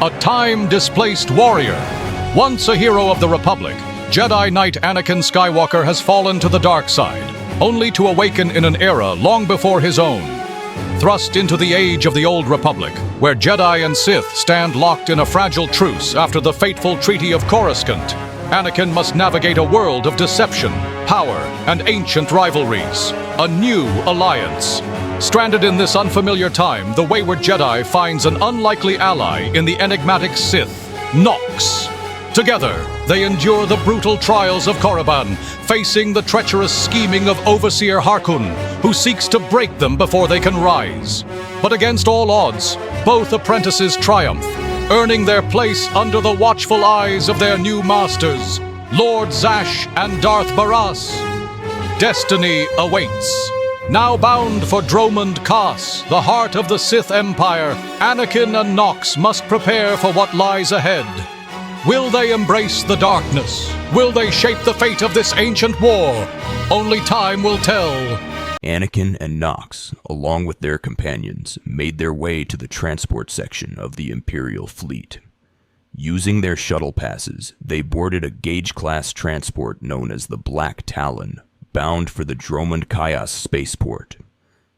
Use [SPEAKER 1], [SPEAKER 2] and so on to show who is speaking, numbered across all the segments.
[SPEAKER 1] A time-displaced warrior. Once a hero of the Republic, Jedi Knight Anakin Skywalker has fallen to the dark side, only to awaken in an era long before his own. Thrust into the age of the Old Republic, where Jedi and Sith stand locked in a fragile truce after the fateful Treaty of Coruscant, Anakin must navigate a world of deception, power, and ancient rivalries. A new alliance. Stranded in this unfamiliar time, the wayward Jedi finds an unlikely ally in the enigmatic Sith, Nox. Together, they endure the brutal trials of Korriban, facing the treacherous scheming of Overseer Harkonnen, who seeks to break them before they can rise. But against all odds, both apprentices triumph, earning their place under the watchful eyes of their new masters, Lord Zash and Darth Baras. Destiny awaits. Now bound for Dromund Kaas, the heart of the Sith Empire, Anakin and Nox must prepare for what lies ahead. Will they embrace the darkness? Will they shape the fate of this ancient war? Only time will tell.
[SPEAKER 2] Anakin and Nox, along with their companions, made their way to the transport section of the Imperial fleet. Using their shuttle passes, they boarded a gauge-class transport known as the Black Talon, bound for the Dromund Kaas spaceport.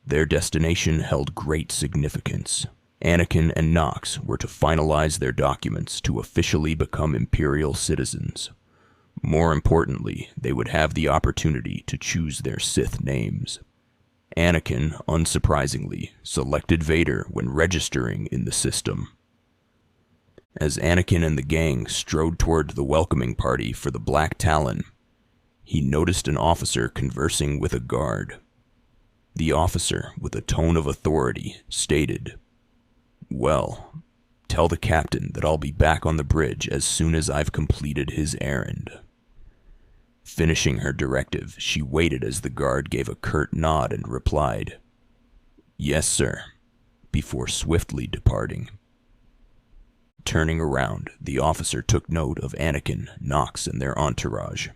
[SPEAKER 2] Their destination held great significance. Anakin and Nox were to finalize their documents to officially become Imperial citizens. More importantly, they would have the opportunity to choose their Sith names. Anakin, unsurprisingly, selected Vader when registering in the system. As Anakin and the gang strode toward the welcoming party for the Black Talon, he noticed an officer conversing with a guard. The officer, with a tone of authority, stated, "Well, tell the captain that I'll be back on the bridge as soon as I've completed his errand." Finishing her directive, she waited as the guard gave a curt nod and replied, "Yes, sir," before swiftly departing. Turning around, the officer took note of Anakin, Nox, and their entourage.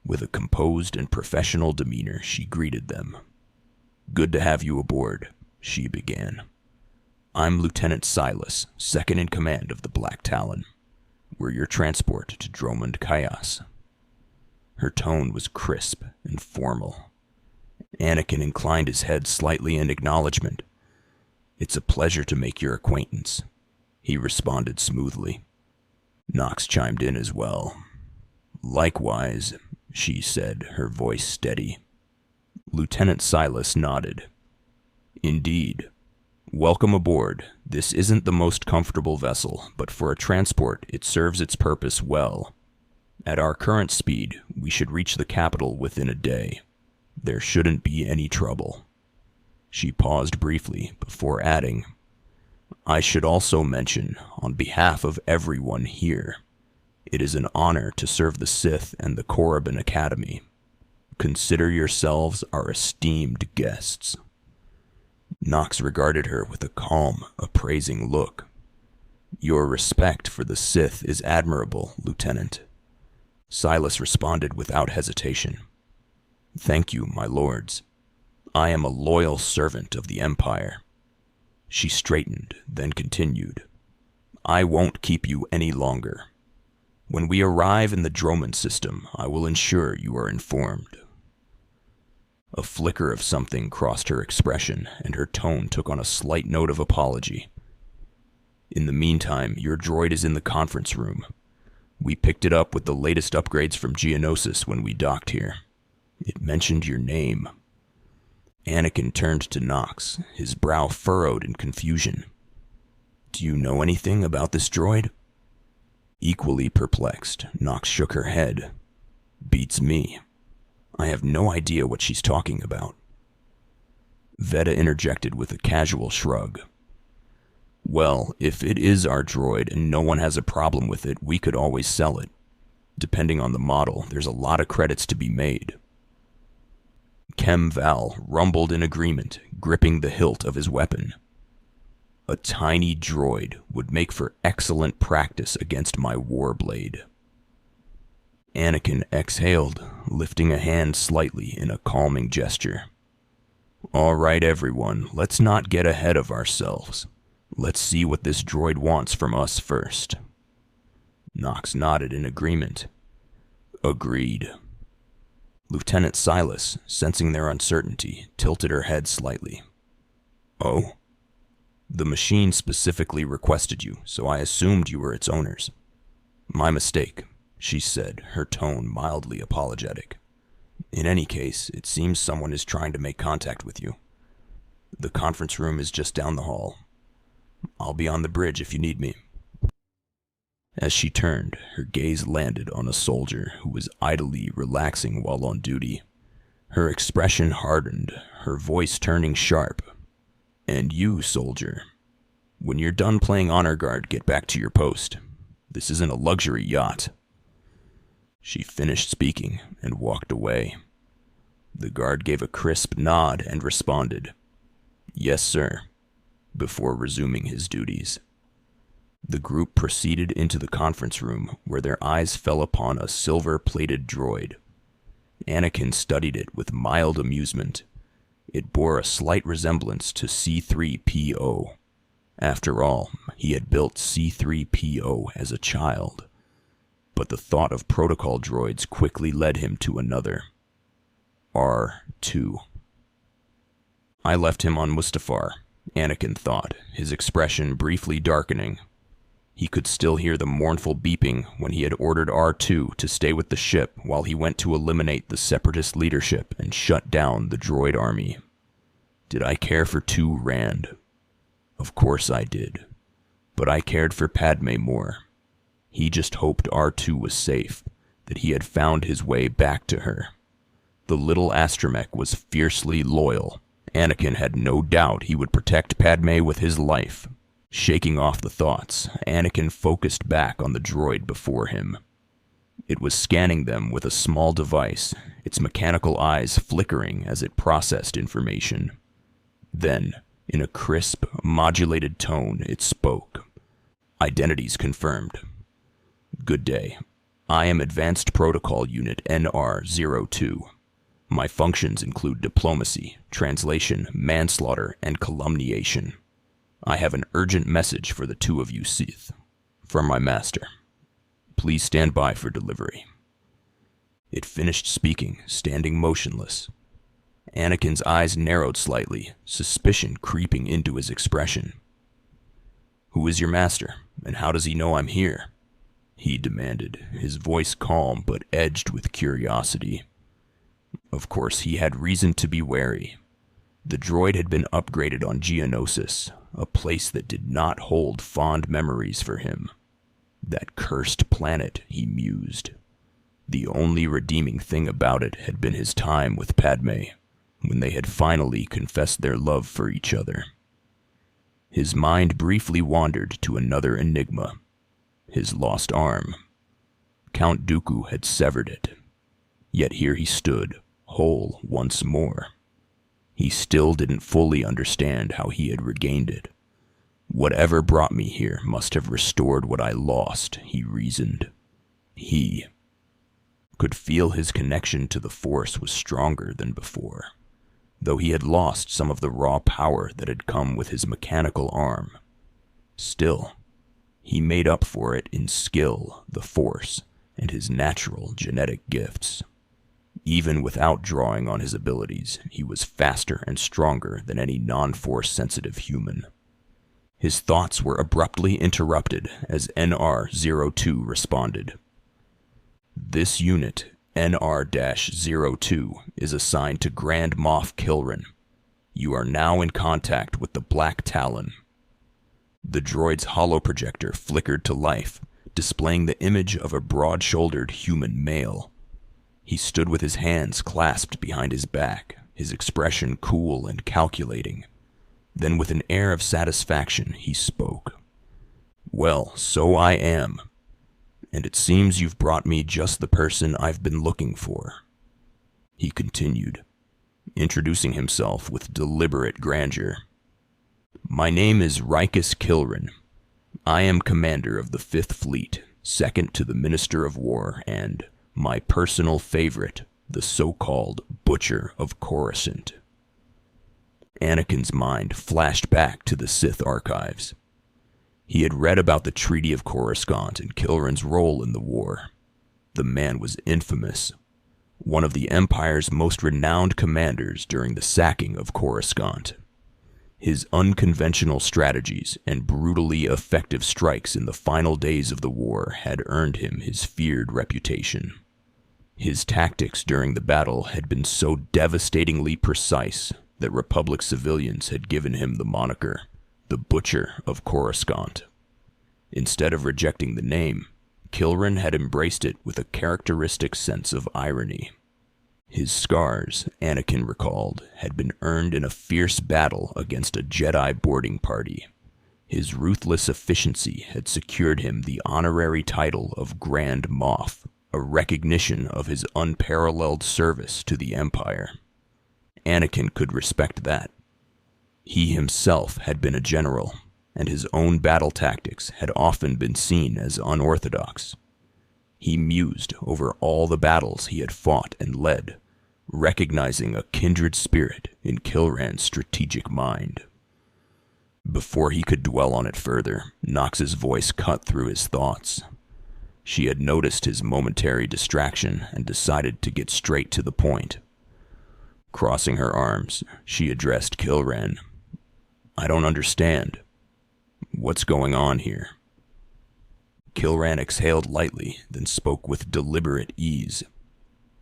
[SPEAKER 2] With a composed and professional demeanor, she greeted them. "Good to have you aboard," she began. "I'm Lieutenant Silas, second in command of the Black Talon. We're your transport to Dromund Kaas." Her tone was crisp and formal. Anakin inclined his head slightly in acknowledgement. "It's a pleasure to make your acquaintance," he responded smoothly. Nox chimed in as well. "Likewise," she said, her voice steady. Lieutenant Silas nodded. "Indeed. Welcome aboard. This isn't the most comfortable vessel, but for a transport, it serves its purpose well. At our current speed, we should reach the capital within a day. There shouldn't be any trouble." She paused briefly before adding, "I should also mention, on behalf of everyone here, it is an honor to serve the Sith and the Korriban Academy. Consider yourselves our esteemed guests." Nox regarded her with a calm, appraising look. "Your respect for the Sith is admirable, Lieutenant." Silas responded without hesitation. "Thank you, my lords. I am a loyal servant of the Empire." She straightened, then continued, "I won't keep you any longer. When we arrive in the Dromund system, I will ensure you are informed." A flicker of something crossed her expression, and her tone took on a slight note of apology. "In the meantime, your droid is in the conference room. We picked it up with the latest upgrades from Geonosis when we docked here. It mentioned your name." Anakin turned to Nox, his brow furrowed in confusion. "Do you know anything about this droid?" Equally perplexed, Nox shook her head. "Beats me. I have no idea what she's talking about." Veda interjected with a casual shrug. "Well, if it is our droid and no one has a problem with it, we could always sell it. Depending on the model, there's a lot of credits to be made." Kem Val rumbled in agreement, gripping the hilt of his weapon. "A tiny droid would make for excellent practice against my warblade." Anakin exhaled, lifting a hand slightly in a calming gesture. "All right, everyone, let's not get ahead of ourselves. Let's see what this droid wants from us first. Nox nodded in agreement. Agreed. Lieutenant Silas, sensing their uncertainty, tilted her head slightly. Oh? The machine specifically requested you, so I assumed you were its owners. My mistake, she said, her tone mildly apologetic. In any case, it seems someone is trying to make contact with you. The conference room is just down the hall. I'll be on the bridge if you need me. As she turned, her gaze landed on a soldier who was idly relaxing while on duty. Her expression hardened, her voice turning sharp. And you, soldier, when you're done playing honor guard, get back to your post. This isn't a luxury yacht. She finished speaking and walked away. The guard gave a crisp nod and responded, "Yes, sir," before resuming his duties. The group proceeded into the conference room, where their eyes fell upon a silver-plated droid. Anakin studied it with mild amusement. It bore a slight resemblance to C-3PO. After all, he had built C-3PO as a child. But the thought of protocol droids quickly led him to another. R2. I left him on Mustafar, Anakin thought, his expression briefly darkening. He could still hear the mournful beeping when he had ordered R2 to stay with the ship while he went to eliminate the Separatist leadership and shut down the droid army. Did I care for 2 Rand? Of course I did. But I cared for Padme more. He just hoped R2 was safe, that he had found his way back to her. The little astromech was fiercely loyal. Anakin had no doubt he would protect Padme with his life. Shaking off the thoughts, Anakin focused back on the droid before him. It was scanning them with a small device, its mechanical eyes flickering as it processed information. Then, in a crisp, modulated tone, it spoke. Identities confirmed. Good day. I am Advanced Protocol Unit NR-02. My functions include diplomacy, translation, manslaughter, and calumniation. I have an urgent message for the 2 of you Sith. From my master. Please stand by for delivery. It finished speaking, standing motionless. Anakin's eyes narrowed slightly, suspicion creeping into his expression. Who is your master, and how does he know I'm here? He demanded, his voice calm but edged with curiosity. Of course, he had reason to be wary. The droid had been upgraded on Geonosis, a place that did not hold fond memories for him. That cursed planet, he mused. The only redeeming thing about it had been his time with Padme, when they had finally confessed their love for each other. His mind briefly wandered to another enigma. His lost arm. Count Dooku had severed it. Yet here he stood, whole once more. He still didn't fully understand how he had regained it. Whatever brought me here must have restored what I lost, he reasoned. He could feel his connection to the Force was stronger than before, though he had lost some of the raw power that had come with his mechanical arm. Still, he made up for it in skill, the Force, and his natural genetic gifts. Even without drawing on his abilities, he was faster and stronger than any non-Force sensitive human. His thoughts were abruptly interrupted as NR-02 responded. This unit, NR-02, is assigned to Grand Moff Kilran. You are now in contact with the Black Talon. The droid's holoprojector flickered to life, displaying the image of a broad-shouldered human male. He stood with his hands clasped behind his back, his expression cool and calculating. Then with an air of satisfaction, he spoke. Well, so I am. And it seems you've brought me just the person I've been looking for. He continued, introducing himself with deliberate grandeur. My name is Rikus Kilran. I am commander of the 5th Fleet, second to the Minister of War, and my personal favorite, the so-called Butcher of Coruscant. Anakin's mind flashed back to the Sith archives. He had read about the Treaty of Coruscant and Kilrin's role in the war. The man was infamous, one of the Empire's most renowned commanders during the sacking of Coruscant. His unconventional strategies and brutally effective strikes in the final days of the war had earned him his feared reputation. His tactics during the battle had been so devastatingly precise that Republic civilians had given him the moniker, the Butcher of Coruscant. Instead of rejecting the name, Kilrin had embraced it with a characteristic sense of irony. His scars, Anakin recalled, had been earned in a fierce battle against a Jedi boarding party. His ruthless efficiency had secured him the honorary title of Grand Moff, a recognition of his unparalleled service to the Empire. Anakin could respect that. He himself had been a general, and his own battle tactics had often been seen as unorthodox. He mused over all the battles he had fought and led, recognizing a kindred spirit in Kilran's strategic mind. Before he could dwell on it further, Nox's voice cut through his thoughts. She had noticed his momentary distraction and decided to get straight to the point. Crossing her arms, she addressed Kilran. "I don't understand. What's going on here?" Kilran exhaled lightly, then spoke with deliberate ease.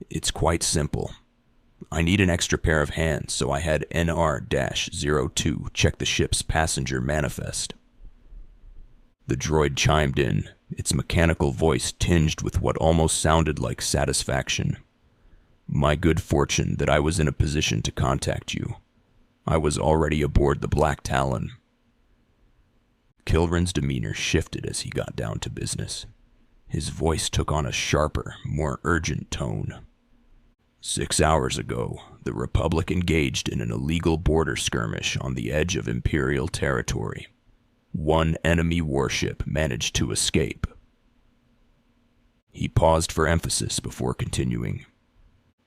[SPEAKER 2] "It's quite simple. I need an extra pair of hands, so I had NR-02 check the ship's passenger manifest." The droid chimed in, its mechanical voice tinged with what almost sounded like satisfaction. "My good fortune that I was in a position to contact you. I was already aboard the Black Talon." Kilrin's demeanor shifted as he got down to business. His voice took on a sharper, more urgent tone. 6 hours ago, the Republic engaged in an illegal border skirmish on the edge of Imperial territory. One enemy warship managed to escape. He paused for emphasis before continuing.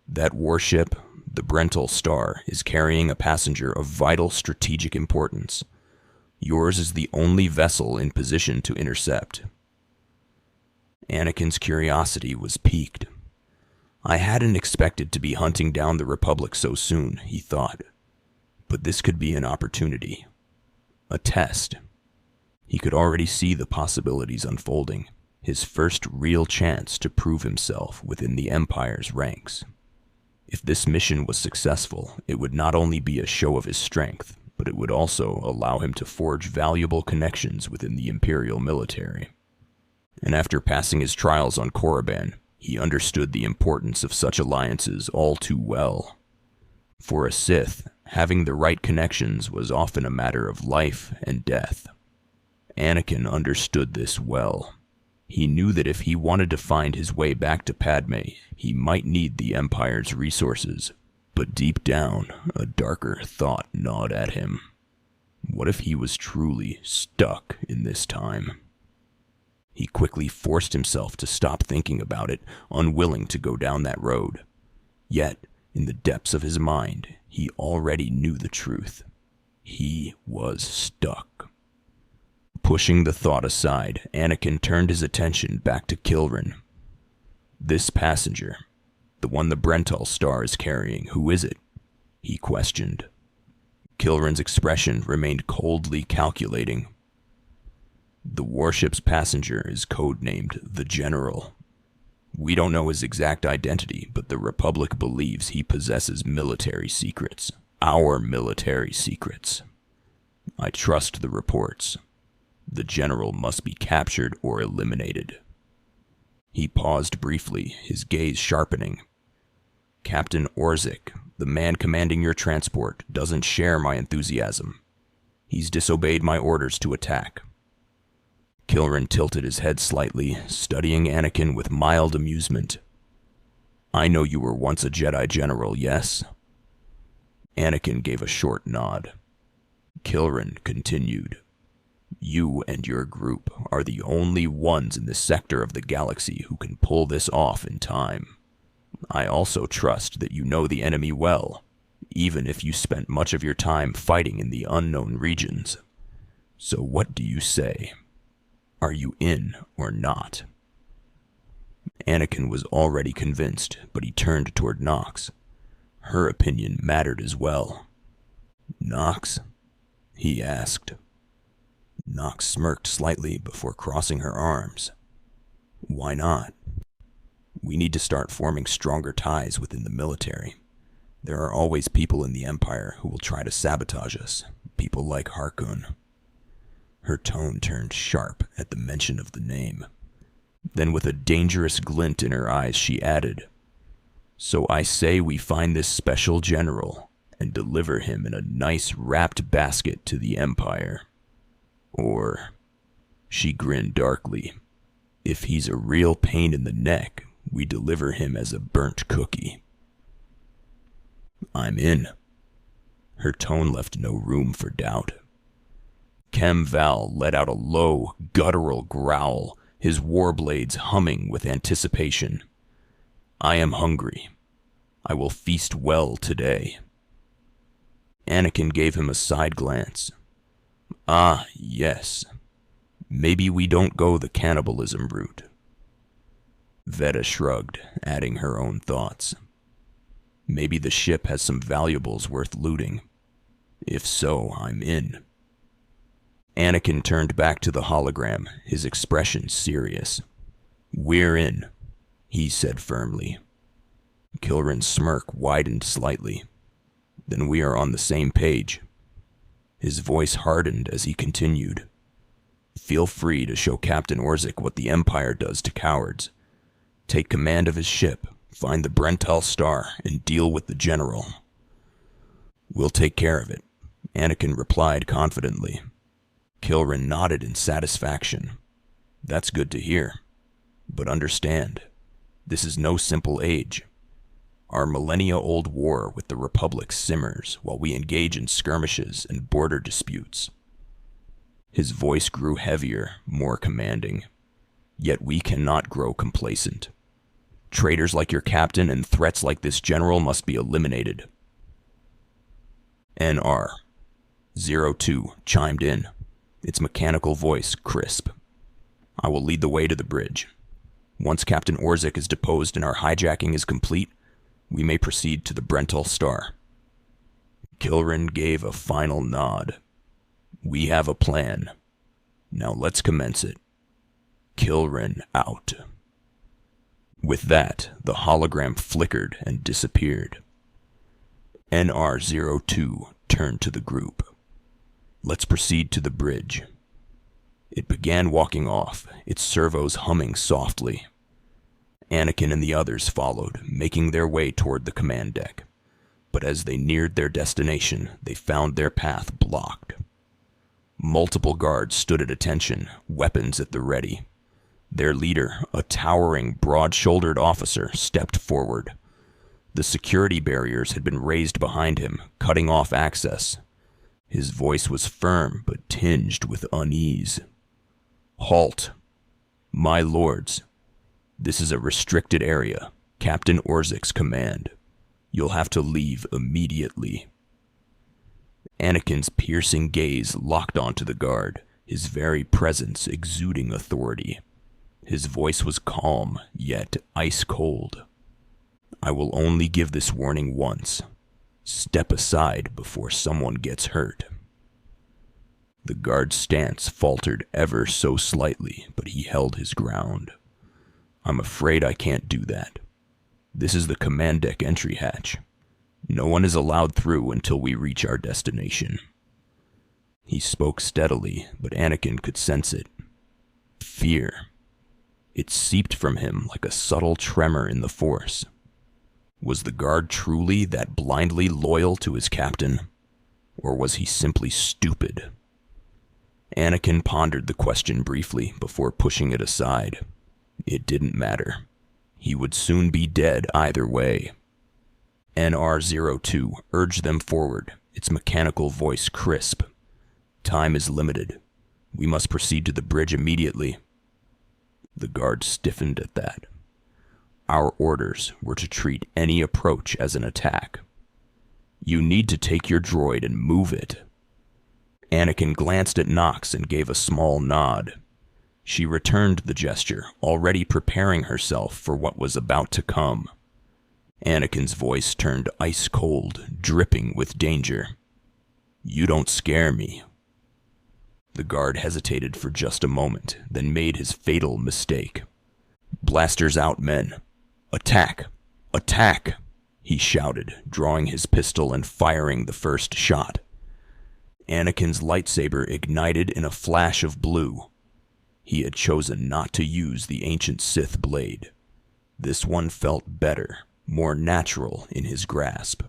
[SPEAKER 2] "That warship, the Brenal Star, is carrying a passenger of vital strategic importance. Yours is the only vessel in position to intercept." Anakin's curiosity was piqued. I hadn't expected to be hunting down the Republic so soon, he thought. But this could be an opportunity. A test. He could already see the possibilities unfolding. His first real chance to prove himself within the Empire's ranks. If this mission was successful, it would not only be a show of his strength, but it would also allow him to forge valuable connections within the Imperial military. And after passing his trials on Korriban, he understood the importance of such alliances all too well. For a Sith, having the right connections was often a matter of life and death. Anakin understood this well. He knew that if he wanted to find his way back to Padme, he might need the Empire's resources. But deep down, a darker thought gnawed at him. What if he was truly stuck in this time? He quickly forced himself to stop thinking about it, unwilling to go down that road. Yet, in the depths of his mind, he already knew the truth. He was stuck. Pushing the thought aside, Anakin turned his attention back to Kilrin. "This passenger, the one the Brenal Star is carrying, who is it?" he questioned. Kilrin's expression remained coldly calculating. "The warship's passenger is codenamed the General. We don't know his exact identity, but the Republic believes he possesses military secrets. Our military secrets. I trust the reports. The General must be captured or eliminated." He paused briefly, his gaze sharpening. "Captain Orzik, the man commanding your transport, doesn't share my enthusiasm. He's disobeyed my orders to attack." Kilrin tilted his head slightly, studying Anakin with mild amusement. "I know you were once a Jedi General, yes?" Anakin gave a short nod. Kilrin continued. "You and your group are the only ones in this sector of the galaxy who can pull this off in time. I also trust that you know the enemy well, even if you spent much of your time fighting in the unknown regions. So what do you say? Are you in or not? Anakin was already convinced, but he turned toward Nox. Her opinion mattered as well. Nox? He asked. Nox smirked slightly before crossing her arms. Why not? We need to start forming stronger ties within the military. There are always people in the Empire who will try to sabotage us, people like Harkoon. Her tone turned sharp at the mention of the name. Then with a dangerous glint in her eyes, she added, So I say we find this special general and deliver him in a nice wrapped basket to the Empire. Or, she grinned darkly, if he's a real pain in the neck, we deliver him as a burnt cookie. I'm in. Her tone left no room for doubt. Kem Val let out a low, guttural growl, his war blades humming with anticipation. I am hungry. I will feast well today. Anakin gave him a side glance. Ah, yes. Maybe we don't go the cannibalism route. Veda shrugged, adding her own thoughts. Maybe the ship has some valuables worth looting. If so, I'm in. Anakin turned back to the hologram, his expression serious. We're in, he said firmly. Kilrin's smirk widened slightly. Then we are on the same page. His voice hardened as he continued. Feel free to show Captain Orzik what the Empire does to cowards. Take command of his ship, find the Brenal Star, and deal with the General. We'll take care of it, Anakin replied confidently. Kilrin nodded in satisfaction. That's good to hear. But understand, this is no simple age. Our millennia-old war with the Republic simmers while we engage in skirmishes and border disputes. His voice grew heavier, more commanding. Yet we cannot grow complacent. Traitors like your captain and threats like this general must be eliminated. NR02 chimed in, its mechanical voice crisp. I will lead the way to the bridge. Once Captain Orzik is deposed and our hijacking is complete, we may proceed to the Brenal Star. Kilrin gave a final nod. We have a plan. Now let's commence it. Kilrin out. With that, the hologram flickered and disappeared. NR02 turned to the group. Let's proceed to the bridge. It began walking off, its servos humming softly. Anakin and the others followed, making their way toward the command deck. But as they neared their destination, they found their path blocked. Multiple guards stood at attention, weapons at the ready. Their leader, a towering, broad-shouldered officer, stepped forward. The security barriers had been raised behind him, cutting off access. His voice was firm but tinged with unease. Halt. My lords. This is a restricted area, Captain Orzik's command. You'll have to leave immediately. Anakin's piercing gaze locked onto the guard, his very presence exuding authority. His voice was calm, yet ice-cold. I will only give this warning once. Step aside before someone gets hurt. The guard's stance faltered ever so slightly, but he held his ground. I'm afraid I can't do that. This is the command deck entry hatch. No one is allowed through until we reach our destination. He spoke steadily, but Anakin could sense it. Fear. It seeped from him like a subtle tremor in the Force. Was the guard truly that blindly loyal to his captain? Or was he simply stupid? Anakin pondered the question briefly before pushing it aside. It didn't matter. He would soon be dead either way. NR02 urged them forward, its mechanical voice crisp. Time is limited. We must proceed to the bridge immediately. The guard stiffened at that. Our orders were to treat any approach as an attack. You need to take your droid and move it. Anakin glanced at Nox and gave a small nod. She returned the gesture, already preparing herself for what was about to come. Anakin's voice turned ice cold, dripping with danger. "You don't scare me." The guard hesitated for just a moment, then made his fatal mistake. "Blasters out, men. Attack! Attack!" he shouted, drawing his pistol and firing the first shot. Anakin's lightsaber ignited in a flash of blue. He had chosen not to use the ancient Sith blade. This one felt better, more natural in his grasp.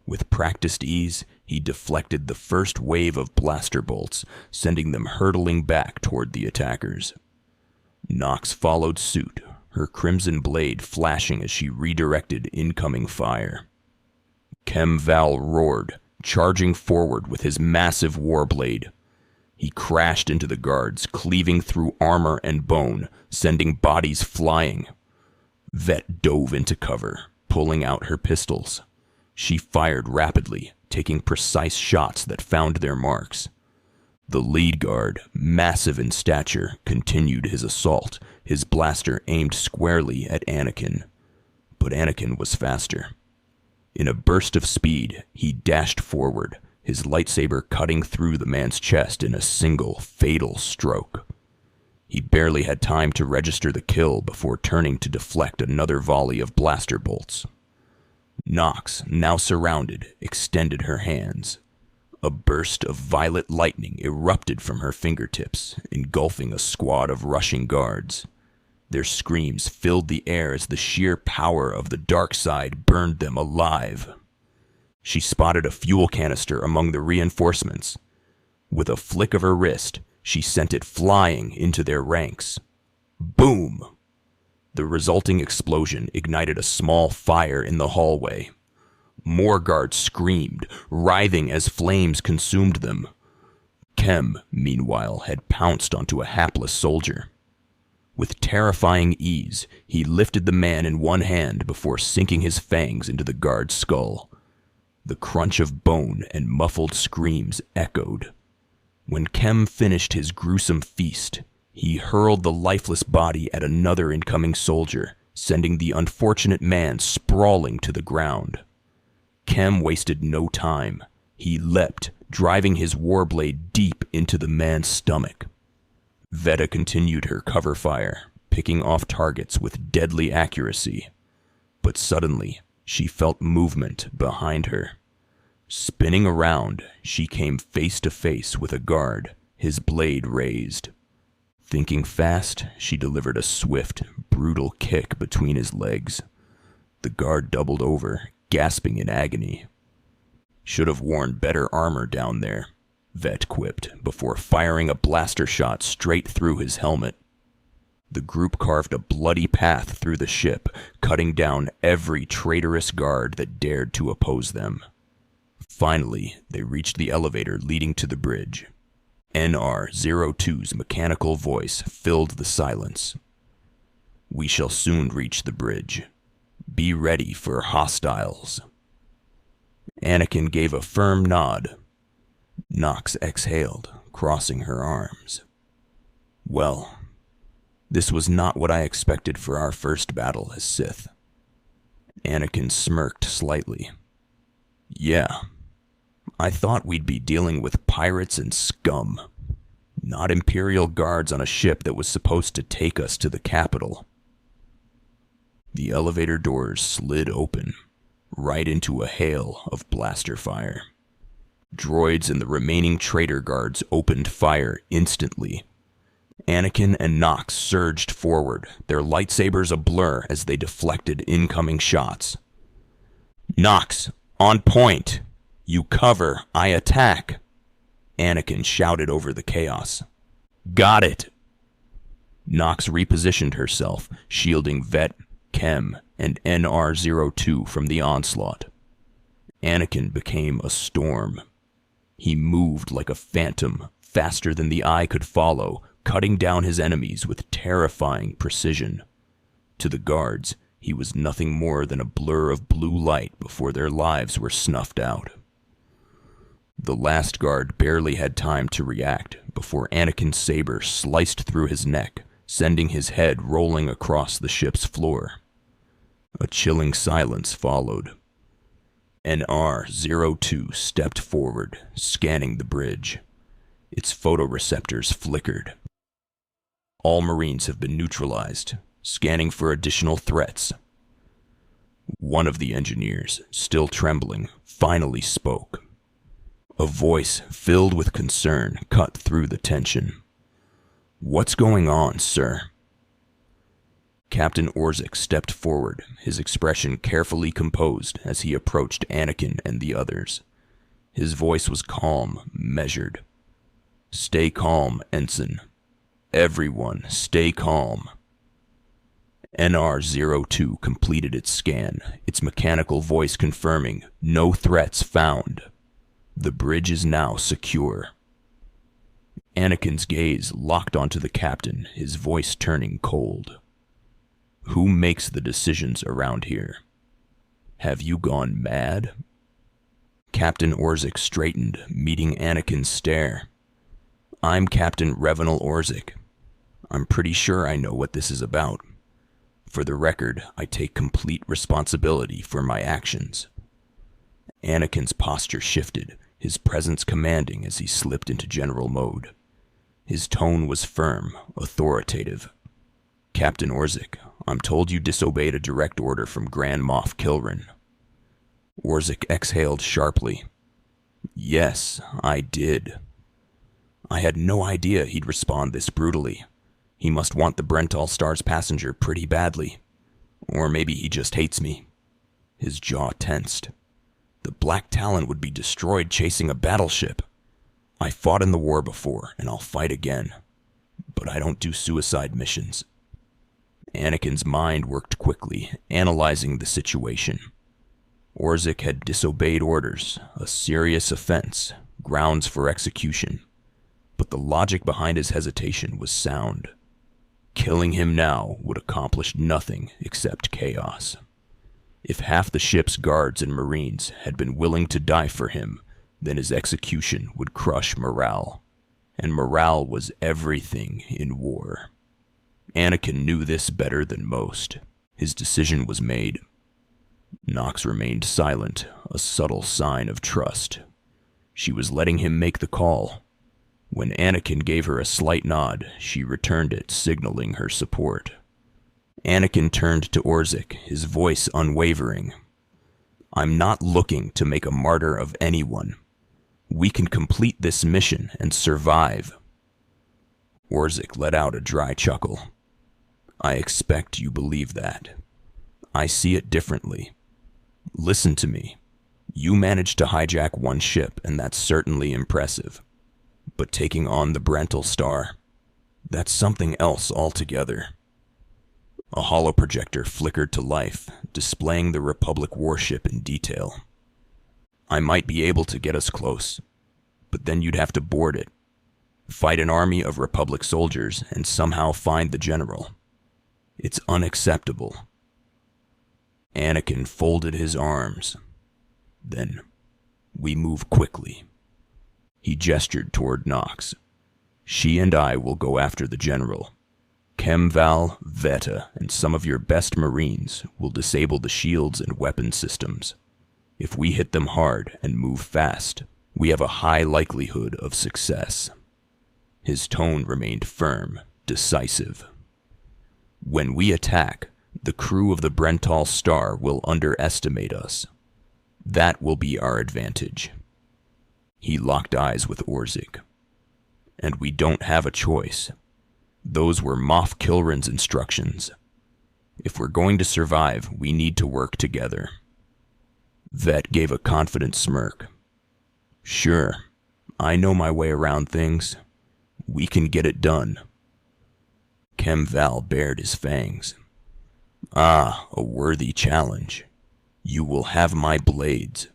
[SPEAKER 2] With practiced ease, he deflected the first wave of blaster bolts, sending them hurtling back toward the attackers. Nox followed suit, her crimson blade flashing as she redirected incoming fire. Kem Val roared, charging forward with his massive warblade. He crashed into the guards, cleaving through armor and bone, sending bodies flying. Vet dove into cover, pulling out her pistols. She fired rapidly, taking precise shots that found their marks. The lead guard, massive in stature, continued his assault, his blaster aimed squarely at Anakin. But Anakin was faster. In a burst of speed, he dashed forward, his lightsaber cutting through the man's chest in a single, fatal stroke. He barely had time to register the kill before turning to deflect another volley of blaster bolts. Nox, now surrounded, extended her hands. A burst of violet lightning erupted from her fingertips, engulfing a squad of rushing guards. Their screams filled the air as the sheer power of the dark side burned them alive. She spotted a fuel canister among the reinforcements. With a flick of her wrist, she sent it flying into their ranks. Boom! The resulting explosion ignited a small fire in the hallway. More guards screamed, writhing as flames consumed them. Kem, meanwhile, had pounced onto a hapless soldier. With terrifying ease, he lifted the man in one hand before sinking his fangs into the guard's skull. The crunch of bone and muffled screams echoed. When Kem finished his gruesome feast, he hurled the lifeless body at another incoming soldier, sending the unfortunate man sprawling to the ground. Kem wasted no time. He leapt, driving his warblade deep into the man's stomach. Veta continued her cover fire, picking off targets with deadly accuracy. But suddenly, she felt movement behind her. Spinning around, she came face to face with a guard, his blade raised. Thinking fast, she delivered a swift, brutal kick between his legs. The guard doubled over, gasping in agony. "Should have worn better armor down there," Vet quipped, before firing a blaster shot straight through his helmet. The group carved a bloody path through the ship, cutting down every traitorous guard that dared to oppose them. Finally, they reached the elevator leading to the bridge. NR-02's mechanical voice filled the silence. "We shall soon reach the bridge. Be ready for hostiles." Anakin gave a firm nod. Nox exhaled, crossing her arms. Well, this was not what I expected for our first battle as Sith. Anakin smirked slightly. "Yeah, I thought we'd be dealing with pirates and scum, not Imperial guards on a ship that was supposed to take us to the capital." The elevator doors slid open, right into a hail of blaster fire. Droids and the remaining traitor guards opened fire instantly. Anakin and Nox surged forward, their lightsabers a blur as they deflected incoming shots. "Nox, on point! You cover, I attack!" Anakin shouted over the chaos. "Got it!" Nox repositioned herself, shielding Vet, Kem, and NR-02 from the onslaught. Anakin became a storm. He moved like a phantom, faster than the eye could follow, cutting down his enemies with terrifying precision. To the guards, he was nothing more than a blur of blue light before their lives were snuffed out. The last guard barely had time to react before Anakin's saber sliced through his neck, sending his head rolling across the ship's floor. A chilling silence followed. NR-02 stepped forward, scanning the bridge. Its photoreceptors flickered. All Marines have been neutralized, scanning for additional threats. One of the engineers, still trembling, finally spoke. A voice filled with concern cut through the tension. "What's going on, sir?" Captain Orik stepped forward, his expression carefully composed as he approached Anakin and the others. His voice was calm, measured. "Stay calm, Ensign. Everyone, stay calm." NR-02 completed its scan, its mechanical voice confirming, "No threats found. The bridge is now secure." Anakin's gaze locked onto the captain, his voice turning cold. "Who makes the decisions around here? Have you gone mad?" Captain Orik straightened, meeting Anakin's stare. "I'm Captain Brenal Star. I'm pretty sure I know what this is about. For the record, I take complete responsibility for my actions." Anakin's posture shifted, his presence commanding as he slipped into general mode. His tone was firm, authoritative. "Captain Orik, I'm told you disobeyed a direct order from Grand Moff Kilrin." Orik exhaled sharply. "Yes, I did." I had no idea he'd respond this brutally. He must want the Brenal Star's passenger pretty badly. Or maybe he just hates me. His jaw tensed. The Black Talon would be destroyed chasing a battleship. I fought in the war before, and I'll fight again. But I don't do suicide missions. Anakin's mind worked quickly, analyzing the situation. Orik had disobeyed orders, a serious offense, grounds for execution. But the logic behind his hesitation was sound. Killing him now would accomplish nothing except chaos. If half the ship's guards and Marines had been willing to die for him, then his execution would crush morale. And morale was everything in war. Anakin knew this better than most. His decision was made. Nox remained silent, a subtle sign of trust. She was letting him make the call. When Anakin gave her a slight nod, she returned it, signaling her support. Anakin turned to Orik, his voice unwavering. "I'm not looking to make a martyr of anyone. We can complete this mission and survive." Orik let out a dry chuckle. "I expect you believe that. I see it differently. Listen to me. You managed to hijack one ship, and that's certainly impressive. But taking on the Brenal Star, that's something else altogether." A holoprojector flickered to life, displaying the Republic warship in detail. "I might be able to get us close, but then you'd have to board it, fight an army of Republic soldiers, and somehow find the general. It's unacceptable." Anakin folded his arms. "Then we move quickly." He gestured toward Nox. "She and I will go after the general. Kemval, Veta, and some of your best Marines will disable the shields and weapon systems. If we hit them hard and move fast, we have a high likelihood of success." His tone remained firm, decisive. "When we attack, the crew of the Brenal Star will underestimate us. That will be our advantage." He locked eyes with Orik. "And we don't have a choice. Those were Moff Kilrin's instructions. If we're going to survive, we need to work together." Vet gave a confident smirk. "Sure, I know my way around things. We can get it done." Kemval bared his fangs. "Ah, a worthy challenge. You will have my blades."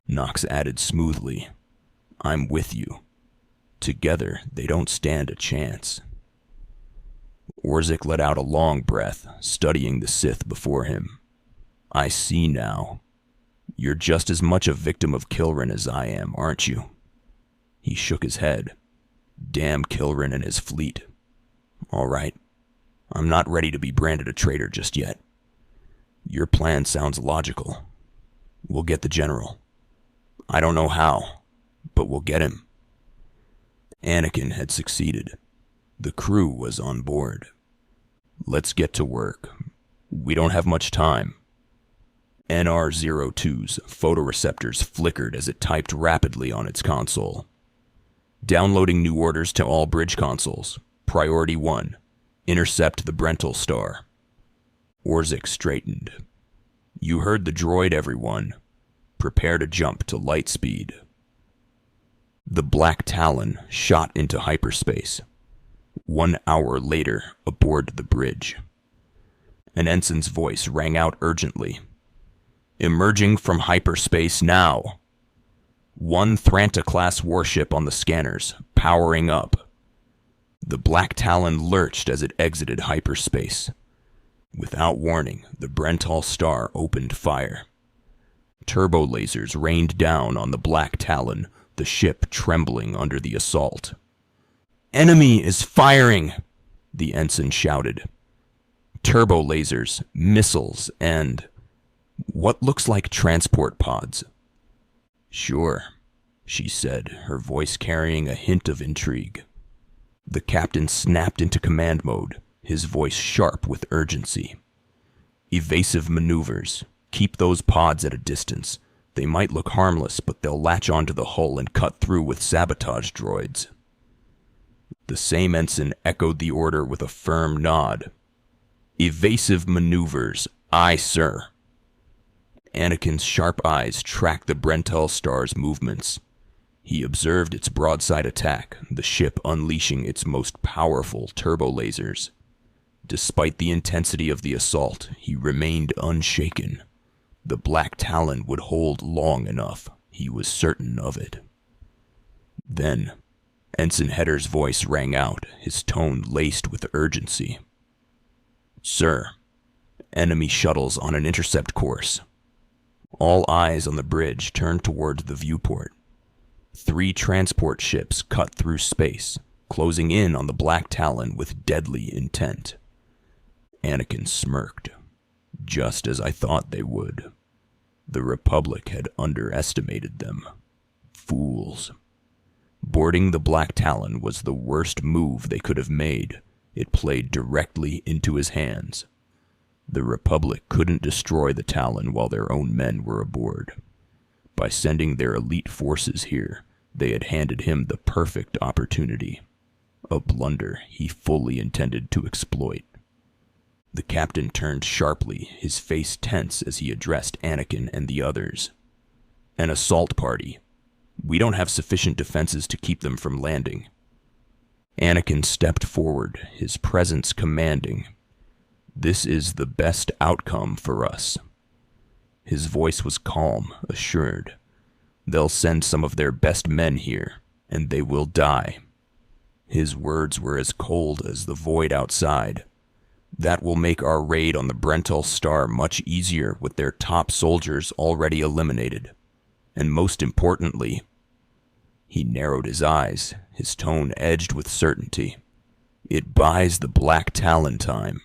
[SPEAKER 2] Nox added smoothly, "I'm with you. Together, they don't stand a chance." Orik let out a long breath, studying the Sith before him. "I see now. You're just as much a victim of Kilrin as I am, aren't you? He shook his head. Damn Kilrin and his fleet. All right. I'm not ready to be branded a traitor just yet. Your plan sounds logical. We'll get the general. I don't know how, but we'll get him. Anakin had succeeded. The crew was on board. Let's get to work. We don't have much time. NR-02's photoreceptors flickered as it typed rapidly on its console. Downloading new orders to all bridge consoles. Priority 1. Intercept the Brenal Star. Orzik straightened. You heard the droid, everyone. Prepare to jump to light speed. The Black Talon shot into hyperspace. 1 hour later, aboard the bridge. An ensign's voice rang out urgently. Emerging from hyperspace now. 1 Thranta-class warship on the scanners, powering up. The Black Talon lurched as it exited hyperspace. Without warning, the Brenal Star opened fire. Turbo lasers rained down on the Black Talon, the ship trembling under the assault. Enemy is firing, the ensign shouted. Turbo lasers, missiles, and what looks like transport pods. Sure, she said, her voice carrying a hint of intrigue. The captain snapped into command mode, his voice sharp with urgency. Evasive maneuvers. Keep those pods at a distance. They might look harmless, but they'll latch onto the hull and cut through with sabotage droids. The same ensign echoed the order with a firm nod. Evasive maneuvers. Aye, sir. Anakin's sharp eyes tracked the Brenal Star's movements. He observed its broadside attack, the ship unleashing its most powerful turbo lasers. Despite the intensity of the assault, he remained unshaken. The Black Talon would hold long enough, he was certain of it. Then, Ensign Hedder's voice rang out, his tone laced with urgency. Sir, enemy shuttles on an intercept course. All eyes on the bridge turned towards the viewport. 3 transport ships cut through space, closing in on the Black Talon with deadly intent. Anakin smirked. Just as I thought they would. The Republic had underestimated them. Fools. Boarding the Black Talon was the worst move they could have made. It played directly into his hands. The Republic couldn't destroy the Talon while their own men were aboard. By sending their elite forces here, they had handed him the perfect opportunity. A blunder he fully intended to exploit. The captain turned sharply, his face tense as he addressed Anakin and the others. An assault party. We don't have sufficient defenses to keep them from landing. Anakin stepped forward, his presence commanding. This is the best outcome for us. His voice was calm, assured. They'll send some of their best men here, and they will die. His words were as cold as the void outside. That will make our raid on the Brenal Star much easier with their top soldiers already eliminated. And most importantly, he narrowed his eyes, his tone edged with certainty. It buys the Black Talon time.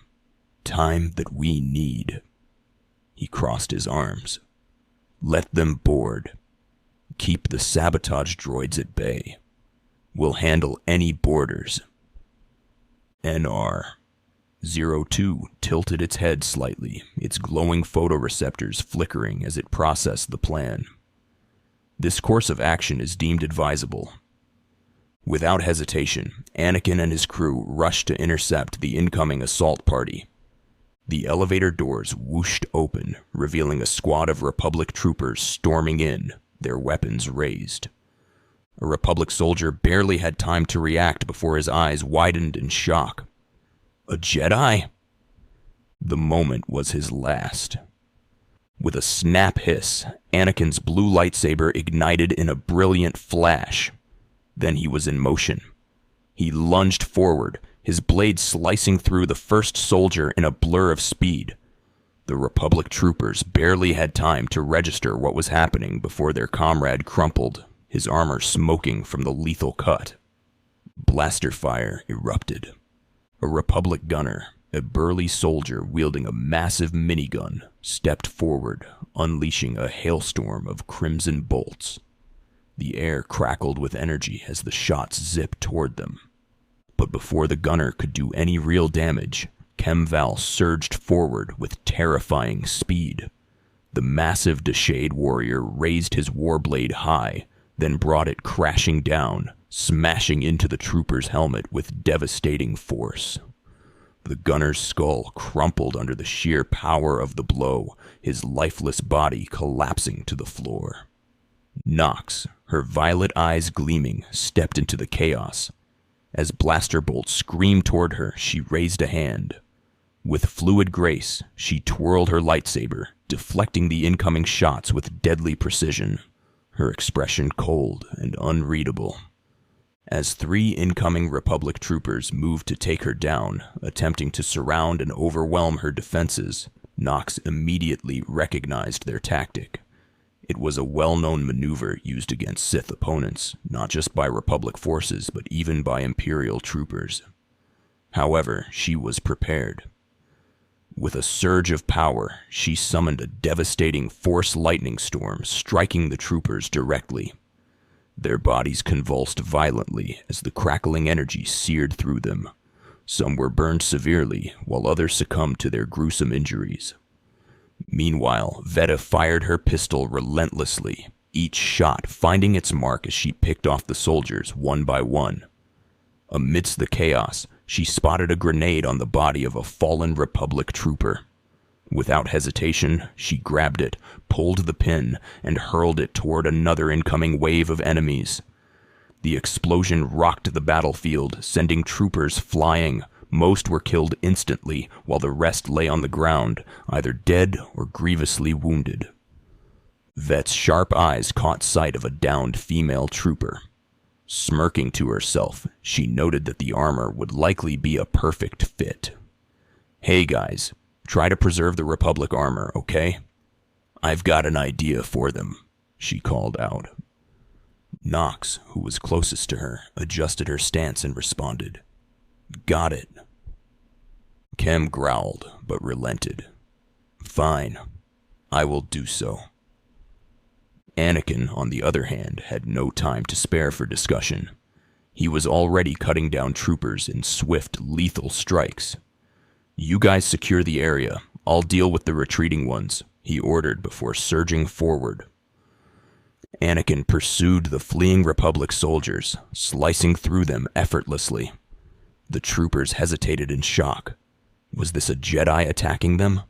[SPEAKER 2] Time that we need. He crossed his arms. Let them board. Keep the sabotage droids at bay. We'll handle any boarders. NR-02 tilted its head slightly, its glowing photoreceptors flickering as it processed the plan. This course of action is deemed advisable. Without hesitation, Anakin and his crew rushed to intercept the incoming assault party. The elevator doors whooshed open, revealing a squad of Republic troopers storming in, their weapons raised. A Republic soldier barely had time to react before his eyes widened in shock. A Jedi? The moment was his last. With a snap hiss, Anakin's blue lightsaber ignited in a brilliant flash. Then he was in motion. He lunged forward, his blade slicing through the first soldier in a blur of speed. The Republic troopers barely had time to register what was happening before their comrade crumpled, his armor smoking from the lethal cut. Blaster fire erupted. A Republic gunner, a burly soldier wielding a massive minigun, stepped forward, unleashing a hailstorm of crimson bolts. The air crackled with energy as the shots zipped toward them. But before the gunner could do any real damage, Kemval surged forward with terrifying speed. The massive Deshade warrior raised his warblade high, then brought it crashing down, smashing into the trooper's helmet with devastating force. The gunner's skull crumpled under the sheer power of the blow, his lifeless body collapsing to the floor. Nox, her violet eyes gleaming, stepped into the chaos. As blaster bolts screamed toward her, she raised a hand. With fluid grace, she twirled her lightsaber, deflecting the incoming shots with deadly precision, her expression cold and unreadable. As 3 incoming Republic troopers moved to take her down, attempting to surround and overwhelm her defenses, Nox immediately recognized their tactic. It was a well-known maneuver used against Sith opponents, not just by Republic forces, but even by Imperial troopers. However, she was prepared. With a surge of power, she summoned a devastating Force lightning storm, striking the troopers directly. Their bodies convulsed violently as the crackling energy seared through them. Some were burned severely, while others succumbed to their gruesome injuries. Meanwhile, Veta fired her pistol relentlessly, each shot finding its mark as she picked off the soldiers one by one. Amidst the chaos, she spotted a grenade on the body of a fallen Republic trooper. Without hesitation, she grabbed it, pulled the pin, and hurled it toward another incoming wave of enemies. The explosion rocked the battlefield, sending troopers flying. Most were killed instantly, while the rest lay on the ground, either dead or grievously wounded. Vet's sharp eyes caught sight of a downed female trooper. Smirking to herself, she noted that the armor would likely be a perfect fit. "Hey guys, try to preserve the Republic armor, okay? I've got an idea for them," she called out. Nox, who was closest to her, adjusted her stance and responded, "Got it." Kem growled, but relented. "Fine, I will do so." Anakin, on the other hand, had no time to spare for discussion. He was already cutting down troopers in swift, lethal strikes. "You guys secure the area. I'll deal with the retreating ones," he ordered before surging forward. Anakin pursued the fleeing Republic soldiers, slicing through them effortlessly. The troopers hesitated in shock. Was this a Jedi attacking them?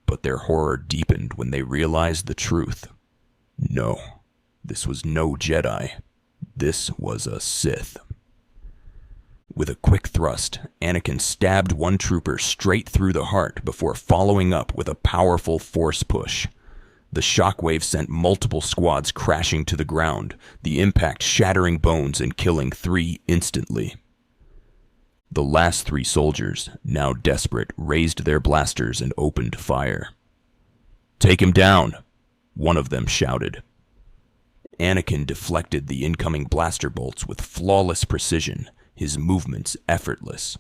[SPEAKER 2] But their horror deepened when they realized the truth. No, this was no Jedi. This was a Sith. With a quick thrust, Anakin stabbed one trooper straight through the heart before following up with a powerful force push. The shockwave sent multiple squads crashing to the ground, the impact shattering bones and killing 3 instantly. The last 3 soldiers, now desperate, raised their blasters and opened fire. "Take him down!" one of them shouted. Anakin deflected the incoming blaster bolts with flawless precision, his movements effortless.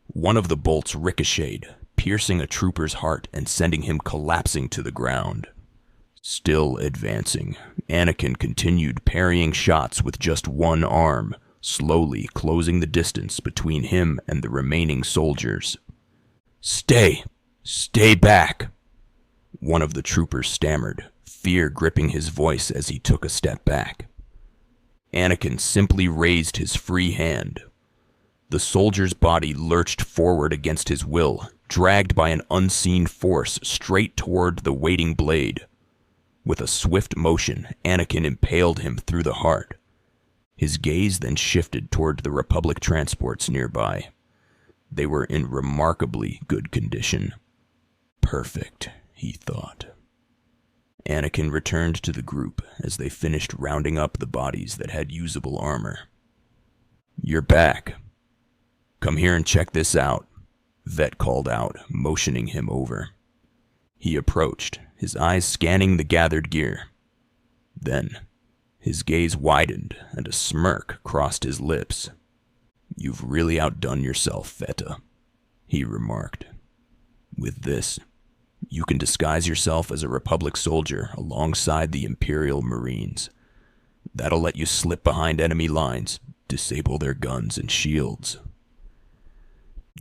[SPEAKER 2] One of the bolts ricocheted, piercing a trooper's heart and sending him collapsing to the ground. Still advancing, Anakin continued parrying shots with just one arm, slowly closing the distance between him and the remaining soldiers. Stay back!" one of the troopers stammered, fear gripping his voice as he took a step back. Anakin simply raised his free hand. The soldier's body lurched forward against his will, dragged by an unseen force straight toward the waiting blade. With a swift motion, Anakin impaled him through the heart. His gaze then shifted toward the Republic transports nearby. They were in remarkably good condition. Perfect, he thought. Anakin returned to the group as they finished rounding up the bodies that had usable armor. "You're back. Come here and check this out," Vet called out, motioning him over. He approached, his eyes scanning the gathered gear. Then, his gaze widened and a smirk crossed his lips. "You've really outdone yourself, Feta," he remarked. "With this, you can disguise yourself as a Republic soldier alongside the Imperial Marines. That'll let you slip behind enemy lines, disable their guns and shields."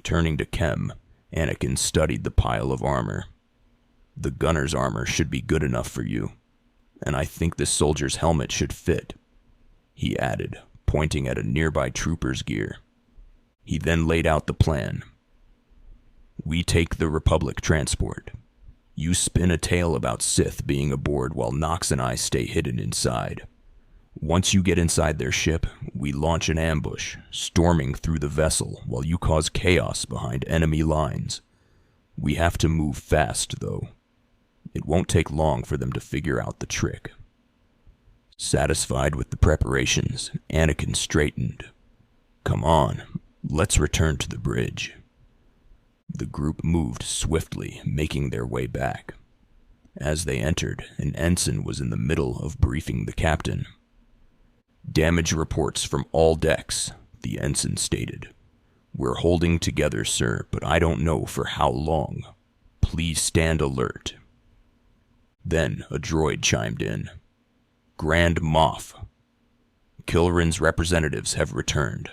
[SPEAKER 2] Turning to Kem, Anakin studied the pile of armor. "The gunner's armor should be good enough for you, and I think this soldier's helmet should fit," he added, pointing at a nearby trooper's gear. He then laid out the plan. "We take the Republic transport. You spin a tale about Sith being aboard while Nox and I stay hidden inside. Once you get inside their ship, we launch an ambush, storming through the vessel while you cause chaos behind enemy lines. We have to move fast, though. It won't take long for them to figure out the trick." Satisfied with the preparations, Anakin straightened. "Come on, let's return to the bridge." The group moved swiftly, making their way back. As they entered, an ensign was in the middle of briefing the captain. "Damage reports from all decks," the ensign stated. "We're holding together, sir, but I don't know for how long. Please stand alert." Then a droid chimed in. "Grand Moff. Kilrin's representatives have returned."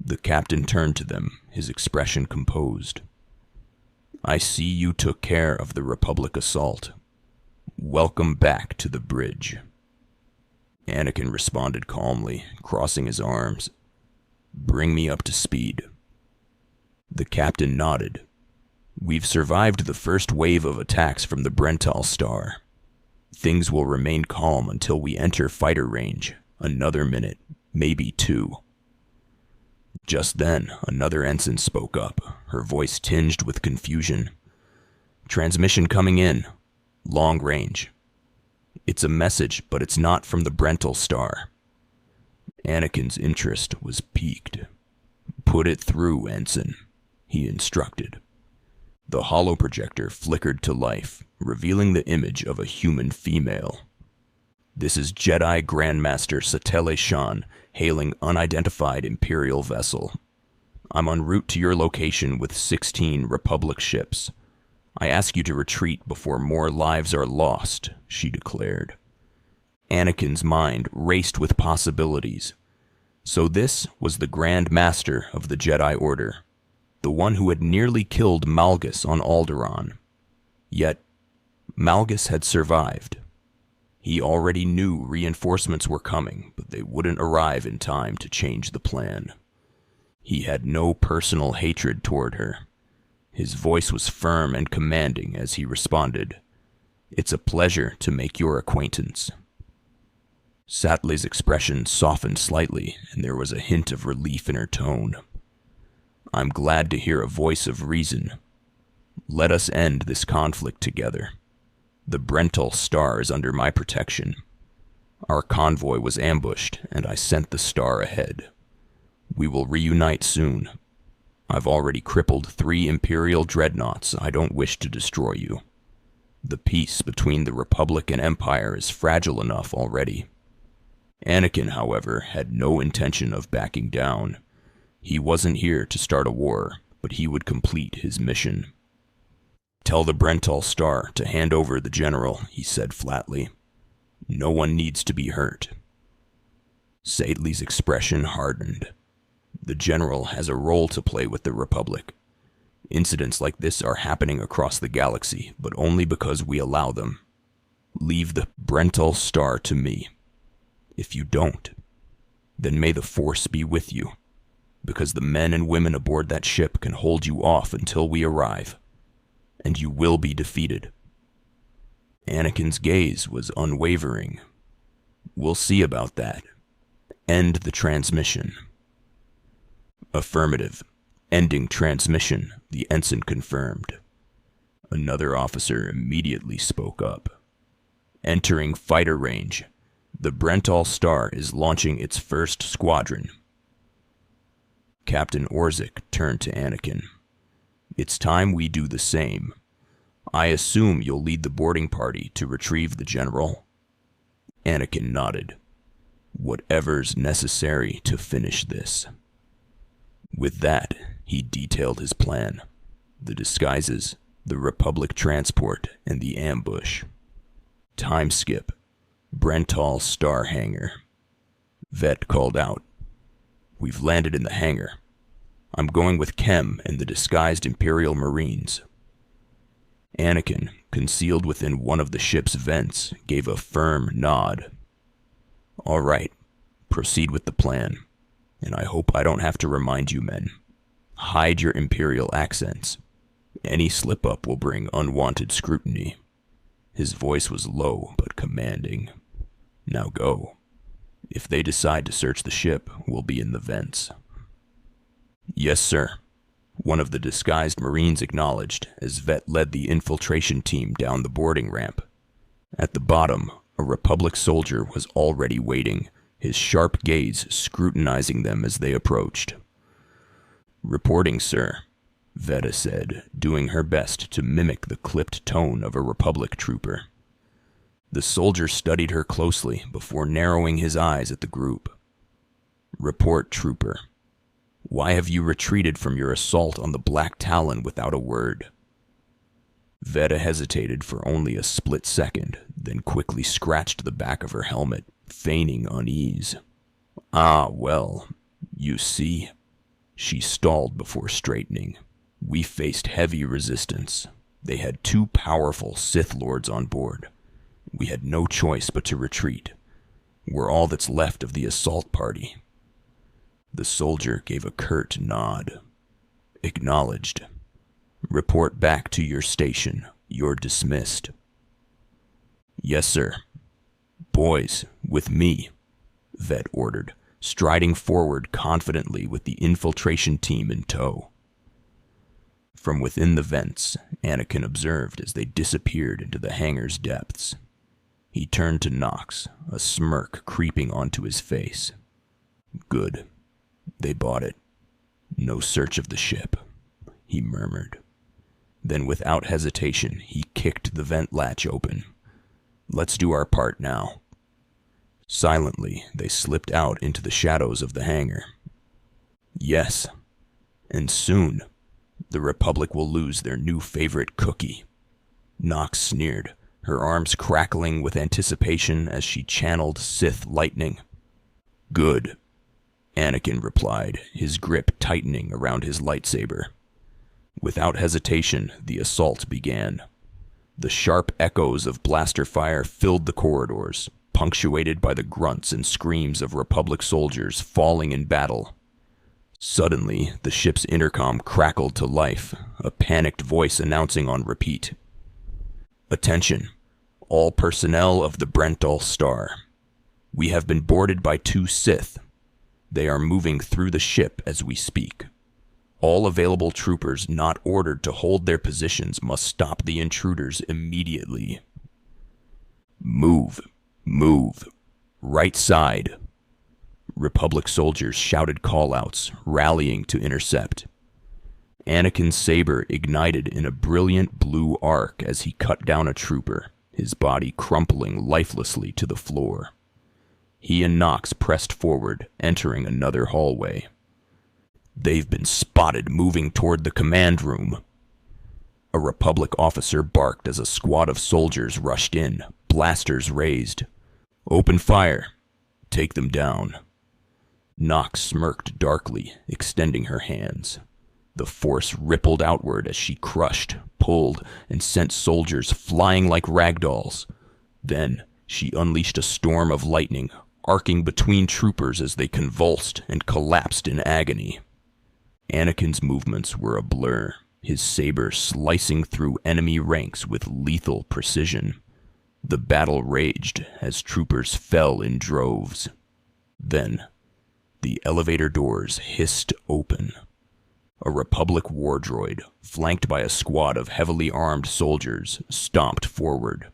[SPEAKER 2] The captain turned to them, his expression composed. "I see you took care of the Republic assault. Welcome back to the bridge." Anakin responded calmly, crossing his arms. "Bring me up to speed." The captain nodded. "We've survived the first wave of attacks from the Brenal Star. Things will remain calm until we enter fighter range. Another minute, maybe 2. Just then, another ensign spoke up, her voice tinged with confusion. "Transmission coming in. Long range. It's a message, but it's not from the Brenal Star." Anakin's interest was piqued. "Put it through, Ensign," he instructed. The holoprojector flickered to life, revealing the image of a human female. "This is Jedi Grandmaster Satele Shan, hailing unidentified Imperial vessel. I'm en route to your location with 16 Republic ships. I ask you to retreat before more lives are lost," she declared. Anakin's mind raced with possibilities. So this was the Grand Master of the Jedi Order, the one who had nearly killed Malgus on Alderaan. Yet, Malgus had survived. He already knew reinforcements were coming, but they wouldn't arrive in time to change the plan. He had no personal hatred toward her. His voice was firm and commanding as he responded, "It's a pleasure to make your acquaintance." Satele's expression softened slightly, and there was a hint of relief in her tone. "I'm glad to hear a voice of reason. Let us end this conflict together. The Brenal Star is under my protection. Our convoy was ambushed, and I sent the star ahead. We will reunite soon. I've already crippled 3 Imperial dreadnoughts. I don't wish to destroy you. The peace between the Republic and Empire is fragile enough already." Anakin, however, had no intention of backing down. He wasn't here to start a war, but he would complete his mission. "Tell the Brenal Star to hand over the general," he said flatly. "No one needs to be hurt." Satele's expression hardened. The general has a role to play with the Republic. Incidents like this are happening across the galaxy, but only because we allow them. Leave the Brenal Star to me. If you don't, then may the Force be with you, because the men and women aboard that ship can hold you off until we arrive, and you will be defeated." Anakin's gaze was unwavering. "We'll see about that. End the transmission." "Affirmative. Ending transmission," the ensign confirmed. Another officer immediately spoke up. "Entering fighter range. The Brenal Star is launching its first squadron." Captain Orzik turned to Anakin. "It's time we do the same. I assume you'll lead the boarding party to retrieve the general? Anakin nodded. Whatever's necessary to finish this. With that, he detailed his plan. The disguises, the Republic transport, and the ambush. Time skip. Brenal Star hangar. Vet called out. We've landed in the hangar. I'm going with Kem and the disguised Imperial Marines. Anakin, concealed within one of the ship's vents, gave a firm nod. All right, proceed with the plan. And I hope I don't have to remind you men. Hide your Imperial accents. Any slip-up will bring unwanted scrutiny. His voice was low but commanding. Now go. If they decide to search the ship, we'll be in the vents. Yes, sir. One of the disguised Marines acknowledged as Vet led the infiltration team down the boarding ramp. At the bottom, a Republic soldier was already waiting, his sharp gaze scrutinizing them as they approached. Reporting, sir, Veta said, doing her best to mimic the clipped tone of a Republic trooper. The soldier studied her closely before narrowing his eyes at the group. Report, trooper. Why have you retreated from your assault on the Black Talon without a word? Veta hesitated for only a split second, then quickly scratched the back of her helmet, feigning unease. Ah, well, you see. She stalled before straightening. We faced heavy resistance. They had 2 powerful Sith Lords on board. We had no choice but to retreat. We're all that's left of the assault party. The soldier gave a curt nod. Acknowledged. Report back to your station. You're dismissed. Yes, sir. Boys, with me, Vet ordered, striding forward confidently with the infiltration team in tow. From within the vents, Anakin observed as they disappeared into the hangar's depths. He turned to Nox, a smirk creeping onto his face. Good. They bought it. No search of the ship, he murmured. Then without hesitation, he kicked the vent latch open. Let's do our part now. Silently, they slipped out into the shadows of the hangar. Yes, and soon, the Republic will lose their new favorite cookie. Nox sneered, her arms crackling with anticipation as she channeled Sith lightning. Good, Anakin replied, his grip tightening around his lightsaber. Without hesitation, the assault began. The sharp echoes of blaster fire filled the corridors, punctuated by the grunts and screams of Republic soldiers falling in battle. Suddenly, the ship's intercom crackled to life, a panicked voice announcing on repeat. Attention, all personnel of the Brenal Star. We have been boarded by 2 Sith. They are moving through the ship as we speak. All available troopers not ordered to hold their positions must stop the intruders immediately. Move, move, right side. Republic soldiers shouted callouts, rallying to intercept. Anakin's saber ignited in a brilliant blue arc as he cut down a trooper, his body crumpling lifelessly to the floor. He and Nox pressed forward, entering another hallway. They've been spotted moving toward the command room. A Republic officer barked as a squad of soldiers rushed in, blasters raised. Open fire. Take them down. Nox smirked darkly, extending her hands. The force rippled outward as she crushed, pulled, and sent soldiers flying like ragdolls. Then she unleashed a storm of lightning, arcing between troopers as they convulsed and collapsed in agony. Anakin's movements were a blur, his saber slicing through enemy ranks with lethal precision. The battle raged as troopers fell in droves. Then, the elevator doors hissed open. A Republic war droid, flanked by a squad of heavily armed soldiers, stomped forward.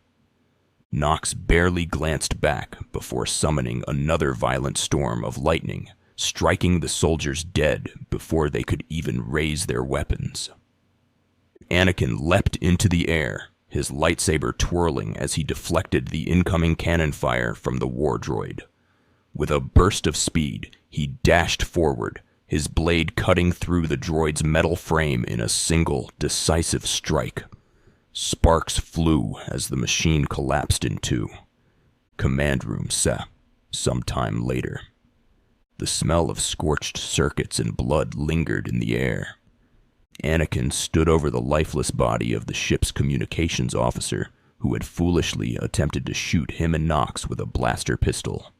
[SPEAKER 2] Nox barely glanced back before summoning another violent storm of lightning, striking the soldiers dead before they could even raise their weapons. Anakin leapt into the air, his lightsaber twirling as he deflected the incoming cannon fire from the war droid. With a burst of speed, he dashed forward, his blade cutting through the droid's metal frame in a single, decisive strike. Sparks flew as the machine collapsed in two. Command room sometime later. The smell of scorched circuits and blood lingered in the air. Anakin stood over the lifeless body of the ship's communications officer who had foolishly attempted to shoot him and Nox with a blaster pistol.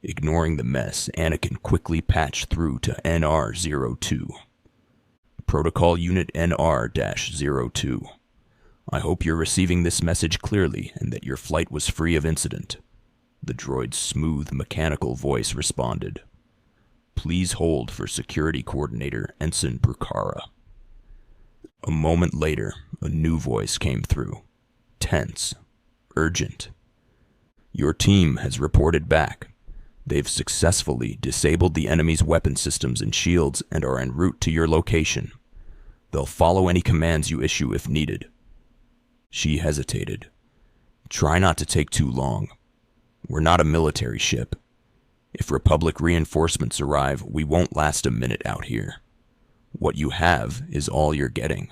[SPEAKER 2] Ignoring the mess, Anakin quickly patched through to NR-02. Protocol Unit NR-02. I hope you're receiving this message clearly and that your flight was free of incident. The droid's smooth, mechanical voice responded. Please hold for Security Coordinator Ensign Brukara. A moment later, a new voice came through. Tense. Urgent. Your team has reported back. They've successfully disabled the enemy's weapon systems and shields and are en route to your location. They'll follow any commands you issue if needed. She hesitated. Try not to take too long. We're not a military ship. If Republic reinforcements arrive, we won't last a minute out here. What you have is all you're getting.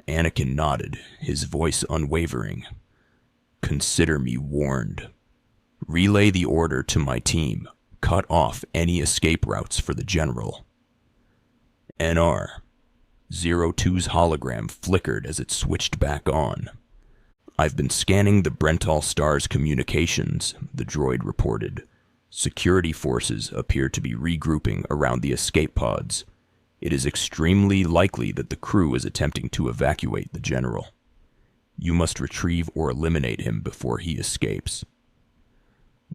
[SPEAKER 2] Anakin nodded, his voice unwavering. Consider me warned. Relay the order to my team. Cut off any escape routes for the General. NR-02's hologram flickered as it switched back on. I've been scanning the Brenal Star's communications, the droid reported. Security forces appear to be regrouping around the escape pods. It is extremely likely that the crew is attempting to evacuate the General. You must retrieve or eliminate him before he escapes.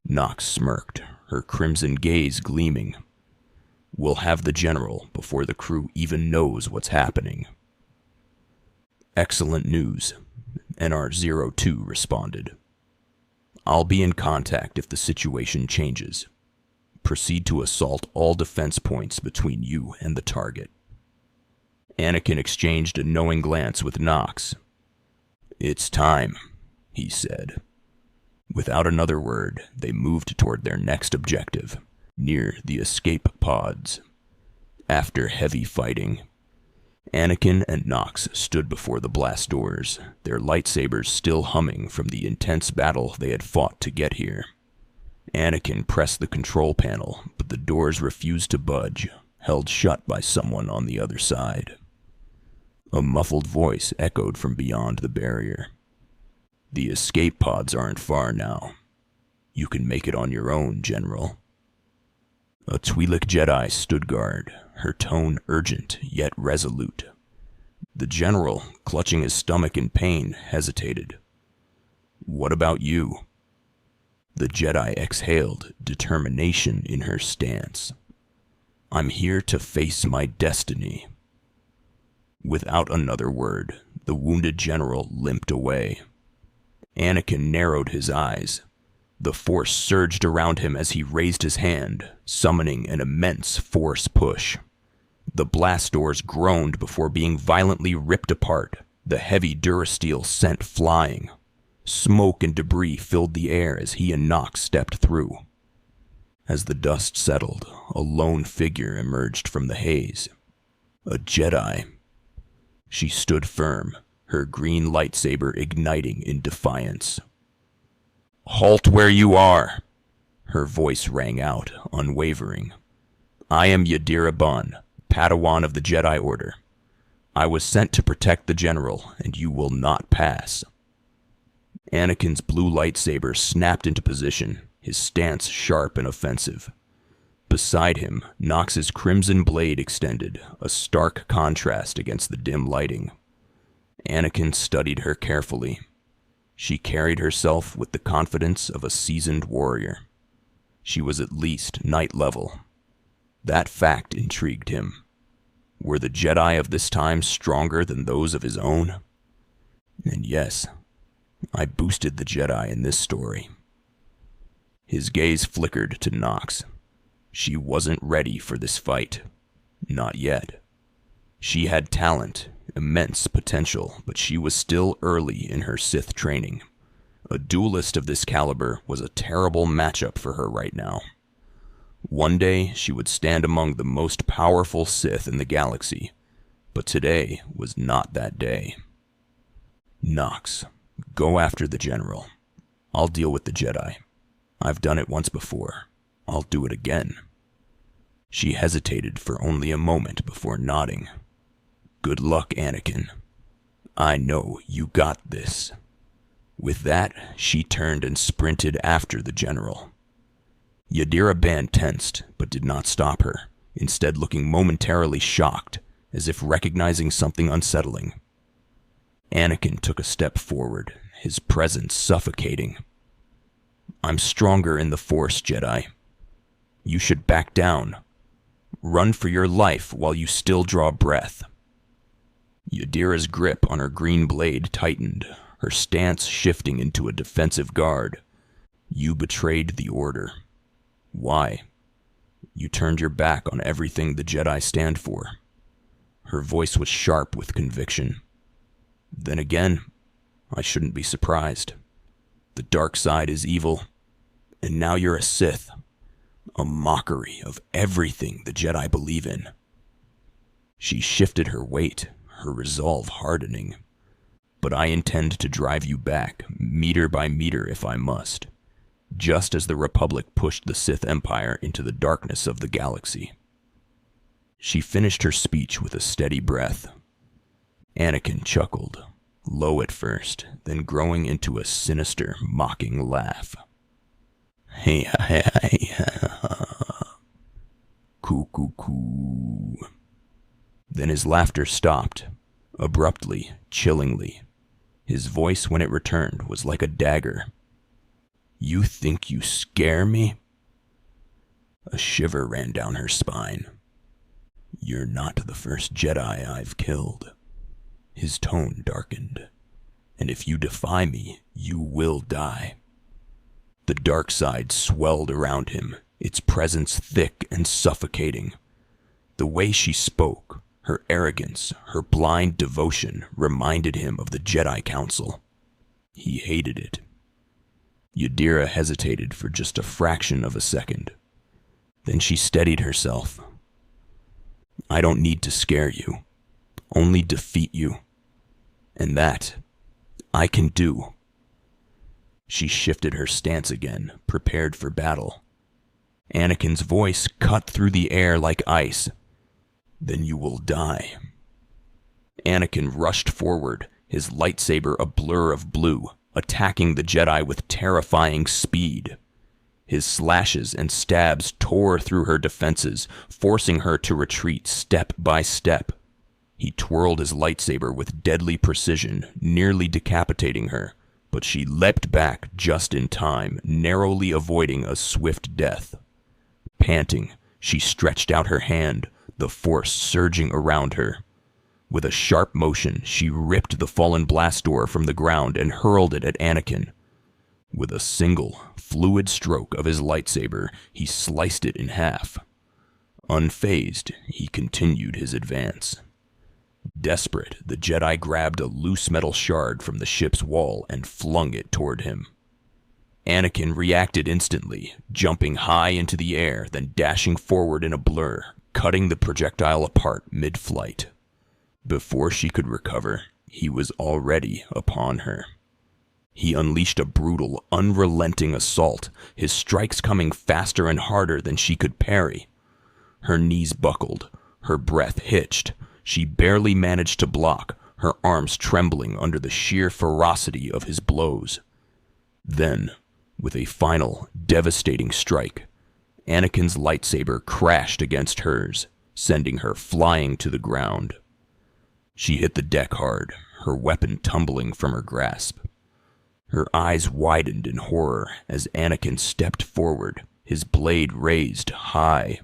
[SPEAKER 2] Nox smirked, her crimson gaze gleaming. We'll have the General before the crew even knows what's happening. Excellent news, NR-02 responded. I'll be in contact if the situation changes. Proceed to assault all defense points between you and the target. Anakin exchanged a knowing glance with Nox. It's time, he said. Without another word, they moved toward their next objective, near the escape pods. After heavy fighting, Anakin and Nox stood before the blast doors, their lightsabers still humming from the intense battle they had fought to get here. Anakin pressed the control panel, but the doors refused to budge, held shut by someone on the other side. A muffled voice echoed from beyond the barrier. The escape pods aren't far now. You can make it on your own, General. A Twi'lek Jedi stood guard, her tone urgent yet resolute. The General, clutching his stomach in pain, hesitated. What about you? The Jedi exhaled, determination in her stance. I'm here to face my destiny. Without another word, the wounded General limped away. Anakin narrowed his eyes. The Force surged around him as he raised his hand, summoning an immense Force push. The blast doors groaned before being violently ripped apart, the heavy durasteel sent flying. Smoke and debris filled the air as he and Nox stepped through. As the dust settled, a lone figure emerged from the haze. A Jedi. She stood firm, her green lightsaber igniting in defiance. Halt where you are! Her voice rang out, unwavering. I am Yadira Bun, Padawan of the Jedi Order. I was sent to protect the General, and you will not pass. Anakin's blue lightsaber snapped into position, his stance sharp and offensive. Beside him, Nox's crimson blade extended, a stark contrast against the dim lighting. Anakin studied her carefully. She carried herself with the confidence of a seasoned warrior. She was at least knight level. That fact intrigued him. Were the Jedi of this time stronger than those of his own? And yes, I boosted the Jedi in this story. His gaze flickered to Nox. She wasn't ready for this fight. Not yet. She had talent, immense potential, but she was still early in her Sith training. A duelist of this caliber was a terrible matchup for her right now. One day, she would stand among the most powerful Sith in the galaxy, but today was not that day. Nox, go after the General. I'll deal with the Jedi. I've done it once before. I'll do it again. She hesitated for only a moment before nodding. Good luck, Anakin. I know you got this. With that, she turned and sprinted after the General. Yadira Ban tensed, but did not stop her, instead looking momentarily shocked, as if recognizing something unsettling. Anakin took a step forward, his presence suffocating. I'm stronger in the Force, Jedi. You should back down. Run for your life while you still draw breath. Yadira's grip on her green blade tightened, her stance shifting into a defensive guard. You betrayed the Order. Why? You turned your back on everything the Jedi stand for. Her voice was sharp with conviction. Then again, I shouldn't be surprised. The dark side is evil, and now you're a Sith. A mockery of everything the Jedi believe in. She shifted her weight, her resolve hardening. But I intend to drive you back, meter by meter if I must, just as the Republic pushed the Sith Empire into the darkness of the galaxy. She finished her speech with a steady breath. Anakin chuckled, low at first, then growing into a sinister, mocking laugh. Hey, coo. Then his laughter stopped, abruptly, chillingly. His voice, when it returned, was like a dagger. You think you scare me? A shiver ran down her spine. You're not the first Jedi I've killed. His tone darkened. And if you defy me, you will die. The dark side swelled around him, its presence thick and suffocating. The way she spoke, her arrogance, her blind devotion, reminded him of the Jedi Council. He hated it. Yadira hesitated for just a fraction of a second. Then she steadied herself. I don't need to scare you, only defeat you. And that, I can do. She shifted her stance again, prepared for battle. Anakin's voice cut through the air like ice. Then you will die. Anakin rushed forward, his lightsaber a blur of blue, attacking the Jedi with terrifying speed. His slashes and stabs tore through her defenses, forcing her to retreat step by step. He twirled his lightsaber with deadly precision, nearly decapitating her, but she leapt back just in time, narrowly avoiding a swift death. Panting, she stretched out her hand, the force surging around her. With a sharp motion, she ripped the fallen blast door from the ground and hurled it at Anakin. With a single, fluid stroke of his lightsaber, he sliced it in half. Unfazed, he continued his advance. Desperate, the Jedi grabbed a loose metal shard from the ship's wall and flung it toward him. Anakin reacted instantly, jumping high into the air, then dashing forward in a blur, cutting the projectile apart mid-flight. Before she could recover, he was already upon her. He unleashed a brutal, unrelenting assault, his strikes coming faster and harder than she could parry. Her knees buckled, her breath hitched. She barely managed to block, her arms trembling under the sheer ferocity of his blows. Then, with a final, devastating strike, Anakin's lightsaber crashed against hers, sending her flying to the ground. She hit the deck hard, her weapon tumbling from her grasp. Her eyes widened in horror as Anakin stepped forward, his blade raised high.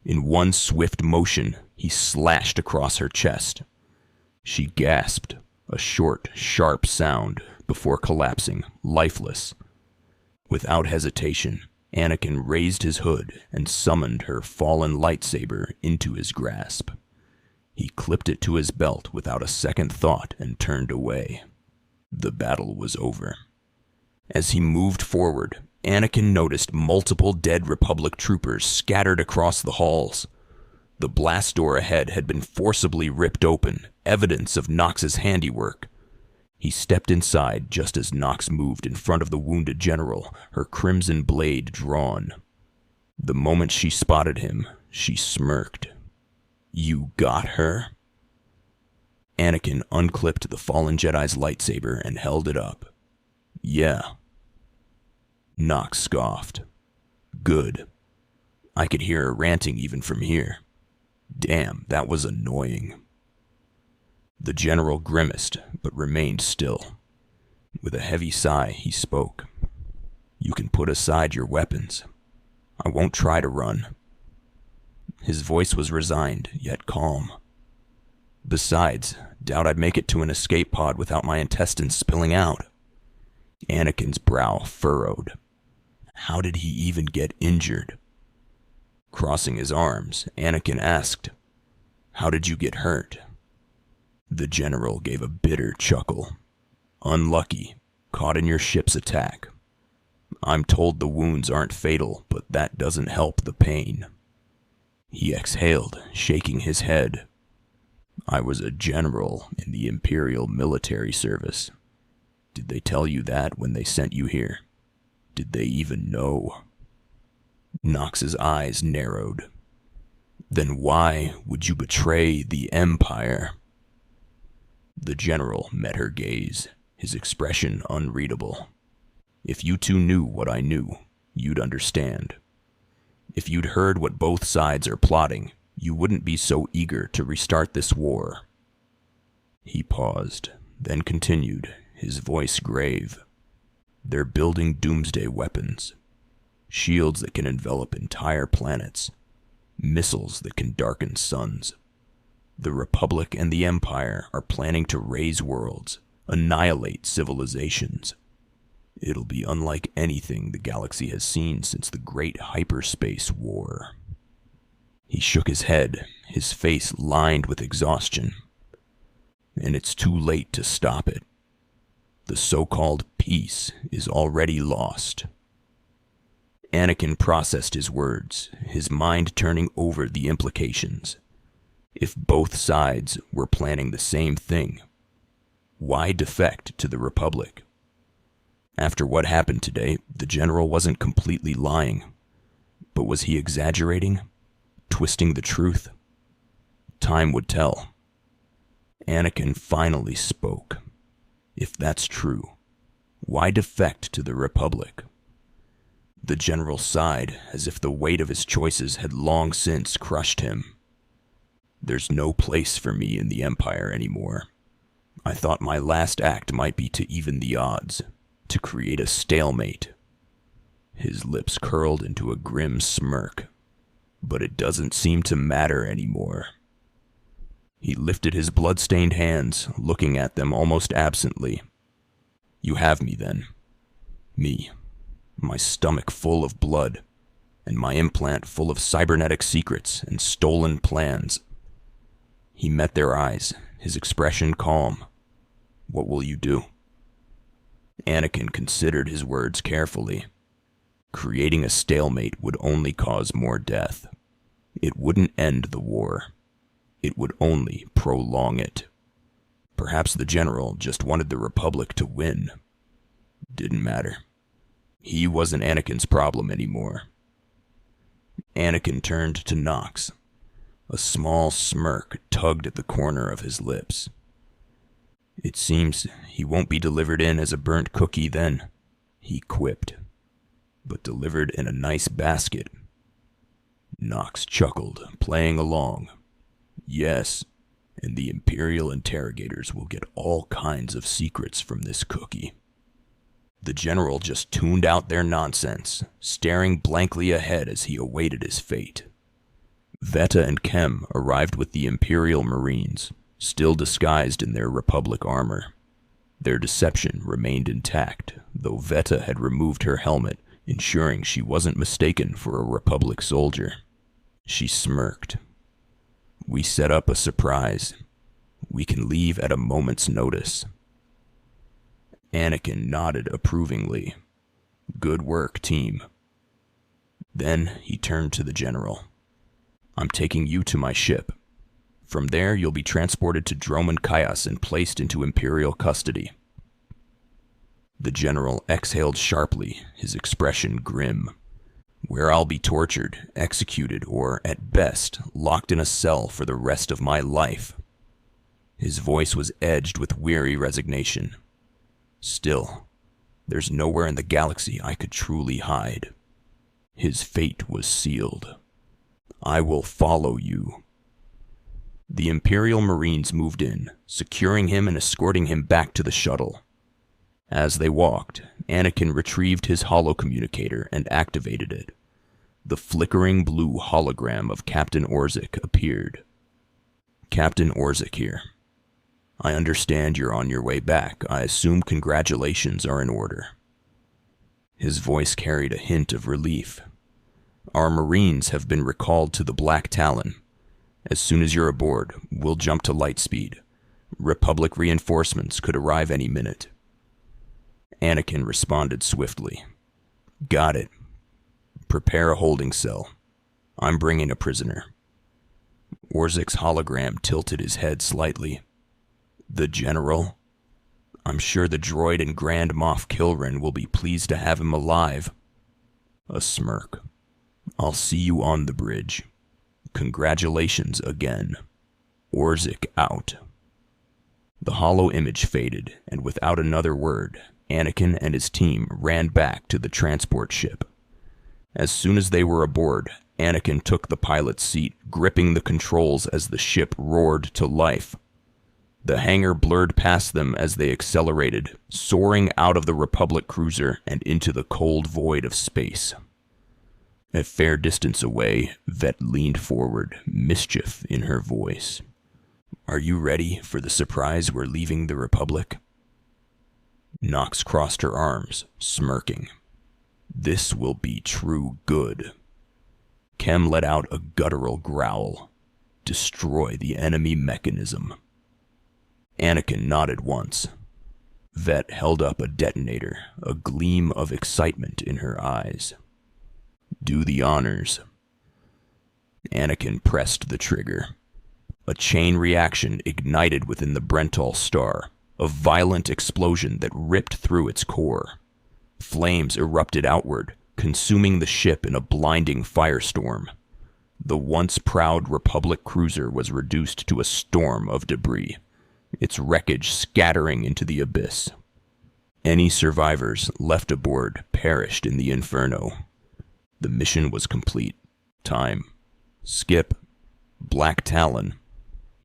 [SPEAKER 2] In one swift motion, he slashed across her chest. She gasped, a short, sharp sound, before collapsing, lifeless. Without hesitation, Anakin raised his hood and summoned her fallen lightsaber into his grasp. He clipped it to his belt without a second thought and turned away. The battle was over. As he moved forward, Anakin noticed multiple dead Republic troopers scattered across the halls. The blast door ahead had been forcibly ripped open, evidence of Nox's handiwork. He stepped inside just as Nox moved in front of the wounded general, her crimson blade drawn. The moment she spotted him, she smirked. "You got her?" Anakin unclipped the fallen Jedi's lightsaber and held it up. "Yeah." Nox scoffed. "Good. I could hear her ranting even from here. Damn, that was annoying." The general grimaced, but remained still. With a heavy sigh, he spoke. "You can put aside your weapons. I won't try to run." His voice was resigned, yet calm. "Besides, doubt I'd make it to an escape pod without my intestines spilling out." Anakin's brow furrowed. How did he even get injured? Crossing his arms, Anakin asked, "How did you get hurt?" The general gave a bitter chuckle. "Unlucky, caught in your ship's attack. I'm told the wounds aren't fatal, but that doesn't help the pain." He exhaled, shaking his head. "I was a general in the Imperial military service. Did they tell you that when they sent you here? Did they even know?" Nox's eyes narrowed. "Then why would you betray the Empire?" The general met her gaze, his expression unreadable. "If you two knew what I knew, you'd understand. If you'd heard what both sides are plotting, you wouldn't be so eager to restart this war." He paused, then continued, his voice grave. "They're building doomsday weapons. Shields that can envelop entire planets. Missiles that can darken suns. The Republic and the Empire are planning to raise worlds, annihilate civilizations. It'll be unlike anything the galaxy has seen since the Great Hyperspace War." He shook his head, his face lined with exhaustion. "And it's too late to stop it. The so-called peace is already lost." Anakin processed his words, his mind turning over the implications. If both sides were planning the same thing, why defect to the Republic? After what happened today, the general wasn't completely lying. But was he exaggerating? Twisting the truth? Time would tell. Anakin finally spoke. If that's true, why defect to the Republic? The general sighed as if the weight of his choices had long since crushed him. "There's no place for me in the Empire anymore. I thought my last act might be to even the odds, to create a stalemate." His lips curled into a grim smirk. "But it doesn't seem to matter anymore." He lifted his blood-stained hands, looking at them almost absently. "You have me then. Me. My stomach full of blood, and my implant full of cybernetic secrets and stolen plans." He met their eyes, his expression calm. "What will you do?" Anakin considered his words carefully. Creating a stalemate would only cause more death. It wouldn't end the war. It would only prolong it. Perhaps the general just wanted the Republic to win. Didn't matter. He wasn't Anakin's problem anymore. Anakin turned to Nox. A small smirk tugged at the corner of his lips. "It seems he won't be delivered in as a burnt cookie then," he quipped. "But delivered in a nice basket." Nox chuckled, playing along. "Yes, and the Imperial interrogators will get all kinds of secrets from this cookie." The general just tuned out their nonsense, staring blankly ahead as he awaited his fate. Veta and Kem arrived with the Imperial Marines, still disguised in their Republic armor. Their deception remained intact, though Veta had removed her helmet, ensuring she wasn't mistaken for a Republic soldier. She smirked. We set up a surprise. We can leave at a moment's notice." Anakin nodded approvingly. "Good work, team." Then he turned to the general. "I'm taking you to my ship. From there, you'll be transported to Dromund Kaas and placed into Imperial custody." The general exhaled sharply, his expression grim. "Where I'll be tortured, executed, or, at best, locked in a cell for the rest of my life." His voice was edged with weary resignation. "Still, there's nowhere in the galaxy I could truly hide. His fate was sealed. I will follow you." The Imperial Marines moved in, securing him and escorting him back to the shuttle. As they walked, Anakin retrieved his holocommunicator and activated it. The flickering blue hologram of Captain Orzik appeared. "Captain Orzik here. I understand you're on your way back. I assume congratulations are in order." His voice carried a hint of relief. "Our Marines have been recalled to the Black Talon. As soon as you're aboard, we'll jump to light speed. Republic reinforcements could arrive any minute." Anakin responded swiftly. "Got it. Prepare a holding cell. I'm bringing a prisoner." Orzik's hologram tilted his head slightly. "The general? I'm sure the droid and Grand Moff Kilrin will be pleased to have him alive." A smirk. "I'll see you on the bridge. Congratulations again. Orzik out." The hollow image faded, and without another word, Anakin and his team ran back to the transport ship. As soon as they were aboard, Anakin took the pilot's seat, gripping the controls as the ship roared to life. The hangar blurred past them as they accelerated, soaring out of the Republic cruiser and into the cold void of space. A fair distance away, Vet leaned forward, mischief in her voice. "Are you ready for the surprise we're leaving the Republic?" Nox crossed her arms, smirking. "This will be true good." Kem let out a guttural growl. "Destroy the enemy mechanism." Anakin nodded once. Vet held up a detonator, a gleam of excitement in her eyes. "Do the honors." Anakin pressed the trigger. A chain reaction ignited within the Brenal Star, a violent explosion that ripped through its core. Flames erupted outward, consuming the ship in a blinding firestorm. The once proud Republic cruiser was reduced to a storm of debris, its wreckage scattering into the abyss. Any survivors left aboard perished in the inferno. The mission was complete. Time. Skip. Black Talon.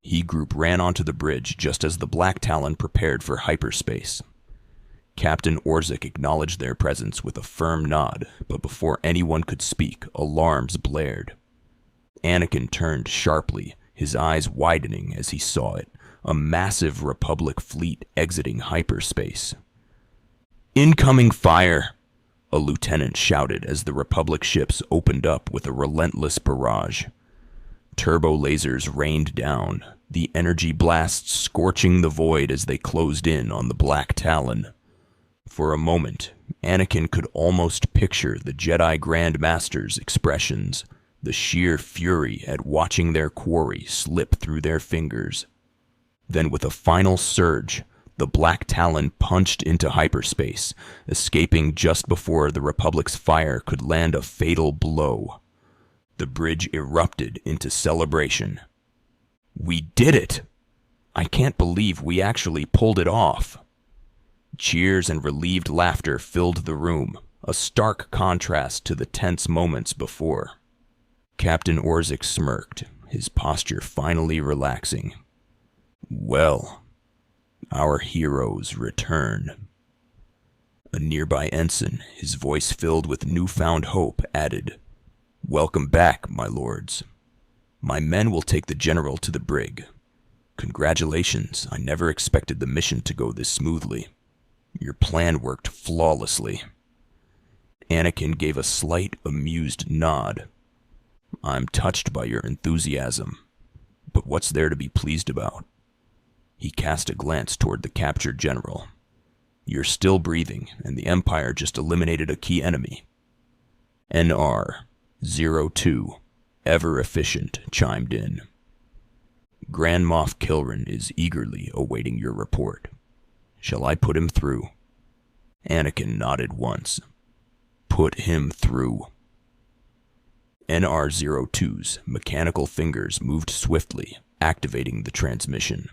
[SPEAKER 2] He group ran onto the bridge just as the Black Talon prepared for hyperspace. Captain Orzik acknowledged their presence with a firm nod, but before anyone could speak, alarms blared. Anakin turned sharply, his eyes widening as he saw it, a massive Republic fleet exiting hyperspace. "Incoming fire!" a lieutenant shouted as the Republic ships opened up with a relentless barrage. Turbo lasers rained down, the energy blasts scorching the void as they closed in on the Black Talon. For a moment, Anakin could almost picture the Jedi Grand Master's expressions, the sheer fury at watching their quarry slip through their fingers. Then with a final surge, the Black Talon punched into hyperspace, escaping just before the Republic's fire could land a fatal blow. The bridge erupted into celebration. "We did it! I can't believe we actually pulled it off." Cheers and relieved laughter filled the room, a stark contrast to the tense moments before. Captain Orzik smirked, his posture finally relaxing. "Well, our heroes return." A nearby ensign, his voice filled with newfound hope, added, "Welcome back, my lords. My men will take the general to the brig. Congratulations, I never expected the mission to go this smoothly. Your plan worked flawlessly." Anakin gave a slight, amused nod. "I'm touched by your enthusiasm. But what's there to be pleased about? He cast a glance toward the captured general. You're still breathing, and the Empire just eliminated a key enemy. NR-02, ever efficient, chimed in. Grand Moff Kilrin is eagerly awaiting your report. Shall I put him through? Anakin nodded once. Put him through. NR-02's mechanical fingers moved swiftly, activating the transmission.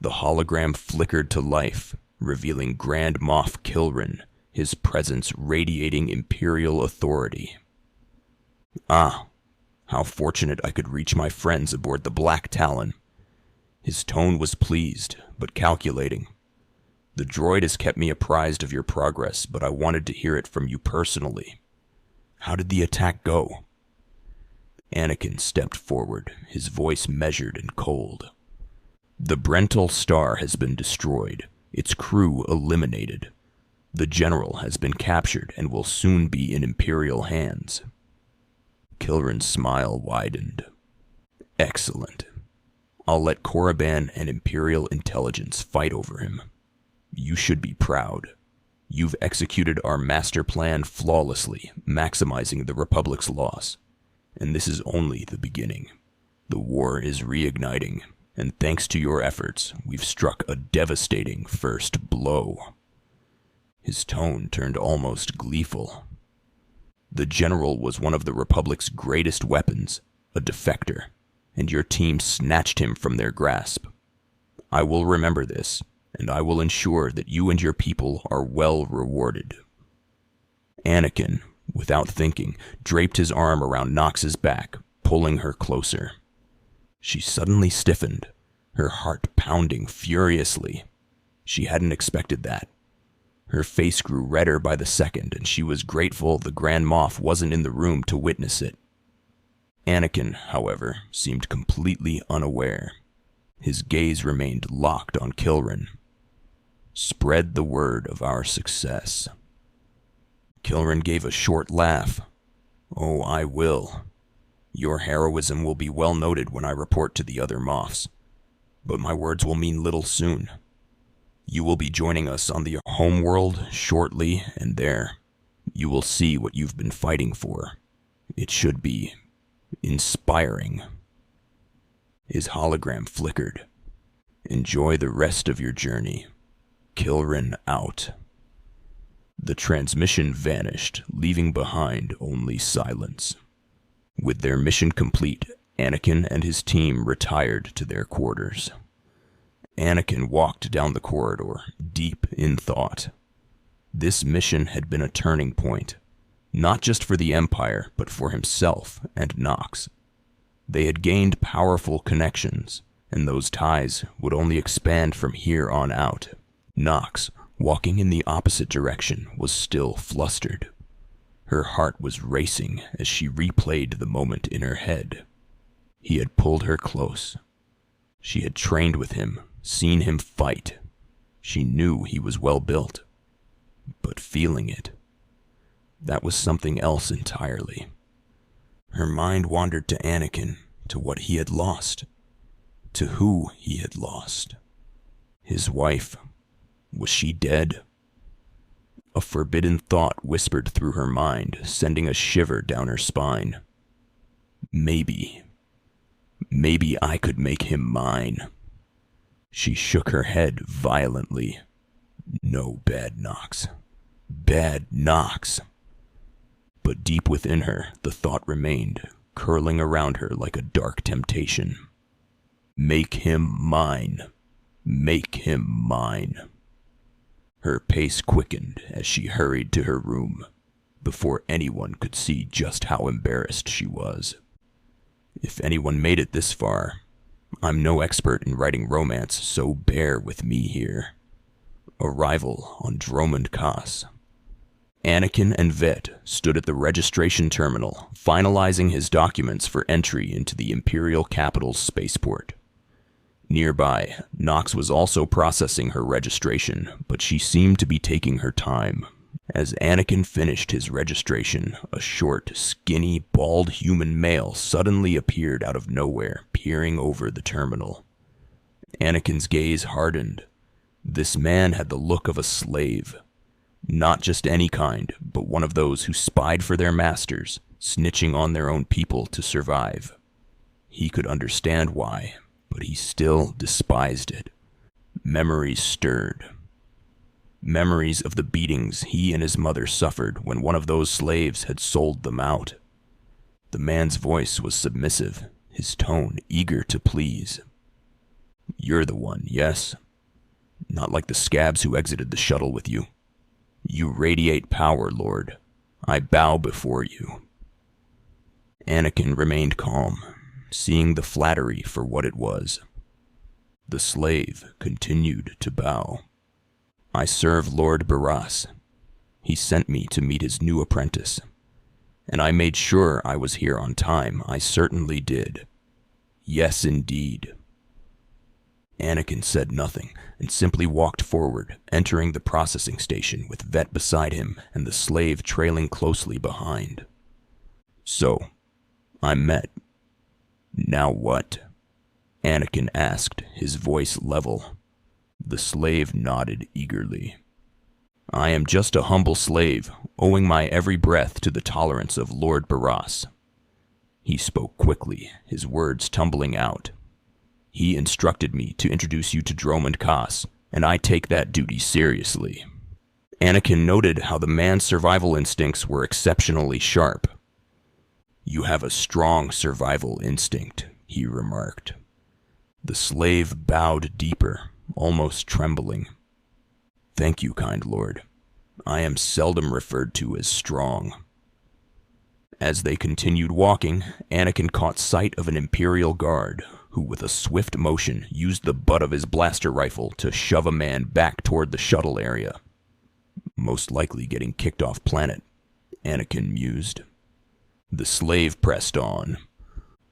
[SPEAKER 2] The hologram flickered to life, revealing Grand Moff Kilrin, his presence radiating Imperial authority. Ah, how fortunate I could reach my friends aboard the Black Talon. His tone was pleased, but calculating. The droid has kept me apprised of your progress, but I wanted to hear it from you personally. How did the attack go? Anakin stepped forward, his voice measured and cold. The Brenal Star has been destroyed, its crew eliminated. The general has been captured and will soon be in Imperial hands. Kilrin's smile widened. Excellent. I'll let Korriban and Imperial intelligence fight over him. You should be proud. You've executed our master plan flawlessly, maximizing the Republic's loss. And this is only the beginning. The war is reigniting, and thanks to your efforts, we've struck a devastating first blow. His tone turned almost gleeful. The general was one of the Republic's greatest weapons, a defector, and your team snatched him from their grasp. I will remember this, and I will ensure that you and your people are well rewarded. Anakin, without thinking, draped his arm around Nox's back, pulling her closer. She suddenly stiffened, her heart pounding furiously. She hadn't expected that. Her face grew redder by the second, and she was grateful the Grand Moff wasn't in the room to witness it. Anakin, however, seemed completely unaware. His gaze remained locked on Kilrin. Spread the word of our success. Kilrin gave a short laugh. Oh, I will. Your heroism will be well noted when I report to the other Moffs. But my words will mean little soon. You will be joining us on the homeworld shortly, and there, you will see what you've been fighting for. It should be inspiring. His hologram flickered. Enjoy the rest of your journey. Kilrin out. The transmission vanished, leaving behind only silence. With their mission complete, Anakin and his team retired to their quarters. Anakin walked down the corridor, deep in thought. This mission had been a turning point, not just for the Empire, but for himself and Nox. They had gained powerful connections, and those ties would only expand from here on out. Nox, walking in the opposite direction, was still flustered. Her heart was racing as she replayed the moment in her head. He had pulled her close. She had trained with him, seen him fight. She knew he was well built. But feeling it, that was something else entirely. Her mind wandered to Anakin, to what he had lost, to who he had lost. His wife, was she dead? A forbidden thought whispered through her mind, sending a shiver down her spine. Maybe I could make him mine. She shook her head violently. No, bad Nox. Bad Nox. But deep within her, the thought remained, curling around her like a dark temptation. Make him mine. Make him mine. Her pace quickened as she hurried to her room, before anyone could see just how embarrassed she was. If anyone made it this far, I'm no expert in writing romance, so bear with me here. Arrival on Dromund Kaas. Anakin and Vet stood at the registration terminal, finalizing his documents for entry into the Imperial capital's spaceport. Nearby, Nox was also processing her registration, but she seemed to be taking her time, As Anakin finished his registration, a short, skinny, bald human male suddenly appeared out of nowhere, peering over the terminal. Anakin's gaze hardened. This man had the look of a slave. Not just any kind, but one of those who spied for their masters, snitching on their own people to survive. He could understand why, but he still despised it. Memories stirred. Memories of the beatings he and his mother suffered when one of those slaves had sold them out. The man's voice was submissive, his tone eager to please. "You're the one, yes? Not like the scabs who exited the shuttle with you. You radiate power, Lord. I bow before you." Anakin remained calm, seeing the flattery for what it was. The slave continued to bow. "I serve Lord Baras. He sent me to meet his new apprentice. And I made sure I was here on time. I certainly did. Yes, indeed." Anakin said nothing and simply walked forward, entering the processing station with Vet beside him and the slave trailing closely behind. "So, I'm met. Now what?" Anakin asked, his voice level. The slave nodded eagerly. "I am just a humble slave, owing my every breath to the tolerance of Lord Baras." He spoke quickly, his words tumbling out. "He instructed me to introduce you to Dromund Kaas, and I take that duty seriously." Anakin noted how the man's survival instincts were exceptionally sharp. "You have a strong survival instinct," he remarked. The slave bowed deeper, almost trembling. "Thank you, kind lord. I am seldom referred to as strong." As they continued walking, Anakin caught sight of an Imperial guard, who with a swift motion used the butt of his blaster rifle to shove a man back toward the shuttle area. Most likely getting kicked off planet, Anakin mused. The slave pressed on.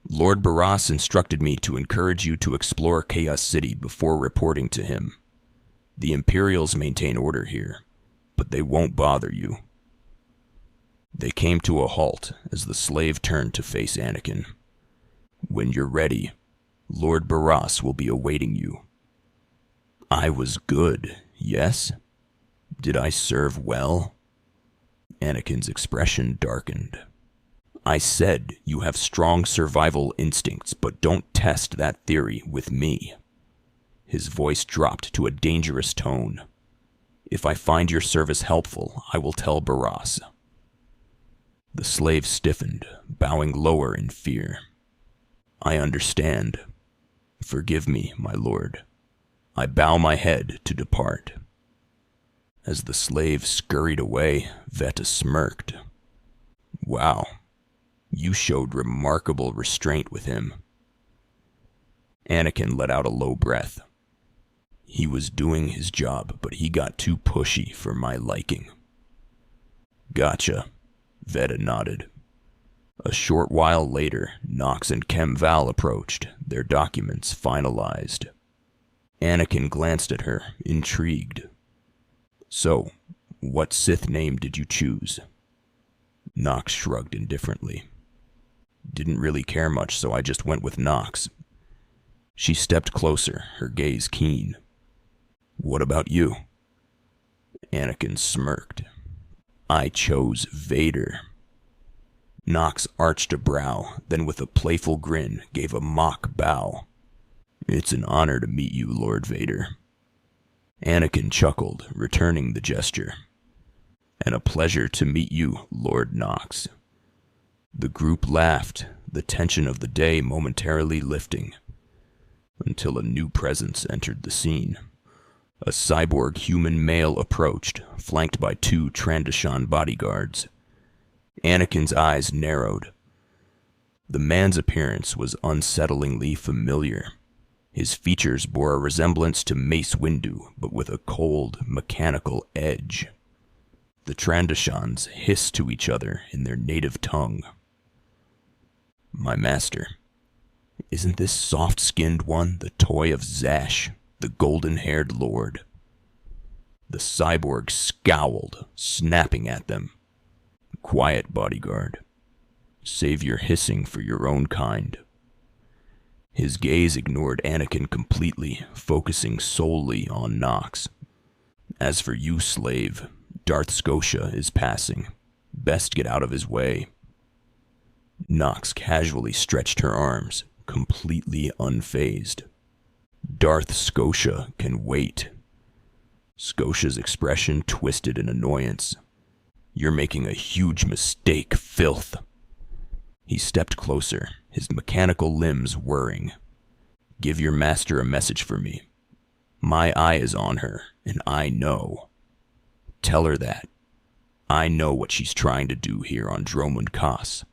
[SPEAKER 2] "Lord Baras instructed me to encourage you to explore Chaos City before reporting to him. The Imperials maintain order here, but they won't bother you." They came to a halt as the slave turned to face Anakin. "When you're ready, Lord Baras will be awaiting you." "I was good, yes? Did I serve well?" Anakin's expression darkened. "I said you have strong survival instincts, but don't test that theory with me." His voice dropped to a dangerous tone. "If I find your service helpful, I will tell Baras." The slave stiffened, bowing lower in fear. "I understand. Forgive me, my lord. I bow my head to depart." As the slave scurried away, Veta smirked. "Wow. You showed remarkable restraint with him." Anakin let out a low breath. "He was doing his job, but he got too pushy for my liking." "Gotcha," Veta nodded. A short while later, Nox and Kem Val approached, their documents finalized. Anakin glanced at her, intrigued. "So, what Sith name did you choose?" Nox shrugged indifferently. "Didn't really care much, so I just went with Nox." She stepped closer, her gaze keen. "What about you?" Anakin smirked. "I chose Vader." Nox arched a brow, then with a playful grin gave a mock bow. "It's an honor to meet you, Lord Vader." Anakin chuckled, returning the gesture. "And a pleasure to meet you, Lord Nox." The group laughed, the tension of the day momentarily lifting, until a new presence entered the scene. A cyborg human male approached, flanked by 2 Trandoshan bodyguards. Anakin's eyes narrowed. The man's appearance was unsettlingly familiar. His features bore a resemblance to Mace Windu, but with a cold, mechanical edge. The Trandoshans hissed to each other in their native tongue. "My master, isn't this soft-skinned one the toy of Zash, the golden-haired lord?" The cyborg scowled, snapping at them. "Quiet, bodyguard. Save your hissing for your own kind." His gaze ignored Anakin completely, focusing solely on Nox. "As for you, slave, Darth Scotia is passing. Best get out of his way." Nox casually stretched her arms, completely unfazed. "Darth Scotia can wait." Scotia's expression twisted in annoyance. "You're making a huge mistake, filth." He stepped closer, his mechanical limbs whirring. "Give your master a message for me. My eye is on her, and I know. Tell her that. I know what she's trying to do here on Dromund Kaas.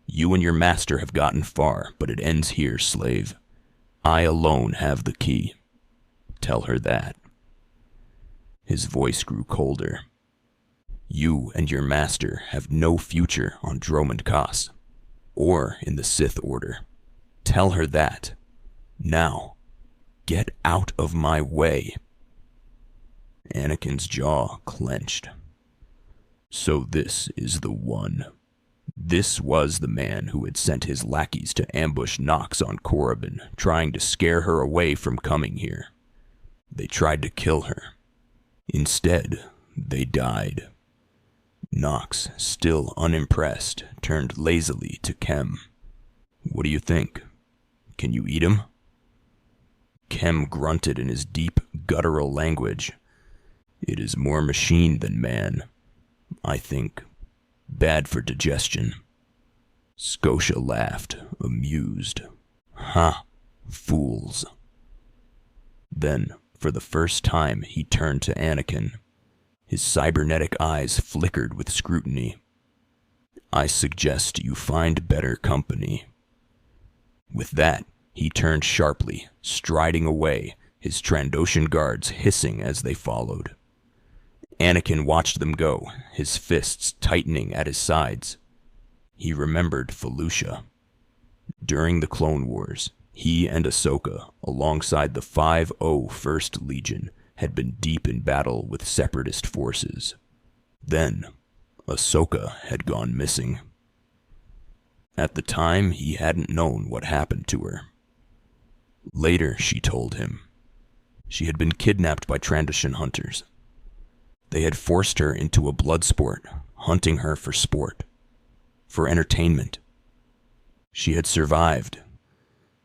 [SPEAKER 2] You and your master have gotten far, but it ends here, slave. I alone have the key. Tell her that." His voice grew colder. "You and your master have no future on Dromund Kaas, or in the Sith Order. Tell her that. Now, get out of my way." Anakin's jaw clenched. So this is the one. This was the man who had sent his lackeys to ambush Nox on Korriban, trying to scare her away from coming here. They tried to kill her. Instead, they died. Nox, still unimpressed, turned lazily to Kem. "What do you think? Can you eat him?" Kem grunted in his deep, guttural language. "It is more machine than man, I think. Bad for digestion." Scotia laughed, amused. "Ha, fools." Then, for the first time, he turned to Anakin. His cybernetic eyes flickered with scrutiny. "I suggest you find better company." With that, he turned sharply, striding away, his Trandoshan guards hissing as they followed. Anakin watched them go, his fists tightening at his sides. He remembered Felucia. During the Clone Wars, he and Ahsoka, alongside the 5-0 First Legion, had been deep in battle with separatist forces. Then, Ahsoka had gone missing. At the time, he hadn't known what happened to her. Later, she told him. She had been kidnapped by Trandoshan hunters. They had forced her into a blood sport, hunting her for sport, for entertainment. She had survived,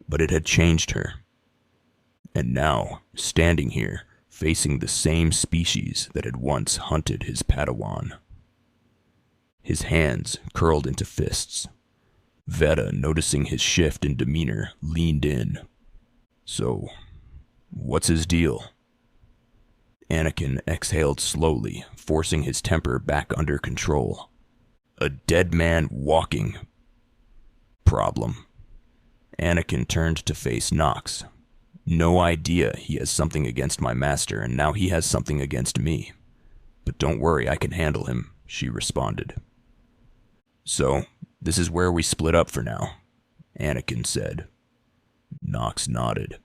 [SPEAKER 2] but it had changed her. And now, standing here, facing the same species that had once hunted his Padawan. His hands curled into fists. Veda, noticing his shift in demeanor, leaned in. "So, what's his deal?" Anakin exhaled slowly, forcing his temper back under control. "A dead man walking." "Problem." Anakin turned to face Nox. "No idea he has something against my master, and now he has something against me. But don't worry, I can handle him," she responded. "So, this is where we split up for now," Anakin said. Nox nodded.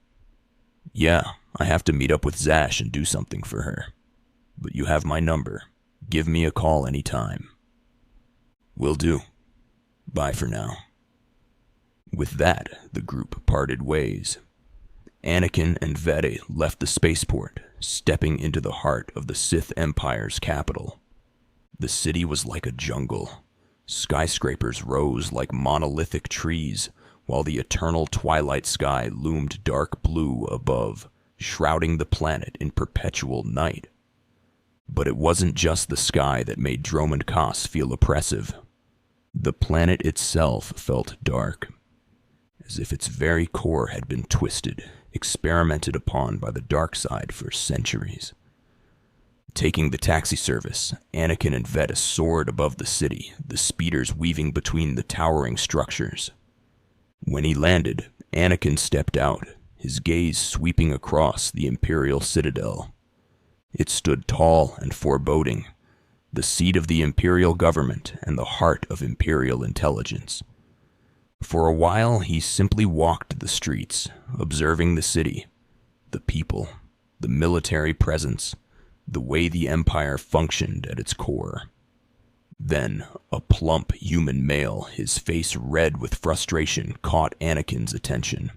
[SPEAKER 2] "Yeah, I have to meet up with Zash and do something for her. But you have my number. Give me a call anytime." "Will do. Bye for now." With that, the group parted ways. Anakin and Vede left the spaceport, stepping into the heart of the Sith Empire's capital. The city was like a jungle. Skyscrapers rose like monolithic trees, while the eternal twilight sky loomed dark blue above, shrouding the planet in perpetual night. But it wasn't just the sky that made Dromund Kaas feel oppressive. The planet itself felt dark, as if its very core had been twisted, experimented upon by the dark side for centuries. Taking the taxi service, Anakin and Veda soared above the city, the speeders weaving between the towering structures. When he landed, Anakin stepped out, his gaze sweeping across the Imperial Citadel. It stood tall and foreboding, the seat of the Imperial government and the heart of Imperial intelligence. For a while, he simply walked the streets, observing the city, the people, the military presence, the way the Empire functioned at its core. Then, a plump human male, his face red with frustration, caught Anakin's attention.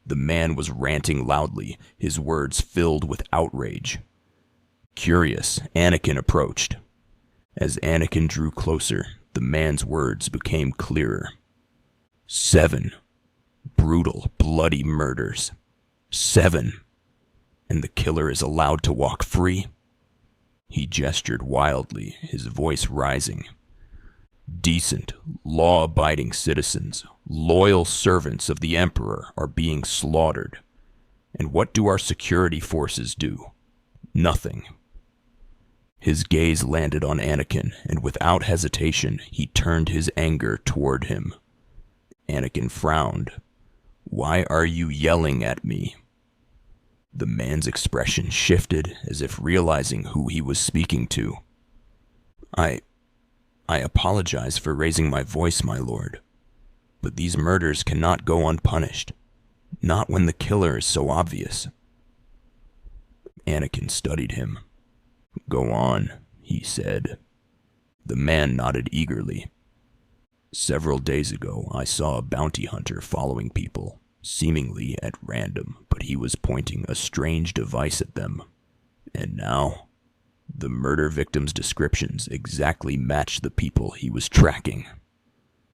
[SPEAKER 2] The man was ranting loudly, his words filled with outrage. Curious, Anakin approached. As Anakin drew closer, the man's words became clearer. 7 brutal, bloody murders. 7. And the killer is allowed to walk free? He gestured wildly, his voice rising. Decent, law-abiding citizens, loyal servants of the Emperor are being slaughtered. And what do our security forces do? Nothing. His gaze landed on Anakin, and without hesitation, he turned his anger toward him. Anakin frowned. Why are you yelling at me? The man's expression shifted, as if realizing who he was speaking to. I apologize for raising my voice, my lord. But these murders cannot go unpunished. Not when the killer is so obvious. Anakin studied him. Go on, he said. The man nodded eagerly. Several days ago, I saw a bounty hunter following people, seemingly at random, but he was pointing a strange device at them. And now, the murder victims' descriptions exactly matched the people he was tracking.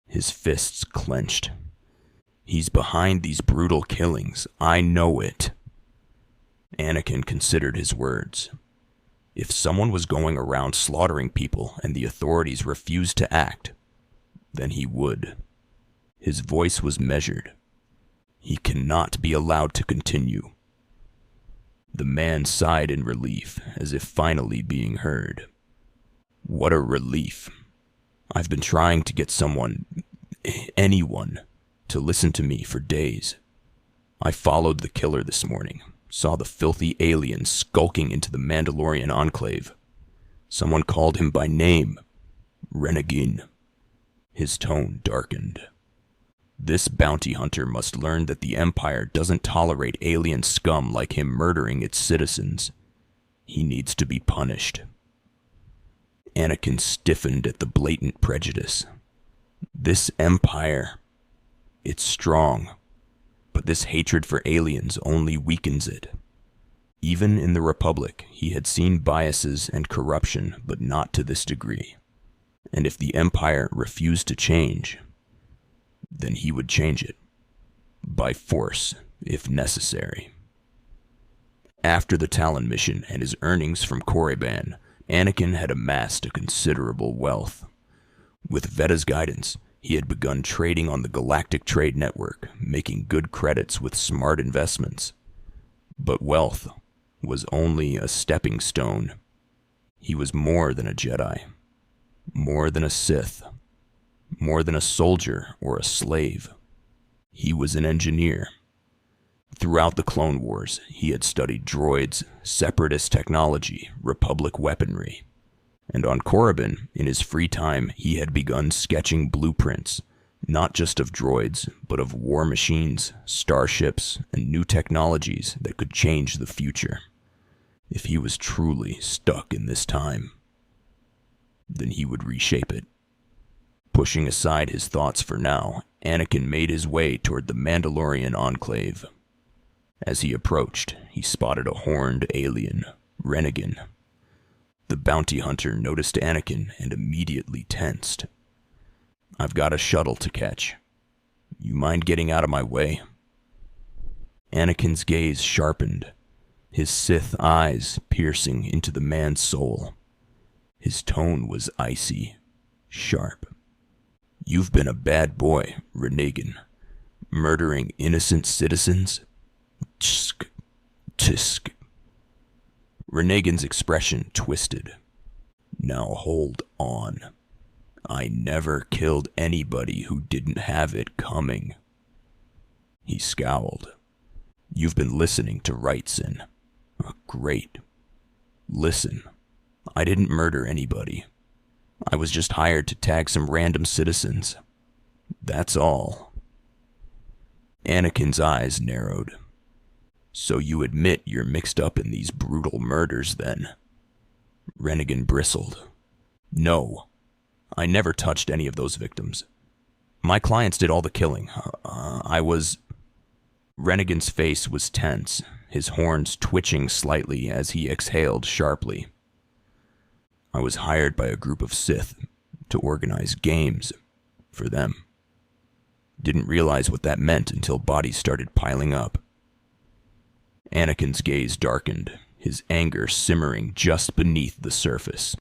[SPEAKER 2] His fists clenched. He's behind these brutal killings. I know it. Anakin considered his words. If someone was going around slaughtering people and the authorities refused to act, then he would. His voice was measured. He cannot be allowed to continue. The man sighed in relief, as if finally being heard. What a relief. I've been trying to get anyone, to listen to me for days. I followed the killer this morning, saw the filthy alien skulking into the Mandalorian enclave. Someone called him by name, Renegade. His tone darkened. This bounty hunter must learn that the Empire doesn't tolerate alien scum like him murdering its citizens. He needs to be punished. Anakin stiffened at the blatant prejudice. This Empire, it's strong, but this hatred for aliens only weakens it. Even in the Republic, he had seen biases and corruption, but not to this degree. And if the Empire refused to change, then he would change it. By force, if necessary. After the Talon mission and his earnings from Korriban, Anakin had amassed a considerable wealth. With Veda's guidance, he had begun trading on the Galactic Trade Network, making good credits with smart investments. But wealth was only a stepping stone. He was more than a Jedi. More than a Sith. More than a soldier or a slave. He was an engineer. Throughout the Clone Wars, he had studied droids, separatist technology, Republic weaponry. And on Korriban, in his free time, he had begun sketching blueprints, not just of droids, but of war machines, starships, and new technologies that could change the future. If he was truly stuck in this time, then he would reshape it. Pushing aside his thoughts for now, Anakin made his way toward the Mandalorian enclave. As he approached, he spotted a horned alien, Renegade. The bounty hunter noticed Anakin and immediately tensed. I've got a shuttle to catch. You mind getting out of my way? Anakin's gaze sharpened, his Sith eyes piercing into the man's soul. His tone was icy, sharp. You've been a bad boy, Renegade. Murdering innocent citizens? Tsk. Tisk. Renegade's expression twisted. Now hold on. I never killed anybody who didn't have it coming. He scowled. You've been listening to Wrightson. Great. Listen, I didn't murder anybody. I was just hired to tag some random citizens. That's all. Anakin's eyes narrowed. So you admit you're mixed up in these brutal murders, then? Renegan bristled. No, I never touched any of those victims. My clients did all the killing. Renegan's face was tense, his horns twitching slightly as he exhaled sharply. I was hired by a group of Sith to organize games for them. Didn't realize what that meant until bodies started piling up. Anakin's gaze darkened, his anger simmering just beneath the surface.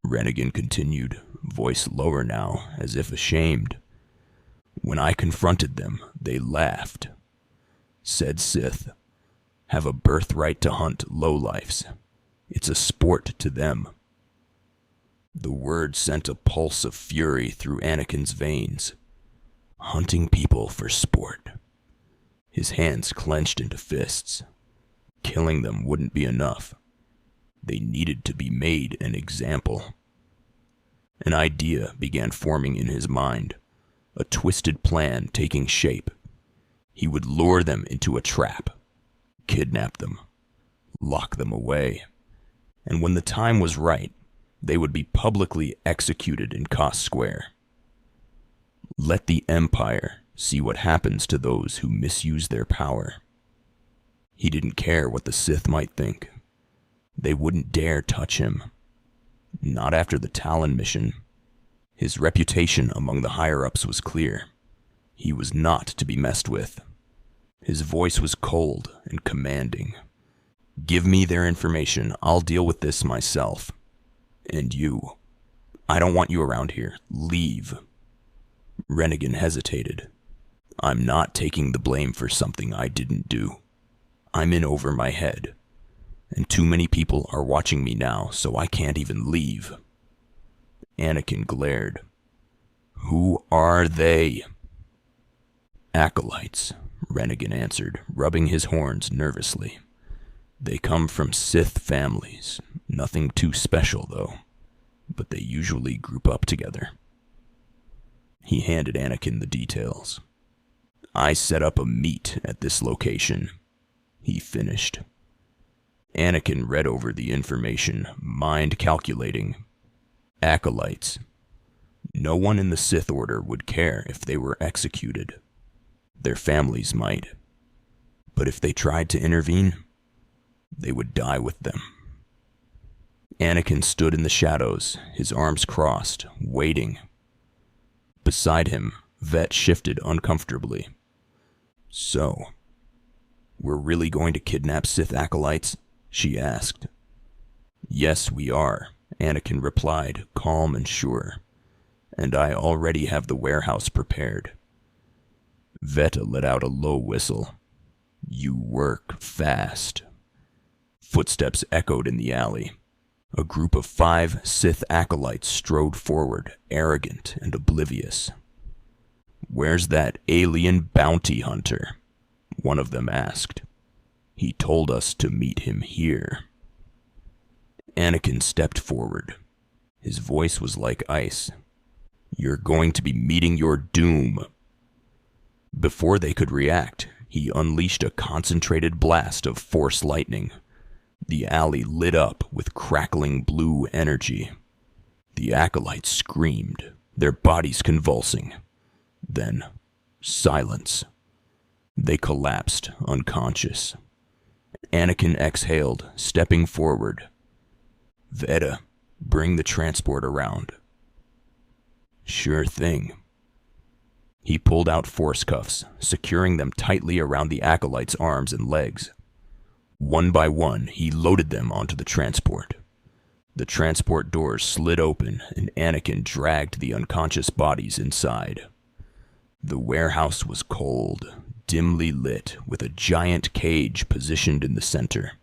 [SPEAKER 2] Renegan continued, voice lower now, as if ashamed. When I confronted them, they laughed. Said Sith, have a birthright to hunt lowlifes. It's a sport to them. The word sent a pulse of fury through Anakin's veins. Hunting people for sport. His hands clenched into fists. Killing them wouldn't be enough. They needed to be made an example. An idea began forming in his mind, a twisted plan taking shape. He would lure them into a trap, kidnap them, lock them away, and when the time was right, they would be publicly executed in Kaas Square. Let the Empire see what happens to those who misuse their power. He didn't care what the Sith might think. They wouldn't dare touch him. Not after the Talon mission. His reputation among the higher-ups was clear. He was not to be messed with. His voice was cold and commanding. Give me their information. I'll deal with this myself. And you. I don't want you around here. Leave. Renegan hesitated. I'm not taking the blame for something I didn't do. I'm in over my head. And too many people are watching me now, so I can't even leave. Anakin glared. Who are they? Acolytes, Renegan answered, rubbing his horns nervously. They come from Sith families. Nothing too special, though. But they usually group up together. He handed Anakin the details. I set up a meet at this location, he finished. Anakin read over the information, mind calculating. Acolytes. No one in the Sith Order would care if they were executed. Their families might. But if they tried to intervene, they would die with them. Anakin stood in the shadows, his arms crossed, waiting. Beside him, Vet shifted uncomfortably. So, we're really going to kidnap Sith acolytes? She asked. Yes, we are, Anakin replied, calm and sure. And I already have the warehouse prepared. Veta let out a low whistle. You work fast. Footsteps echoed in the alley. A group of 5 Sith acolytes strode forward, arrogant and oblivious. Where's that alien bounty hunter? One of them asked. He told us to meet him here. Anakin stepped forward. His voice was like ice. You're going to be meeting your doom. Before they could react, he unleashed a concentrated blast of Force lightning. The alley lit up with crackling blue energy. The acolytes screamed, their bodies convulsing. Then, silence. They collapsed, unconscious. Anakin exhaled, stepping forward. Veta, bring the transport around. Sure thing. He pulled out force cuffs, securing them tightly around the acolyte's arms and legs. One by one, he loaded them onto the transport. The transport doors slid open, and Anakin dragged the unconscious bodies inside. The warehouse was cold, dimly lit, with a giant cage positioned in the center.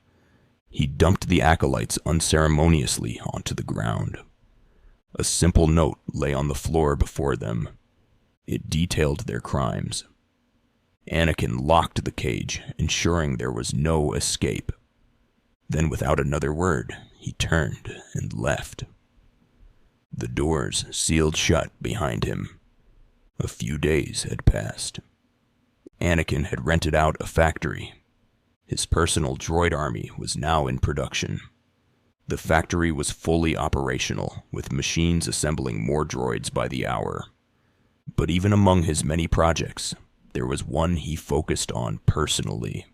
[SPEAKER 2] He dumped the acolytes unceremoniously onto the ground. A simple note lay on the floor before them. It detailed their crimes. Anakin locked the cage, ensuring there was no escape. Then, without another word, he turned and left. The doors sealed shut behind him. A few days had passed. Anakin had rented out a factory. His personal droid army was now in production. The factory was fully operational, with machines assembling more droids by the hour. But even among his many projects, there was one he focused on personally.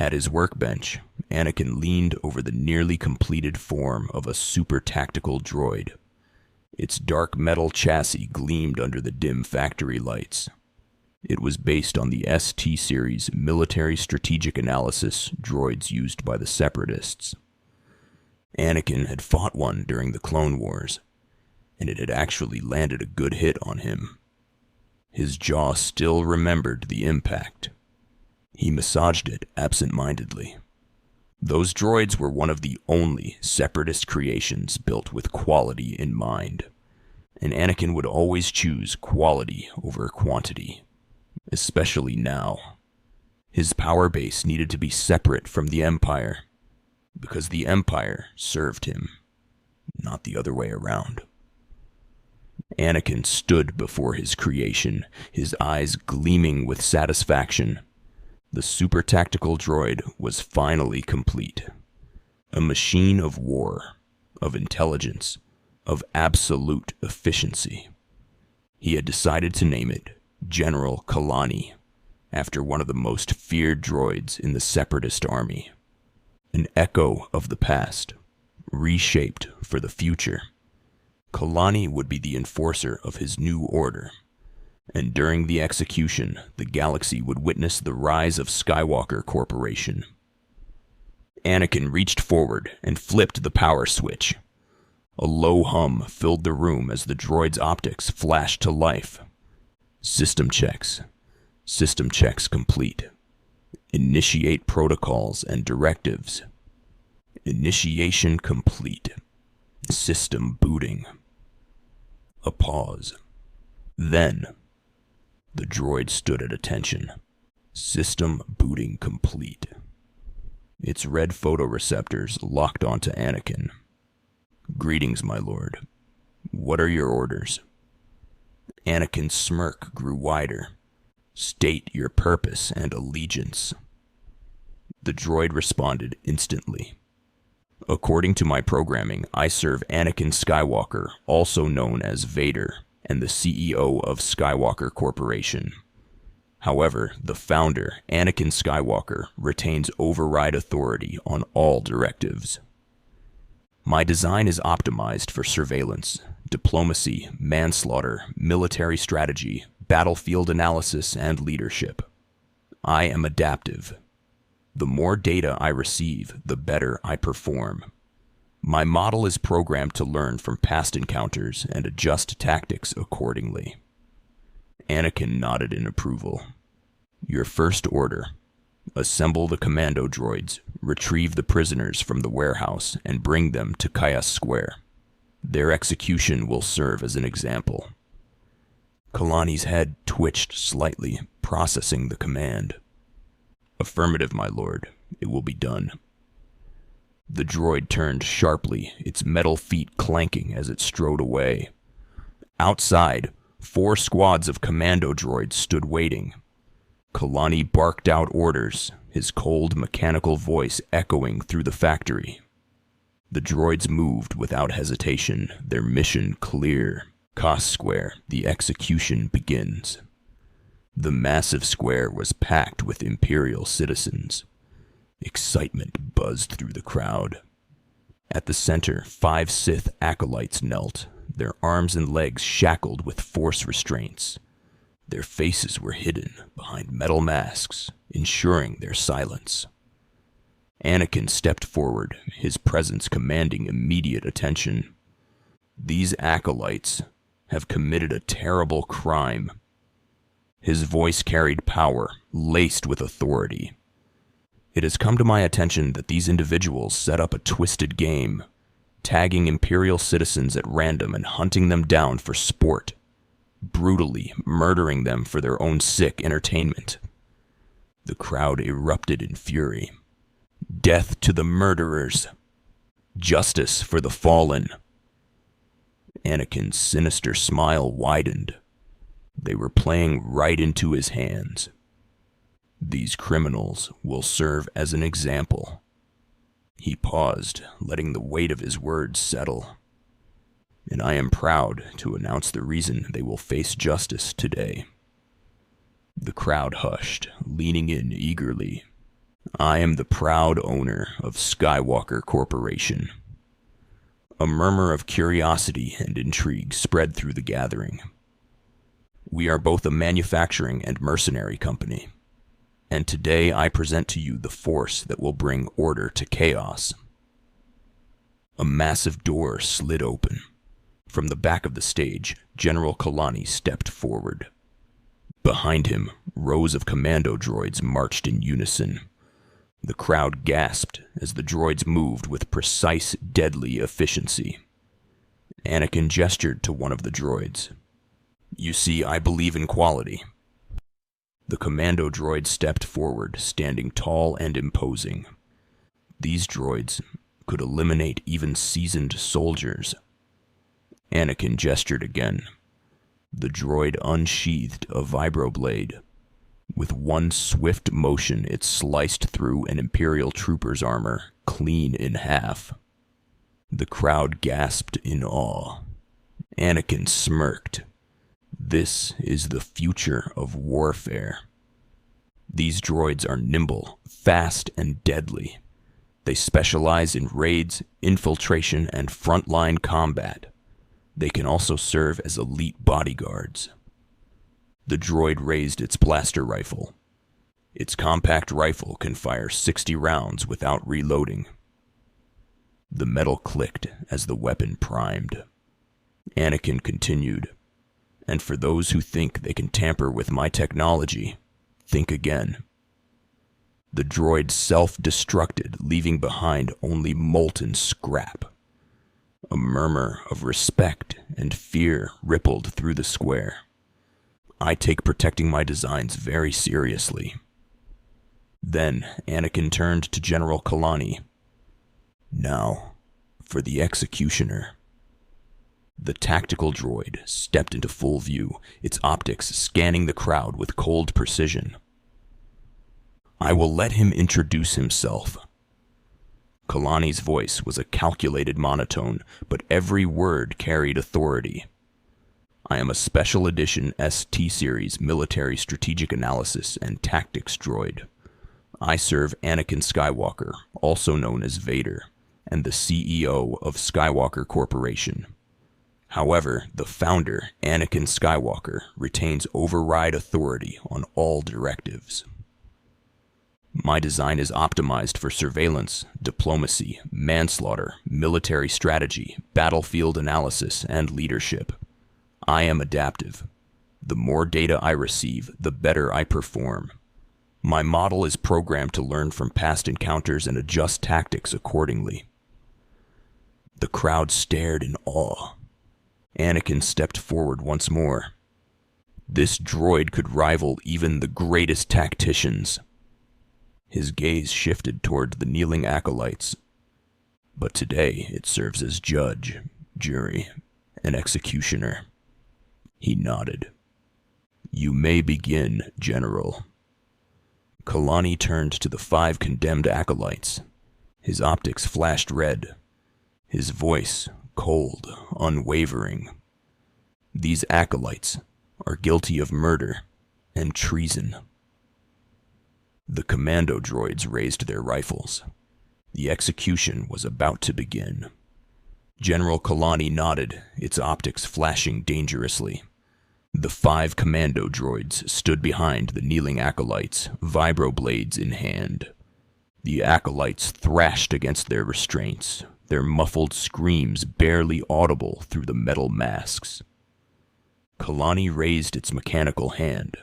[SPEAKER 2] At his workbench, Anakin leaned over the nearly completed form of a super tactical droid. Its dark metal chassis gleamed under the dim factory lights. It was based on the ST series military strategic analysis droids used by the Separatists. Anakin had fought one during the Clone Wars, and it had actually landed a good hit on him. His jaw still remembered the impact. He massaged it absent-mindedly. Those droids were one of the only Separatist creations built with quality in mind, and Anakin would always choose quality over quantity, especially now. His power base needed to be separate from the Empire, because the Empire served him, not the other way around. Anakin stood before his creation, his eyes gleaming with satisfaction. The super tactical droid was finally complete. A machine of war, of intelligence, of absolute efficiency. He had decided to name it General Kalani, after one of the most feared droids in the Separatist army. An echo of the past, reshaped for the future. Kalani would be the enforcer of his new order, and during the execution, the galaxy would witness the rise of Skywalker Corporation. Anakin reached forward and flipped the power switch. A low hum filled the room as the droid's optics flashed to life. System checks. System checks complete. Initiate protocols and directives. Initiation complete. System booting. A pause. Then, the droid stood at attention. System booting complete. Its red photoreceptors locked onto Anakin. Greetings, my lord. What are your orders? Anakin's smirk grew wider. State your purpose and allegiance. The droid responded instantly. According to my programming, I serve Anakin Skywalker, also known as Vader, and the CEO of Skywalker Corporation. However, the founder, Anakin Skywalker, retains override authority on all directives. My design is optimized for surveillance, diplomacy, manslaughter, military strategy, battlefield analysis, and leadership. I am adaptive. The more data I receive, the better I perform. My model is programmed to learn from past encounters and adjust tactics accordingly. Anakin nodded in approval. Your first order. Assemble the commando droids, retrieve the prisoners from the warehouse, and bring them to Kaas Square. Their execution will serve as an example. Kalani's head twitched slightly, processing the command. Affirmative, my lord. It will be done. The droid turned sharply, its metal feet clanking as it strode away. Outside, 4 squads of commando droids stood waiting. Kalani barked out orders, his cold mechanical voice echoing through the factory. The droids moved without hesitation, their mission clear. Kaas Square, the execution begins. The massive square was packed with Imperial citizens. Excitement buzzed through the crowd. At the center, 5 Sith acolytes knelt, their arms and legs shackled with force restraints. Their faces were hidden behind metal masks, ensuring their silence. Anakin stepped forward, his presence commanding immediate attention. These acolytes have committed a terrible crime. His voice carried power, laced with authority. It has come to my attention that these individuals set up a twisted game, tagging Imperial citizens at random and hunting them down for sport, brutally murdering them for their own sick entertainment. The crowd erupted in fury. Death to the murderers! Justice for the fallen! Anakin's sinister smile widened. They were playing right into his hands. These criminals will serve as an example. He paused, letting the weight of his words settle. And I am proud to announce the reason they will face justice today. The crowd hushed, leaning in eagerly. I am the proud owner of Skywalker Corporation. A murmur of curiosity and intrigue spread through the gathering. We are both a manufacturing and mercenary company, and today I present to you the force that will bring order to chaos. A massive door slid open. From the back of the stage, General Kalani stepped forward. Behind him, rows of commando droids marched in unison. The crowd gasped as the droids moved with precise, deadly efficiency. Anakin gestured to one of the droids. You see, I believe in quality. The commando droid stepped forward, standing tall and imposing. These droids could eliminate even seasoned soldiers. Anakin gestured again. The droid unsheathed a vibroblade. With one swift motion, it sliced through an Imperial trooper's armor, clean in half. The crowd gasped in awe. Anakin smirked. This is the future of warfare. These droids are nimble, fast, and deadly. They specialize in raids, infiltration, and frontline combat. They can also serve as elite bodyguards. The droid raised its blaster rifle. Its compact rifle can fire 60 rounds without reloading. The metal clicked as the weapon primed. Anakin continued, and for those who think they can tamper with my technology, think again. The droid self-destructed, leaving behind only molten scrap. A murmur of respect and fear rippled through the square. I take protecting my designs very seriously. Then Anakin turned to General Kalani. Now, for the executioner. The tactical droid stepped into full view, its optics scanning the crowd with cold precision. I will let him introduce himself. Kalani's voice was a calculated monotone, but every word carried authority. I am a Special Edition ST-Series Military Strategic Analysis and Tactics droid. I serve Anakin Skywalker, also known as Vader, and the CEO of Skywalker Corporation. However, the founder, Anakin Skywalker, retains override authority on all directives. My design is optimized for surveillance, diplomacy, manslaughter, military strategy, battlefield analysis, and leadership. I am adaptive. The more data I receive, the better I perform. My model is programmed to learn from past encounters and adjust tactics accordingly. The crowd stared in awe. Anakin stepped forward once more. This droid could rival even the greatest tacticians. His gaze shifted toward the kneeling acolytes, but today it serves as judge, jury, and executioner. He nodded. You may begin, General. Kalani turned to the 5 condemned acolytes. His optics flashed red. His voice cold, unwavering. These acolytes are guilty of murder and treason. The commando droids raised their rifles. The execution was about to begin. General Kalani nodded, its optics flashing dangerously. The 5 commando droids stood behind the kneeling acolytes, vibroblades in hand. The acolytes thrashed against their restraints, their muffled screams barely audible through the metal masks. Kalani raised its mechanical hand.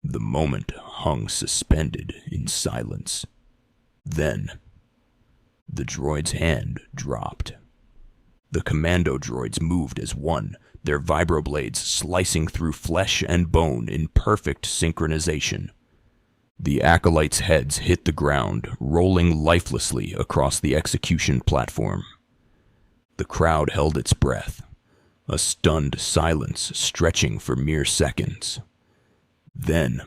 [SPEAKER 2] The moment hung suspended in silence. Then, the droid's hand dropped. The commando droids moved as one, their vibroblades slicing through flesh and bone in perfect synchronization. The acolytes' heads hit the ground, rolling lifelessly across the execution platform. The crowd held its breath, a stunned silence stretching for mere seconds. Then,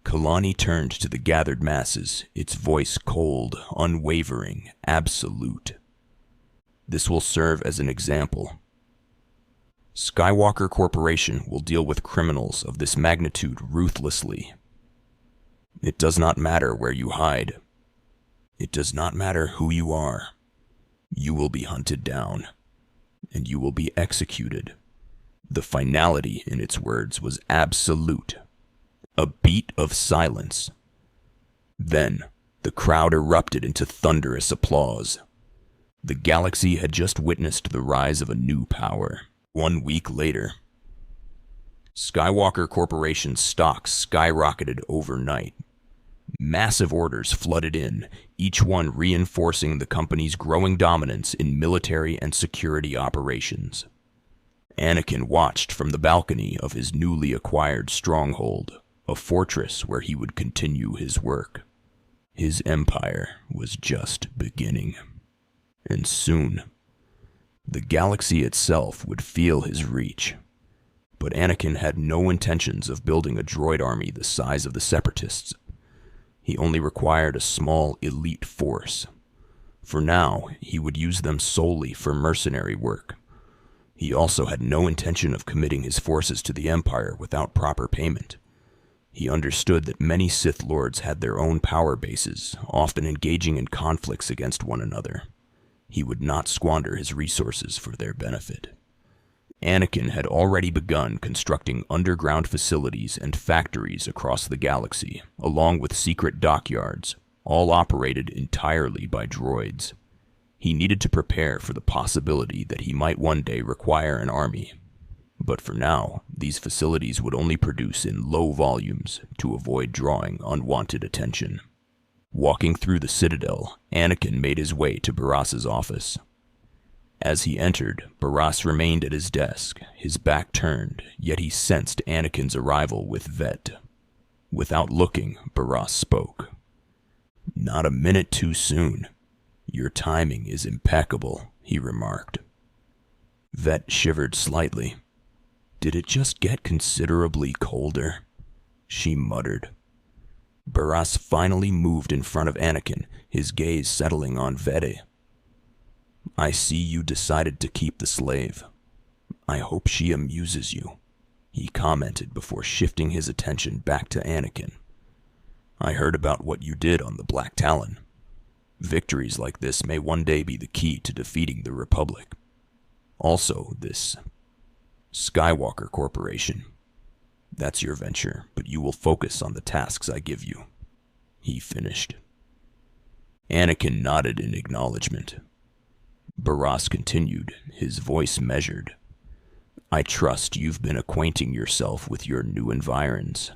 [SPEAKER 2] Kalani turned to the gathered masses, its voice cold, unwavering, absolute. This will serve as an example. Skywalker Corporation will deal with criminals of this magnitude ruthlessly. It does not matter where you hide. It does not matter who you are. You will be hunted down, and you will be executed. The finality in its words was absolute. A beat of silence. Then, the crowd erupted into thunderous applause. The galaxy had just witnessed the rise of a new power. 1 week later, Skywalker Corporation's stocks skyrocketed overnight. Massive orders flooded in, each one reinforcing the company's growing dominance in military and security operations. Anakin watched from the balcony of his newly acquired stronghold, a fortress where he would continue his work. His empire was just beginning. And soon, the galaxy itself would feel his reach. But Anakin had no intentions of building a droid army the size of the Separatists. He only required a small elite force. For now, he would use them solely for mercenary work. He also had no intention of committing his forces to the Empire without proper payment. He understood that many Sith Lords had their own power bases, often engaging in conflicts against one another. He would not squander his resources for their benefit. Anakin had already begun constructing underground facilities and factories across the galaxy, along with secret dockyards, all operated entirely by droids. He needed to prepare for the possibility that he might one day require an army. But for now, these facilities would only produce in low volumes to avoid drawing unwanted attention. Walking through the Citadel, Anakin made his way to Baras's office. As he entered, Baras remained at his desk, his back turned, yet he sensed Anakin's arrival with Vet. Without looking, Baras spoke. "Not a minute too soon. Your timing is impeccable," he remarked. Vet shivered slightly. "Did it just get considerably colder?" she muttered. Baras finally moved in front of Anakin, his gaze settling on Vede. "I see you decided to keep the slave. I hope she amuses you," he commented before shifting his attention back to Anakin. "I heard about what you did on the Black Talon. Victories like this may one day be the key to defeating the Republic. Also, this Skywalker Corporation. That's your venture, but you will focus on the tasks I give you," he finished. Anakin nodded in acknowledgement. Baras continued, his voice measured. "I trust you've been acquainting yourself with your new environs.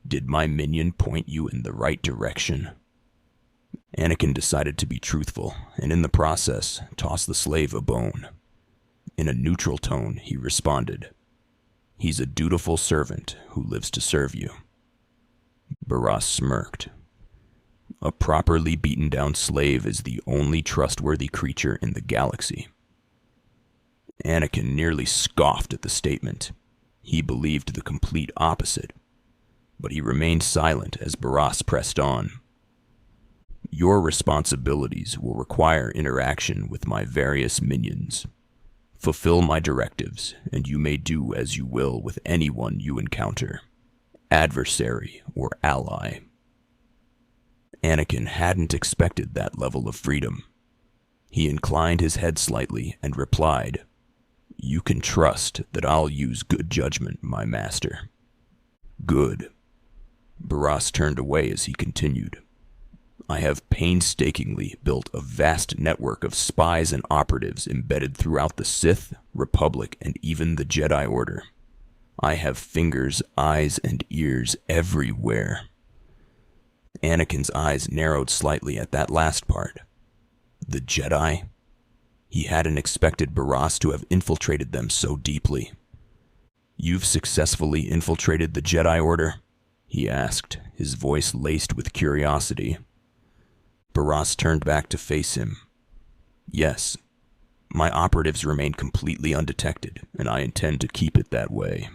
[SPEAKER 2] Did my minion point you in the right direction?" Anakin decided to be truthful, and in the process, tossed the slave a bone. In a neutral tone, he responded, "He's a dutiful servant who lives to serve you." Baras smirked. "A properly beaten down slave is the only trustworthy creature in the galaxy." Anakin nearly scoffed at the statement. He believed the complete opposite. But he remained silent as Baras pressed on. "Your responsibilities will require interaction with my various minions. Fulfill my directives, and you may do as you will with anyone you encounter, adversary or ally." Anakin hadn't expected that level of freedom. He inclined his head slightly and replied, "You can trust that I'll use good judgment, my master." "Good." Baras turned away as he continued. "I have painstakingly built a vast network of spies and operatives embedded throughout the Sith, Republic, and even the Jedi Order. I have fingers, eyes, and ears everywhere." Anakin's eyes narrowed slightly at that last part. The Jedi? He hadn't expected Baras to have infiltrated them so deeply. "You've successfully infiltrated the Jedi Order?" he asked, his voice laced with curiosity. Baras turned back to face him. "Yes. My operatives remain completely undetected, and I intend to keep it that way.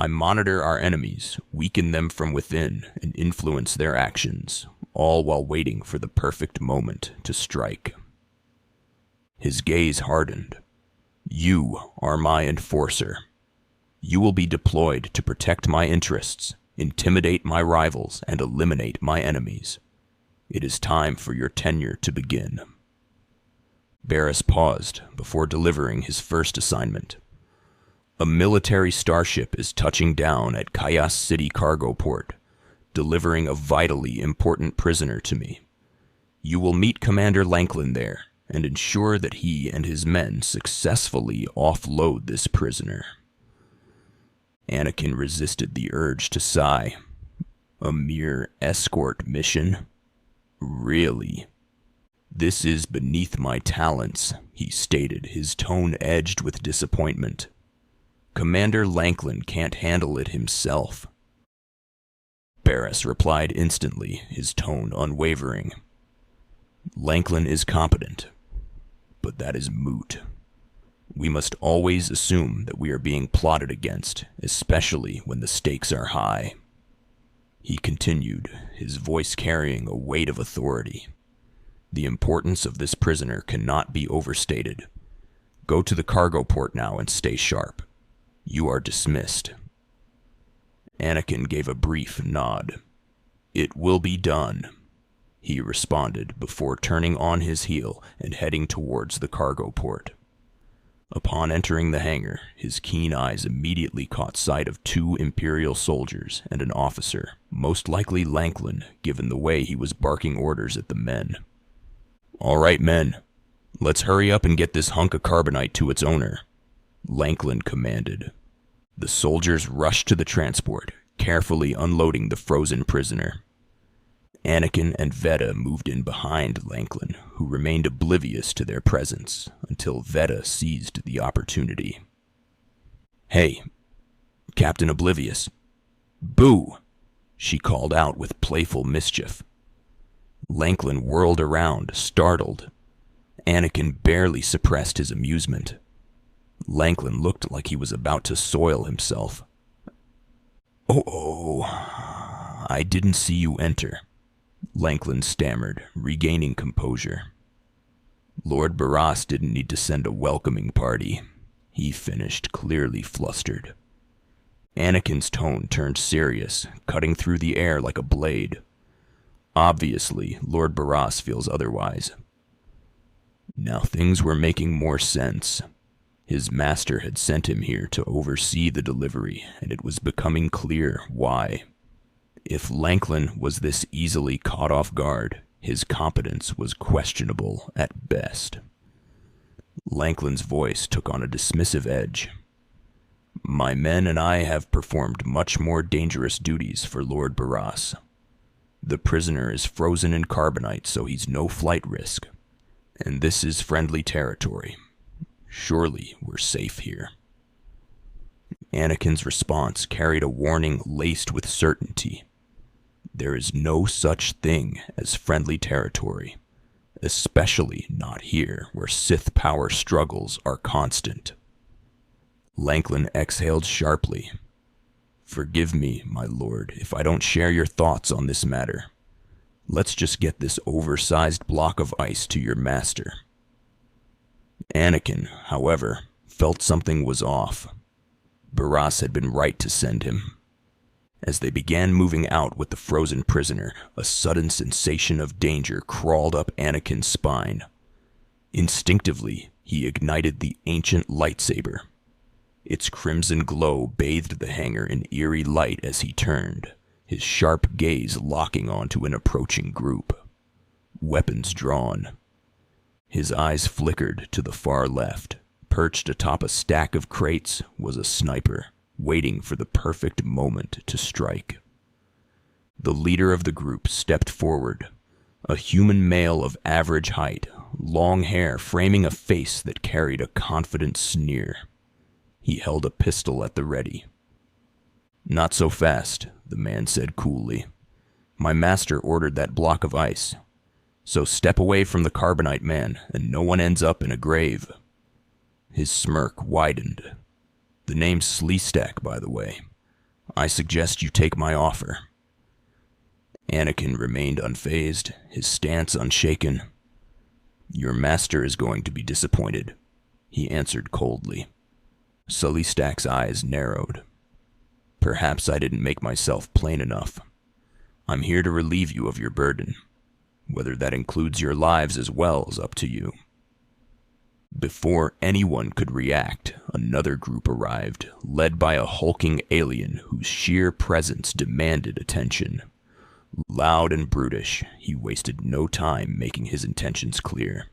[SPEAKER 2] I monitor our enemies, weaken them from within, and influence their actions, all while waiting for the perfect moment to strike. His gaze hardened. You are my enforcer. You will be deployed to protect my interests, intimidate my rivals, and eliminate my enemies. It is time for your tenure to begin. Baras paused before delivering his first assignment. A military starship is touching down at Kaas City cargo port, delivering a vitally important prisoner to me. You will meet Commander Lanklin there and ensure that he and his men successfully offload this prisoner. Anakin resisted the urge to sigh. A mere escort mission? Really? This is beneath my talents, he stated, his tone edged with disappointment. Commander Lanklin can't handle it himself. Baras replied instantly, his tone unwavering. Lanklin is competent, but that is moot. We must always assume that we are being plotted against, especially when the stakes are high. He continued, his voice carrying a weight of authority. The importance of this prisoner cannot be overstated. Go to the cargo port now and stay sharp. You are dismissed. Anakin gave a brief nod. It will be done, he responded before turning on his heel and heading towards the cargo port. Upon entering the hangar, his keen eyes immediately caught sight of 2 Imperial soldiers and an officer, most likely Lanklin, given the way he was barking orders at the men. All right, men. Let's hurry up and get this hunk of carbonite to its owner, Lanklin commanded. The soldiers rushed to the transport, carefully unloading the frozen prisoner. Anakin and Veda moved in behind Lanklin, who remained oblivious to their presence until Veda seized the opportunity. Hey, Captain Oblivious. Boo! She called out with playful mischief. Lanklin whirled around, startled. Anakin barely suppressed his amusement. Lanklin looked like he was about to soil himself. Oh, I didn't see you enter, Lanklin stammered, regaining composure. Lord Baras didn't need to send a welcoming party, he finished, clearly flustered. Anakin's tone turned serious, cutting through the air like a blade. Obviously, Lord Baras feels otherwise. Now things were making more sense. His master had sent him here to oversee the delivery, and it was becoming clear why. If Lanklin was this easily caught off guard, his competence was questionable at best. Lanklin's voice took on a dismissive edge. My men and I have performed much more dangerous duties for Lord Baras. The prisoner is frozen in carbonite, so he's no flight risk. And this is friendly territory. Surely we're safe here. Anakin's response carried a warning laced with certainty. There is no such thing as friendly territory, especially not here where Sith power struggles are constant. Lanklin exhaled sharply. Forgive me, my lord, if I don't share your thoughts on this matter. Let's just get this oversized block of ice to your master. Anakin, however, felt something was off. Baras had been right to send him. As they began moving out with the frozen prisoner, a sudden sensation of danger crawled up Anakin's spine. Instinctively, he ignited the ancient lightsaber. Its crimson glow bathed the hangar in eerie light as he turned, his sharp gaze locking onto an approaching group. Weapons drawn. His eyes flickered to the far left. Perched atop a stack of crates was a sniper, waiting for the perfect moment to strike. The leader of the group stepped forward, a human male of average height, long hair framing a face that carried a confident sneer. He held a pistol at the ready. Not so fast, the man said coolly. My master ordered that block of ice. So step away from the carbonite man, and no one ends up in a grave. His smirk widened. The name's Sleestack, by the way. I suggest you take my offer." Anakin remained unfazed, his stance unshaken. "Your master is going to be disappointed," he answered coldly. Sully Stack's eyes narrowed. "Perhaps I didn't make myself plain enough. I'm here to relieve you of your burden. Whether that includes your lives as well is up to you." Before anyone could react, another group arrived, led by a hulking alien whose sheer presence demanded attention. Loud and brutish, he wasted no time making his intentions clear.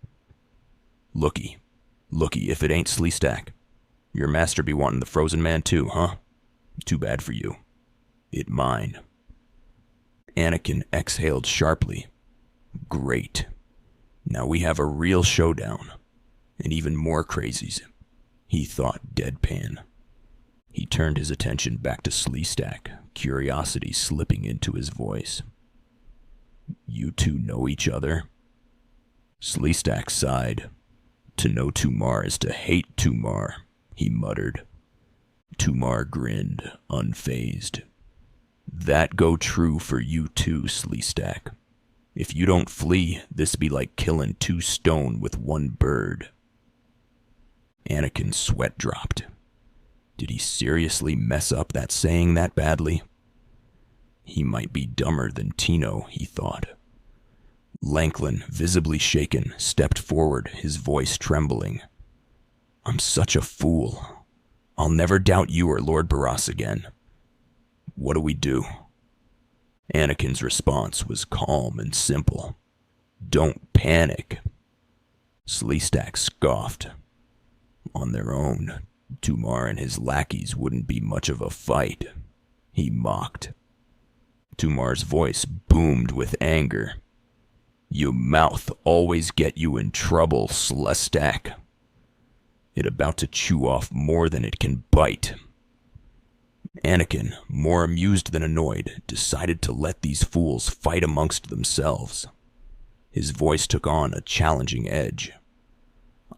[SPEAKER 2] Looky, if it ain't Sleestack. Your master be wanting the frozen man too, huh? Too bad for you. It mine." Anakin exhaled sharply. "Great. Now we have a real showdown. And even more crazies," he thought deadpan. He turned his attention back to Sleestack, curiosity slipping into his voice. "You two know each other?" Sleestack sighed. "To know Tumar is to hate Tumar," he muttered. Tumar grinned, unfazed. "That go true for you too, Sleestack. If you don't flee, this be like killing 2 stone with 1 bird." Anakin's sweat dropped. Did he seriously mess up that saying that badly? He might be dumber than Tino, he thought. Lanklin, visibly shaken, stepped forward, his voice trembling. "I'm such a fool. I'll never doubt you or Lord Baras again. What do we do?" Anakin's response was calm and simple. "Don't panic." Sleestack scoffed. "On their own, Tumar and his lackeys wouldn't be much of a fight," he mocked. Tumar's voice boomed with anger. "You mouth always get you in trouble, Sleestack. It about to chew off more than it can bite." Anakin, more amused than annoyed, decided to let these fools fight amongst themselves. His voice took on a challenging edge.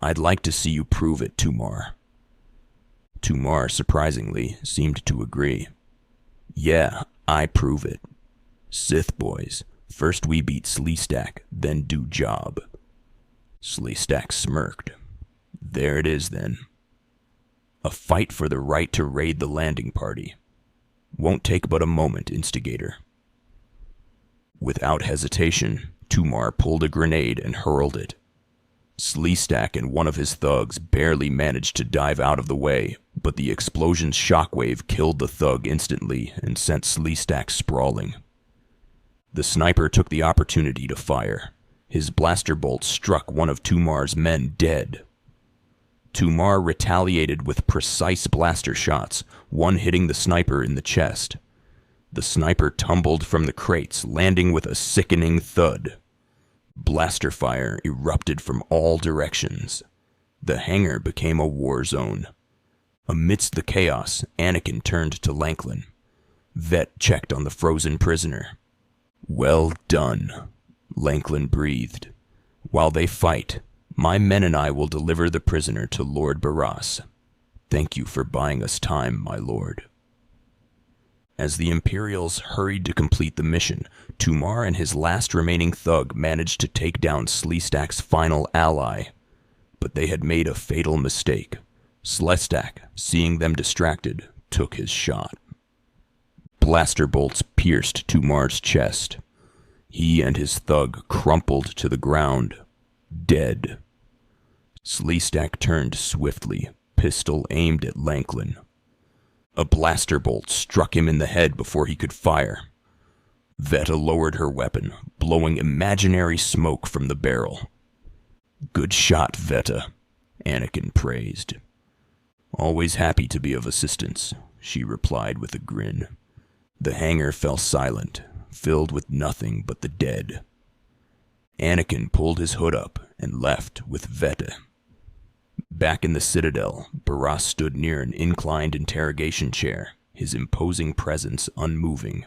[SPEAKER 2] "I'd like to see you prove it, Tumar." Tumar, surprisingly, seemed to agree. "Yeah, I prove it. Sith boys, first we beat Sleestack, then do job." Sleestack smirked. "There it is then. A fight for the right to raid the landing party. Won't take but a moment, instigator." Without hesitation, Tumar pulled a grenade and hurled it. Sleestack and one of his thugs barely managed to dive out of the way, but the explosion's shockwave killed the thug instantly and sent Sleestack sprawling. The sniper took the opportunity to fire. His blaster bolt struck one of Tumar's men dead. Tumar retaliated with precise blaster shots, one hitting the sniper in the chest. The sniper tumbled from the crates, landing with a sickening thud. Blaster fire erupted from all directions. The hangar became a war zone. Amidst the chaos, Anakin turned to Lanklin. Vet checked on the frozen prisoner. "Well done," Lanklin breathed. "While they fight, my men and I will deliver the prisoner to Lord Baras. Thank you for buying us time, my lord." As the Imperials hurried to complete the mission, Tumar and his last remaining thug managed to take down Sleestack's final ally. But they had made a fatal mistake. Sleestack, seeing them distracted, took his shot. Blaster bolts pierced Tumar's chest. He and his thug crumpled to the ground, dead. Sleestack turned swiftly, pistol aimed at Lanklin. A blaster bolt struck him in the head before he could fire. Veta lowered her weapon, blowing imaginary smoke from the barrel. "Good shot, Veta," Anakin praised. "Always happy to be of assistance," she replied with a grin. The hangar fell silent, filled with nothing but the dead. Anakin pulled his hood up and left with Veta. Back in the Citadel, Baras stood near an inclined interrogation chair, his imposing presence unmoving.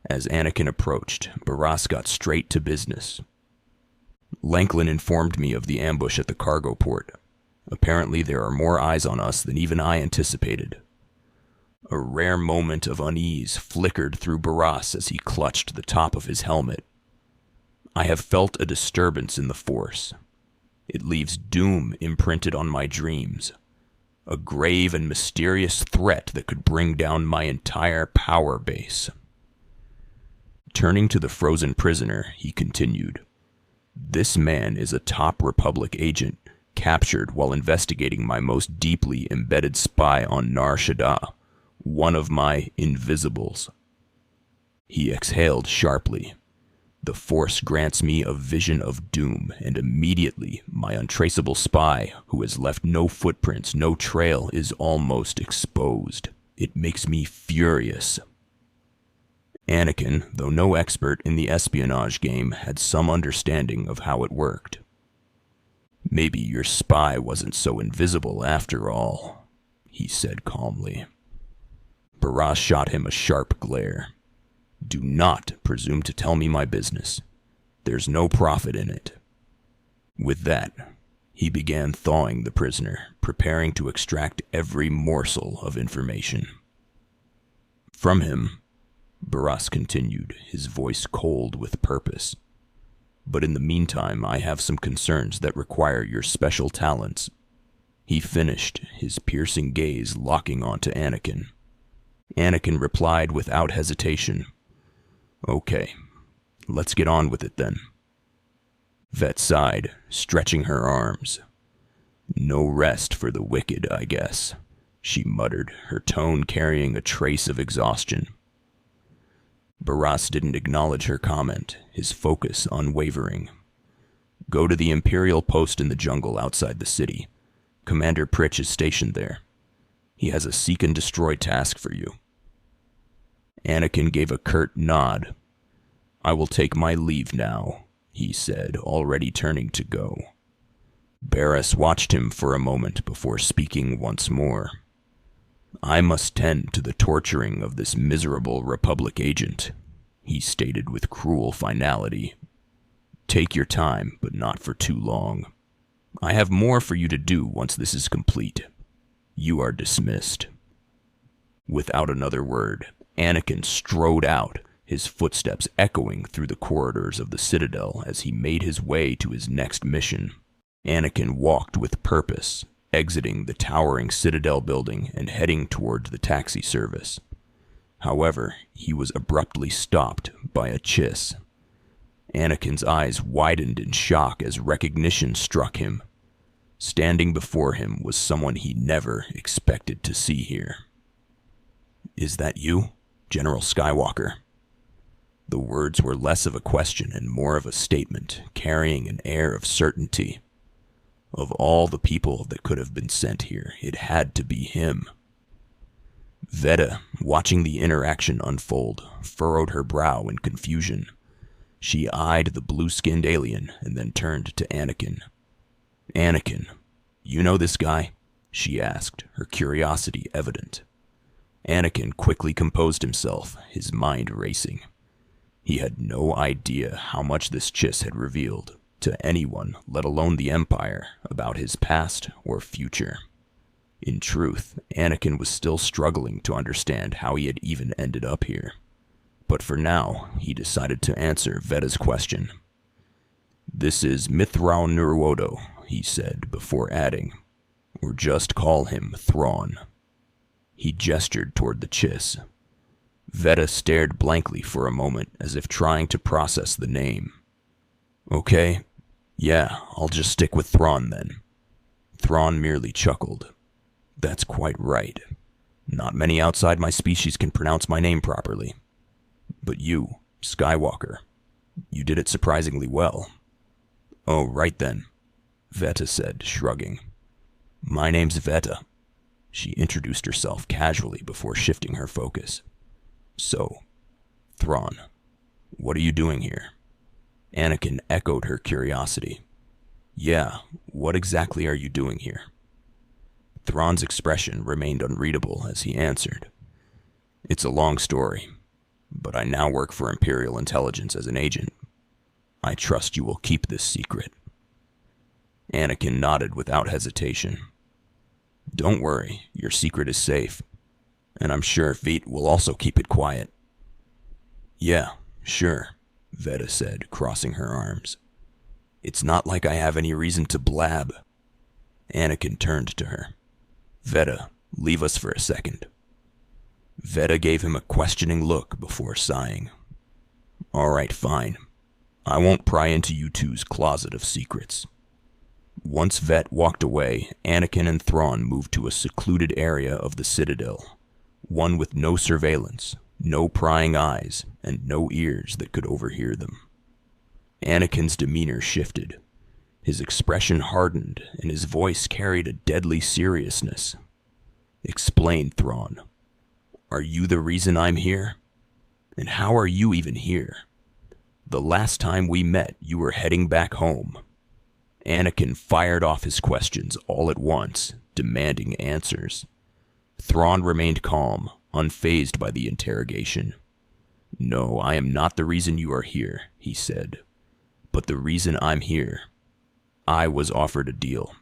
[SPEAKER 2] As Anakin approached, Baras got straight to business. "Lanklin informed me of the ambush at the cargo port. Apparently there are more eyes on us than even I anticipated." A rare moment of unease flickered through Baras as he clutched the top of his helmet. I have felt a disturbance in the Force. It leaves doom imprinted on my dreams. A grave and mysterious threat that could bring down my entire power base. Turning to the frozen prisoner, he continued, "This man is a top Republic agent, captured while investigating my most deeply embedded spy on Nar Shaddaa, one of my invisibles." He exhaled sharply. The Force grants me a vision of doom, and immediately my untraceable spy, who has left no footprints, no trail, is almost exposed. It makes me furious. Anakin, though no expert in the espionage game, had some understanding of how it worked. "Maybe your spy wasn't so invisible after all," he said calmly. Baras shot him a sharp glare. "Do not presume to tell me my business. There's no profit in it." With that, he began thawing the prisoner, preparing to extract every morsel of information. From him, Baras continued, his voice cold with purpose. "But in the meantime, I have some concerns that require your special talents." He finished, his piercing gaze locking onto Anakin. Anakin replied without hesitation, "Okay, let's get on with it then." Vet sighed, stretching her arms. "No rest for the wicked, I guess," she muttered, her tone carrying a trace of exhaustion. Baras didn't acknowledge her comment, his focus unwavering. "Go to the Imperial post in the jungle outside the city. Commander Pritch is stationed there. He has a seek and destroy task for you." Anakin gave a curt nod. "I will take my leave now," he said, already turning to go. Baras watched him for a moment before speaking once more. "I must tend to the torturing of this miserable Republic agent," he stated with cruel finality. "Take your time, but not for too long. I have more for you to do once this is complete. You are dismissed." Without another word, Anakin strode out, his footsteps echoing through the corridors of the Citadel as he made his way to his next mission. Anakin walked with purpose, exiting the towering Citadel building and heading towards the taxi service. However, he was abruptly stopped by a chiss. Anakin's eyes widened in shock as recognition struck him. Standing before him was someone he never expected to see here. "Is that you, General Skywalker?" The words were less of a question and more of a statement, carrying an air of certainty. Of all the people that could have been sent here, it had to be him. Veta, watching the interaction unfold, furrowed her brow in confusion. She eyed the blue-skinned alien and then turned to Anakin. "Anakin, you know this guy?" she asked, her curiosity evident. Anakin quickly composed himself, his mind racing. He had no idea how much this chiss had revealed, to anyone, let alone the Empire, about his past or future. In truth, Anakin was still struggling to understand how he had even ended up here. But for now, he decided to answer Veta's question. "This is Mithral Nuruodo," he said, before adding, "or just call him Thrawn." He gestured toward the chiss. Veta stared blankly for a moment, as if trying to process the name. "Okay, yeah, I'll just stick with Thrawn then." Thrawn merely chuckled. "That's quite right. Not many outside my species can pronounce my name properly. But you, Skywalker, you did it surprisingly well." "Oh, right then," Veta said, shrugging. "My name's Veta." She introduced herself casually before shifting her focus. "So, Thrawn, what are you doing here?" Anakin echoed her curiosity. "Yeah, what exactly are you doing here?" Thrawn's expression remained unreadable as he answered. "It's a long story, but I now work for Imperial Intelligence as an agent. I trust you will keep this secret." Anakin nodded without hesitation. "Don't worry, your secret is safe. And I'm sure Vete will also keep it quiet. Yeah, sure, Veta said, crossing her arms. It's not like I have any reason to blab. Anakin turned to her. Veta, leave us for a second. Veta gave him a questioning look before sighing. All right, fine. I won't pry into you two's closet of secrets. Once Vet walked away, Anakin and Thrawn moved to a secluded area of the Citadel, one with no surveillance, no prying eyes, and no ears that could overhear them. Anakin's demeanor shifted. His expression hardened, and his voice carried a deadly seriousness. Explain, Thrawn. Are you the reason I'm here? And how are you even here? The last time we met, you were heading back home. Anakin fired off his questions all at once, demanding answers. Thrawn remained calm, unfazed by the interrogation. No, I am not the reason you are here, he said. But the reason I'm here. I was offered a deal.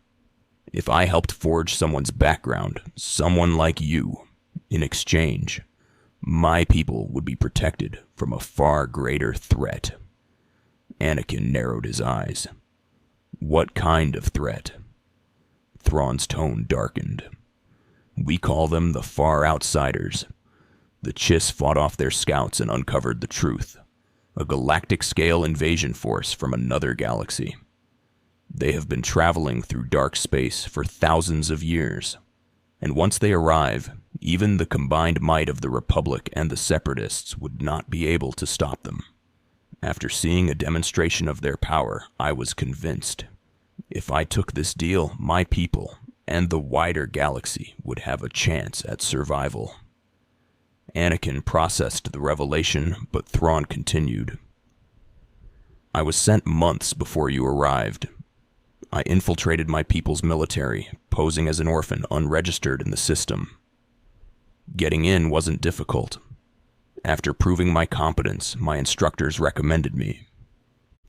[SPEAKER 2] If I helped forge someone's background, someone like you, in exchange, my people would be protected from a far greater threat. Anakin narrowed his eyes. What kind of threat? Thrawn's tone darkened. We call them the Far Outsiders. The Chiss fought off their scouts and uncovered the truth. A galactic-scale invasion force from another galaxy. They have been traveling through dark space for thousands of years. And once they arrive, even the combined might of the Republic and the Separatists would not be able to stop them. After seeing a demonstration of their power, I was convinced. If I took this deal, my people and the wider galaxy would have a chance at survival. Anakin processed the revelation, but Thrawn continued. I was sent months before you arrived. I infiltrated my people's military, posing as an orphan unregistered in the system. Getting in wasn't difficult. After proving my competence, my instructors recommended me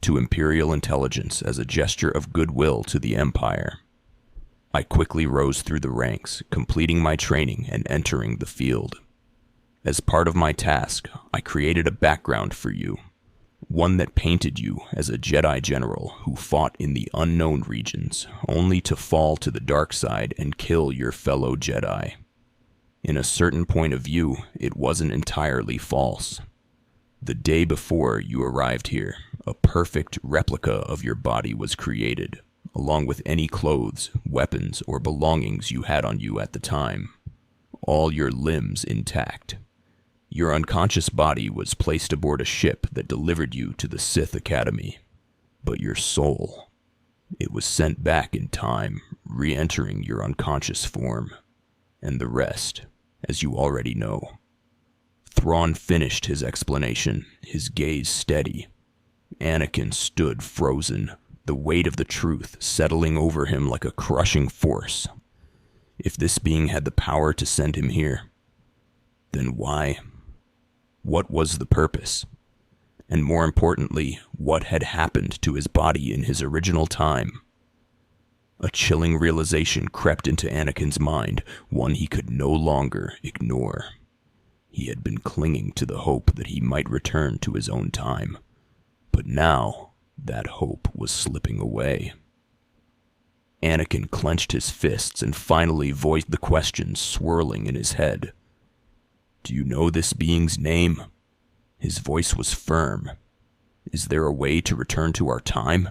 [SPEAKER 2] to Imperial Intelligence as a gesture of goodwill to the Empire. I quickly rose through the ranks, completing my training and entering the field. As part of my task, I created a background for you, one that painted you as a Jedi general who fought in the unknown regions, only to fall to the dark side and kill your fellow Jedi. In a certain point of view, it wasn't entirely false. The day before you arrived here, a perfect replica of your body was created, along with any clothes, weapons, or belongings you had on you at the time. All your limbs intact. Your unconscious body was placed aboard a ship that delivered you to the Sith Academy. But your soul, it was sent back in time, re-entering your unconscious form. And the rest, as you already know. Thrawn finished his explanation, his gaze steady. Anakin stood frozen, the weight of the truth settling over him like a crushing force. If this being had the power to send him here, then why? What was the purpose? And more importantly, what had happened to his body in his original time? A chilling realization crept into Anakin's mind, one he could no longer ignore. He had been clinging to the hope that he might return to his own time. But now, that hope was slipping away. Anakin clenched his fists and finally voiced the question swirling in his head. Do you know this being's name? His voice was firm. Is there a way to return to our time?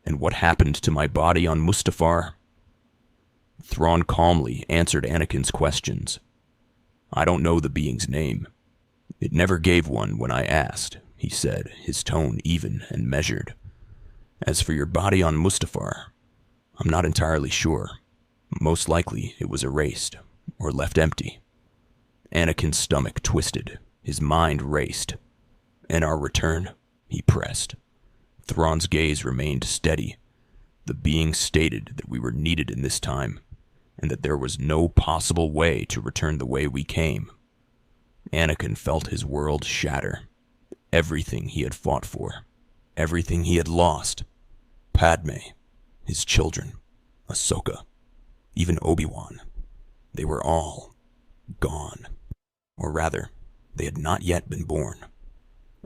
[SPEAKER 2] And what happened to my body on Mustafar? Thrawn calmly answered Anakin's questions. I don't know the being's name. It never gave one when I asked, he said, his tone even and measured. As for your body on Mustafar, I'm not entirely sure. Most likely it was erased, or left empty. Anakin's stomach twisted, his mind raced. And our return, he pressed. Thrawn's gaze remained steady. The being stated that we were needed in this time, and that there was no possible way to return the way we came. Anakin felt his world shatter. Everything he had fought for, everything he had lost. Padme, his children, Ahsoka, even Obi-Wan. They were all gone. Or rather, they had not yet been born.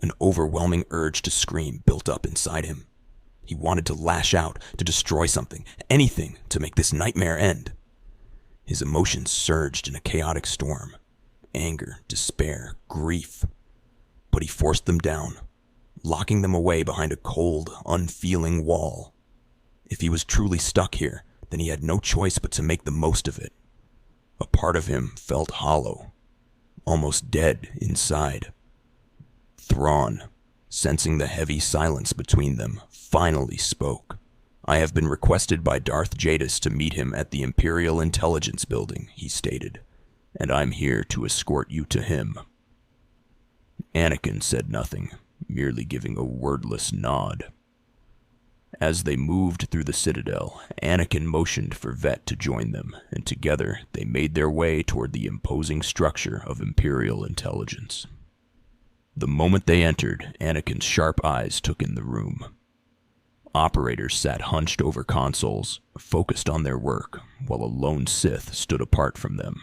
[SPEAKER 2] An overwhelming urge to scream built up inside him. He wanted to lash out, to destroy something, anything to make this nightmare end. His emotions surged in a chaotic storm. Anger, despair, grief. But he forced them down, locking them away behind a cold, unfeeling wall. If he was truly stuck here, then he had no choice but to make the most of it. A part of him felt hollow, almost dead inside. Thrawn, sensing the heavy silence between them, finally spoke. "I have been requested by Darth Jadus to meet him at the Imperial Intelligence Building," he stated, "and I'm here to escort you to him." Anakin said nothing, merely giving a wordless nod. As they moved through the Citadel, Anakin motioned for Vet to join them, and together they made their way toward the imposing structure of Imperial intelligence. The moment they entered, Anakin's sharp eyes took in the room. Operators sat hunched over consoles, focused on their work, while a lone Sith stood apart from them.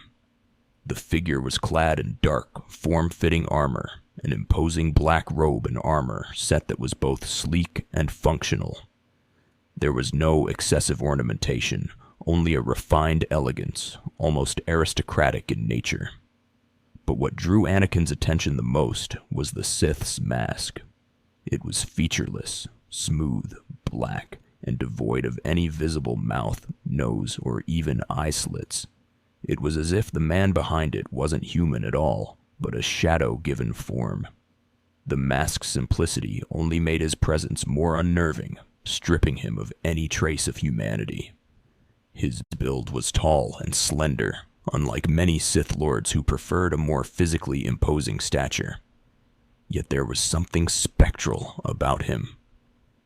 [SPEAKER 2] The figure was clad in dark, form-fitting armor, an imposing black robe and armor set that was both sleek and functional. There was no excessive ornamentation, only a refined elegance, almost aristocratic in nature. But what drew Anakin's attention the most was the Sith's mask. It was featureless, smooth, black, and devoid of any visible mouth, nose, or even eye slits. It was as if the man behind it wasn't human at all, but a shadow-given form. The mask's simplicity only made his presence more unnerving, stripping him of any trace of humanity. His build was tall and slender, unlike many Sith Lords who preferred a more physically imposing stature. Yet there was something spectral about him.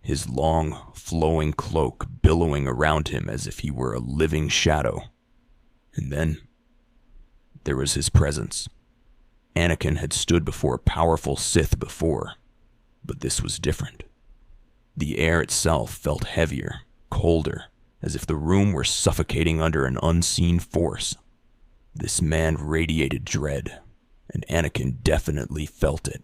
[SPEAKER 2] His long, flowing cloak billowing around him as if he were a living shadow. And then, there was his presence. Anakin had stood before powerful Sith before, but this was different. The air itself felt heavier, colder, as if the room were suffocating under an unseen force. This man radiated dread, and Anakin definitely felt it.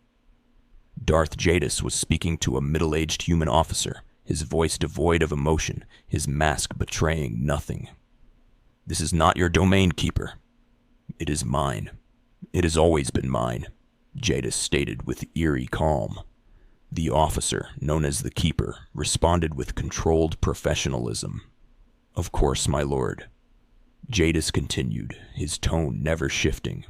[SPEAKER 2] Darth Jadus was speaking to a middle-aged human officer, his voice devoid of emotion, his mask betraying nothing. "This is not your domain, Keeper. It is mine. It has always been mine," Jadus stated with eerie calm. The officer, known as the Keeper, responded with controlled professionalism. "Of course, my lord." Jadus continued, his tone never shifting.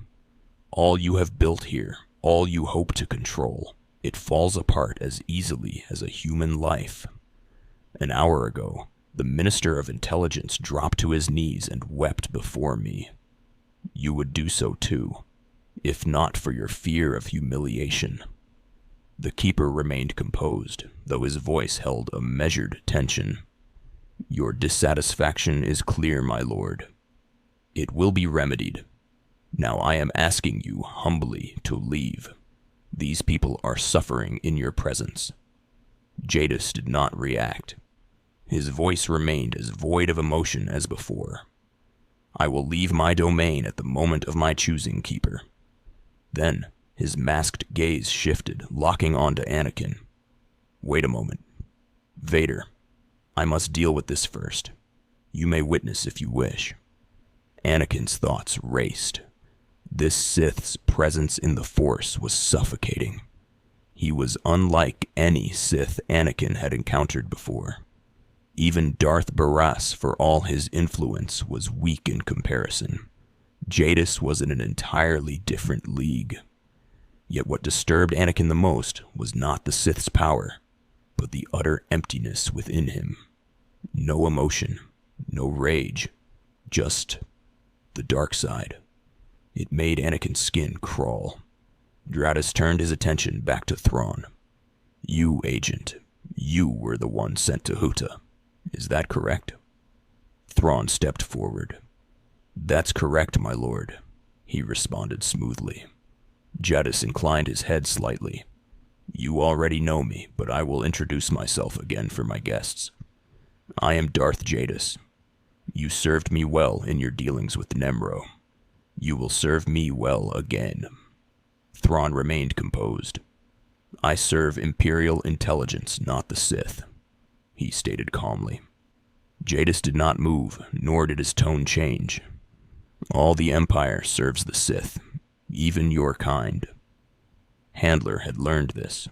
[SPEAKER 2] "All you have built here, all you hope to control, it falls apart as easily as a human life. An hour ago, the Minister of Intelligence dropped to his knees and wept before me. You would do so too, if not for your fear of humiliation." The Keeper remained composed, though his voice held a measured tension. "Your dissatisfaction is clear, my lord. It will be remedied. Now I am asking you humbly to leave. These people are suffering in your presence." Jadus did not react. His voice remained as void of emotion as before. "I will leave my domain at the moment of my choosing, Keeper." Then, his masked gaze shifted, locking onto Anakin. "Wait a moment. Vader, I must deal with this first. You may witness if you wish." Anakin's thoughts raced. This Sith's presence in the Force was suffocating. He was unlike any Sith Anakin had encountered before. Even Darth Baras, for all his influence, was weak in comparison. Jadus was in an entirely different league. Yet what disturbed Anakin the most was not the Sith's power, but the utter emptiness within him. No emotion, no rage, just the dark side. It made Anakin's skin crawl. Jadus turned his attention back to Thrawn. "You, Agent, you were the one sent to Huta. Is that correct?" Thrawn stepped forward. "That's correct, my lord," he responded smoothly. Jadus inclined his head slightly. "You already know me, but I will introduce myself again for my guests. I am Darth Jadus. You served me well in your dealings with Nemro. You will serve me well again. Thrawn remained composed. I serve Imperial intelligence, not the Sith, he stated calmly. Jadus did not move, nor did his tone change. All the Empire serves the Sith, even your kind. Handler had learned this.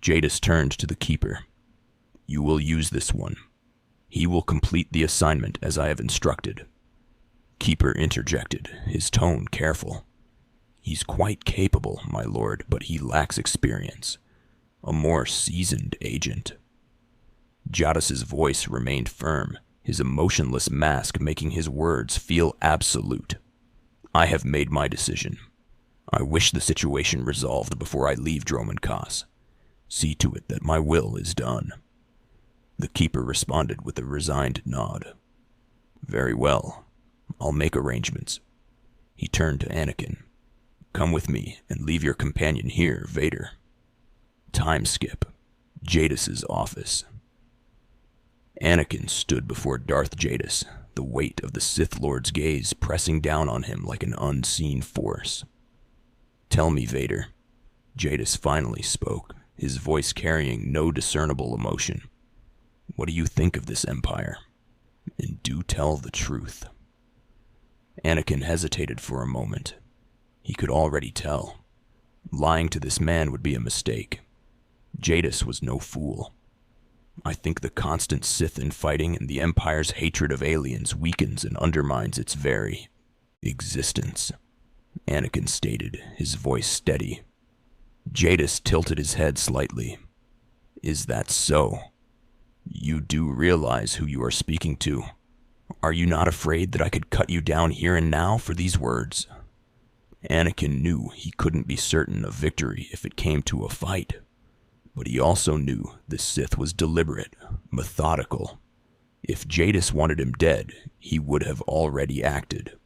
[SPEAKER 2] Jadus turned to the Keeper. You will use this one. He will complete the assignment as I have instructed. Keeper interjected, his tone careful. He's quite capable, my lord, but he lacks experience. A more seasoned agent. Jadus's voice remained firm, his emotionless mask making his words feel absolute. I have made my decision. I wish the situation resolved before I leave Dromund Kaas. See to it that my will is done. The Keeper responded with a resigned nod. Very well. I'll make arrangements. He turned to Anakin. Come with me and leave your companion here, Vader. Time skip. Jadus's office. Anakin stood before Darth Jadus, the weight of the Sith Lord's gaze pressing down on him like an unseen force. Tell me, Vader. Jadus finally spoke, his voice carrying no discernible emotion. What do you think of this empire? And do tell the truth. Anakin hesitated for a moment. He could already tell. Lying to this man would be a mistake. Jadus was no fool. I think the constant Sith infighting and the Empire's hatred of aliens weakens and undermines its very existence, Anakin stated, his voice steady. Jadus tilted his head slightly. Is that so? You do realize who you are speaking to. Are you not afraid that I could cut you down here and now for these words? Anakin knew he couldn't be certain of victory if it came to a fight. But he also knew the Sith was deliberate, methodical. If Jadus wanted him dead, he would have already acted.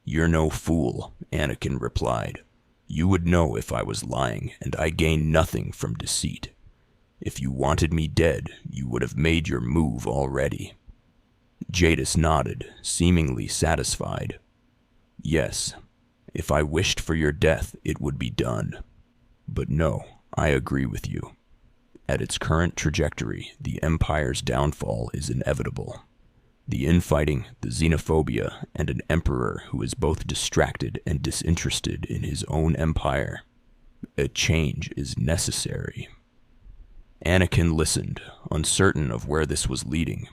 [SPEAKER 2] You're no fool, Anakin replied. You would know if I was lying, and I gain nothing from deceit. If you wanted me dead, you would have made your move already. Jadus nodded, seemingly satisfied. Yes, if I wished for your death, it would be done. But no, I agree with you. At its current trajectory, the Empire's downfall is inevitable. The infighting, the xenophobia, and an emperor who is both distracted and disinterested in his own empire. A change is necessary. Anakin listened, uncertain of where this was leading.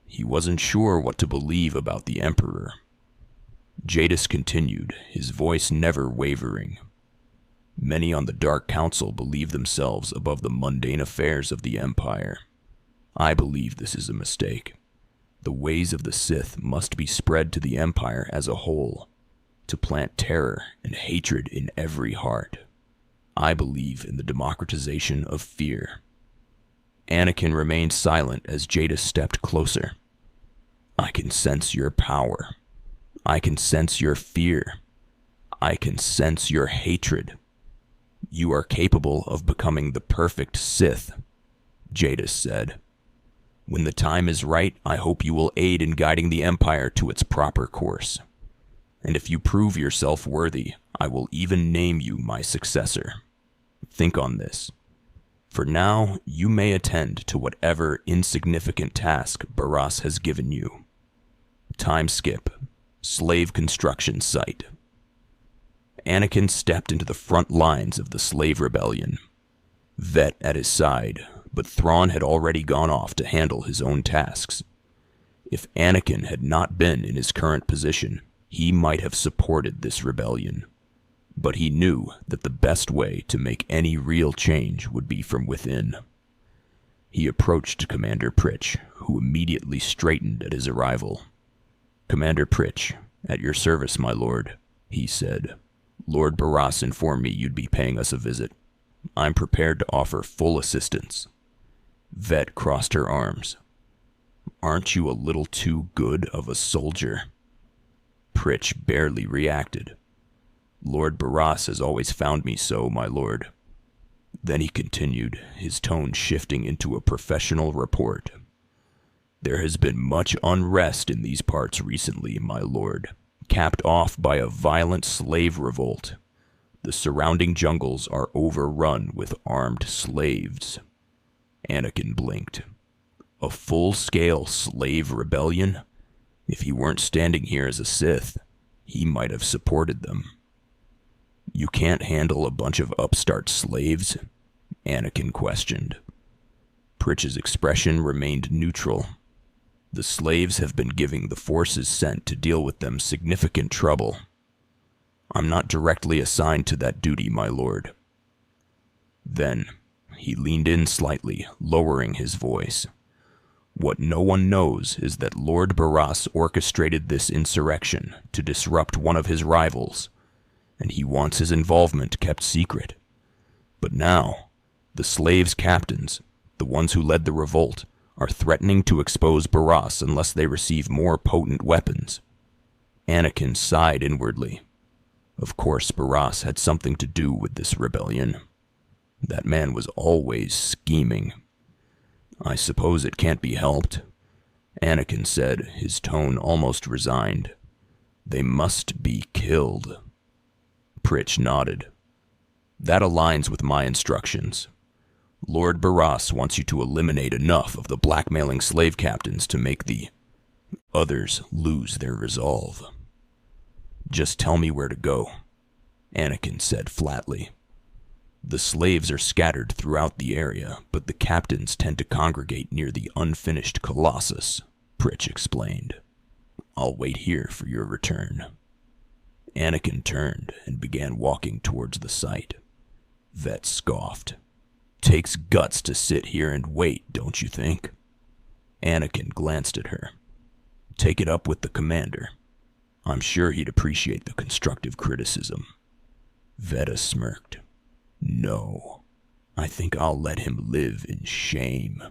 [SPEAKER 2] He wasn't sure what to believe about the Emperor. Jadus continued, his voice never wavering. Many on the Dark Council believe themselves above the mundane affairs of the Empire. I believe this is a mistake. The ways of the Sith must be spread to the Empire as a whole, to plant terror and hatred in every heart. I believe in the democratization of fear. Anakin remained silent as Jadus stepped closer. I can sense your power. I can sense your fear. I can sense your hatred. You are capable of becoming the perfect Sith, Jadus said. When the time is right, I hope you will aid in guiding the Empire to its proper course. And if you prove yourself worthy, I will even name you my successor. Think on this. For now, you may attend to whatever insignificant task Baras has given you. Time skip. Slave construction site. Anakin stepped into the front lines of the slave rebellion. Vet at his side, but Thrawn had already gone off to handle his own tasks. If Anakin had not been in his current position, he might have supported this rebellion. But he knew that the best way to make any real change would be from within. He approached Commander Pritch, who immediately straightened at his arrival. Commander Pritch, at your service, my lord, he said. Lord Baras informed me you'd be paying us a visit. I'm prepared to offer full assistance. Vet crossed her arms. Aren't you a little too good of a soldier? Pritch barely reacted. Lord Baras has always found me so, my lord. Then he continued, his tone shifting into a professional report. There has been much unrest in these parts recently, my lord. capped off by a violent slave revolt. The surrounding jungles are overrun with armed slaves. Anakin blinked. A full-scale slave rebellion? If he weren't standing here as a Sith, he might have supported them. You can't handle a bunch of upstart slaves? Anakin questioned. Pritch's expression remained neutral. The slaves have been giving the forces sent to deal with them significant trouble. I'm not directly assigned to that duty, my lord. Then, he leaned in slightly, lowering his voice. What no one knows is that Lord Baras orchestrated this insurrection to disrupt one of his rivals, and he wants his involvement kept secret. But now, the slaves' captains, the ones who led the revolt, are threatening to expose Baras unless they receive more potent weapons. Anakin sighed inwardly. Of course, Baras had something to do with this rebellion. That man was always scheming. I suppose it can't be helped, Anakin said, his tone almost resigned. They must be killed. Pritch nodded. That aligns with my instructions. Lord Baras wants you to eliminate enough of the blackmailing slave captains to make the others lose their resolve. Just tell me where to go, Anakin said flatly. The slaves are scattered throughout the area, but the captains tend to congregate near the unfinished Colossus, Pritch explained. I'll wait here for your return. Anakin turned and began walking towards the site. Vet scoffed. Takes guts to sit here and wait, don't you think? Anakin glanced at her. Take it up with the commander. I'm sure he'd appreciate the constructive criticism. Veta smirked. No, I think I'll let him live in shame.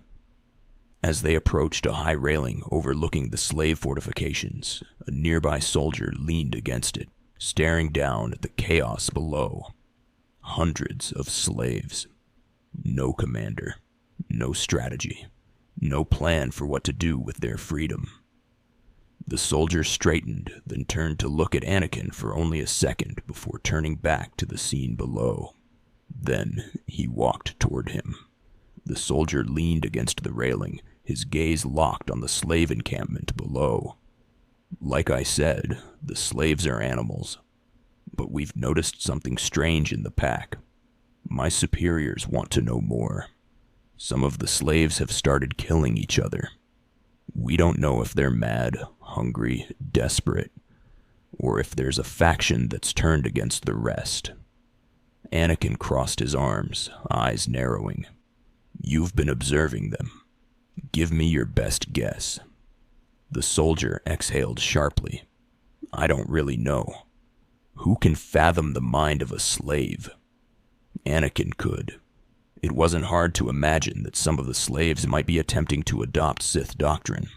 [SPEAKER 2] As they approached a high railing overlooking the slave fortifications, a nearby soldier leaned against it, staring down at the chaos below. Hundreds of slaves. No commander, no strategy, no plan for what to do with their freedom. The soldier straightened, then turned to look at Anakin for only a second before turning back to the scene below. Then he walked toward him. The soldier leaned against the railing, his gaze locked on the slave encampment below. Like I said, the slaves are animals, but we've noticed something strange in the pack. My superiors want to know more. Some of the slaves have started killing each other. We don't know if they're mad, hungry, desperate, or if there's a faction that's turned against the rest. Anakin crossed his arms, eyes narrowing. You've been observing them. Give me your best guess. The soldier exhaled sharply. I don't really know. Who can fathom the mind of a slave? Anakin could. It wasn't hard to imagine that some of the slaves might be attempting to adopt Sith doctrine.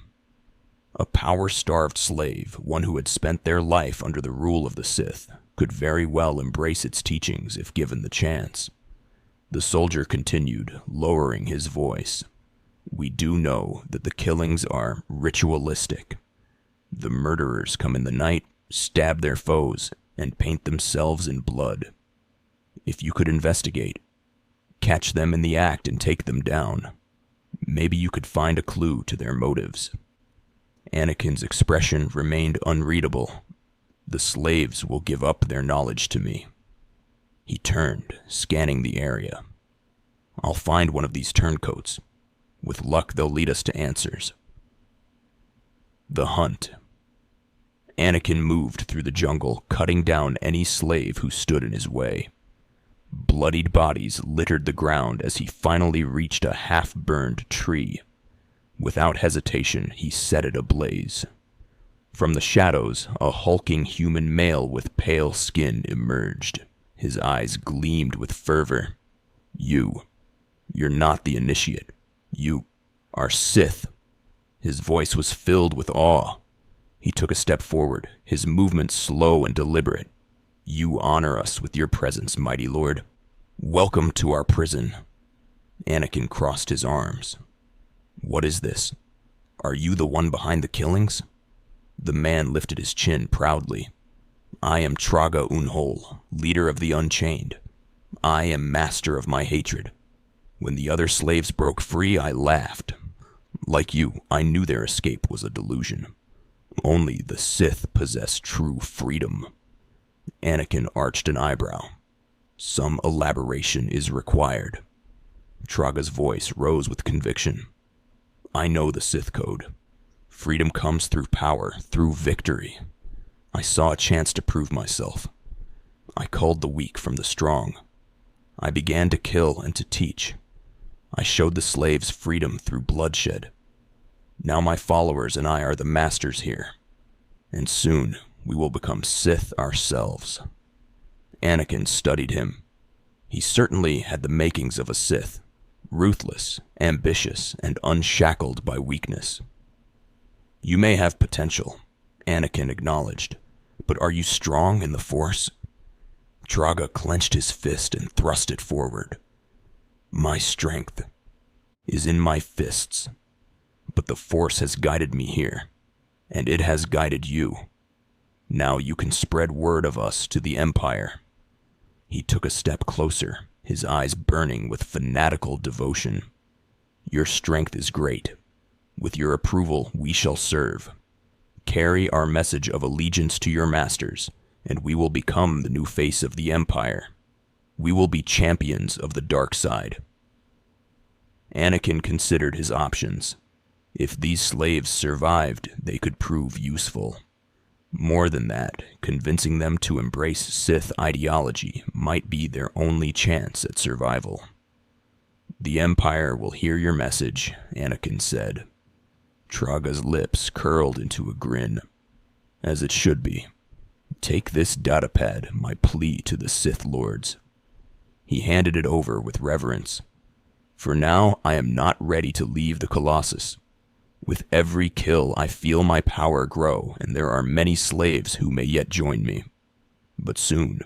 [SPEAKER 2] A power-starved slave, one who had spent their life under the rule of the Sith, could very well embrace its teachings if given the chance. The soldier continued, lowering his voice. We do know that the killings are ritualistic. The murderers come in the night, stab their foes, and paint themselves in blood. If you could investigate, catch them in the act and take them down, maybe you could find a clue to their motives. Anakin's expression remained unreadable. The slaves will give up their knowledge to me. He turned, scanning the area. I'll find one of these turncoats. With luck, they'll lead us to answers. The hunt. Anakin moved through the jungle, cutting down any slave who stood in his way. Bloodied bodies littered the ground as he finally reached a half-burned tree. Without hesitation, he set it ablaze. From the shadows, a hulking human male with pale skin emerged. His eyes gleamed with fervor. You're not the initiate. You are Sith. His voice was filled with awe. He took a step forward, his movements slow and deliberate. You honor us with your presence, mighty lord. Welcome to our prison. Anakin crossed his arms. What is this? Are you the one behind the killings? The man lifted his chin proudly. I am Traga Unhol, leader of the Unchained. I am master of my hatred. When the other slaves broke free, I laughed. Like you, I knew their escape was a delusion. Only the Sith possess true freedom. Anakin arched an eyebrow. Some elaboration is required. Traga's voice rose with conviction. I know the Sith code. Freedom comes through power, through victory. I saw a chance to prove myself. I culled the weak from the strong. I began to kill and to teach. I showed the slaves freedom through bloodshed. Now my followers and I are the masters here. And soon we will become Sith ourselves. Anakin studied him. He certainly had the makings of a Sith. Ruthless, ambitious, and unshackled by weakness. You may have potential, Anakin acknowledged, but are you strong in the Force? Traga clenched his fist and thrust it forward. My strength is in my fists, but the Force has guided me here, and it has guided you. Now you can spread word of us to the Empire. He took a step closer, his eyes burning with fanatical devotion. Your strength is great. With your approval, we shall serve. Carry our message of allegiance to your masters, and we will become the new face of the Empire. We will be champions of the dark side. Anakin considered his options. If these slaves survived, they could prove useful. More than that, convincing them to embrace Sith ideology might be their only chance at survival. The Empire will hear your message, Anakin said. Traga's lips curled into a grin. As it should be. Take this datapad, my plea to the Sith Lords. He handed it over with reverence. For now, I am not ready to leave the Colossus. With every kill, I feel my power grow, and there are many slaves who may yet join me. But soon,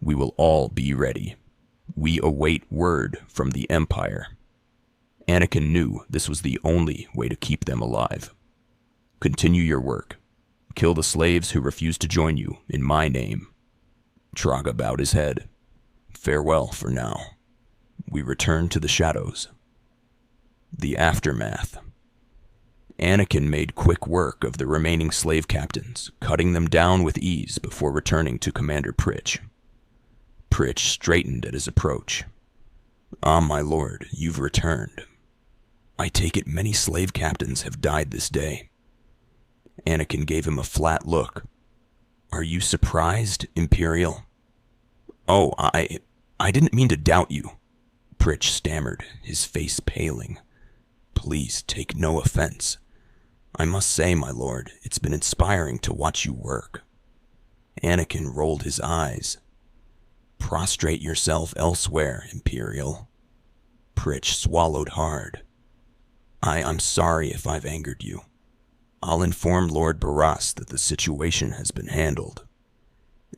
[SPEAKER 2] we will all be ready. We await word from the Empire. Anakin knew this was the only way to keep them alive. Continue your work. Kill the slaves who refuse to join you, in my name. Traga bowed his head. Farewell for now. We return to the shadows. The aftermath. Anakin made quick work of the remaining slave captains, cutting them down with ease before returning to Commander Pritch. Pritch straightened at his approach. Ah, my lord, you've returned. I take it many slave captains have died this day. Anakin gave him a flat look. Are you surprised, Imperial? Oh, I didn't mean to doubt you, Pritch stammered, his face paling. Please take no offense. I must say, my lord, it's been inspiring to watch you work. Anakin rolled his eyes. Prostrate yourself elsewhere, Imperial. Pritch swallowed hard. I'm sorry if I've angered you. I'll inform Lord Baras that the situation has been handled.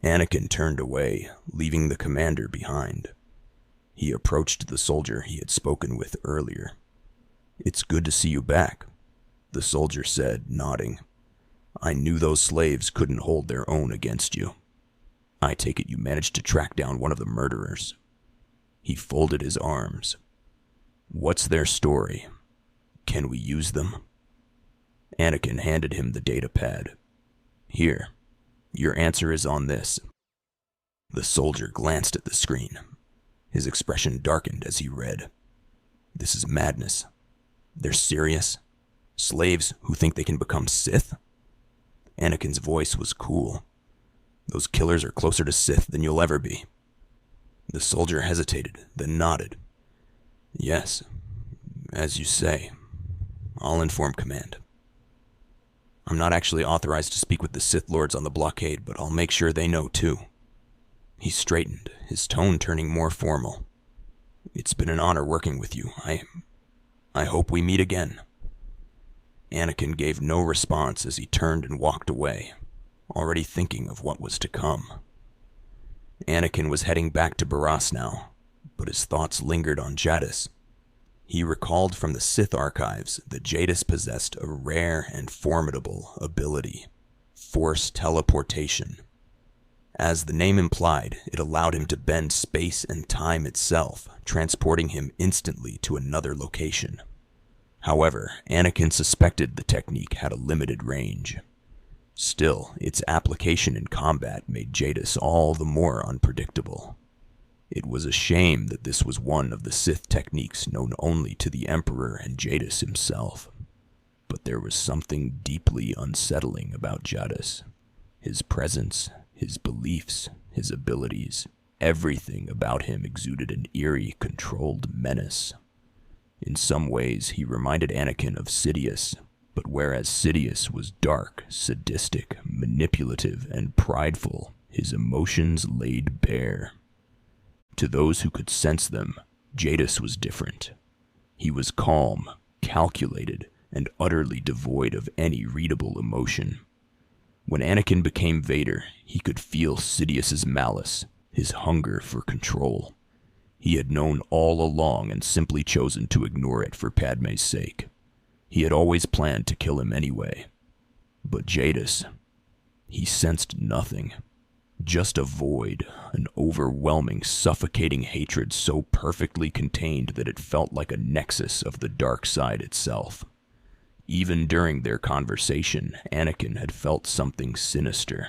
[SPEAKER 2] Anakin turned away, leaving the commander behind. He approached the soldier he had spoken with earlier. It's good to see you back, the soldier said, nodding. I knew those slaves couldn't hold their own against you. I take it you managed to track down one of the murderers. He folded his arms. What's their story? Can we use them? Anakin handed him the datapad. Here, your answer is on this. The soldier glanced at the screen. His expression darkened as he read. This is madness. They're serious? Slaves who think they can become Sith? Anakin's voice was cool. Those killers are closer to Sith than you'll ever be. The soldier hesitated, then nodded. Yes, as you say. I'll inform command. I'm not actually authorized to speak with the Sith Lords on the blockade, but I'll make sure they know too. He straightened, his tone turning more formal. It's been an honor working with you. I hope we meet again. Anakin gave no response as he turned and walked away, already thinking of what was to come. Anakin was heading back to Baras now, but his thoughts lingered on Jadus. He recalled from the Sith archives that Jadus possessed a rare and formidable ability. force teleportation. As the name implied, it allowed him to bend space and time itself, transporting him instantly to another location. However, Anakin suspected the technique had a limited range. Still, its application in combat made Jadus all the more unpredictable. It was a shame that this was one of the Sith techniques known only to the Emperor and Jadus himself. But there was something deeply unsettling about Jadus. His presence, his beliefs, his abilities, everything about him exuded an eerie, controlled menace. In some ways, he reminded Anakin of Sidious, but whereas Sidious was dark, sadistic, manipulative, and prideful, his emotions laid bare. To those who could sense them, Jadus was different. He was calm, calculated, and utterly devoid of any readable emotion. When Anakin became Vader, he could feel Sidious's malice, his hunger for control. He had known all along and simply chosen to ignore it for Padme's sake. He had always planned to kill him anyway. But Jadus, he sensed nothing. Just a void, an overwhelming, suffocating hatred so perfectly contained that it felt like a nexus of the dark side itself. Even during their conversation, Anakin had felt something sinister.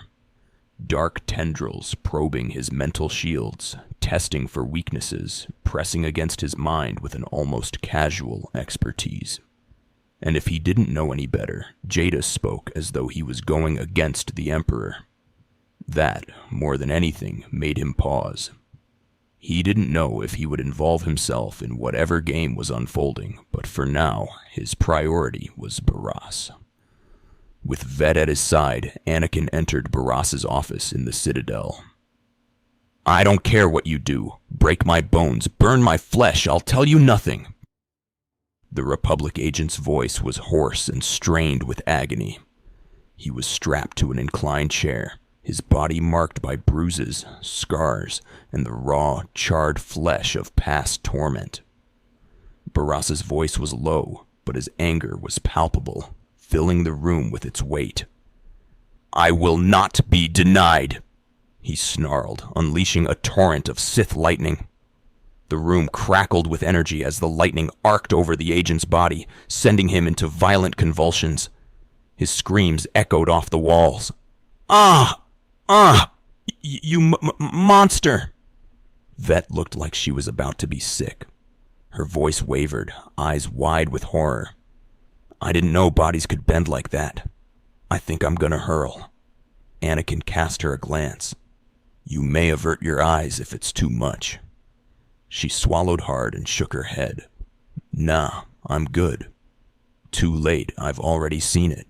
[SPEAKER 2] Dark tendrils probing his mental shields, testing for weaknesses, pressing against his mind with an almost casual expertise. And if he didn't know any better, Jadus spoke as though he was going against the Emperor. That, more than anything, made him pause. He didn't know if he would involve himself in whatever game was unfolding, but for now, his priority was Baras. With Ved at his side, Anakin entered Baras's office in the Citadel. "I don't care what you do. Break my bones, burn my flesh, I'll tell you nothing." The Republic agent's voice was hoarse and strained with agony. He was strapped to an inclined chair, his body marked by bruises, scars, and the raw, charred flesh of past torment. Baras's voice was low, but his anger was palpable, filling the room with its weight. "I will not be denied," he snarled, unleashing a torrent of Sith lightning. The room crackled with energy as the lightning arced over the agent's body, sending him into violent convulsions. His screams echoed off the walls. "Ah! Ah! You monster!" Vet looked like she was about to be sick. Her voice wavered, eyes wide with horror. "I didn't know bodies could bend like that. I think I'm gonna hurl." Anakin cast her a glance. "You may avert your eyes if it's too much." She swallowed hard and shook her head. "Nah, I'm good. Too late, I've already seen it."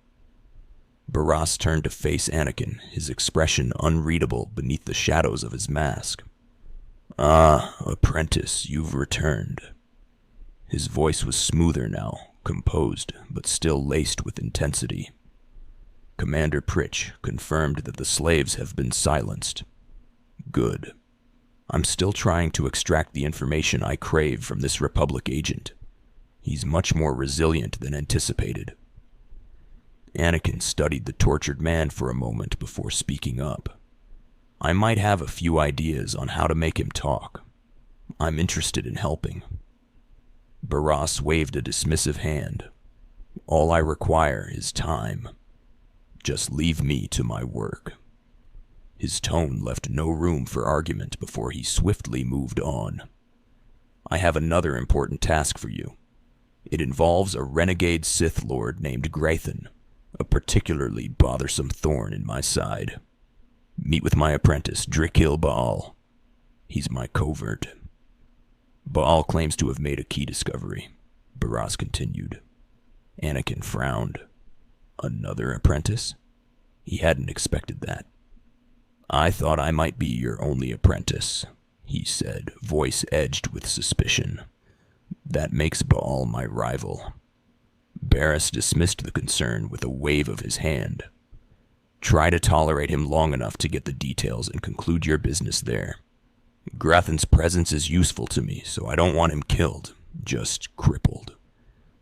[SPEAKER 2] Baras turned to face Anakin, his expression unreadable beneath the shadows of his mask. "Ah, apprentice, you've returned." His voice was smoother now, composed, but still laced with intensity. "Commander Pritch confirmed that the slaves have been silenced. Good. I'm still trying to extract the information I crave from this Republic agent. He's much more resilient than anticipated." Anakin studied the tortured man for a moment before speaking up. "I might have a few ideas on how to make him talk. I'm interested in helping." Baras waved a dismissive hand. "All I require is time. Just leave me to my work." His tone left no room for argument before he swiftly moved on. "I have another important task for you. It involves a renegade Sith Lord named Graythan, a particularly bothersome thorn in my side. Meet with my apprentice, Drikil Baal. He's my covert." "Baal claims to have made a key discovery," Baras continued. Anakin frowned. Another apprentice? He hadn't expected that. "I thought I might be your only apprentice," he said, voice edged with suspicion. "That makes Baal my rival." Baras dismissed the concern with a wave of his hand. "Try to tolerate him long enough to get the details and conclude your business there. Graythan's presence is useful to me, so I don't want him killed, just crippled.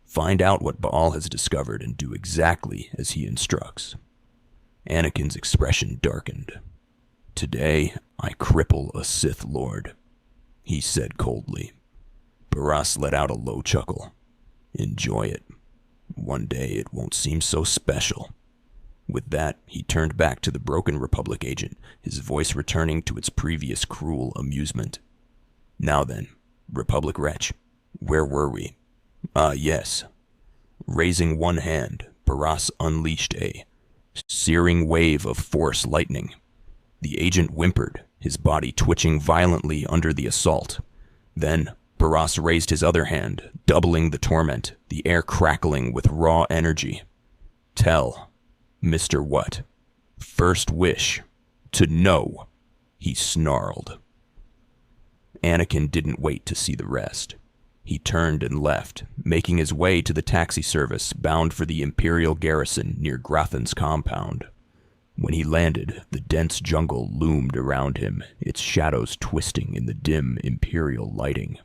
[SPEAKER 2] Find out what Baal has discovered and do exactly as he instructs." Anakin's expression darkened. "Today, I cripple a Sith Lord," he said coldly. Baras let out a low chuckle. "Enjoy it. One day it won't seem so special." With that, he turned back to the broken Republic agent, his voice returning to its previous cruel amusement. "Now then, Republic wretch, where were we? Yes." Raising one hand, Baras unleashed a searing wave of force lightning. The agent whimpered, his body twitching violently under the assault. Then, Baras raised his other hand, doubling the torment, the air crackling with raw energy. "Tell, Mr. What? First wish, to know," he snarled. Anakin didn't wait to see the rest. He turned and left, making his way to the taxi service bound for the Imperial garrison near Grothan's compound. When he landed, the dense jungle loomed around him, its shadows twisting in the dim Imperial lighting.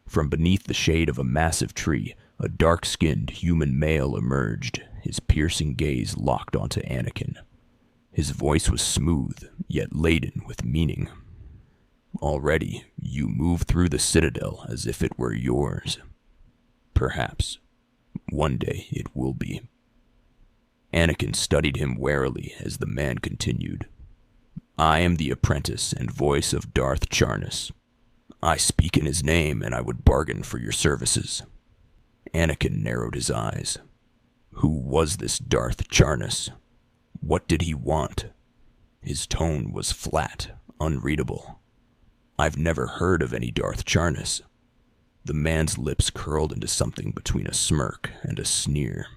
[SPEAKER 2] From beneath the shade of a massive tree, a dark-skinned human male emerged, his piercing gaze locked onto Anakin. His voice was smooth, yet laden with meaning. "Already, you move through the Citadel as if it were yours. Perhaps, one day it will be." Anakin studied him warily as the man continued. "I am the apprentice and voice of Darth Jadus. I speak in his name, and I would bargain for your services." Anakin narrowed his eyes. Who was this Darth Jadus? What did he want? His tone was flat, unreadable. "I've never heard of any Darth Jadus." The man's lips curled into something between a smirk and a sneer.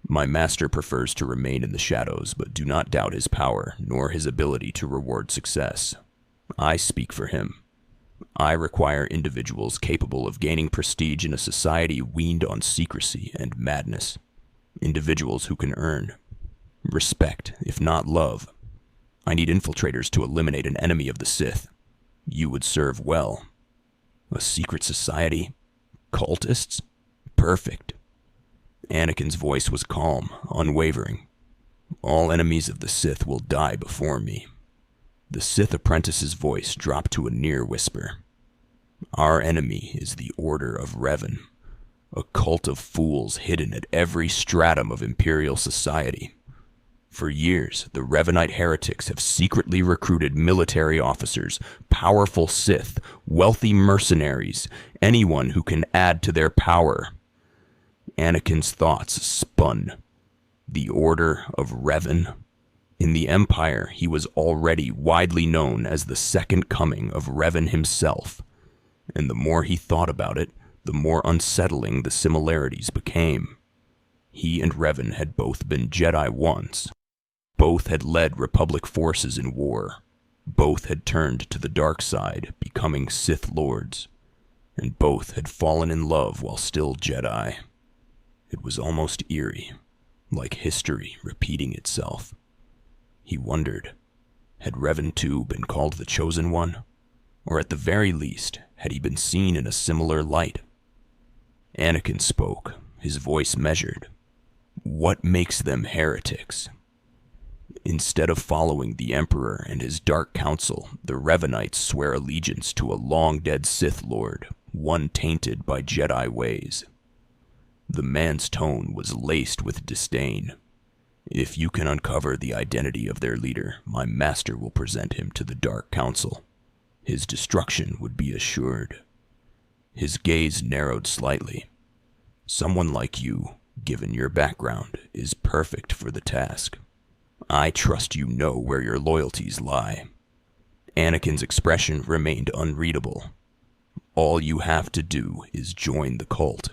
[SPEAKER 2] "My master prefers to remain in the shadows, but do not doubt his power, nor his ability to reward success. I speak for him. I require individuals capable of gaining prestige in a society weaned on secrecy and madness. Individuals who can earn respect, if not love. I need infiltrators to eliminate an enemy of the Sith. You would serve well. A secret society? Cultists? Perfect." Anakin's voice was calm, unwavering. "All enemies of the Sith will die before me." The Sith apprentice's voice dropped to a near whisper. "Our enemy is the Order of Revan, a cult of fools hidden at every stratum of Imperial society. For years, the Revanite heretics have secretly recruited military officers, powerful Sith, wealthy mercenaries, anyone who can add to their power." Anakin's thoughts spun. The Order of Revan? In the Empire, he was already widely known as the second coming of Revan himself, and the more he thought about it, the more unsettling the similarities became. He and Revan had both been Jedi once. Both had led Republic forces in war. Both had turned to the dark side, becoming Sith Lords. And both had fallen in love while still Jedi. It was almost eerie, like history repeating itself. He wondered, had Revan too been called the Chosen One? Or at the very least, had he been seen in a similar light? Anakin spoke, his voice measured. "What makes them heretics?" Instead of following the Emperor and his Dark Council, the Revanites swear allegiance to a long-dead Sith Lord, one tainted by Jedi ways. The man's tone was laced with disdain. "If you can uncover the identity of their leader, my master will present him to the Dark Council. His destruction would be assured." His gaze narrowed slightly. "Someone like you, given your background, is perfect for the task. I trust you know where your loyalties lie." Anakin's expression remained unreadable. "All you have to do is join the cult.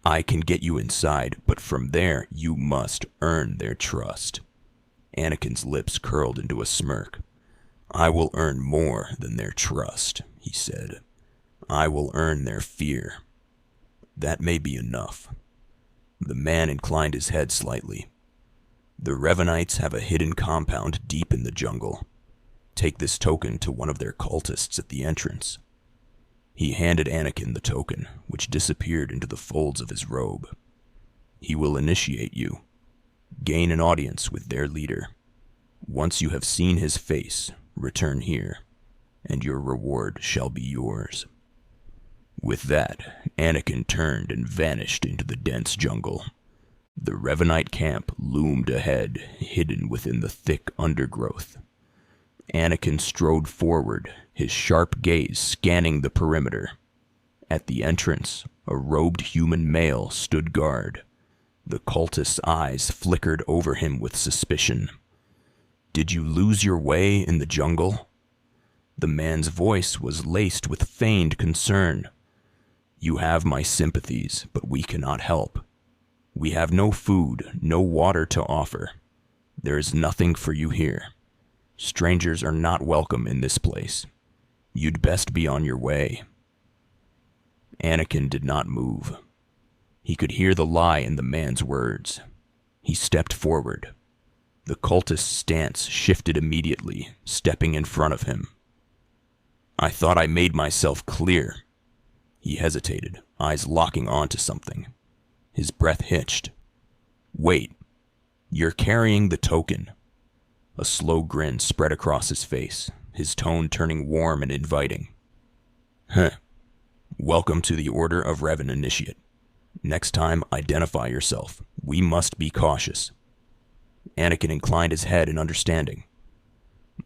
[SPEAKER 2] I can get you inside, but from there you must earn their trust." Anakin's lips curled into a smirk. "I will earn more than their trust," he said. "I will earn their fear. That may be enough." The man inclined his head slightly. "The Revanites have a hidden compound deep in the jungle. Take this token to one of their cultists at the entrance." He handed Anakin the token, which disappeared into the folds of his robe. "He will initiate you. gain an audience with their leader. Once you have seen his face, return here, and your reward shall be yours." With that, Anakin turned and vanished into the dense jungle. The Revanite camp loomed ahead, hidden within the thick undergrowth. Anakin strode forward, his sharp gaze scanning the perimeter. At the entrance, a robed human male stood guard. The cultist's eyes flickered over him with suspicion. "Did you lose your way in the jungle?" The man's voice was laced with feigned concern. "You have my sympathies, but we cannot help. We have no food, no water to offer. There is nothing for you here. Strangers are not welcome in this place. You'd best be on your way." Anakin did not move. He could hear the lie in the man's words. He stepped forward. The cultist's stance shifted immediately, stepping in front of him. "I thought I made myself clear." He hesitated, eyes locking onto something. His breath hitched. "Wait, you're carrying the token." A slow grin spread across his face, his tone turning warm and inviting. "Welcome to the Order of Revan, Initiate. Next time, identify yourself. We must be cautious." Anakin inclined his head in understanding.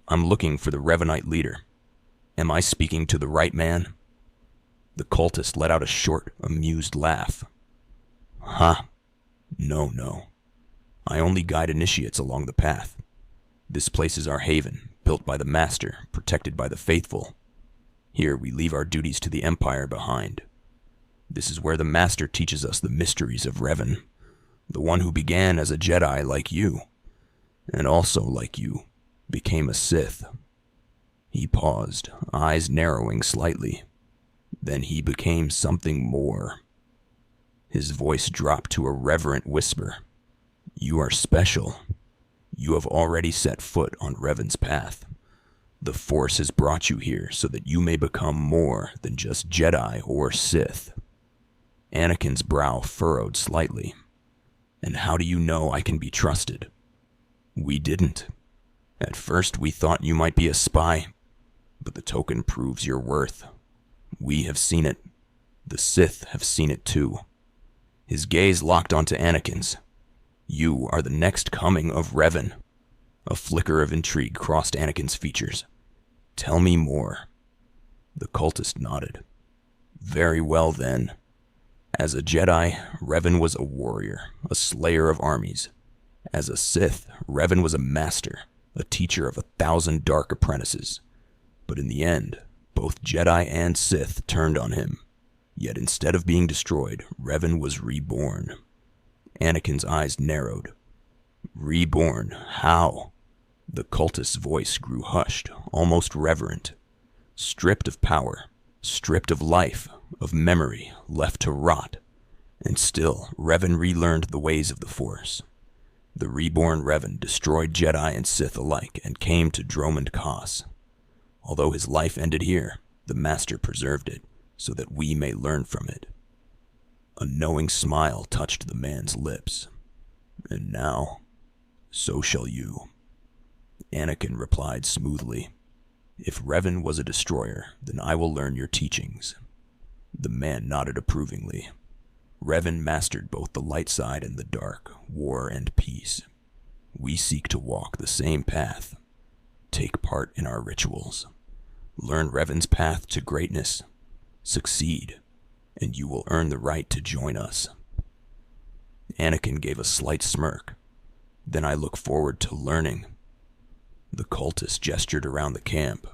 [SPEAKER 2] "I'm looking for the Revanite leader. Am I speaking to the right man?" The cultist let out a short, amused laugh. No. I only guide initiates along the path. This place is our haven, built by the Master, protected by the faithful. Here we leave our duties to the Empire behind. This is where the Master teaches us the mysteries of Revan, the one who began as a Jedi like you, and also like you, became a Sith." He paused, eyes narrowing slightly. "Then he became something more." His voice dropped to a reverent whisper. "You are special. You have already set foot on Revan's path. The Force has brought you here so that you may become more than just Jedi or Sith." Anakin's brow furrowed slightly. "And how do you know I can be trusted?" "We didn't. At first we thought you might be a spy, but the token proves your worth. We have seen it. The Sith have seen it too." His gaze locked onto Anakin's. "You are the next coming of Revan." A flicker of intrigue crossed Anakin's features. "Tell me more." The cultist nodded. "Very well then. As a Jedi, Revan was a warrior, a slayer of armies. As a Sith, Revan was a master, a teacher of 1,000 dark apprentices. But in the end, both Jedi and Sith turned on him. Yet instead of being destroyed, Revan was reborn." Anakin's eyes narrowed. "Reborn? How?" The cultist's voice grew hushed, almost reverent. "Stripped of power, stripped of life, of memory, left to rot. And still, Revan relearned the ways of the Force. The reborn Revan destroyed Jedi and Sith alike and came to Dromund Kaas. Although his life ended here, the Master preserved it, so that we may learn from it." A knowing smile touched the man's lips. "And now, so shall you." Anakin replied smoothly. "If Revan was a destroyer, then I will learn your teachings." The man nodded approvingly. "Revan mastered both the light side and the dark, war and peace. We seek to walk the same path. Take part in our rituals. Learn Revan's path to greatness. Succeed, and you will earn the right to join us." Anakin gave a slight smirk. "Then I look forward to learning." The cultist gestured around the camp.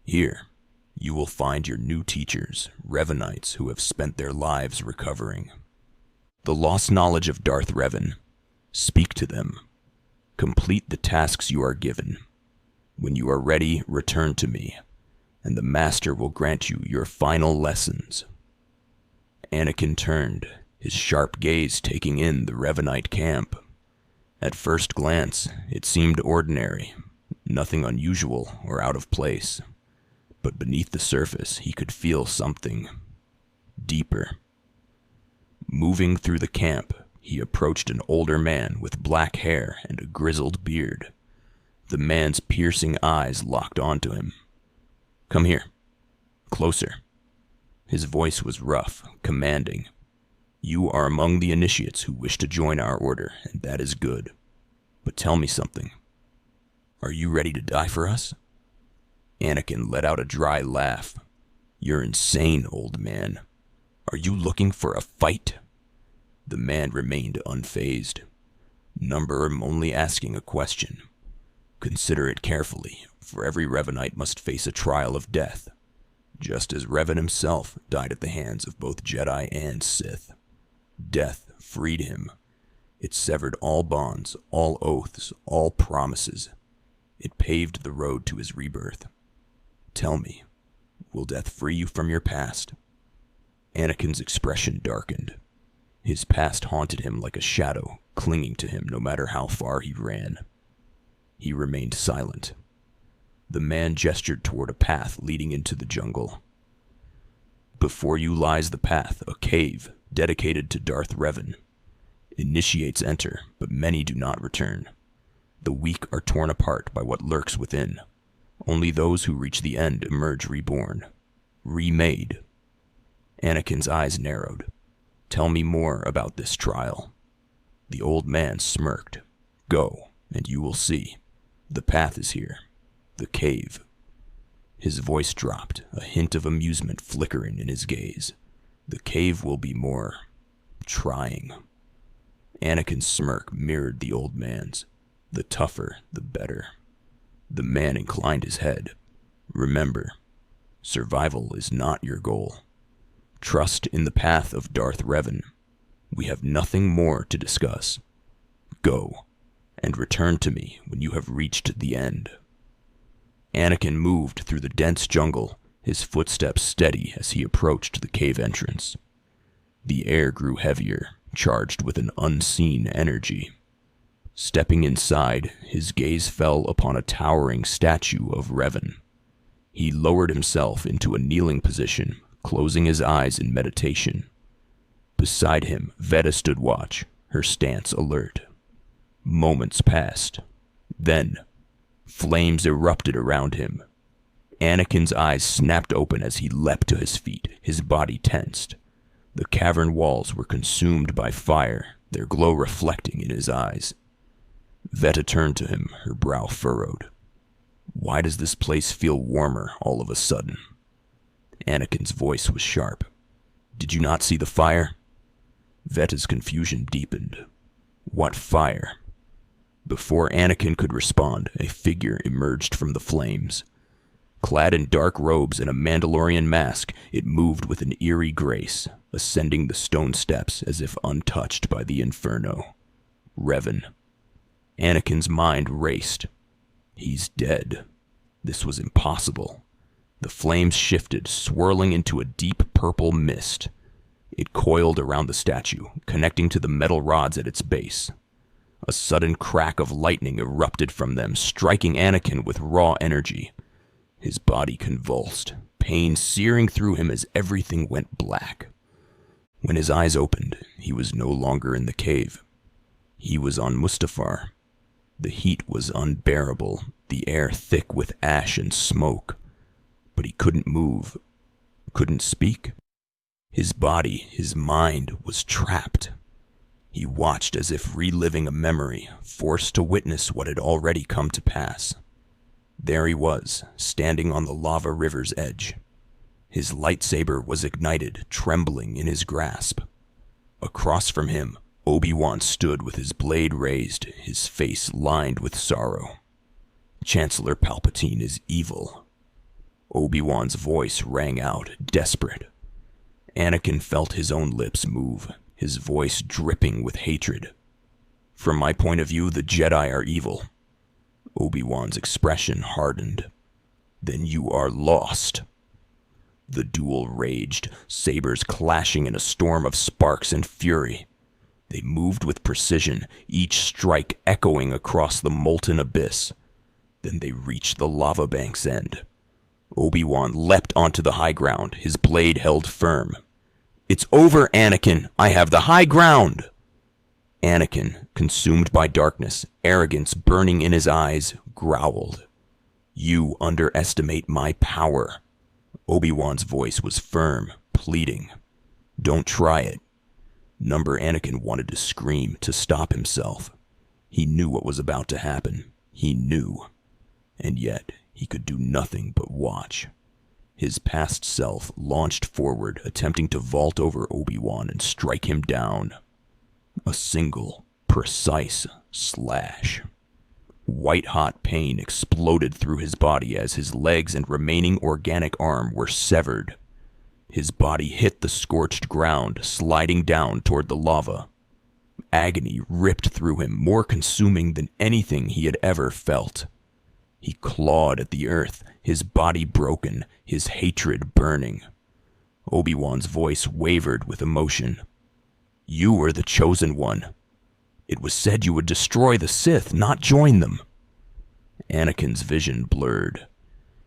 [SPEAKER 2] "Here, you will find your new teachers, Revanites who have spent their lives recovering. The lost knowledge of Darth Revan. Speak to them. Complete the tasks you are given. When you are ready, return to me, and the Master will grant you your final lessons." Anakin turned, his sharp gaze taking in the Revanite camp. At first glance, it seemed ordinary, nothing unusual or out of place. But beneath the surface, he could feel something deeper. Moving through the camp, He approached an older man with black hair and a grizzled beard. The man's piercing eyes locked onto him. "Come here. Closer." His voice was rough, commanding. "You are among the initiates who wish to join our order, and that is good. But tell me something. Are you ready to die for us?" Anakin let out a dry laugh. "You're insane, old man. Are you looking for a fight?" The man remained unfazed. "Number, I'm only asking a question. Consider it carefully, for every revanite must face a trial of death, just as Revan himself died at the hands of both Jedi and Sith. Death freed him. It severed all bonds, all oaths, all promises. It paved the road to his rebirth. Tell me, will death free you from your past?" Anakin's expression darkened. His past haunted him like a shadow, clinging to him no matter how far he ran. He remained silent. The man gestured toward a path leading into the jungle. "Before you lies the path, a cave dedicated to Darth Revan. Initiates enter, but many do not return. The weak are torn apart by what lurks within. Only those who reach the end emerge reborn, remade." Anakin's eyes narrowed. "Tell me more about this trial." The old man smirked. "Go, and you will see. The path is here. The cave." His voice dropped, a hint of amusement flickering in his gaze. "The cave will be more trying." Anakin's smirk mirrored the old man's. The tougher, the better. The man inclined his head. "Remember, survival is not your goal. Trust in the path of Darth Revan. We have nothing more to discuss. Go, and return to me when you have reached the end." Anakin moved through the dense jungle, his footsteps steady as he approached the cave entrance. The air grew heavier, charged with an unseen energy. Stepping inside, his gaze fell upon a towering statue of Revan. He lowered himself into a kneeling position, closing his eyes in meditation. Beside him, Veta stood watch, her stance alert. Moments passed. Then, flames erupted around him. Anakin's eyes snapped open as he leapt to his feet, his body tensed. The cavern walls were consumed by fire, their glow reflecting in his eyes. Veta turned to him, her brow furrowed. "Why does this place feel warmer all of a sudden?" Anakin's voice was sharp. "Did you not see the fire?" Veta's confusion deepened. "What fire?" Before Anakin could respond, a figure emerged from the flames. Clad in dark robes and a Mandalorian mask, it moved with an eerie grace, ascending the stone steps as if untouched by the inferno. Revan. Anakin's mind raced. He's dead. This was impossible. The flames shifted, swirling into a deep purple mist. It coiled around the statue, connecting to the metal rods at its base. A sudden crack of lightning erupted from them, striking Anakin with raw energy. His body convulsed, pain searing through him as everything went black. When his eyes opened, he was no longer in the cave. He was on Mustafar. The heat was unbearable, the air thick with ash and smoke. But he couldn't move, couldn't speak. His body, his mind, was trapped. He watched as if reliving a memory, forced to witness what had already come to pass. There he was, standing on the lava river's edge. His lightsaber was ignited, trembling in his grasp. Across from him, Obi-Wan stood with his blade raised, his face lined with sorrow. "Chancellor Palpatine is evil." Obi-Wan's voice rang out, desperate. Anakin felt his own lips move, his voice dripping with hatred. "From my point of view, the Jedi are evil." Obi-Wan's expression hardened. "Then you are lost." The duel raged, sabers clashing in a storm of sparks and fury. They moved with precision, each strike echoing across the molten abyss. Then they reached the lava bank's end. Obi-Wan leapt onto the high ground, his blade held firm. "It's over, Anakin! I have the high ground!" Anakin, consumed by darkness, arrogance burning in his eyes, growled. "You underestimate my power." Obi-Wan's voice was firm, pleading. "Don't try it." Anakin wanted to scream, to stop himself. He knew what was about to happen. He knew. And yet, he could do nothing but watch. His past self launched forward, attempting to vault over Obi-Wan and strike him down. A single, precise slash. White-hot pain exploded through his body as his legs and remaining organic arm were severed. His body hit the scorched ground, sliding down toward the lava. Agony ripped through him, more consuming than anything he had ever felt. He clawed at the earth, his body broken, his hatred burning. Obi-Wan's voice wavered with emotion. "You were the chosen one. It was said you would destroy the Sith, not join them." Anakin's vision blurred.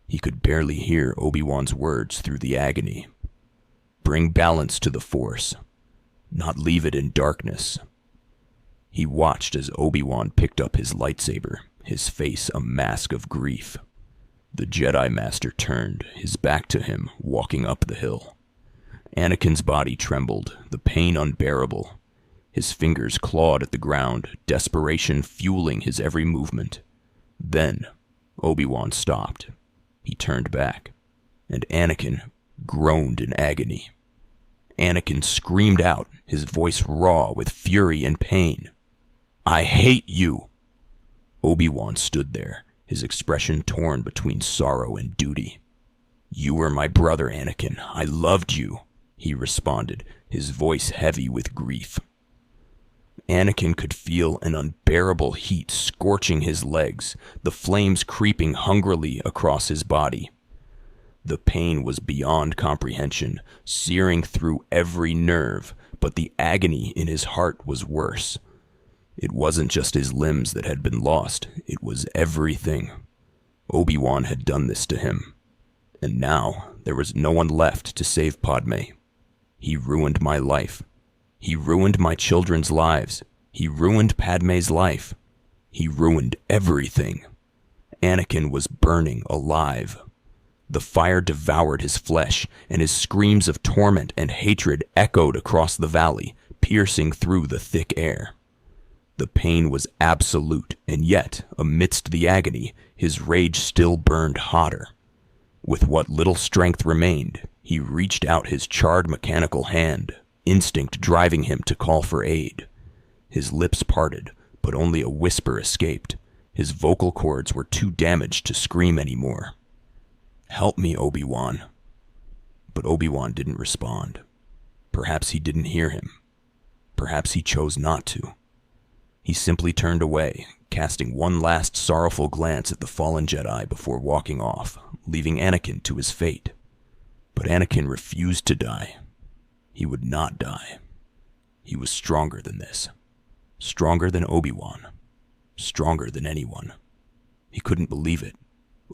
[SPEAKER 2] He could barely hear Obi-Wan's words through the agony. "Bring balance to the Force, not leave it in darkness." He watched as Obi-Wan picked up his lightsaber, his face a mask of grief. The Jedi Master turned, his back to him, walking up the hill. Anakin's body trembled, the pain unbearable. His fingers clawed at the ground, desperation fueling his every movement. Then, Obi-Wan stopped. He turned back, and Anakin groaned in agony. Anakin screamed out, his voice raw with fury and pain. "I hate you!" Obi-Wan stood there, his expression torn between sorrow and duty. "You were my brother, Anakin. I loved you," he responded, his voice heavy with grief. Anakin could feel an unbearable heat scorching his legs, the flames creeping hungrily across his body. The pain was beyond comprehension, searing through every nerve, but the agony in his heart was worse. It wasn't just his limbs that had been lost, it was everything. Obi-Wan had done this to him, and now there was no one left to save Padme. He ruined my life. He ruined my children's lives. He ruined Padme's life. He ruined everything. Anakin was burning alive. The fire devoured his flesh, and his screams of torment and hatred echoed across the valley, piercing through the thick air. The pain was absolute, and yet, amidst the agony, his rage still burned hotter. With what little strength remained, he reached out his charred mechanical hand, instinct driving him to call for aid. His lips parted, but only a whisper escaped. His vocal cords were too damaged to scream anymore. "Help me, Obi-Wan." But Obi-Wan didn't respond. Perhaps he didn't hear him. Perhaps he chose not to. He simply turned away, casting one last sorrowful glance at the fallen Jedi before walking off, leaving Anakin to his fate. But Anakin refused to die. He would not die. He was stronger than this. Stronger than Obi-Wan. Stronger than anyone. He couldn't believe it.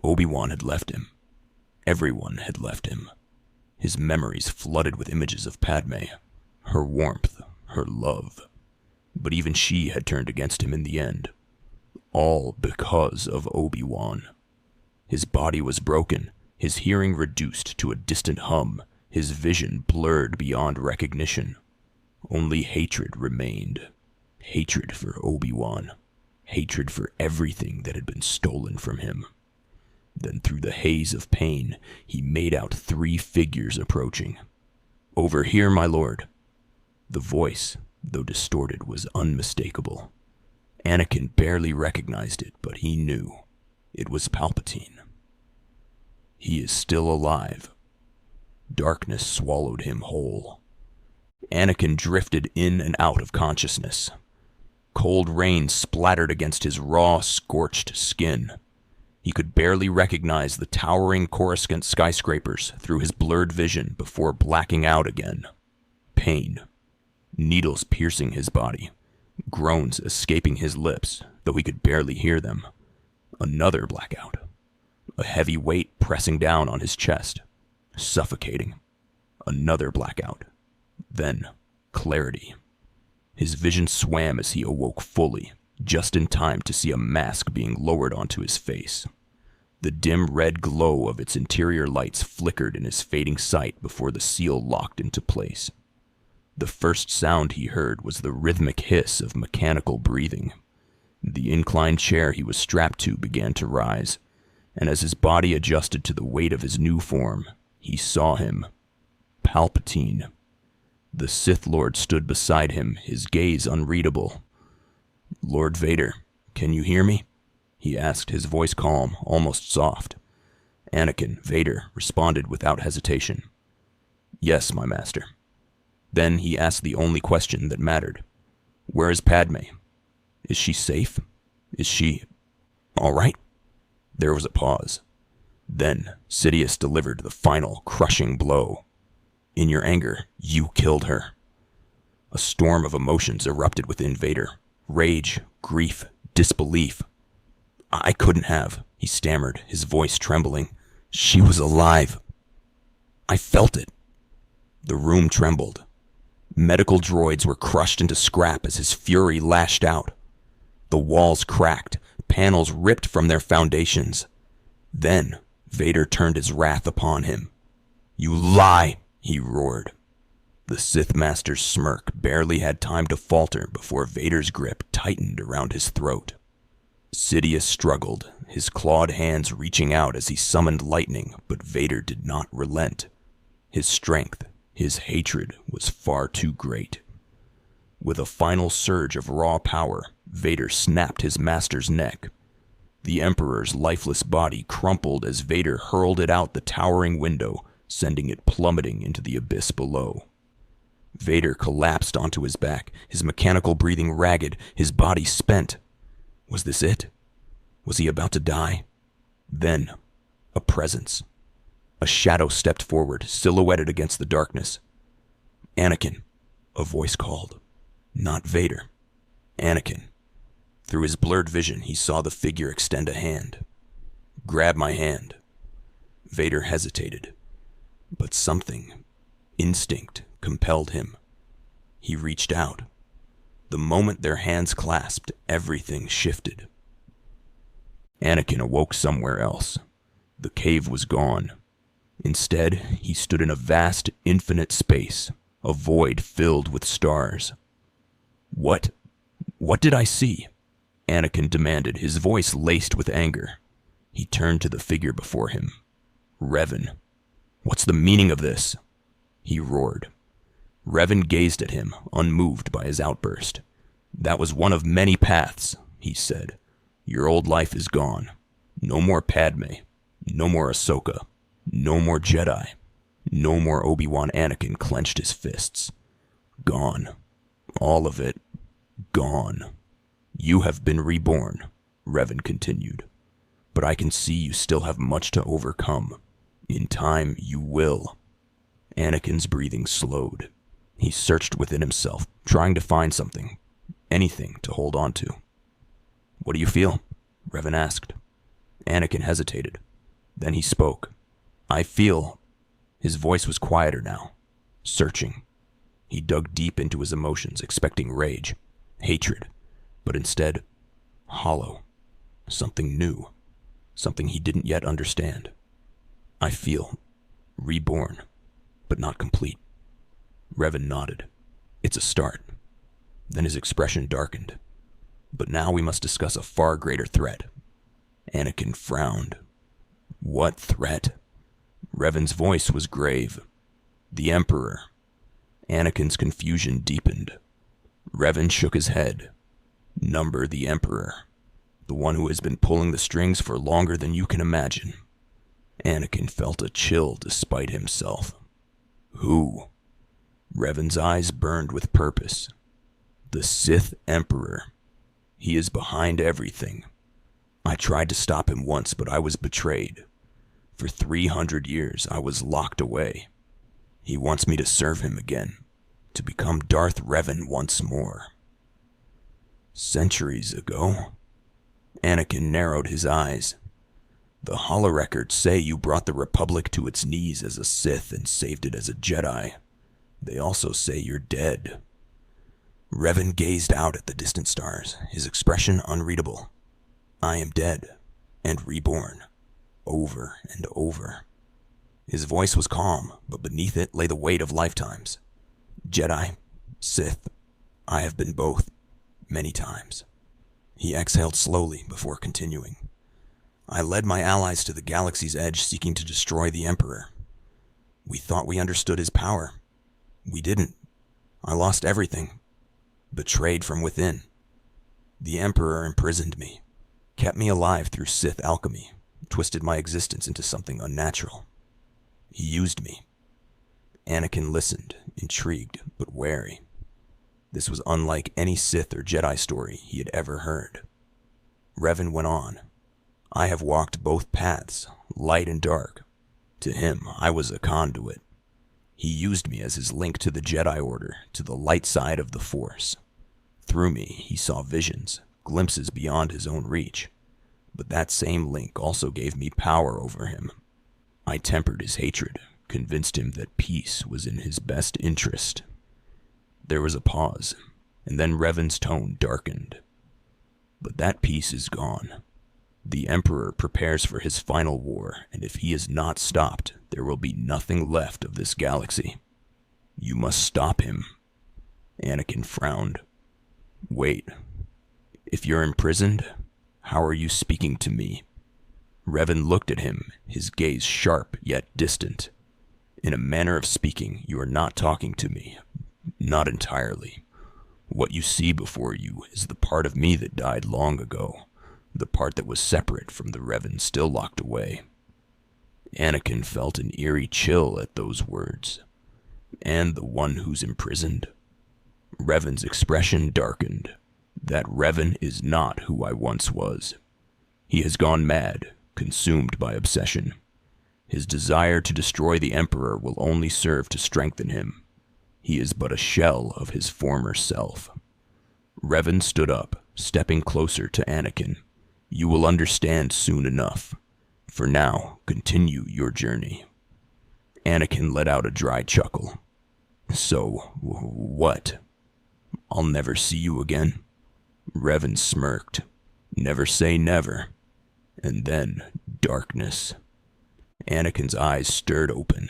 [SPEAKER 2] Obi-Wan had left him. Everyone had left him. His memories flooded with images of Padme, her warmth, her love. But even she had turned against him in the end. All because of Obi-Wan. His body was broken, his hearing reduced to a distant hum, his vision blurred beyond recognition. Only hatred remained. Hatred for Obi-Wan. Hatred for everything that had been stolen from him. Then through the haze of pain, he made out 3 figures approaching. "Over here, my lord." The voice, though distorted, was unmistakable. Anakin barely recognized it, but he knew. It was Palpatine. He is still alive. Darkness swallowed him whole. Anakin drifted in and out of consciousness. Cold rain splattered against his raw, scorched skin. He could barely recognize the towering Coruscant skyscrapers through his blurred vision before blacking out again. Pain. Needles piercing his body. Groans escaping his lips, though he could barely hear them. Another blackout. A heavy weight pressing down on his chest. Suffocating. Another blackout. Then, clarity. His vision swam as he awoke fully, just in time to see a mask being lowered onto his face. The dim red glow of its interior lights flickered in his fading sight before the seal locked into place. The first sound he heard was the rhythmic hiss of mechanical breathing. The inclined chair he was strapped to began to rise, and as his body adjusted to the weight of his new form, he saw him. Palpatine. The Sith Lord stood beside him, his gaze unreadable. "Lord Vader, can you hear me?" he asked, his voice calm, almost soft. Anakin, Vader, responded without hesitation. "Yes, my master." Then he asked the only question that mattered. "Where is Padme? Is she safe? Is she all right?" There was a pause. Then Sidious delivered the final, crushing blow. "In your anger, you killed her." A storm of emotions erupted within Vader. Rage, grief, disbelief. "I couldn't have," he stammered, his voice trembling. "She was alive. I felt it." The room trembled. Medical droids were crushed into scrap as his fury lashed out. The walls cracked, panels ripped from their foundations. Then Vader turned his wrath upon him. "You lie!" he roared. The Sith Master's smirk barely had time to falter before Vader's grip tightened around his throat. Sidious struggled, his clawed hands reaching out as he summoned lightning, but Vader did not relent. His strength, his hatred, was far too great. With a final surge of raw power, Vader snapped his master's neck. The Emperor's lifeless body crumpled as Vader hurled it out the towering window, sending it plummeting into the abyss below. Vader collapsed onto his back, his mechanical breathing ragged, his body spent. Was this it? Was he about to die? Then, a presence. A shadow stepped forward, silhouetted against the darkness. "Anakin," a voice called. Not Vader. Anakin. Through his blurred vision, he saw the figure extend a hand. "Grab my hand." Vader hesitated, but something, instinct, compelled him. He reached out. The moment their hands clasped, everything shifted. Anakin awoke somewhere else. The cave was gone. Instead, he stood in a vast, infinite space, a void filled with stars. What did I see?" Anakin demanded, his voice laced with anger. He turned to the figure before him. "Revan, what's the meaning of this?" he roared. Revan gazed at him, unmoved by his outburst. "That was one of many paths," he said. "Your old life is gone. No more Padme. No more Ahsoka. No more Jedi. No more Obi-Wan." Anakin clenched his fists. "Gone. All of it. Gone. You have been reborn," Revan continued. "But I can see you still have much to overcome. In time, you will." Anakin's breathing slowed. He searched within himself, trying to find something, anything to hold on to. "What do you feel?" Revan asked. Anakin hesitated. Then he spoke. "I feel..." His voice was quieter now, searching. He dug deep into his emotions, expecting rage, hatred, but instead, hollow. Something new. Something he didn't yet understand. "I feel reborn, but not complete." Revan nodded. "It's a start." Then his expression darkened. "But now we must discuss a far greater threat." Anakin frowned. "What threat?" Revan's voice was grave. "The Emperor." Anakin's confusion deepened. Revan shook his head. "Number the Emperor. The one who has been pulling the strings for longer than you can imagine." Anakin felt a chill despite himself. "Who?" Revan's eyes burned with purpose. "The Sith Emperor. He is behind everything. I tried to stop him once, but I was betrayed. For 300 years, I was locked away. He wants me to serve him again, to become Darth Revan once more." "Centuries ago?" Anakin narrowed his eyes. "The holorecords say you brought the Republic to its knees as a Sith and saved it as a Jedi. They also say you're dead." Revan gazed out at the distant stars, his expression unreadable. I am dead, and reborn, over and over. His voice was calm, but beneath it lay the weight of lifetimes. Jedi, Sith, I have been both, many times. He exhaled slowly before continuing. I led my allies to the galaxy's edge seeking to destroy the Emperor. We thought we understood his power. We didn't. I lost everything. Betrayed from within. The Emperor imprisoned me, kept me alive through Sith alchemy, twisted my existence into something unnatural. He used me. Anakin listened, intrigued but wary. This was unlike any Sith or Jedi story he had ever heard. Revan went on. I have walked both paths, light and dark. To him, I was a conduit. He used me as his link to the Jedi Order, to the light side of the Force. Through me, he saw visions, glimpses beyond his own reach. But that same link also gave me power over him. I tempered his hatred, convinced him that peace was in his best interest. There was a pause, and then Revan's tone darkened. But that peace is gone. The Emperor prepares for his final war, and if he is not stopped, there will be nothing left of this galaxy. You must stop him. Anakin frowned. Wait. If you're imprisoned, how are you speaking to me? Revan looked at him, his gaze sharp yet distant. In a manner of speaking, you are not talking to me. Not entirely. What you see before you is the part of me that died long ago. The part that was separate from the Revan still locked away. Anakin felt an eerie chill at those words. And the one who's imprisoned? Revan's expression darkened. That Revan is not who I once was. He has gone mad, consumed by obsession. His desire to destroy the Emperor will only serve to strengthen him. He is but a shell of his former self. Revan stood up, stepping closer to Anakin. You will understand soon enough. For now, continue your journey. Anakin let out a dry chuckle. So, what? I'll never see you again? Revan smirked. Never say never. And then, darkness. Anakin's eyes stirred open.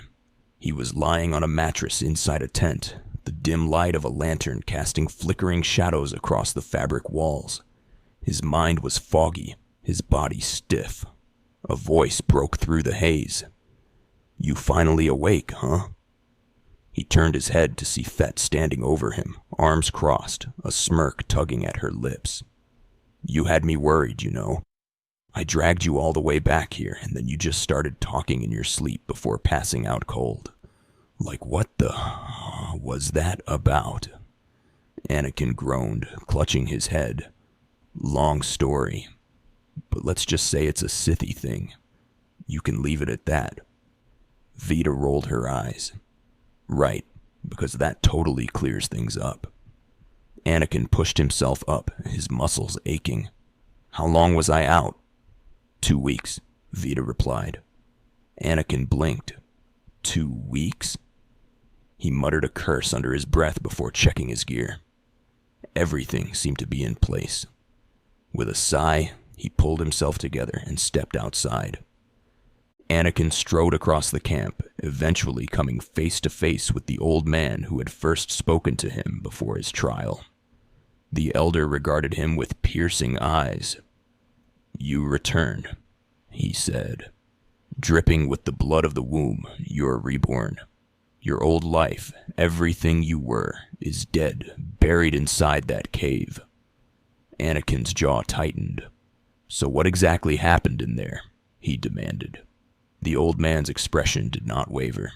[SPEAKER 2] He was lying on a mattress inside a tent, the dim light of a lantern casting flickering shadows across the fabric walls. His mind was foggy, his body stiff. A voice broke through the haze. You finally awake, huh? He turned his head to see Fett standing over him, arms crossed, a smirk tugging at her lips. You had me worried, you know. I dragged you all the way back here, and then you just started talking in your sleep before passing out cold. Like what the was that about? Anakin groaned, clutching his head. Long story, but let's just say it's a Sithy thing. You can leave it at that. Vita rolled her eyes. Right, because that totally clears things up. Anakin pushed himself up, his muscles aching. How long was I out? 2 weeks, Vita replied. Anakin blinked. 2 weeks? He muttered a curse under his breath before checking his gear. Everything seemed to be in place. With a sigh, he pulled himself together and stepped outside. Anakin strode across the camp, eventually coming face to face with the old man who had first spoken to him before his trial. The elder regarded him with piercing eyes. You return, he said. Dripping with the blood of the womb, you're reborn. Your old life, everything you were, is dead, buried inside that cave. Anakin's jaw tightened. So what exactly happened in there? He demanded. The old man's expression did not waver.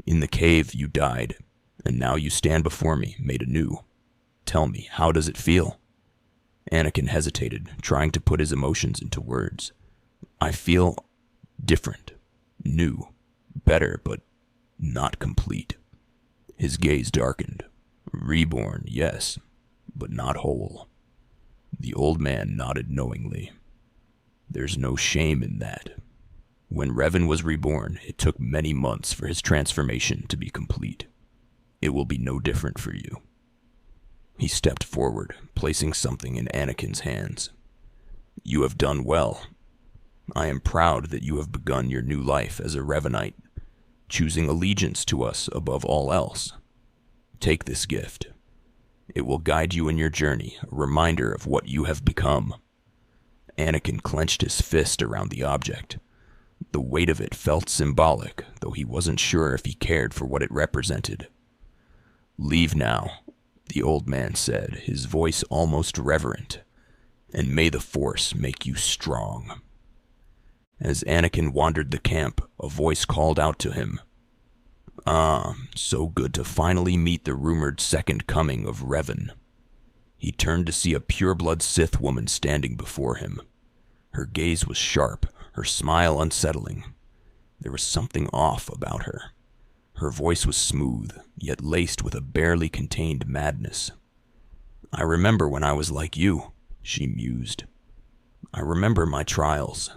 [SPEAKER 2] In the cave, you died, and now you stand before me, made anew. Tell me, how does it feel? Anakin hesitated, trying to put his emotions into words. I feel different, new, better, but not complete. His gaze darkened. Reborn, yes, but not whole. The old man nodded knowingly. There's no shame in that. When Revan was reborn, it took many months for his transformation to be complete. It will be no different for you. He stepped forward, placing something in Anakin's hands. "You have done well. I am proud that you have begun your new life as a revanite, choosing allegiance to us above all else. Take this gift. It will guide you in your journey, a reminder of what you have become." Anakin clenched his fist around the object. The weight of it felt symbolic, though he wasn't sure if he cared for what it represented. "Leave now," the old man said, his voice almost reverent, "and may the Force make you strong." As Anakin wandered the camp, a voice called out to him. So good to finally meet the rumored second coming of Revan. He turned to see a pureblood Sith woman standing before him. Her gaze was sharp, her smile unsettling. There was something off about her. Her voice was smooth, yet laced with a barely contained madness. "I remember when I was like you," she mused. "I remember my trials,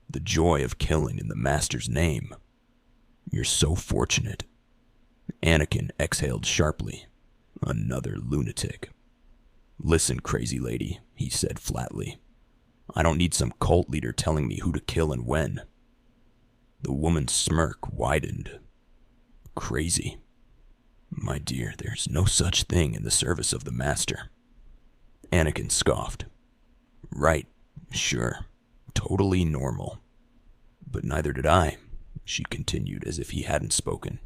[SPEAKER 2] the joy of killing in the Master's name. You're so fortunate." Anakin exhaled sharply. Another lunatic. "Listen, crazy lady," he said flatly. "I don't need some cult leader telling me who to kill and when." The woman's smirk widened. "Crazy? My dear, there's no such thing in the service of the Master." Anakin scoffed. "Right, sure, totally normal. But neither did I," she continued as if he hadn't spoken.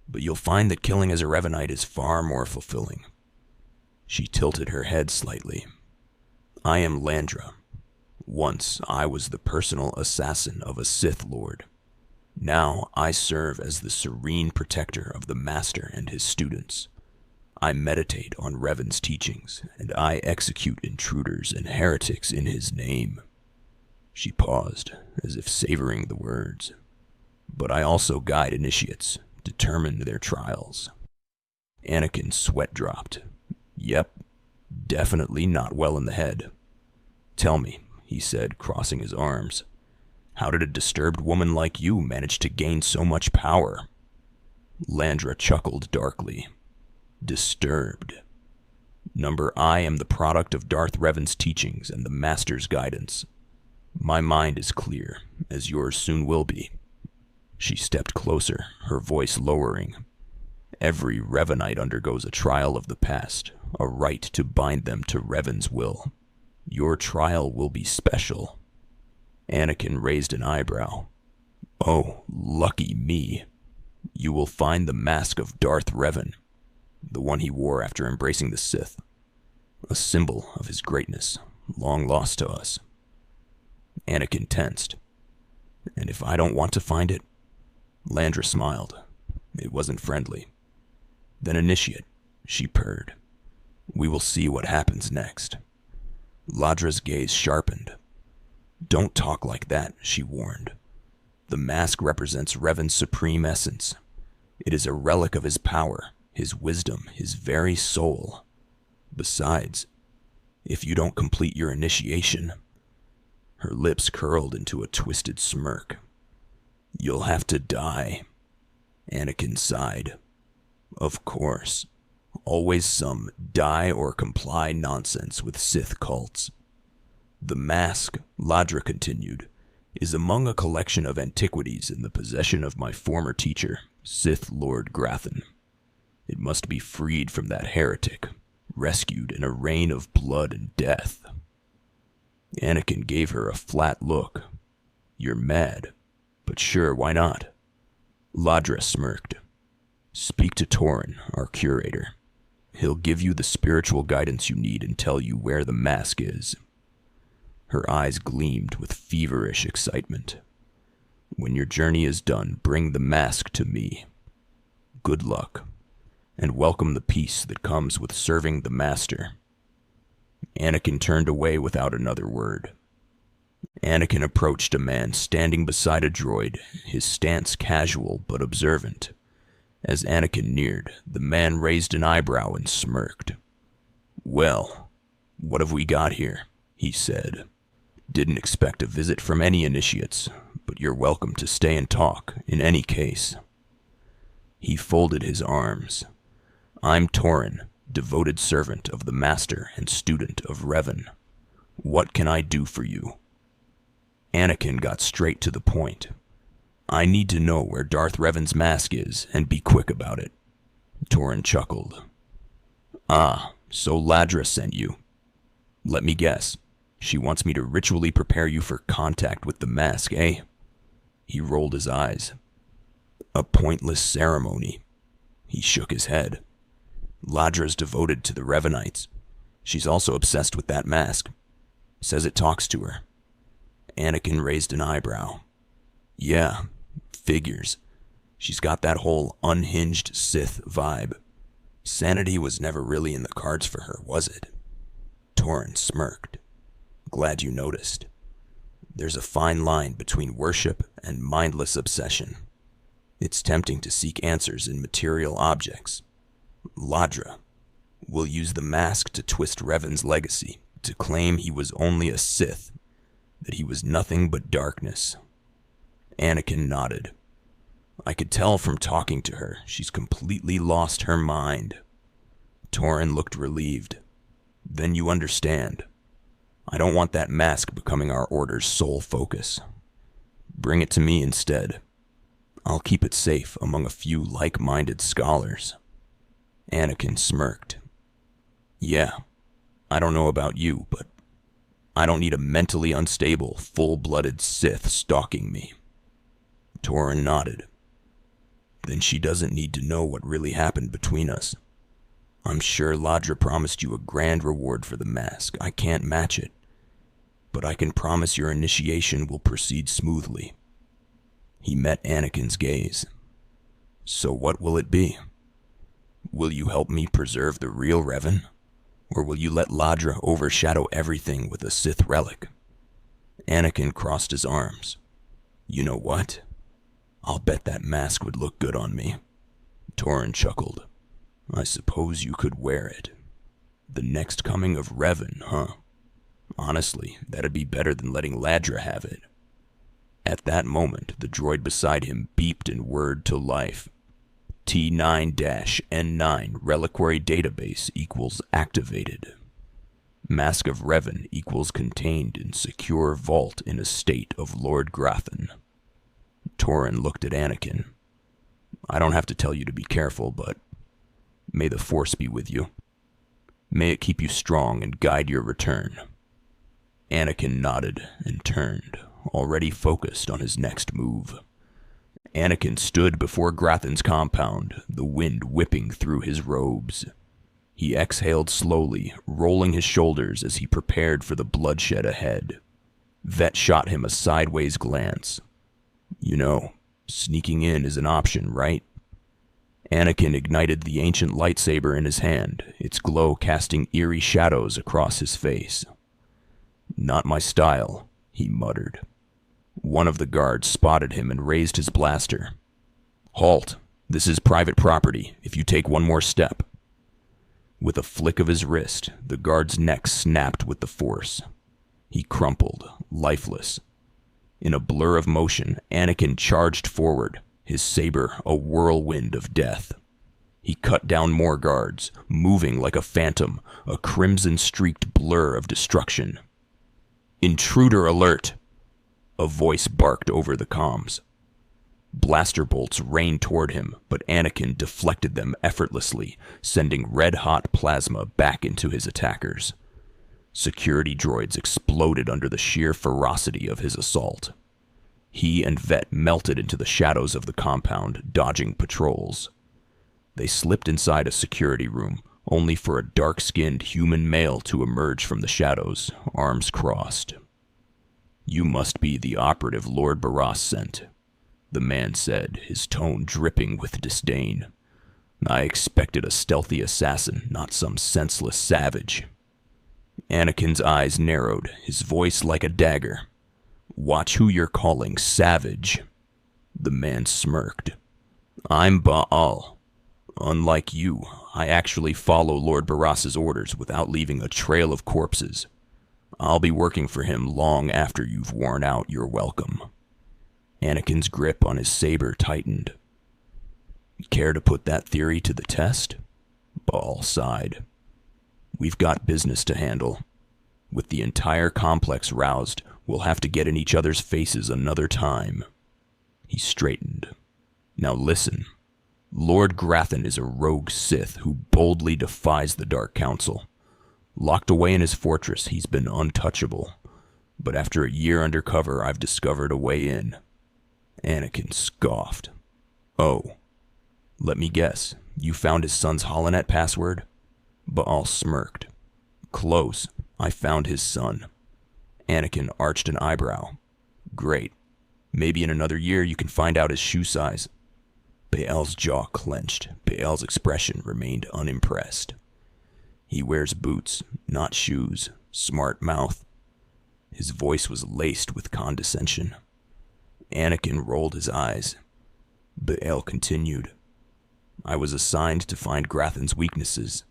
[SPEAKER 2] "But you'll find that killing as a Revanite is far more fulfilling." She tilted her head slightly. "I am Landra. Once I was the personal assassin of a Sith Lord. Now I serve as the serene protector of the Master and his students. I meditate on Revan's teachings, and I execute intruders and heretics in his name." She paused, as if savoring the words. "But I also guide initiates, determine their trials." Anakin's sweat dropped. "Yep, definitely not well in the head. Tell me," he said, crossing his arms, "how did a disturbed woman like you manage to gain so much power?" Landra chuckled darkly. "Disturbed. I am the product of Darth Revan's teachings and the Master's guidance. My mind is clear, as yours soon will be." She stepped closer, her voice lowering. "Every Revanite undergoes a trial of the past, a rite to bind them to Revan's will. Your trial will be special." Anakin raised an eyebrow. "Oh, lucky me. You will find the mask of Darth Revan, the one he wore after embracing the Sith, a symbol of his greatness, long lost to us." Anakin tensed. "And if I don't want to find it?" Landra smiled. It wasn't friendly. "Then initiate," she purred. "We will see what happens next." Ladra's gaze sharpened. "Don't talk like that," she warned. "The mask represents Revan's supreme essence. It is a relic of his power, his wisdom, his very soul. Besides, if you don't complete your initiation..." Her lips curled into a twisted smirk. "You'll have to die." Anakin sighed. Of course. Always some die or comply nonsense with Sith cults. "The mask," Ladra continued, "is among a collection of antiquities in the possession of my former teacher, Sith Lord Grathan. It must be freed from that heretic, rescued in a reign of blood and death." Anakin gave her a flat look. "You're mad, but sure, why not?" Ladra smirked. "Speak to Torin, our curator. He'll give you the spiritual guidance you need and tell you where the mask is." Her eyes gleamed with feverish excitement. "When your journey is done, bring the mask to me. Good luck, and welcome the peace that comes with serving the Master." Anakin turned away without another word. Anakin approached a man standing beside a droid, his stance casual but observant. As Anakin neared, the man raised an eyebrow and smirked. "Well, what have we got here?" he said. "Didn't expect a visit from any initiates, but you're welcome to stay and talk, in any case." He folded his arms. "I'm Torin, devoted servant of the Master and student of Revan. What can I do for you? Anakin got straight to the point. I need to know where Darth Revan's mask is, and be quick about it. Torin chuckled. Ah, so Ladra sent you. Let me guess. She wants me to ritually prepare you for contact with the mask, eh? He rolled his eyes. A pointless ceremony. He shook his head. Ladra's devoted to the Revanites. She's also obsessed with that mask. Says it talks to her. Anakin raised an eyebrow. Yeah, figures. She's got that whole unhinged Sith vibe. Sanity was never really in the cards for her, was it? Torin smirked. Glad you noticed. There's a fine line between worship and mindless obsession. It's tempting to seek answers in material objects. Ladra will use the mask to twist Revan's legacy, to claim he was only a Sith, that he was nothing but darkness. Anakin nodded. I could tell from talking to her, she's completely lost her mind. Torin looked relieved. Then you understand. I don't want that mask becoming our order's sole focus. Bring it to me instead. I'll keep it safe among a few like-minded scholars. Anakin smirked. Yeah, I don't know about you, but I don't need a mentally unstable, full-blooded Sith stalking me. Torin nodded. Then she doesn't need to know what really happened between us. I'm sure Ladra promised you a grand reward for the mask. I can't match it. But I can promise your initiation will proceed smoothly. He met Anakin's gaze. So what will it be? Will you help me preserve the real Revan? Or will you let Ladra overshadow everything with a Sith relic? Anakin crossed his arms. You know what? I'll bet that mask would look good on me. Torin chuckled. I suppose you could wear it. The next coming of Revan, huh? Honestly, that'd be better than letting Ladra have it. At that moment, the droid beside him beeped and whirred to life. T9-N9 reliquary database equals activated. Mask of Revan equals contained in secure vault in estate of Lord Grathan. Torin looked at Anakin. I don't have to tell you to be careful, but may the Force be with you. May it keep you strong and guide your return. Anakin nodded and turned, already focused on his next move. Anakin stood before Grathan's compound, the wind whipping through his robes. He exhaled slowly, rolling his shoulders as he prepared for the bloodshed ahead. Vet shot him a sideways glance. You know, sneaking in is an option, right? Anakin ignited the ancient lightsaber in his hand, its glow casting eerie shadows across his face. Not my style, he muttered. One of the guards spotted him and raised his blaster. Halt! This is private property, if you take one more step. With a flick of his wrist, the guard's neck snapped with the force. He crumpled, lifeless. In a blur of motion, Anakin charged forward, his saber a whirlwind of death. He cut down more guards, moving like a phantom, a crimson-streaked blur of destruction. Intruder alert! A voice barked over the comms. Blaster bolts rained toward him, but Anakin deflected them effortlessly, sending red-hot plasma back into his attackers. Security droids exploded under the sheer ferocity of his assault. He and Vet melted into the shadows of the compound, dodging patrols. They slipped inside a security room, only for a dark-skinned human male to emerge from the shadows, arms crossed. You must be the operative Lord Baras sent, the man said, his tone dripping with disdain. I expected a stealthy assassin, not some senseless savage. Anakin's eyes narrowed, his voice like a dagger. Watch who you're calling savage. The man smirked. I'm Baal. Unlike you, I actually follow Lord Baras's orders without leaving a trail of corpses. I'll be working for him long after you've worn out your welcome. Anakin's grip on his saber tightened. Care to put that theory to the test? Baal sighed. We've got business to handle. With the entire complex roused, we'll have to get in each other's faces another time. He straightened. Now listen. Lord Grathan is a rogue Sith who boldly defies the Dark Council. Locked away in his fortress, he's been untouchable. But after a year undercover, I've discovered a way in. Anakin scoffed. Oh. Let me guess. You found his son's holonet password? Baal smirked. Close. I found his son. Anakin arched an eyebrow. Great. Maybe in another year you can find out his shoe size. Baal's jaw clenched. Baal's expression remained unimpressed. He wears boots, not shoes. Smart mouth. His voice was laced with condescension. Anakin rolled his eyes. Baal continued. I was assigned to find Grathan's weaknesses.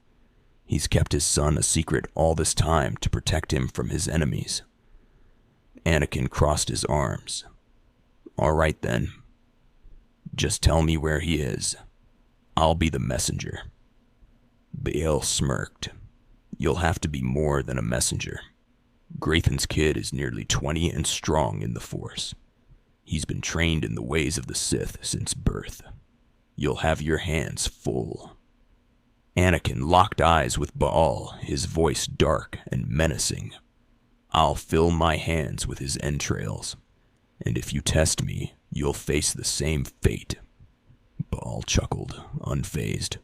[SPEAKER 2] He's kept his son a secret all this time to protect him from his enemies. Anakin crossed his arms. All right then. Just tell me where he is. I'll be the messenger. Baal smirked. You'll have to be more than a messenger. Grathan's kid is nearly 20 and strong in the Force. He's been trained in the ways of the Sith since birth. You'll have your hands full. Anakin locked eyes with Baal, his voice dark and menacing. I'll fill my hands with his entrails, and if you test me, you'll face the same fate. Baal chuckled, unfazed.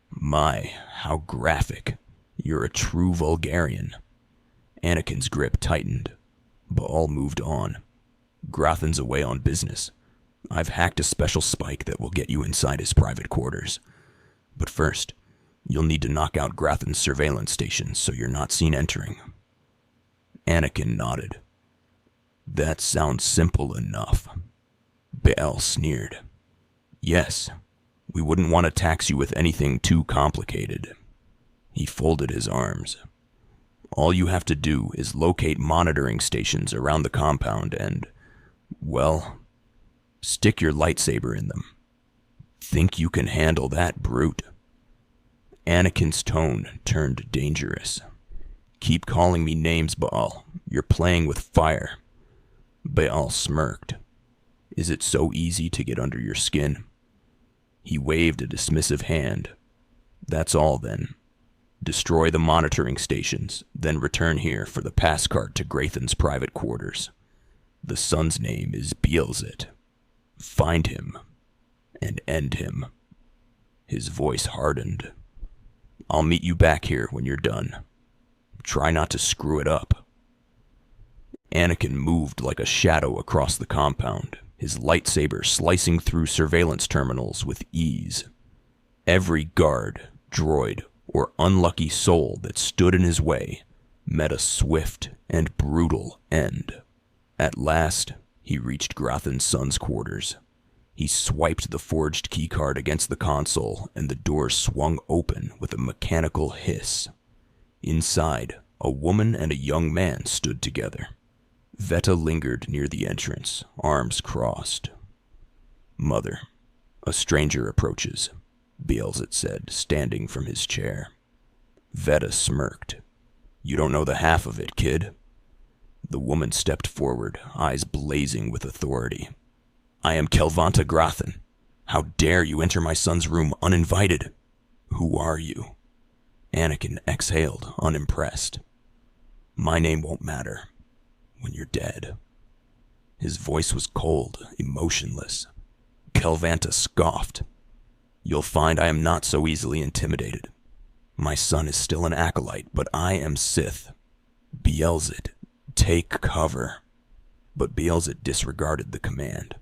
[SPEAKER 2] My, how graphic. You're a true Vulgarian. Anakin's grip tightened. Baal moved on. Grathan's away on business. I've hacked a special spike that will get you inside his private quarters. But first, you'll need to knock out Grathan's surveillance station so you're not seen entering. Anakin nodded. That sounds simple enough. Baal sneered. Yes, we wouldn't want to tax you with anything too complicated. He folded his arms. All you have to do is locate monitoring stations around the compound and, well, stick your lightsaber in them. Think you can handle that, brute? Anakin's tone turned dangerous. Keep calling me names, Baal. You're playing with fire. Baal smirked. Is it so easy to get under your skin? He waved a dismissive hand. That's all then. Destroy the monitoring stations, then return here for the pass card to Grathan's private quarters. The son's name is Beelzit. Find him, and end him. His voice hardened. I'll meet you back here when you're done. Try not to screw it up. Anakin moved like a shadow across the compound, his lightsaber slicing through surveillance terminals with ease. Every guard, droid, or unlucky soul that stood in his way met a swift and brutal end. At last, he reached Grathan's son's quarters. He swiped the forged keycard against the console, and the door swung open with a mechanical hiss. Inside, a woman and a young man stood together. Veta lingered near the entrance, arms crossed. Mother, a stranger approaches, Beelzit said, standing from his chair. Veta smirked. You don't know the half of it, kid. The woman stepped forward, eyes blazing with authority. I am Kelvanta Grathan. How dare you enter my son's room uninvited? Who are you? Anakin exhaled, unimpressed. My name won't matter when you're dead. His voice was cold, emotionless. Kelvanta scoffed. You'll find I am not so easily intimidated. My son is still an acolyte, but I am Sith. Beelzit, take cover. But Beelzit disregarded the command.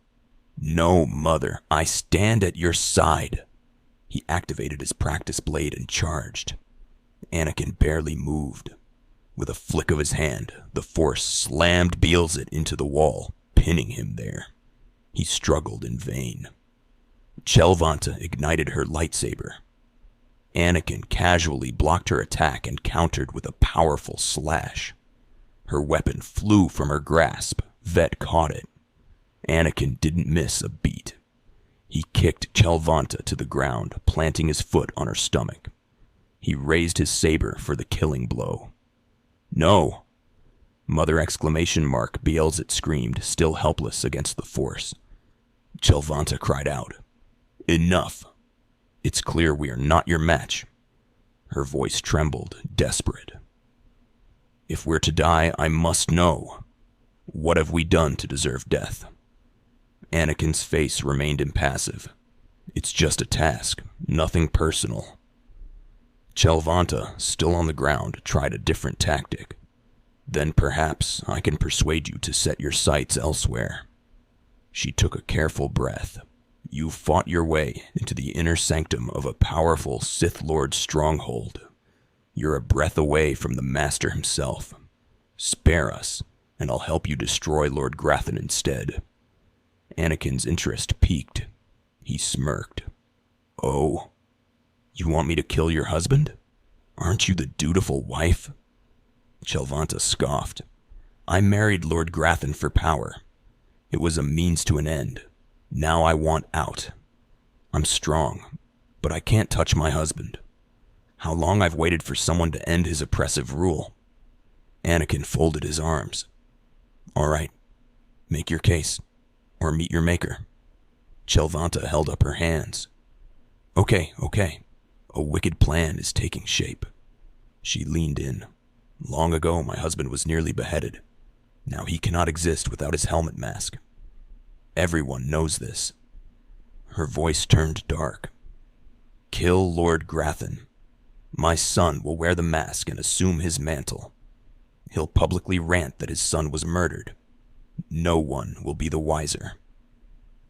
[SPEAKER 2] No, Mother, I stand at your side. He activated his practice blade and charged. Anakin barely moved. With a flick of his hand, the Force slammed Beelzit into the wall, pinning him there. He struggled in vain. Kelvanta ignited her lightsaber. Anakin casually blocked her attack and countered with a powerful slash. Her weapon flew from her grasp. Vet caught it. Anakin didn't miss a beat. He kicked Kelvanta to the ground, planting his foot on her stomach. He raised his saber for the killing blow. "No!" Mother exclamation mark Beelzit screamed, still helpless against the Force. Chelvanta cried out, "Enough! It's clear we are not your match." Her voice trembled, desperate. "If we're to die, I must know. What have we done to deserve death?" Anakin's face remained impassive. "It's just a task, nothing personal." Chelvanta, still on the ground, tried a different tactic. "Then perhaps I can persuade you to set your sights elsewhere." She took a careful breath. "You fought your way into the inner sanctum of a powerful Sith Lord stronghold. You're a breath away from the Master himself. Spare us, and I'll help you destroy Lord Grathan instead." Anakin's interest piqued. He smirked. "Oh, you want me to kill your husband? Aren't you the dutiful wife?" Chelvanta scoffed. "I married Lord Grathan for power. It was a means to an end. Now I want out. I'm strong, but I can't touch my husband. How long I've waited for someone to end his oppressive rule." Anakin folded his arms. "All right, make your case, or meet your maker." Chelvanta held up her hands. Okay. A wicked plan is taking shape." She leaned in. "Long ago, my husband was nearly beheaded. Now he cannot exist without his helmet mask. Everyone knows this." Her voice turned dark. "Kill Lord Grathan. My son will wear the mask and assume his mantle. He'll publicly rant that his son was murdered. No one will be the wiser."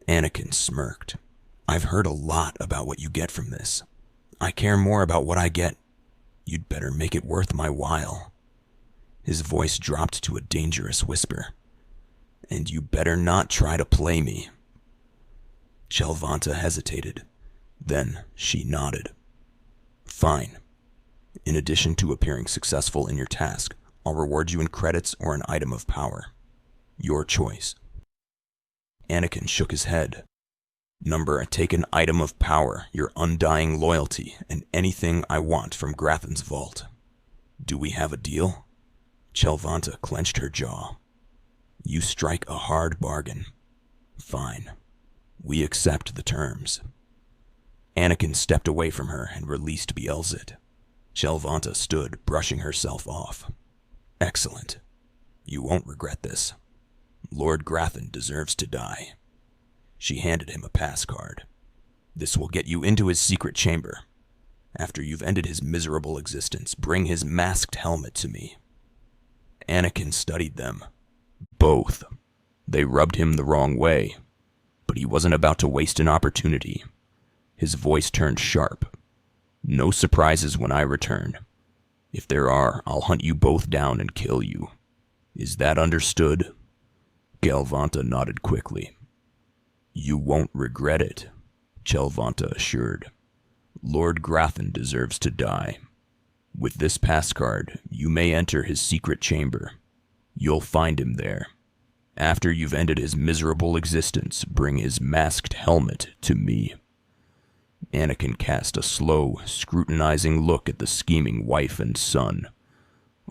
[SPEAKER 2] Anakin smirked. "I've heard a lot about what you get from this. I care more about what I get. You'd better make it worth my while." His voice dropped to a dangerous whisper. "And you better not try to play me." Chelvanta hesitated. Then she nodded. "Fine. In addition to appearing successful in your task, I'll reward you in credits or an item of power. Your choice." Anakin shook his head. Take an item of power, your undying loyalty, and anything I want from Grathan's vault. Do we have a deal?" Chelvanta clenched her jaw. "You strike a hard bargain. Fine. We accept the terms." Anakin stepped away from her and released Beelzit. Chelvanta stood, brushing herself off. "Excellent. You won't regret this. Lord Grathan deserves to die." She handed him a pass card. "This will get you into his secret chamber. After you've ended his miserable existence, bring his masked helmet to me." Anakin studied them. Both. They rubbed him the wrong way, but he wasn't about to waste an opportunity. His voice turned sharp. "No surprises when I return. If there are, I'll hunt you both down and kill you. Is that understood?" Chelvanta nodded quickly. "You won't regret it," Chelvanta assured. "Lord Grathan deserves to die. With this pass card, you may enter his secret chamber. You'll find him there. After you've ended his miserable existence, bring his masked helmet to me." Anakin cast a slow, scrutinizing look at the scheming wife and son.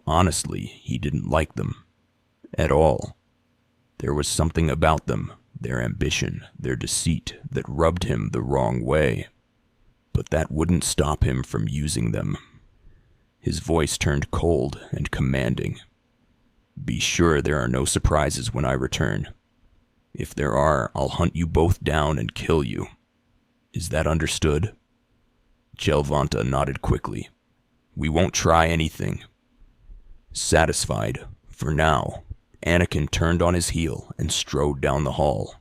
[SPEAKER 2] Honestly, he didn't like them. At all. There was something about them, their ambition, their deceit, that rubbed him the wrong way. But that wouldn't stop him from using them. His voice turned cold and commanding. "Be sure there are no surprises when I return. If there are, I'll hunt you both down and kill you. Is that understood?" Chelvanta nodded quickly. "We won't try anything." Satisfied, for now, Anakin turned on his heel and strode down the hall.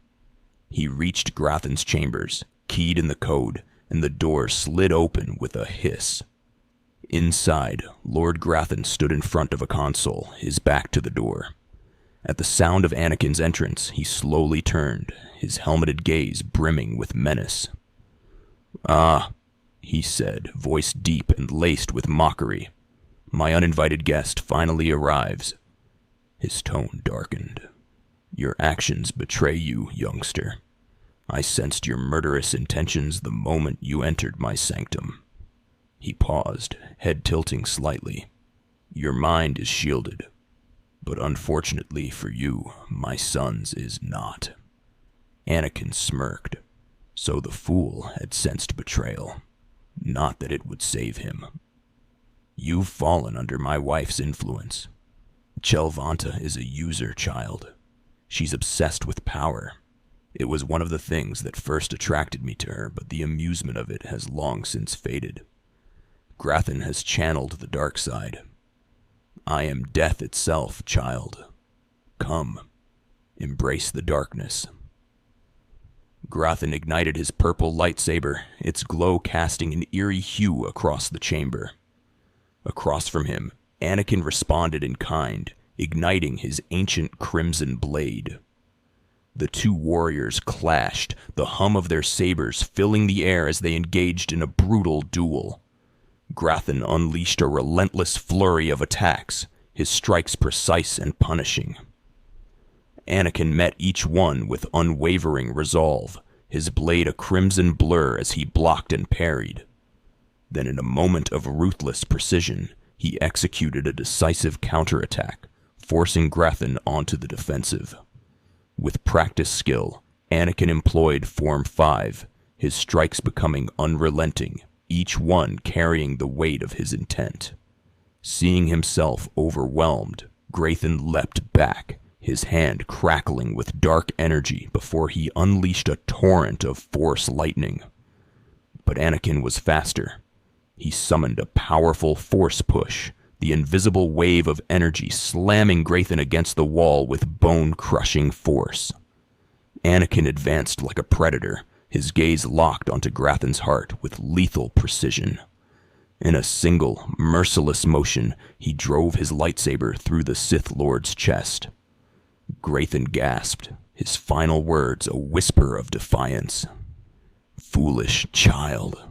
[SPEAKER 2] He reached Grathan's chambers, keyed in the code, and the door slid open with a hiss. Inside, Lord Grathan stood in front of a console, his back to the door. At the sound of Anakin's entrance, he slowly turned, his helmeted gaze brimming with menace. "Ah," he said, voice deep and laced with mockery. "My uninvited guest finally arrives." His tone darkened. "Your actions betray you, youngster. I sensed your murderous intentions the moment you entered my sanctum." He paused, head tilting slightly. Your mind is shielded, but unfortunately for you, my son's is not. Anakin smirked. So the fool had sensed betrayal. Not that it would save him. You've fallen under my wife's influence. Chelvanta is a user child. She's obsessed with power. It was one of the things that first attracted me to her, but the amusement of it has long since faded. Grathan has channeled the dark side. I am death itself, child. Come, embrace the darkness. Grathan ignited his purple lightsaber, its glow casting an eerie hue across the chamber. Across from him, Anakin responded in kind, igniting his ancient crimson blade. The two warriors clashed, the hum of their sabers filling the air as they engaged in a brutal duel. Grathan unleashed a relentless flurry of attacks, his strikes precise and punishing. Anakin met each one with unwavering resolve, his blade a crimson blur as he blocked and parried. Then in a moment of ruthless precision, he executed a decisive counterattack, forcing Grathan onto the defensive. With practiced skill, Anakin employed Form 5, his strikes becoming unrelenting, each one carrying the weight of his intent. Seeing himself overwhelmed, Grathan leapt back, his hand crackling with dark energy before he unleashed a torrent of Force lightning. But Anakin was faster. He summoned a powerful Force push, the invisible wave of energy slamming Grathan against the wall with bone-crushing force. Anakin advanced like a predator, his gaze locked onto Grathan's heart with lethal precision. In a single, merciless motion, he drove his lightsaber through the Sith Lord's chest. Grathan gasped, his final words a whisper of defiance. Foolish child.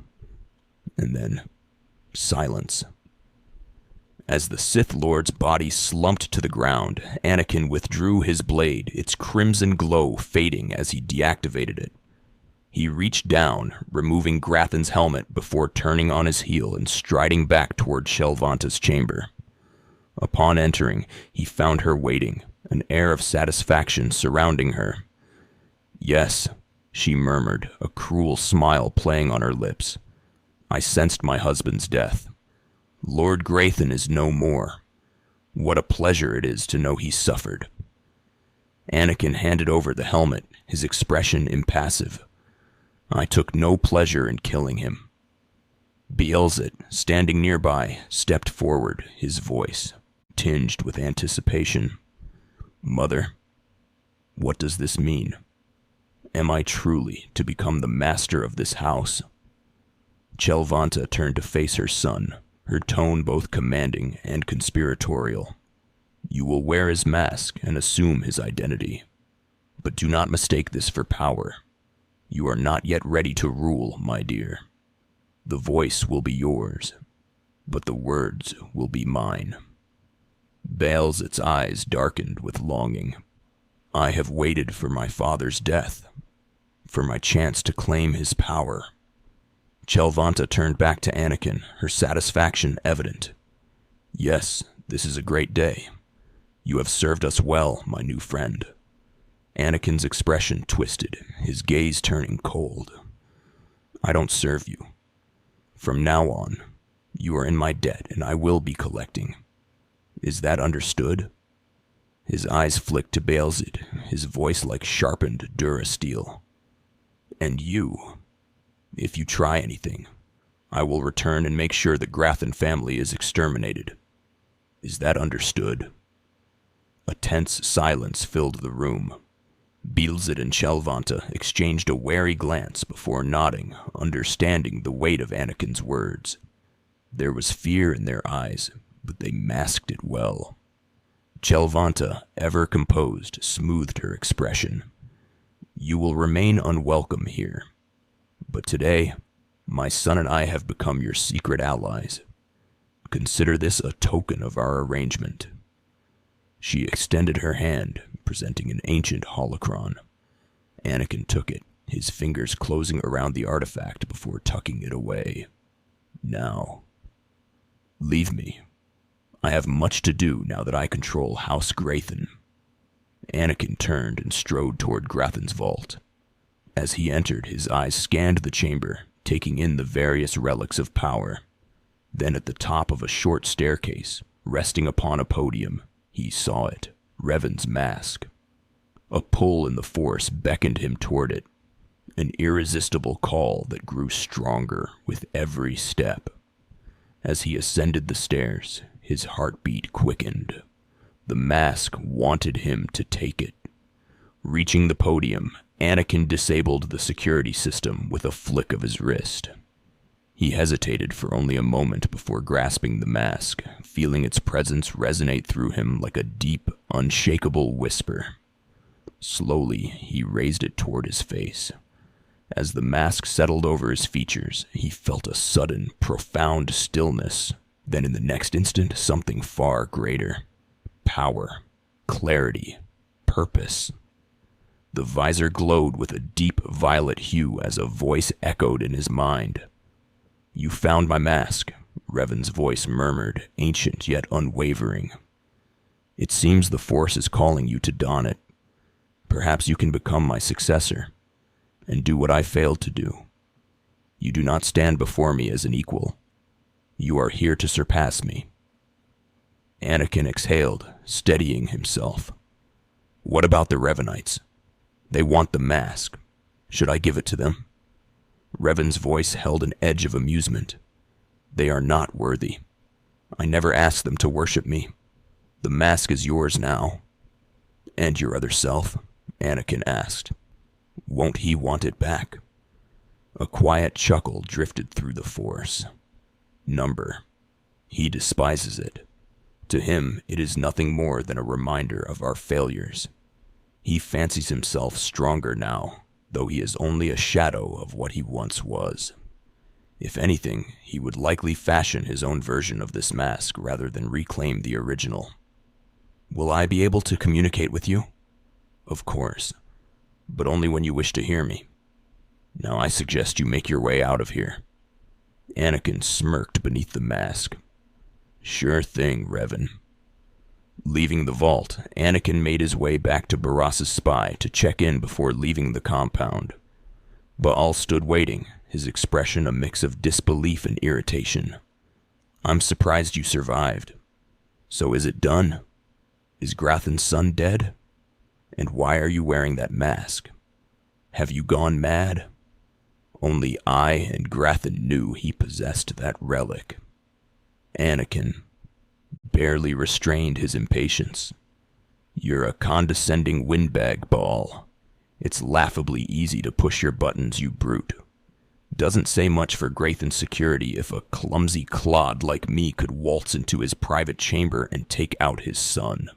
[SPEAKER 2] And then, silence. As the Sith Lord's body slumped to the ground, Anakin withdrew his blade, its crimson glow fading as he deactivated it. He reached down, removing Grathan's helmet before turning on his heel and striding back toward Chelvanta's chamber. Upon entering, he found her waiting, an air of satisfaction surrounding her. Yes, she murmured, a cruel smile playing on her lips. I sensed my husband's death. Lord Grathan is no more. What a pleasure it is to know he suffered. Anakin handed over the helmet, his expression impassive. I took no pleasure in killing him. Beelzit, standing nearby, stepped forward, his voice tinged with anticipation. Mother, what does this mean? Am I truly to become the master of this house? Chelvanta turned to face her son, her tone both commanding and conspiratorial. You will wear his mask and assume his identity. But do not mistake this for power. You are not yet ready to rule, my dear. The voice will be yours, but the words will be mine. Beelzit's eyes darkened with longing. I have waited for my father's death, for my chance to claim his power. Chelvanta turned back to Anakin, her satisfaction evident. Yes, this is a great day. You have served us well, my new friend. Anakin's expression twisted, his gaze turning cold. I don't serve you. From now on, you are in my debt, and I will be collecting. Is that understood? His eyes flicked to Beelzit, his voice like sharpened durasteel. And you, if you try anything, I will return and make sure the Grathan family is exterminated. Is that understood? A tense silence filled the room. Beelzit and Chelvanta exchanged a wary glance before nodding, understanding the weight of Anakin's words. There was fear in their eyes, but they masked it well. Chelvanta, ever composed, smoothed her expression. You will remain unwelcome here. But today, my son and I have become your secret allies. Consider this a token of our arrangement. She extended her hand, presenting an ancient holocron. Anakin took it, his fingers closing around the artifact before tucking it away. Now, leave me. I have much to do now that I control House Graythan. Anakin turned and strode toward Grathan's vault. As he entered, his eyes scanned the chamber, taking in the various relics of power. Then at the top of a short staircase, resting upon a podium, he saw it, Revan's mask. A pull in the Force beckoned him toward it, an irresistible call that grew stronger with every step. As he ascended the stairs, his heartbeat quickened. The mask wanted him to take it. Reaching the podium, Anakin disabled the security system with a flick of his wrist. He hesitated for only a moment before grasping the mask, feeling its presence resonate through him like a deep, unshakable whisper. Slowly, he raised it toward his face. As the mask settled over his features, he felt a sudden, profound stillness. Then in the next instant, something far greater. Power, clarity, purpose. The visor glowed with a deep violet hue as a voice echoed in his mind. "You found my mask," Revan's voice murmured, ancient yet unwavering. "It seems the Force is calling you to don it. Perhaps you can become my successor, and do what I failed to do. You do not stand before me as an equal. You are here to surpass me." Anakin exhaled, steadying himself. "What about the Revanites? They want the mask. Should I give it to them?" Revan's voice held an edge of amusement. "They are not worthy. I never asked them to worship me. The mask is yours now." "And your other self?" Anakin asked. "Won't he want it back?" A quiet chuckle drifted through the Force. "Number. He despises it. To him, it is nothing more than a reminder of our failures. He fancies himself stronger now, though he is only a shadow of what he once was. If anything, he would likely fashion his own version of this mask rather than reclaim the original." "Will I be able to communicate with you?" "Of course, but only when you wish to hear me. Now I suggest you make your way out of here." Anakin smirked beneath the mask. "Sure thing, Revan." Leaving the vault, Anakin made his way back to Baras' spy to check in before leaving the compound. Baal stood waiting, his expression a mix of disbelief and irritation. "I'm surprised you survived. So is it done? Is Grathan's son dead? And why are you wearing that mask? Have you gone mad? Only I and Grathan knew he possessed that relic." Anakin barely restrained his impatience. "You're a condescending windbag, Baal. It's laughably easy to push your buttons, you brute. Doesn't say much for Graythan's security if a clumsy clod like me could waltz into his private chamber and take out his son."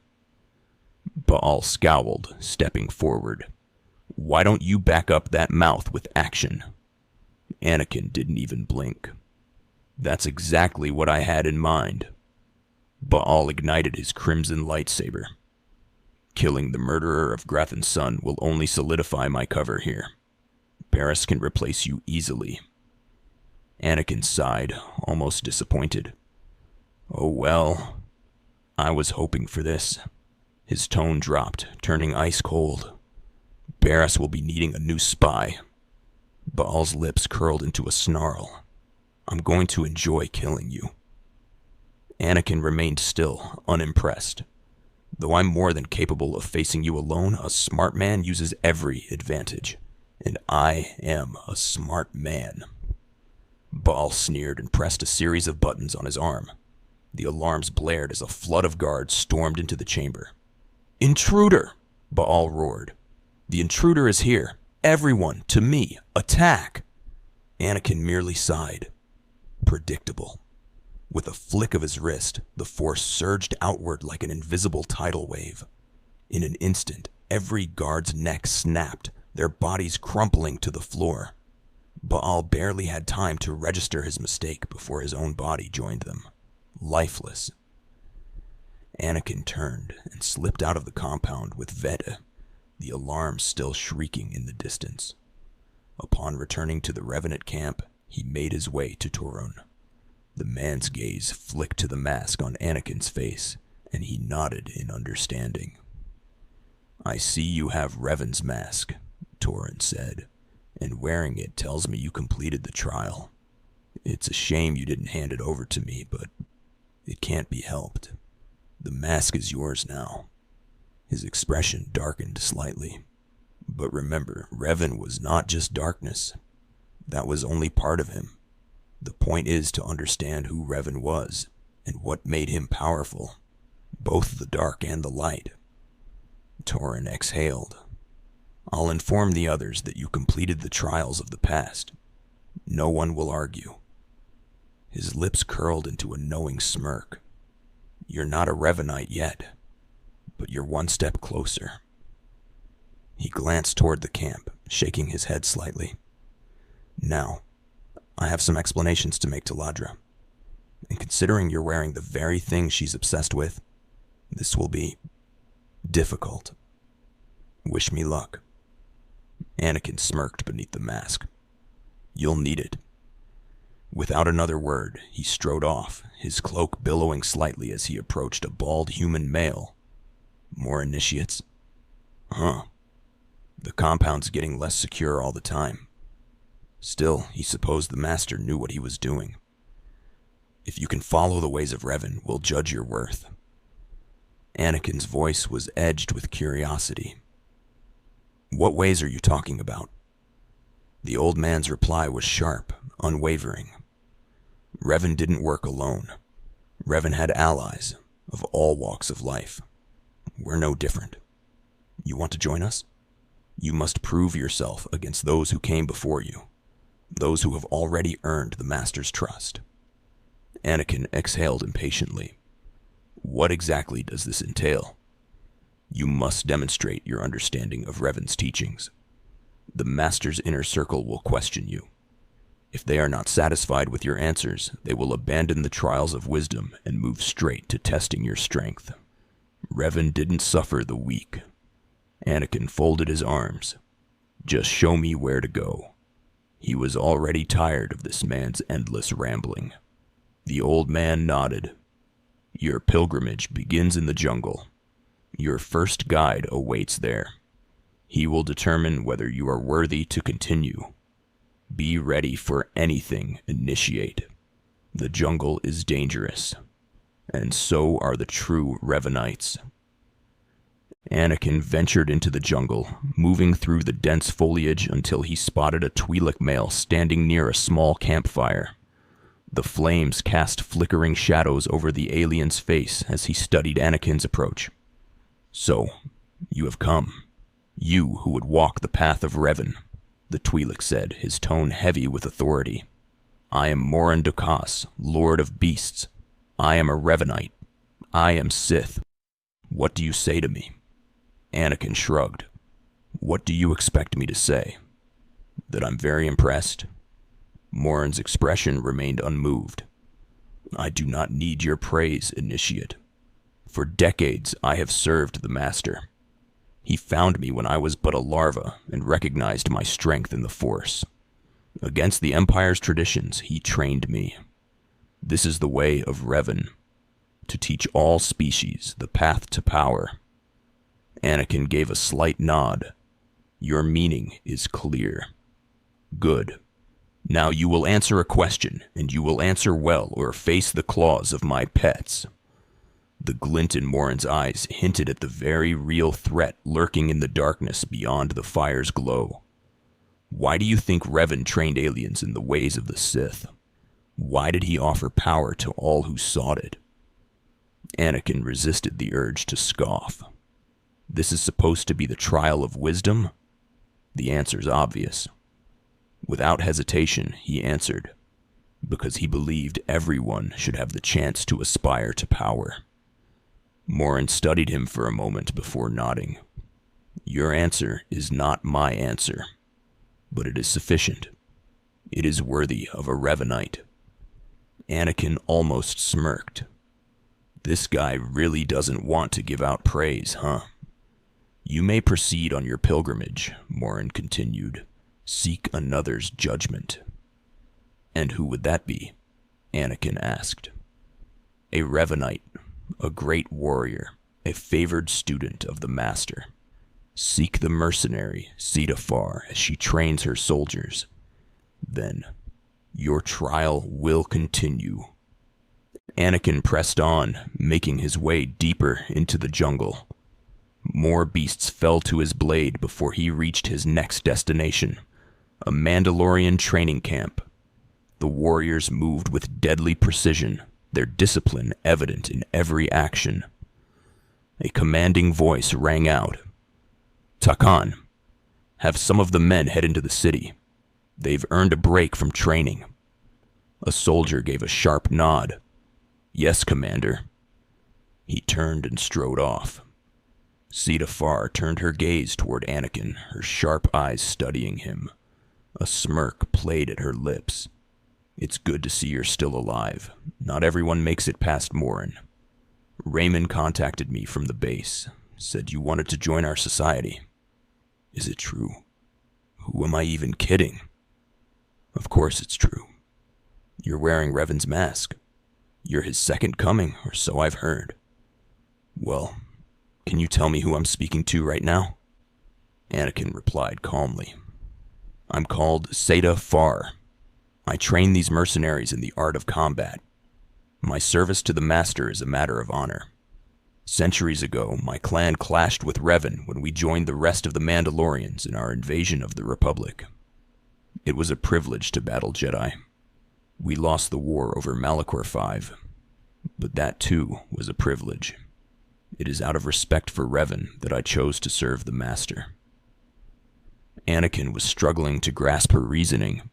[SPEAKER 2] Baal scowled, stepping forward. "Why don't you back up that mouth with action?" Anakin didn't even blink. "That's exactly what I had in mind." Baal ignited his crimson lightsaber. "Killing the murderer of Grathan's son will only solidify my cover here. Baras can replace you easily." Anakin sighed, almost disappointed. "Oh well, I was hoping for this." His tone dropped, turning ice cold. "Baras will be needing a new spy." Baal's lips curled into a snarl. "I'm going to enjoy killing you." Anakin remained still, unimpressed. "Though I'm more than capable of facing you alone, a smart man uses every advantage. And I am a smart man." Baal sneered and pressed a series of buttons on his arm. The alarms blared as a flood of guards stormed into the chamber. "Intruder!" Baal roared. "The intruder is here. Everyone, to me! Attack!" Anakin merely sighed. Predictable. With a flick of his wrist, the Force surged outward like an invisible tidal wave. In an instant, every guard's neck snapped, their bodies crumpling to the floor. Baal barely had time to register his mistake before his own body joined them, lifeless. Anakin turned and slipped out of the compound with Veda, the alarm still shrieking in the distance. Upon returning to the Revenant camp, he made his way to Torun. The man's gaze flicked to the mask on Anakin's face, and he nodded in understanding. "I see you have Revan's mask," Torrin said, "and wearing it tells me you completed the trial. It's a shame you didn't hand it over to me, but it can't be helped. The mask is yours now." His expression darkened slightly. "But remember, Revan was not just darkness. That was only part of him. The point is to understand who Revan was, and what made him powerful, both the dark and the light." Torrin exhaled. "I'll inform the others that you completed the trials of the past. No one will argue." His lips curled into a knowing smirk. "You're not a revanite yet, but you're one step closer." He glanced toward the camp, shaking his head slightly. "Now, I have some explanations to make to Ladra. And considering you're wearing the very thing she's obsessed with, this will be difficult. Wish me luck." Anakin smirked beneath the mask. "You'll need it." Without another word, he strode off, his cloak billowing slightly as he approached a bald human male. "More initiates?" "Huh. The compound's getting less secure all the time. Still, he supposed the master knew what he was doing. If you can follow the ways of Revan, we'll judge your worth." Anakin's voice was edged with curiosity. "What ways are you talking about?" The old man's reply was sharp, unwavering. Revan didn't work alone. Revan had allies of all walks of life. We're no different. You want to join us? You must prove yourself against those who came before you, those who have already earned the Master's trust. Anakin exhaled impatiently. "What exactly does this entail?" "You must demonstrate your understanding of Revan's teachings. The Master's inner circle will question you. If they are not satisfied with your answers, they will abandon the trials of wisdom and move straight to testing your strength. Revan didn't suffer the weak." Anakin folded his arms. "Just show me where to go." He was already tired of this man's endless rambling. The old man nodded. "Your pilgrimage begins in the jungle. Your first guide awaits there. He will determine whether you are worthy to continue. Be ready for anything, initiate. The jungle is dangerous, and so are the true Revanites." Anakin ventured into the jungle, moving through the dense foliage until he spotted a Twi'lek male standing near a small campfire. The flames cast flickering shadows over the alien's face as he studied Anakin's approach. "So, you have come. You who would walk the path of Revan," the Twi'lek said, his tone heavy with authority. "I am Morin Kaas, Lord of Beasts. I am a Revanite. I am Sith. What do you say to me?" Anakin shrugged. "What do you expect me to say? That I'm very impressed?" Morin's expression remained unmoved. "I do not need your praise, initiate. For decades I have served the Master. He found me when I was but a larva and recognized my strength in the Force. Against the Empire's traditions, he trained me. This is the way of Revan, to teach all species the path to power." Anakin gave a slight nod. "Your meaning is clear." "Good. Now you will answer a question, and you will answer well or face the claws of my pets." The glint in Morin's eyes hinted at the very real threat lurking in the darkness beyond the fire's glow. "Why do you think Revan trained aliens in the ways of the Sith? Why did he offer power to all who sought it?" Anakin resisted the urge to scoff. "This is supposed to be the trial of wisdom?" The answer's obvious. Without hesitation, he answered, "Because he believed everyone should have the chance to aspire to power." Morin studied him for a moment before nodding. "Your answer is not my answer, but it is sufficient. It is worthy of a Revanite." Anakin almost smirked. This guy really doesn't want to give out praise, huh? "You may proceed on your pilgrimage," Morin continued. "Seek another's judgment." "And who would that be?" Anakin asked. A revanite, a great warrior, a favored student of the Master. Seek the mercenary Zeta Far as she trains her soldiers. Then, your trial will continue. Anakin pressed on, making his way deeper into the jungle. More beasts fell to his blade before he reached his next destination, a Mandalorian training camp. The warriors moved with deadly precision, their discipline evident in every action. A commanding voice rang out. Takan, have some of the men head into the city. They've earned a break from training. A soldier gave a sharp nod. Yes, Commander. He turned and strode off. Zeta Far turned her gaze toward Anakin, her sharp eyes studying him. A smirk played at her lips. It's good to see you're still alive. Not everyone makes it past Morin. Raymond contacted me from the base. Said you wanted to join our society. Is it true? Who am I even kidding? Of course it's true. You're wearing Revan's mask. You're his second coming, or so I've heard. Well, can you tell me who I'm speaking to right now? Anakin replied calmly. I'm called Zeta Far. I train these mercenaries in the art of combat. My service to the Master is a matter of honor. Centuries ago, my clan clashed with Revan when we joined the rest of the Mandalorians in our invasion of the Republic. It was a privilege to battle Jedi. We lost the war over Malachor V, but that too was a privilege. It is out of respect for Revan that I chose to serve the Master. Anakin was struggling to grasp her reasoning.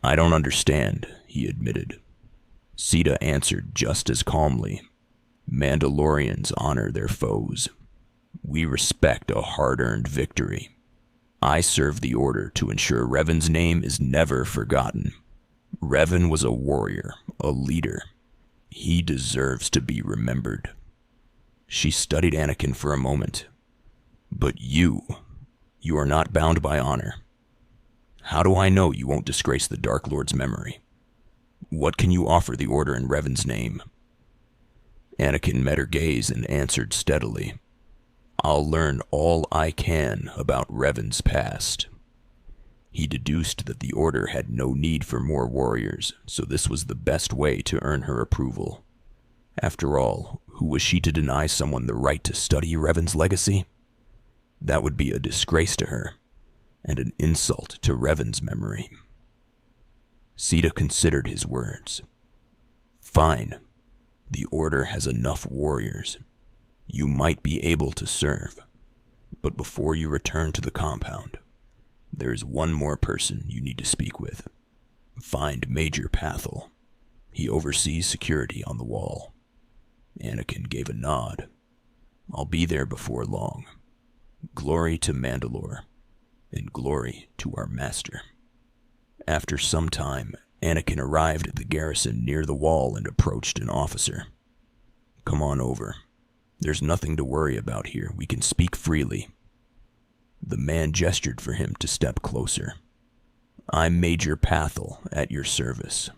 [SPEAKER 2] I don't understand, he admitted. Zeta answered just as calmly. Mandalorians honor their foes. We respect a hard-earned victory. I serve the Order to ensure Revan's name is never forgotten. Revan was a warrior, a leader. He deserves to be remembered. She studied Anakin for a moment. But you are not bound by honor. How do I know you won't disgrace the Dark Lord's memory? What can you offer the Order in Revan's name? Anakin met her gaze and answered steadily. I'll learn all I can about Revan's past. He deduced that the Order had no need for more warriors, so this was the best way to earn her approval. After all, who was she to deny someone the right to study Revan's legacy? That would be a disgrace to her, and an insult to Revan's memory. Zeta considered his words. Fine. The Order has enough warriors. You might be able to serve, but before you return to the compound, there is one more person you need to speak with. Find Major Pathel. He oversees security on the wall. Anakin gave a nod. I'll be there before long. Glory to Mandalore, and glory to our Master. After some time, Anakin arrived at the garrison near the wall and approached an officer. Come on over. There's nothing to worry about here. We can speak freely. The man gestured for him to step closer. I'm Major Pathel, at your service.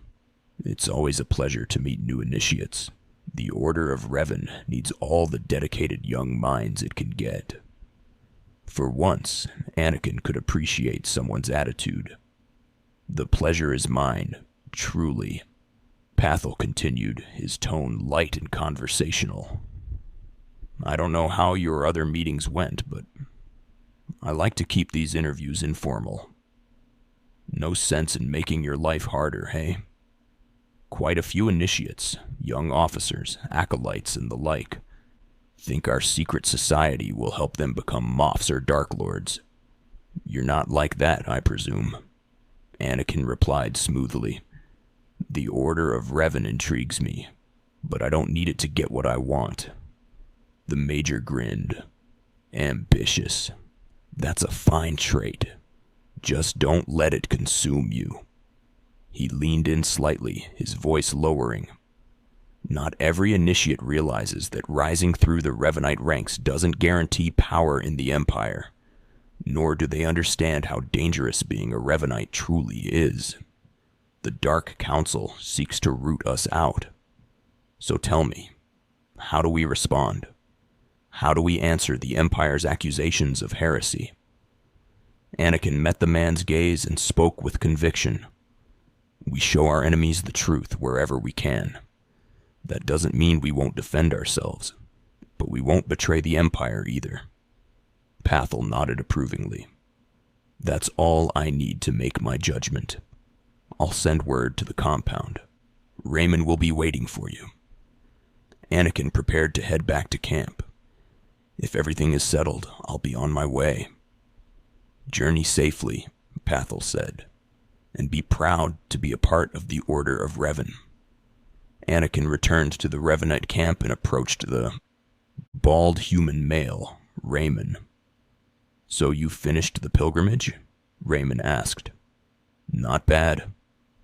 [SPEAKER 2] It's always a pleasure to meet new initiates. The Order of Revan needs all the dedicated young minds it can get. For once, Anakin could appreciate someone's attitude. The pleasure is mine, truly. Pathel continued, his tone light and conversational. I don't know how your other meetings went, but I like to keep these interviews informal. No sense in making your life harder, hey? Quite a few initiates, young officers, acolytes, and the like, think our secret society will help them become Moffs or Dark Lords. You're not like that, I presume. Anakin replied smoothly. The Order of Revan intrigues me, but I don't need it to get what I want. The Major grinned. Ambitious. That's a fine trait. Just don't let it consume you. He leaned in slightly, his voice lowering. Not every initiate realizes that rising through the Revanite ranks doesn't guarantee power in the Empire, nor do they understand how dangerous being a Revanite truly is. The Dark Council seeks to root us out. So tell me, how do we respond? How do we answer the Empire's accusations of heresy? Anakin met the man's gaze and spoke with conviction. We show our enemies the truth wherever we can. That doesn't mean we won't defend ourselves, but we won't betray the Empire either. Pathel nodded approvingly. That's all I need to make my judgment. I'll send word to the compound. Raymond will be waiting for you. Anakin prepared to head back to camp. If everything is settled, I'll be on my way. Journey safely, Pathel said, and be proud to be a part of the Order of Revan. Anakin returned to the Revanite camp and approached the bald human male, Raymond. So you finished the pilgrimage? Raymond asked. Not bad.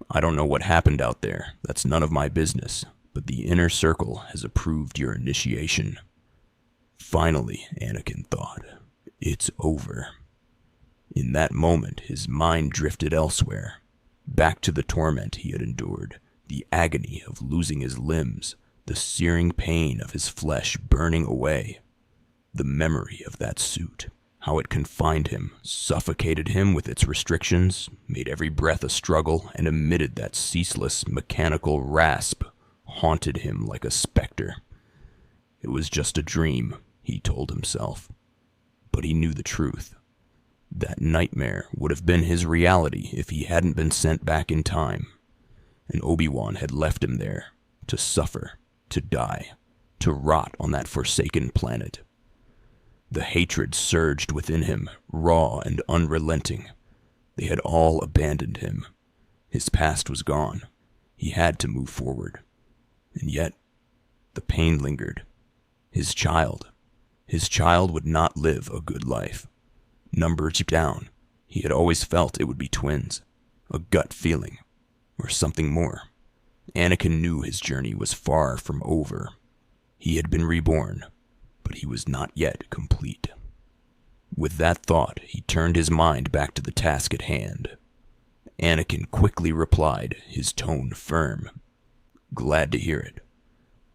[SPEAKER 2] I don't know what happened out there. That's none of my business, but the inner circle has approved your initiation. Finally, Anakin thought, it's over. In that moment, his mind drifted elsewhere, back to the torment he had endured, the agony of losing his limbs, the searing pain of his flesh burning away. The memory of that suit, how it confined him, suffocated him with its restrictions, made every breath a struggle, and emitted that ceaseless, mechanical rasp, haunted him like a specter. It was just a dream, he told himself. But he knew the truth. That nightmare would have been his reality if he hadn't been sent back in time, and Obi-Wan had left him there, to suffer, to die, to rot on that forsaken planet. The hatred surged within him, raw and unrelenting. They had all abandoned him. His past was gone. He had to move forward. And yet, the pain lingered. His child would not live a good life. Number deep down, he had always felt it would be twins, a gut feeling, or something more. Anakin knew his journey was far from over. He had been reborn, but he was not yet complete. With that thought, he turned his mind back to the task at hand. Anakin quickly replied, his tone firm. Glad to hear it.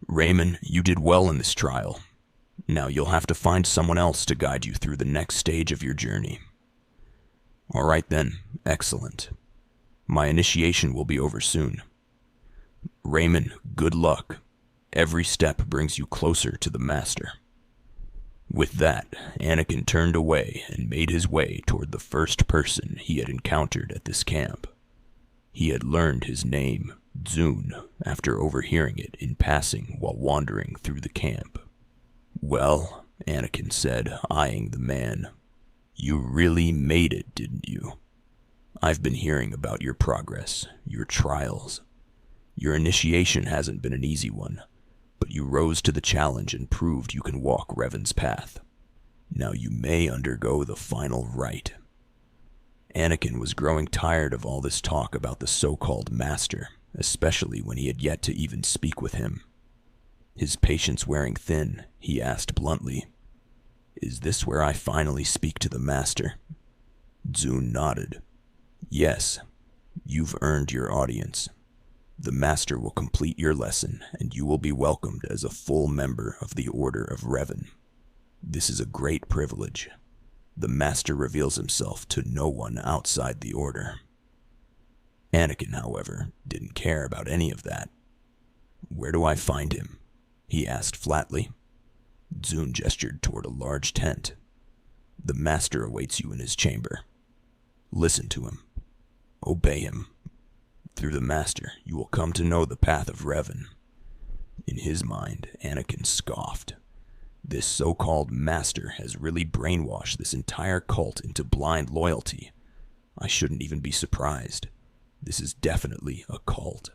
[SPEAKER 2] Raymond, you did well in this trial. Now you'll have to find someone else to guide you through the next stage of your journey. All right then, excellent. My initiation will be over soon. Raymond, good luck. Every step brings you closer to the Master. With that, Anakin turned away and made his way toward the first person he had encountered at this camp. He had learned his name, Zun, after overhearing it in passing while wandering through the camp. Well, Anakin said, eyeing the man, you really made it, didn't you? I've been hearing about your progress, your trials. Your initiation hasn't been an easy one, but you rose to the challenge and proved you can walk Revan's path. Now you may undergo the final rite. Anakin was growing tired of all this talk about the so-called Master, especially when he had yet to even speak with him. His patience wearing thin, he asked bluntly, Is this where I finally speak to the Master? Zun nodded. Yes, you've earned your audience. The Master will complete your lesson, and you will be welcomed as a full member of the Order of Revan. This is a great privilege. The Master reveals himself to no one outside the Order. Anakin, however, didn't care about any of that. Where do I find him? He asked flatly. Zun gestured toward a large tent. The Master awaits you in his chamber. Listen to him. Obey him. Through the Master, you will come to know the path of Revan. In his mind, Anakin scoffed. This so-called Master has really brainwashed this entire cult into blind loyalty. I shouldn't even be surprised. This is definitely a cult.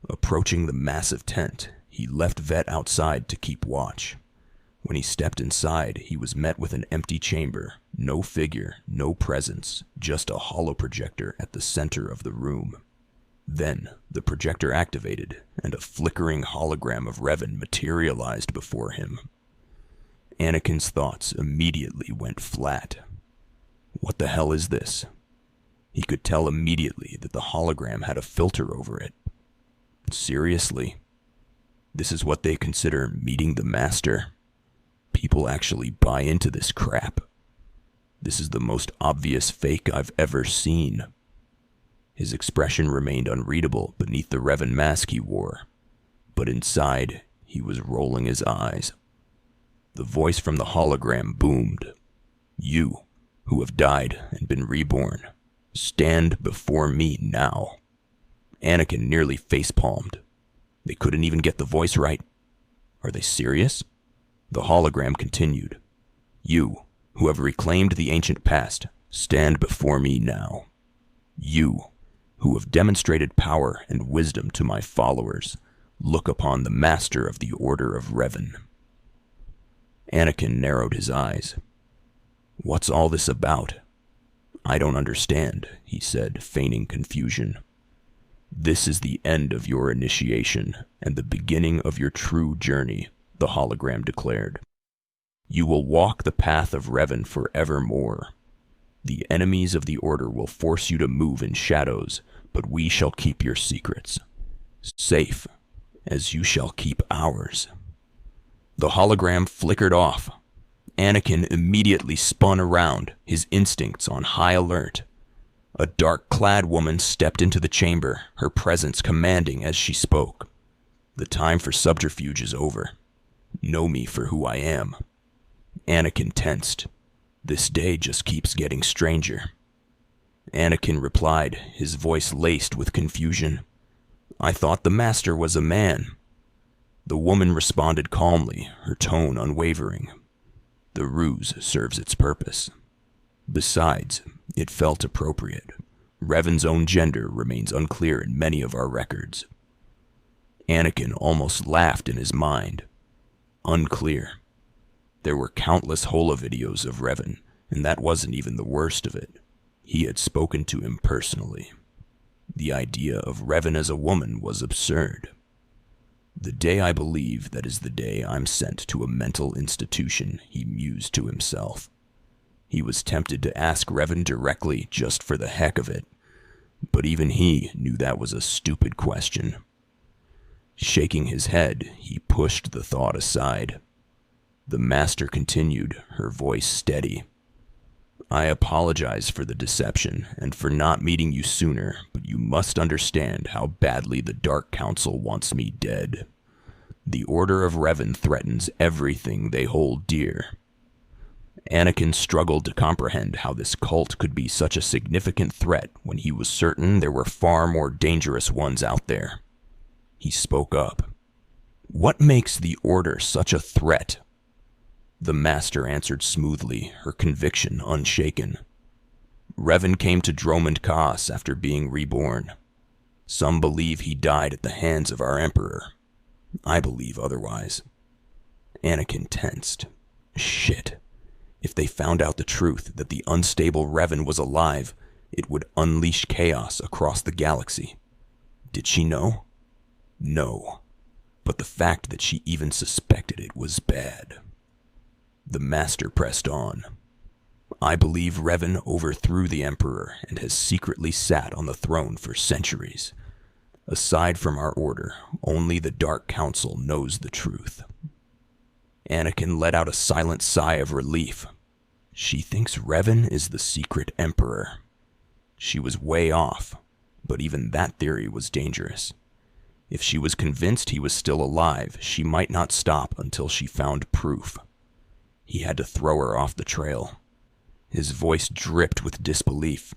[SPEAKER 2] Approaching the massive tent, he left Vet outside to keep watch. When he stepped inside, he was met with an empty chamber. No figure, no presence, just a hollow projector at the center of the room. Then, the projector activated, and a flickering hologram of Revan materialized before him. Anakin's thoughts immediately went flat. What the hell is this? He could tell immediately that the hologram had a filter over it. Seriously? This is what they consider meeting the master? People actually buy into this crap. This is the most obvious fake I've ever seen. His expression remained unreadable beneath the Revan mask he wore, but inside, he was rolling his eyes. The voice from the hologram boomed. You, who have died and been reborn, stand before me now. Anakin nearly facepalmed. They couldn't even get the voice right. Are they serious? The hologram continued. You, who have reclaimed the ancient past, stand before me now. You, who have demonstrated power and wisdom to my followers, look upon the master of the Order of Revan. Anakin narrowed his eyes. What's all this about? I don't understand, he said, feigning confusion. This is the end of your initiation and the beginning of your true journey, the hologram declared. You will walk the path of Revan forevermore. The enemies of the Order will force you to move in shadows, but we shall keep your secrets. Safe, as you shall keep ours. The hologram flickered off. Anakin immediately spun around, his instincts on high alert. A dark-clad woman stepped into the chamber, her presence commanding as she spoke. The time for subterfuge is over. Know me for who I am. Anakin tensed. This day just keeps getting stranger. Anakin replied, his voice laced with confusion. I thought the master was a man. The woman responded calmly, her tone unwavering. The ruse serves its purpose. Besides, it felt appropriate. Revan's own gender remains unclear in many of our records. Anakin almost laughed in his mind. Unclear. There were countless holo-videos of Revan, and that wasn't even the worst of it. He had spoken to him personally. The idea of Revan as a woman was absurd. The day I believe that is the day I'm sent to a mental institution, he mused to himself. He was tempted to ask Revan directly just for the heck of it, but even he knew that was a stupid question. Shaking his head, he pushed the thought aside. The master continued, her voice steady. I apologize for the deception and for not meeting you sooner, but you must understand how badly the Dark Council wants me dead. The Order of Revan threatens everything they hold dear. Anakin struggled to comprehend how this cult could be such a significant threat when he was certain there were far more dangerous ones out there. He spoke up. What makes the Order such a threat? The master answered smoothly, her conviction unshaken. Revan came to Dromund Kaas after being reborn. Some believe he died at the hands of our Emperor. I believe otherwise. Anakin tensed. Shit. If they found out the truth that the unstable Revan was alive, it would unleash chaos across the galaxy. Did she know? No. But the fact that she even suspected it was bad. The master pressed on. I believe Revan overthrew the Emperor and has secretly sat on the throne for centuries. Aside from our order, only the Dark Council knows the truth. Anakin let out a silent sigh of relief. She thinks Revan is the secret Emperor. She was way off, but even that theory was dangerous. If she was convinced he was still alive, she might not stop until she found proof. He had to throw her off the trail. His voice dripped with disbelief.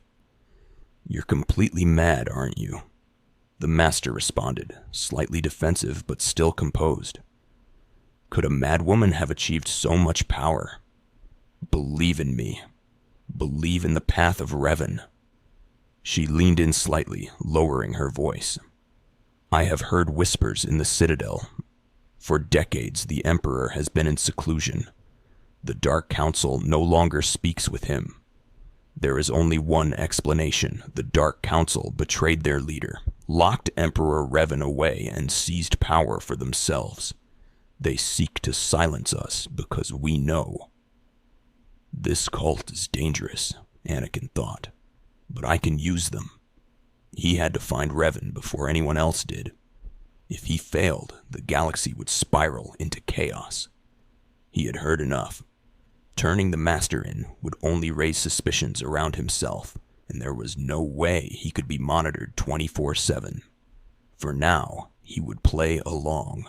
[SPEAKER 2] You're completely mad, aren't you? The master responded, slightly defensive but still composed. Could a mad woman have achieved so much power? Believe in me. Believe in the path of Revan. She leaned in slightly, lowering her voice. I have heard whispers in the Citadel. For decades, the Emperor has been in seclusion. The Dark Council no longer speaks with him. There is only one explanation. The Dark Council betrayed their leader, locked Emperor Revan away, and seized power for themselves. They seek to silence us because we know. This cult is dangerous, Anakin thought. but I can use them. He had to find Revan before anyone else did. If he failed, the galaxy would spiral into chaos. He had heard enough. Turning the Master in would only raise suspicions around himself, and there was no way he could be monitored 24/7. For now, he would play along.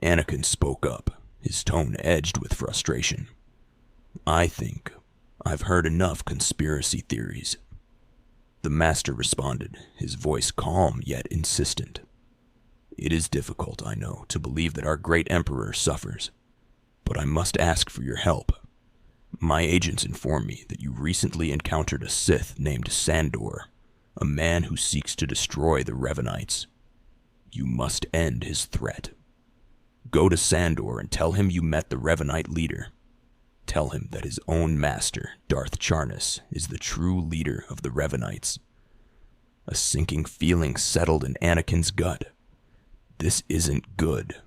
[SPEAKER 2] Anakin spoke up, his tone edged with frustration. I think I've heard enough conspiracy theories. The Master responded, his voice calm yet insistent. It is difficult, I know, to believe that our great Emperor suffers, but I must ask for your help. My agents inform me that you recently encountered a Sith named Sandor, a man who seeks to destroy the Revanites. You must end his threat. Go to Sandor and tell him you met the Revanite leader. Tell him that his own master, Darth Jadus, is the true leader of the Revanites. A sinking feeling settled in Anakin's gut. This isn't good.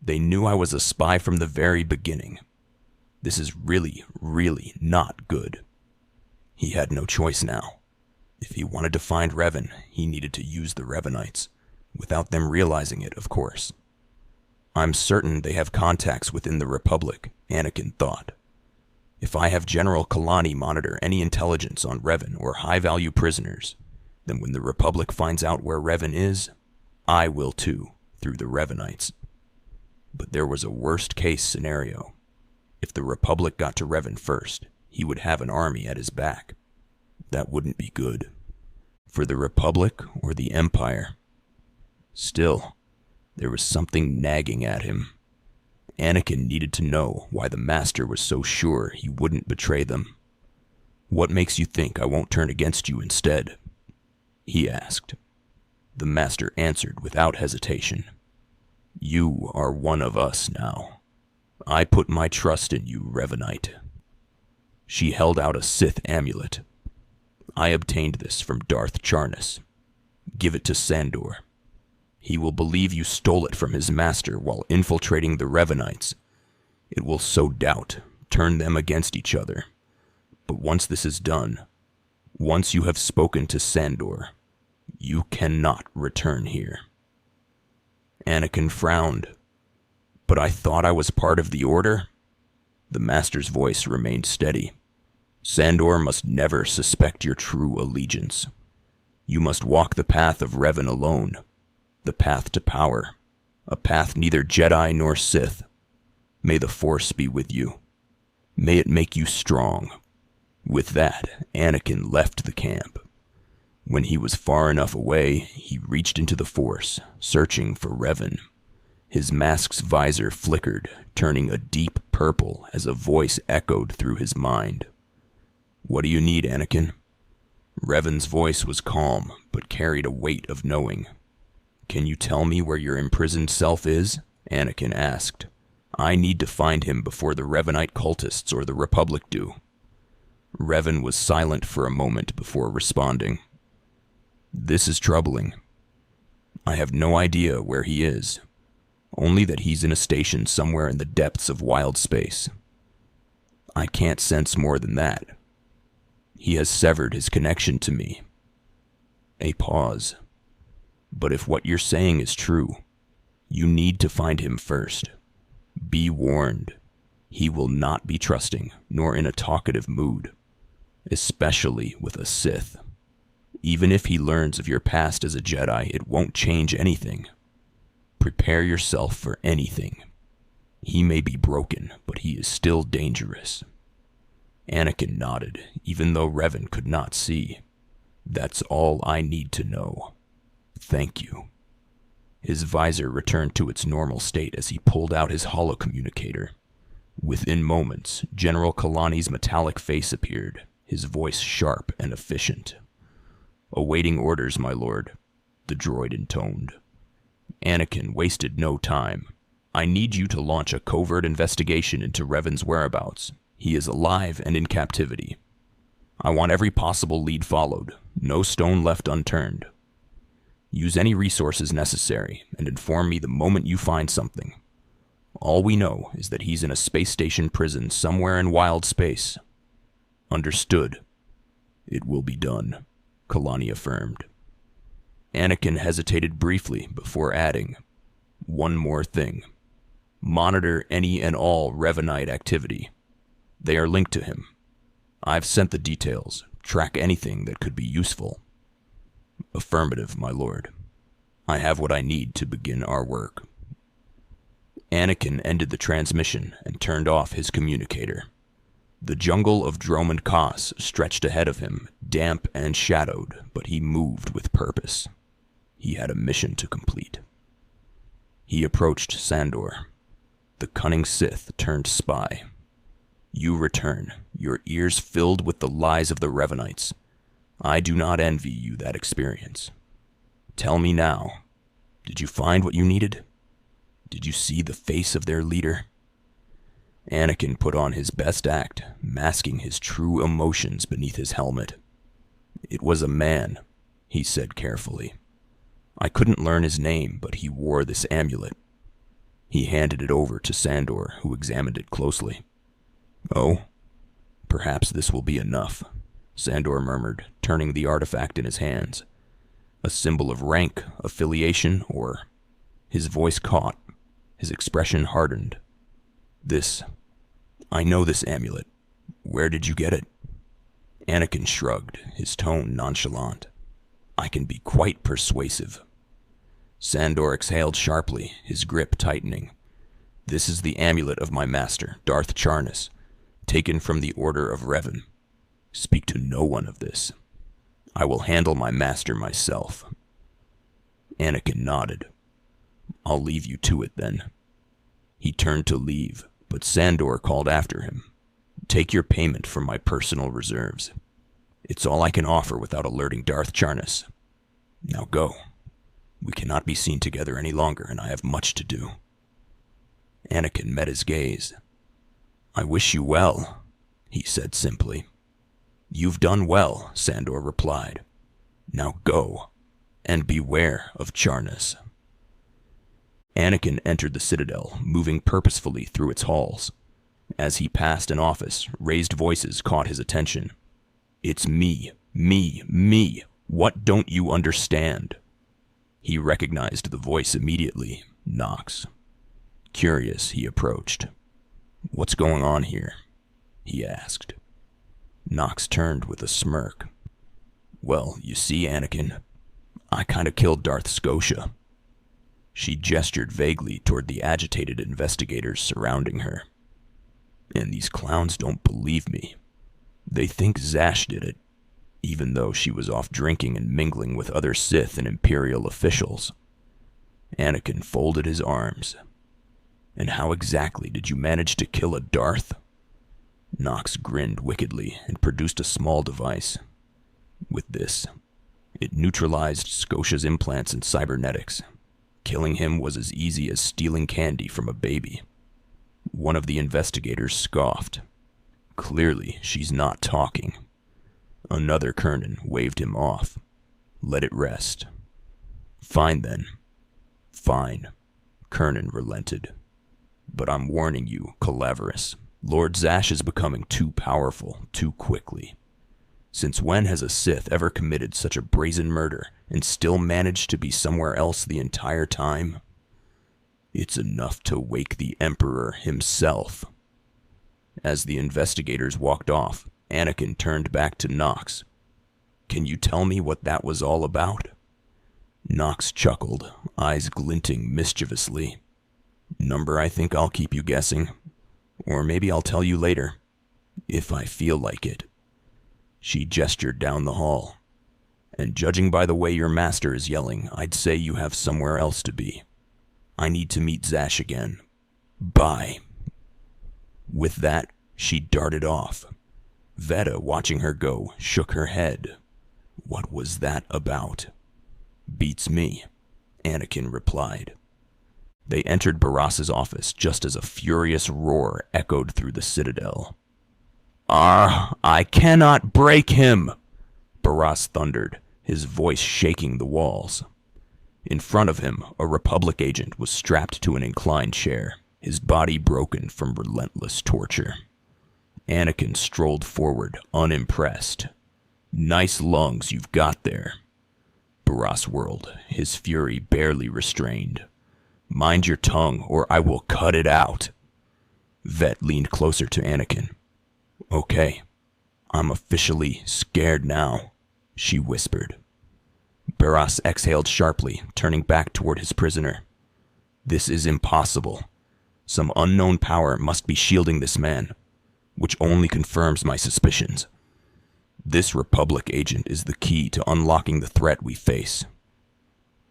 [SPEAKER 2] They knew I was a spy from the very beginning. This is really, really not good. He had no choice now. If he wanted to find Revan, he needed to use the Revanites, without them realizing it, of course. I'm certain they have contacts within the Republic, Anakin thought. If I have General Kalani monitor any intelligence on Revan or high-value prisoners, then when the Republic finds out where Revan is, I will too, through the Revanites. But there was a worst-case scenario. If the Republic got to Revan first, he would have an army at his back. That wouldn't be good. For the Republic or the Empire. Still, there was something nagging at him. Anakin needed to know why the Master was so sure he wouldn't betray them. What makes you think I won't turn against you instead? He asked. The Master answered without hesitation. You are one of us now. I put my trust in you, Revanite. She held out a Sith amulet. I obtained this from Darth Jadus. Give it to Sandor. He will believe you stole it from his master while infiltrating the Revanites. It will sow doubt, turn them against each other. But once this is done, once you have spoken to Sandor, you cannot return here. Anakin frowned. But I thought I was part of the Order? The Master's voice remained steady. Sandor must never suspect your true allegiance. You must walk the path of Revan alone. The path to power, a path neither Jedi nor Sith. May the Force be with you. May it make you strong. With that, Anakin left the camp. When he was far enough away, he reached into the Force, searching for Revan. His mask's visor flickered, turning a deep purple as a voice echoed through his mind. What do you need, Anakin? Revan's voice was calm, but carried a weight of knowing. Can you tell me where your imprisoned self is? Anakin asked. I need to find him before the Revanite cultists or the Republic do. Revan was silent for a moment before responding. This is troubling. I have no idea where he is, only that he's in a station somewhere in the depths of wild space. I can't sense more than that. He has severed his connection to me. A pause. But if what you're saying is true, you need to find him first. Be warned. He will not be trusting, nor in a talkative mood, especially with a Sith. Even if he learns of your past as a Jedi, it won't change anything. Prepare yourself for anything. He may be broken, but he is still dangerous. Anakin nodded, even though Revan could not see. That's all I need to know. Thank you. His visor returned to its normal state as he pulled out his holocommunicator. Within moments, General Kalani's metallic face appeared, his voice sharp and efficient. Awaiting orders, my lord, the droid intoned. Anakin wasted no time. I need you to launch a covert investigation into Revan's whereabouts. He is alive and in captivity. I want every possible lead followed, no stone left unturned. Use any resources necessary, and inform me the moment you find something. All we know is that he's in a space station prison somewhere in wild space. Understood. It will be done, Kalani affirmed. Anakin hesitated briefly before adding, "One more thing. Monitor any and all revanite activity. They are linked to him. I've sent the details. Track anything that could be useful." "Affirmative, my lord. I have what I need to begin our work." Anakin ended the transmission and turned off his communicator. The jungle of Dromund Kaas stretched ahead of him, damp and shadowed, but he moved with purpose. He had a mission to complete. He approached Sandor. The cunning Sith turned spy. "You return, your ears filled with the lies of the Revanites. I do not envy you that experience. Tell me now, did you find what you needed? Did you see the face of their leader?" Anakin put on his best act, masking his true emotions beneath his helmet. "It was a man," he said carefully. "I couldn't learn his name, but he wore this amulet." He handed it over to Sandor, who examined it closely. "Oh, perhaps this will be enough," Sandor murmured, turning the artifact in his hands. "A symbol of rank, affiliation, or—" His voice caught. His expression hardened. I know this amulet. Where did you get it?" Anakin shrugged, his tone nonchalant. "I can be quite persuasive." Sandor exhaled sharply, his grip tightening. "This is the amulet of my master, Darth Jadus, taken from the Order of Revan. Speak to no one of this. I will handle my master myself." Anakin nodded. "I'll leave you to it then." He turned to leave, but Sandor called after him. "Take your payment from my personal reserves. It's all I can offer without alerting Darth Jadus. Now go. We cannot be seen together any longer, and I have much to do." Anakin met his gaze. "I wish you well," he said simply. "You've done well," Sandor replied. "Now go, and beware of Jadus." Anakin entered the Citadel, moving purposefully through its halls. As he passed an office, raised voices caught his attention. "It's me. What don't you understand?" He recognized the voice immediately, Nox. Curious, he approached. "What's going on here?" he asked. Nox turned with a smirk. "Well, you see, Anakin, I kinda killed Darth Scotia." She gestured vaguely toward the agitated investigators surrounding her. "And these clowns don't believe me. They think Zash did it, even though she was off drinking and mingling with other Sith and Imperial officials." Anakin folded his arms. "And how exactly did you manage to kill a Darth?" Nox grinned wickedly and produced a small device. With this, it neutralized Scotia's implants and cybernetics. Killing him was as easy as stealing candy from a baby. One of the investigators scoffed. "Clearly, she's not talking." Another Kernan waved him off. "Let it rest." "Fine then." "Fine." Kernan relented. "But I'm warning you, Calaverous. Lord Zash is becoming too powerful, too quickly. Since when has a Sith ever committed such a brazen murder and still managed to be somewhere else the entire time? It's enough to wake the Emperor himself." As the investigators walked off, Anakin turned back to Nox. "Can you tell me what that was all about?" Nox chuckled, eyes glinting mischievously. "Number I think I'll keep you guessing. Or maybe I'll tell you later. If I feel like it." She gestured down the hall. "And judging by the way your master is yelling, I'd say you have somewhere else to be. I need to meet Zash again. Bye." With that, she darted off. Veda, watching her go, shook her head. What was that about? "Beats me," Anakin replied. They entered Baras's office just as a furious roar echoed through the Citadel. I cannot break him!" Baras thundered, his voice shaking the walls. In front of him, a Republic agent was strapped to an inclined chair, his body broken from relentless torture. Anakin strolled forward, unimpressed. Nice lungs you've got there. Baras whirled, his fury barely restrained. Mind your tongue, or I will cut it out. Vet leaned closer to Anakin. Okay, I'm officially scared now, she whispered. Baras exhaled sharply, turning back toward his prisoner. This is impossible. Some unknown power must be shielding this man, which only confirms my suspicions. This Republic agent is the key to unlocking the threat we face.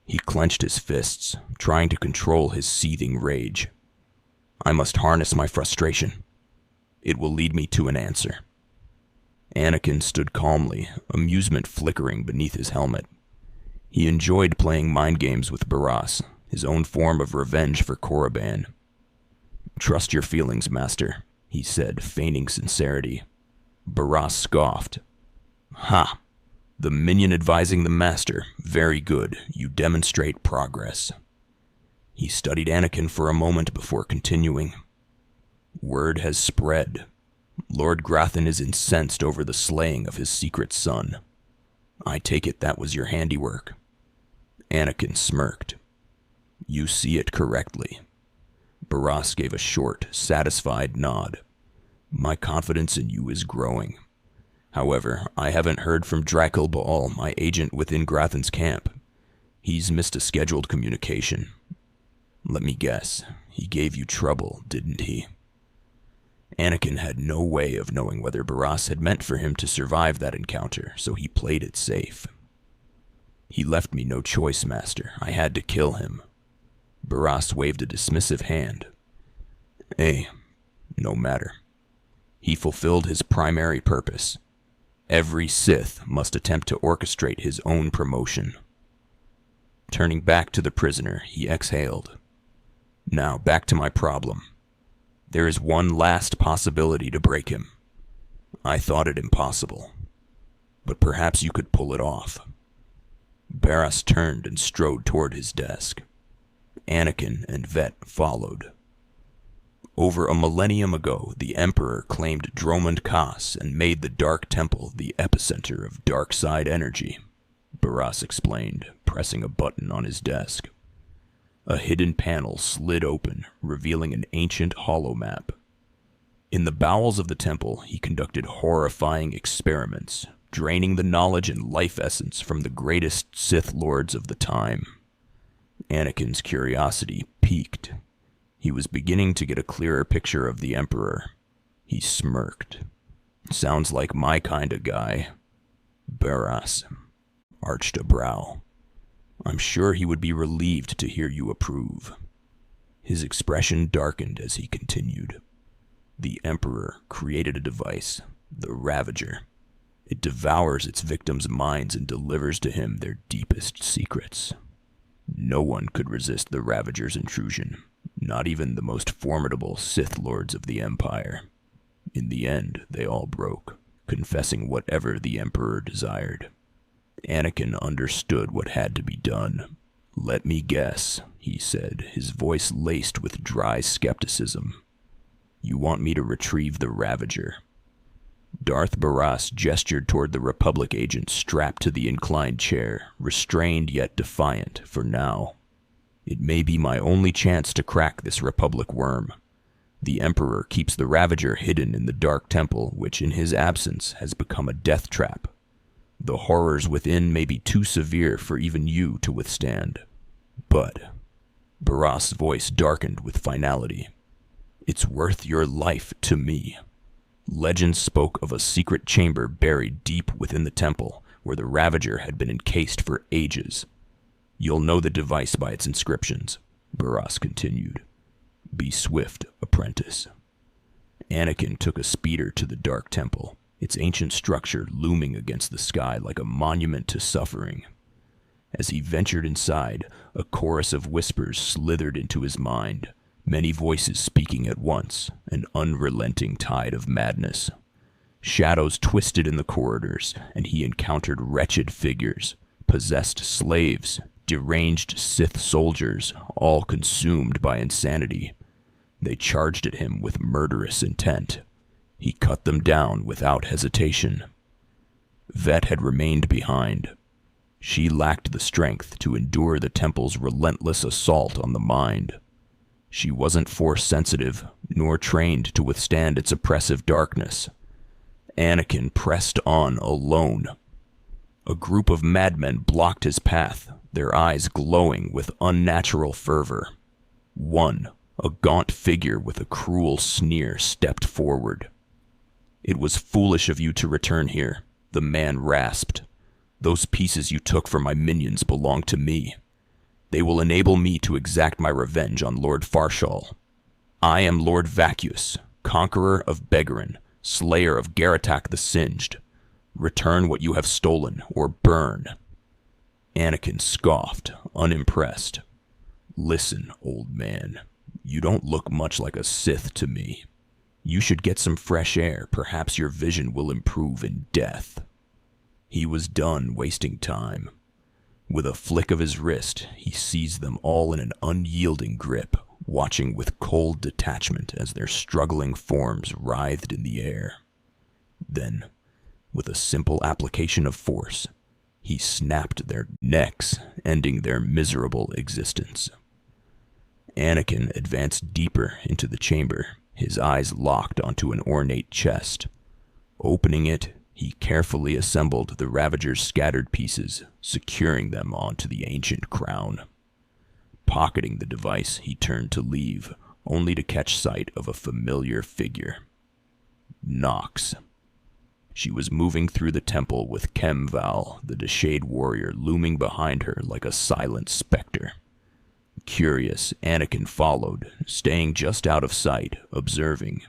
[SPEAKER 2] He clenched his fists, trying to control his seething rage. I must harness my frustration. It will lead me to an answer. Anakin stood calmly, amusement flickering beneath his helmet. He enjoyed playing mind games with Baras, his own form of revenge for Korriban. Trust your feelings, Master, he said, feigning sincerity. Baras scoffed. Ha! The minion advising the Master. Very good. You demonstrate progress. He studied Anakin for a moment before continuing. Word has spread. Lord Grathan is incensed over the slaying of his secret son. I take it that was your handiwork. Anakin smirked. You see it correctly. Baras gave a short, satisfied nod. My confidence in you is growing. However, I haven't heard from Drakil Baal, my agent within Grathan's camp. He's missed a scheduled communication. Let me guess, he gave you trouble, didn't he? Anakin had no way of knowing whether Baras had meant for him to survive that encounter, so he played it safe. He left me no choice, Master. I had to kill him. Baras waved a dismissive hand. No matter. He fulfilled his primary purpose. Every Sith must attempt to orchestrate his own promotion. Turning back to the prisoner, he exhaled. Now, back to my problem. There is one last possibility to break him. I thought it impossible, but perhaps you could pull it off. Baras turned and strode toward his desk. Anakin and Vet followed. Over a millennium ago, the Emperor claimed Dromund Kaas and made the Dark Temple the epicenter of dark side energy, Baras explained, pressing a button on his desk. A hidden panel slid open, revealing an ancient holomap. In the bowels of the temple, he conducted horrifying experiments, draining the knowledge and life essence from the greatest Sith lords of the time. Anakin's curiosity piqued. He was beginning to get a clearer picture of the Emperor. He smirked. Sounds like my kind of guy. Baras arched a brow. I'm sure he would be relieved to hear you approve. His expression darkened as he continued. The Emperor created a device, the Ravager. It devours its victims' minds and delivers to him their deepest secrets. No one could resist the Ravager's intrusion, not even the most formidable Sith lords of the Empire. In the end, they all broke, confessing whatever the Emperor desired. Anakin understood what had to be done. Let me guess, he said, his voice laced with dry skepticism. You want me to retrieve the Ravager? Darth Baras gestured toward the Republic agent strapped to the inclined chair, restrained yet defiant for now. It may be my only chance to crack this Republic worm. The Emperor keeps the Ravager hidden in the Dark Temple, which in his absence has become a death trap. The horrors within may be too severe for even you to withstand. But, Baras' voice darkened with finality, it's worth your life to me. Legend spoke of a secret chamber buried deep within the temple, where the Ravager had been encased for ages. You'll know the device by its inscriptions, Baras continued. Be swift, apprentice. Anakin took a speeder to the Dark Temple, its ancient structure looming against the sky like a monument to suffering. As he ventured inside, a chorus of whispers slithered into his mind, many voices speaking at once, an unrelenting tide of madness. Shadows twisted in the corridors, and he encountered wretched figures, possessed slaves, deranged Sith soldiers, all consumed by insanity. They charged at him with murderous intent. He cut them down without hesitation. Vet had remained behind. She lacked the strength to endure the temple's relentless assault on the mind. She wasn't force-sensitive, nor trained to withstand its oppressive darkness. Anakin pressed on alone. A group of madmen blocked his path, their eyes glowing with unnatural fervor. One, a gaunt figure with a cruel sneer, stepped forward. "It was foolish of you to return here," the man rasped. "Those pieces you took from my minions belong to me. They will enable me to exact my revenge on Lord Farshal. I am Lord Vacuous, conqueror of Begarin, slayer of Garatak the Singed. Return what you have stolen, or burn." Anakin scoffed, unimpressed. "Listen, old man. You don't look much like a Sith to me. You should get some fresh air. Perhaps your vision will improve in death." He was done wasting time. With a flick of his wrist, he seized them all in an unyielding grip, watching with cold detachment as their struggling forms writhed in the air. Then, with a simple application of force, he snapped their necks, ending their miserable existence. Anakin advanced deeper into the chamber, his eyes locked onto an ornate chest. Opening it, he carefully assembled the Ravager's scattered pieces, securing them onto the ancient crown. Pocketing the device, he turned to leave, only to catch sight of a familiar figure. Nox. She was moving through the temple with Kemval, the Deshade warrior, looming behind her like a silent specter. Curious, Anakin followed, staying just out of sight, observing.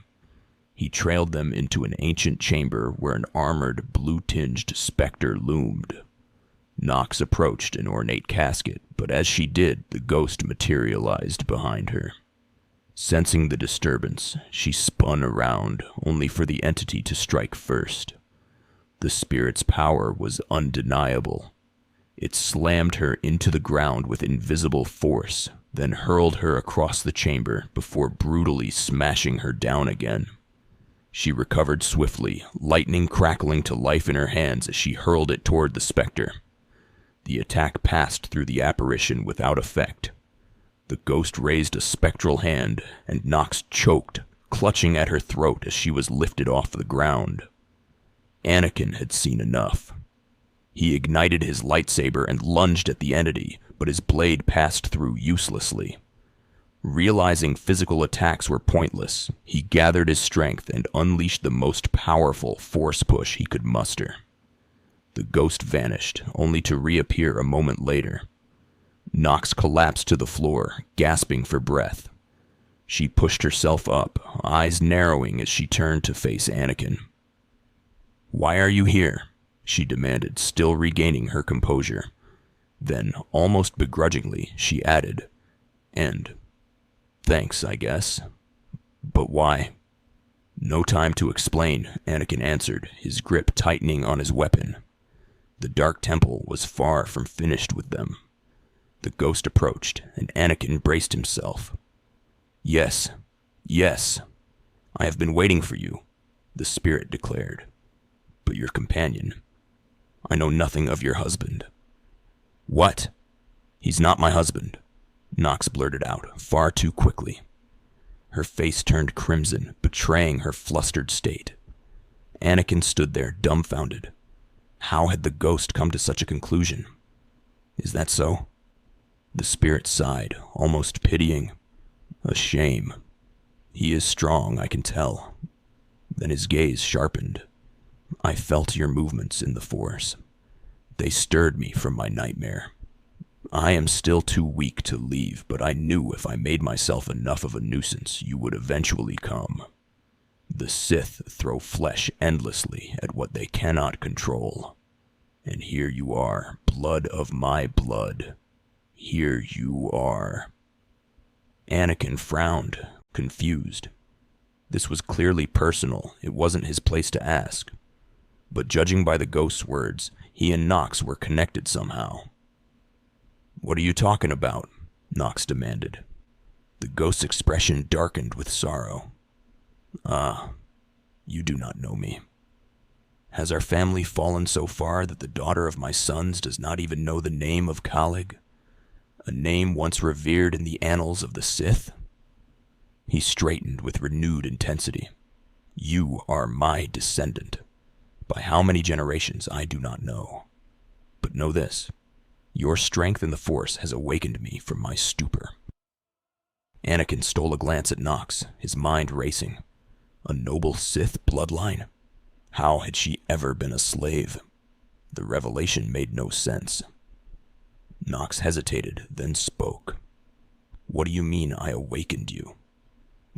[SPEAKER 2] He trailed them into an ancient chamber where an armored, blue-tinged specter loomed. Nox approached an ornate casket, but as she did, the ghost materialized behind her. Sensing the disturbance, she spun around, only for the entity to strike first. The spirit's power was undeniable. It slammed her into the ground with invisible force, then hurled her across the chamber before brutally smashing her down again. She recovered swiftly, lightning crackling to life in her hands as she hurled it toward the specter. The attack passed through the apparition without effect. The ghost raised a spectral hand, and Nox choked, clutching at her throat as she was lifted off the ground. Anakin had seen enough. He ignited his lightsaber and lunged at the entity, but his blade passed through uselessly. Realizing physical attacks were pointless, he gathered his strength and unleashed the most powerful force push he could muster. The ghost vanished, only to reappear a moment later. Nox collapsed to the floor, gasping for breath. She pushed herself up, eyes narrowing as she turned to face Anakin. "Why are you here?" she demanded, still regaining her composure. Then, almost begrudgingly, she added, "And thanks, I guess. But why?" "No time to explain," Anakin answered, his grip tightening on his weapon. The Dark Temple was far from finished with them. The ghost approached, and Anakin braced himself. Yes, I have been waiting for you," the spirit declared. "But your companion, I know nothing of your husband." "What? He's not my husband," Nox blurted out, far too quickly. Her face turned crimson, betraying her flustered state. Anakin stood there, dumbfounded. How had the ghost come to such a conclusion? "Is that so?" The spirit sighed, almost pitying. "A shame. He is strong, I can tell." Then his gaze sharpened. "I felt your movements in the Force. They stirred me from my nightmare. I am still too weak to leave, but I knew if I made myself enough of a nuisance, you would eventually come. The Sith throw flesh endlessly at what they cannot control. And here you are, blood of my blood. Here you are." Anakin frowned, confused. This was clearly personal. It wasn't his place to ask. But judging by the ghost's words, he and Nox were connected somehow. "What are you talking about?" Nox demanded. The ghost's expression darkened with sorrow. "Ah, you do not know me." Has our family fallen so far that the daughter of my sons does not even know the name of Kalig? A name once revered in the annals of the Sith? He straightened with renewed intensity. You are my descendant. By how many generations, I do not know. But know this, your strength in the Force has awakened me from my stupor. Anakin stole a glance at Nox, his mind racing. A noble Sith bloodline? How had she ever been a slave? The revelation made no sense. Nox hesitated, then spoke. What do you mean I awakened you?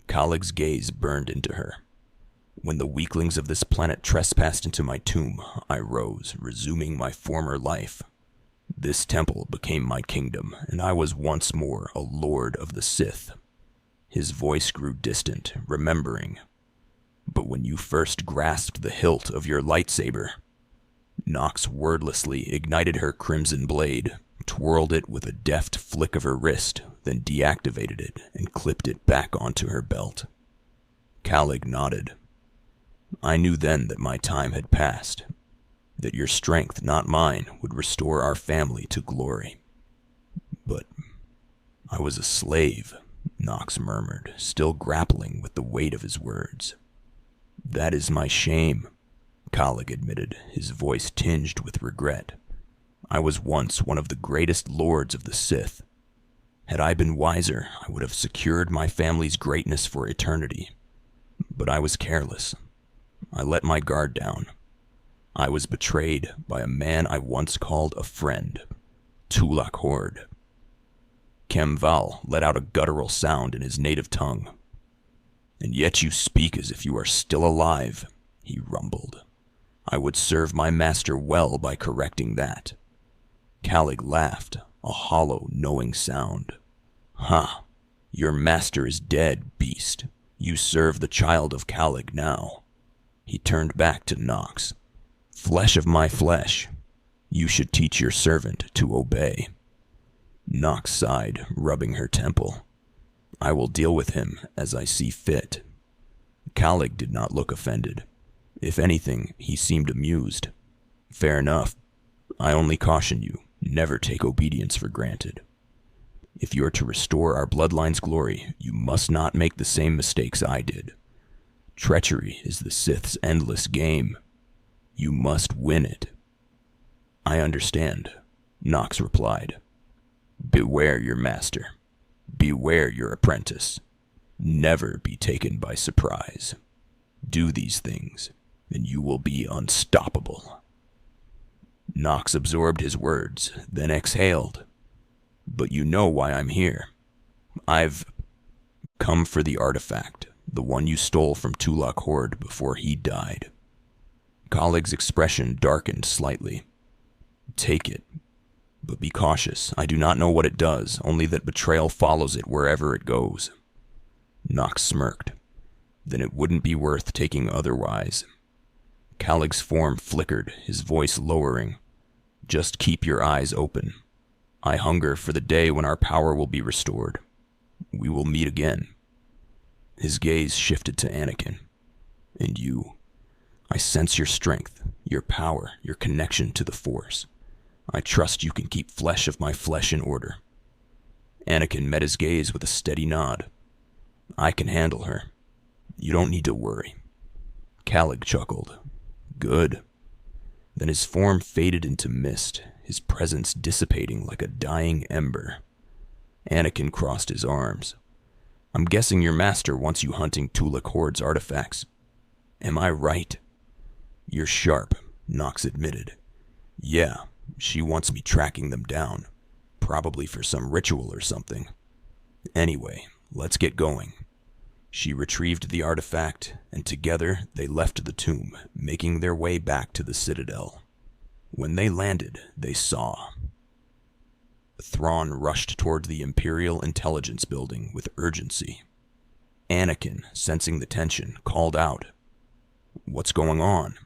[SPEAKER 2] Kalig's gaze burned into her. When the weaklings of this planet trespassed into my tomb, I rose, resuming my former life. This temple became my kingdom, and I was once more a lord of the Sith. His voice grew distant, remembering. But when you first grasped the hilt of your lightsaber, Nox wordlessly ignited her crimson blade, twirled it with a deft flick of her wrist, then deactivated it and clipped it back onto her belt. Kalig nodded. I knew then that my time had passed, that your strength, not mine, would restore our family to glory. But I was a slave, Nox murmured, still grappling with the weight of his words. That is my shame, Kalig admitted, his voice tinged with regret. I was once one of the greatest lords of the Sith. Had I been wiser, I would have secured my family's greatness for eternity. But I was careless. I let my guard down. I was betrayed by a man I once called a friend, Tulak Hord. Kemval let out a guttural sound in his native tongue. And yet you speak as if you are still alive, he rumbled. I would serve my master well by correcting that. Kalig laughed, a hollow, knowing sound. Ha! Your master is dead, beast. You serve the child of Kalig now. He turned back to Nox. Flesh of my flesh. You should teach your servant to obey. Nox sighed, rubbing her temple. I will deal with him as I see fit. Kalig did not look offended. If anything, he seemed amused. Fair enough. I only caution you, never take obedience for granted. If you are to restore our bloodline's glory, you must not make the same mistakes I did. Treachery is the Sith's endless game. You must win it. I understand, Nox replied. Beware your master. Beware your apprentice. Never be taken by surprise. Do these things, and you will be unstoppable. Nox absorbed his words, then exhaled. But you know why I'm here. I've come for the artifact, the one you stole from Tulak Hord before he died. Kalig's expression darkened slightly. Take it. But be cautious. I do not know what it does, only that betrayal follows it wherever it goes. Nox smirked. Then it wouldn't be worth taking otherwise. Kalig's form flickered, his voice lowering. Just keep your eyes open. I hunger for the day when our power will be restored. We will meet again. His gaze shifted to Anakin. And you. I sense your strength, your power, your connection to the Force. I trust you can keep flesh of my flesh in order. Anakin met his gaze with a steady nod. I can handle her. You don't need to worry. Kalig chuckled. Good. Then his form faded into mist, his presence dissipating like a dying ember. Anakin crossed his arms. I'm guessing your master wants you hunting Tulak Hord's artifacts. Am I right? You're sharp, Nox admitted. Yeah, she wants me tracking them down. Probably for some ritual or something. Anyway, let's get going. She retrieved the artifact, and together they left the tomb, making their way back to the Citadel. When they landed, they saw. Thrawn rushed toward the Imperial Intelligence Building with urgency. Anakin, sensing the tension, called out, What's going on?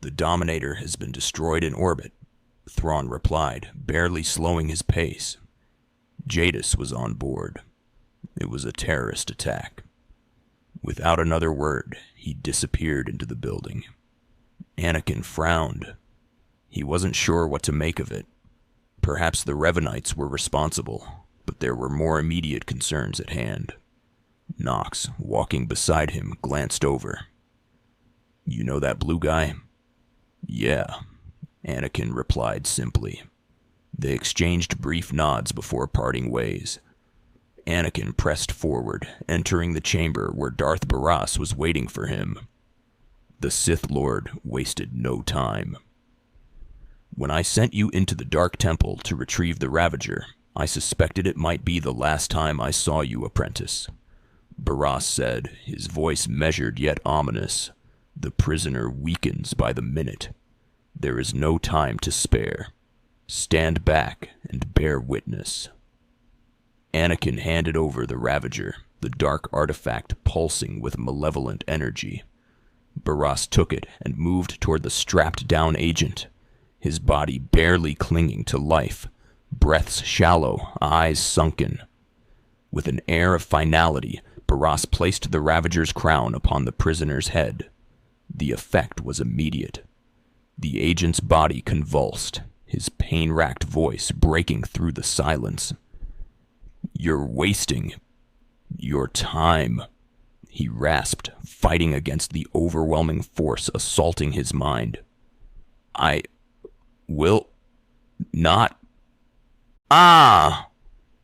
[SPEAKER 2] The Dominator has been destroyed in orbit, Thrawn replied, barely slowing his pace. Jadus was on board. It was a terrorist attack. Without another word, he disappeared into the building. Anakin frowned. He wasn't sure what to make of it. Perhaps the Revanites were responsible, but there were more immediate concerns at hand. Nox, walking beside him, glanced over. "You know that blue guy?" "Yeah," Anakin replied simply. They exchanged brief nods before parting ways. Anakin pressed forward, entering the chamber where Darth Baras was waiting for him. The Sith Lord wasted no time. "When I sent you into the Dark Temple to retrieve the Ravager, I suspected it might be the last time I saw you, apprentice," Baras said, his voice measured yet ominous. "The prisoner weakens by the minute. There is no time to spare. Stand back and bear witness." Anakin handed over the Ravager, the dark artifact pulsing with malevolent energy. Baras took it and moved toward the strapped-down agent, his body barely clinging to life, breaths shallow, eyes sunken. With an air of finality, Baras placed the Ravager's crown upon the prisoner's head. The effect was immediate. The agent's body convulsed, his pain-racked voice breaking through the silence. "You're wasting your time," he rasped, fighting against the overwhelming force assaulting his mind. "I will not." "Ah!"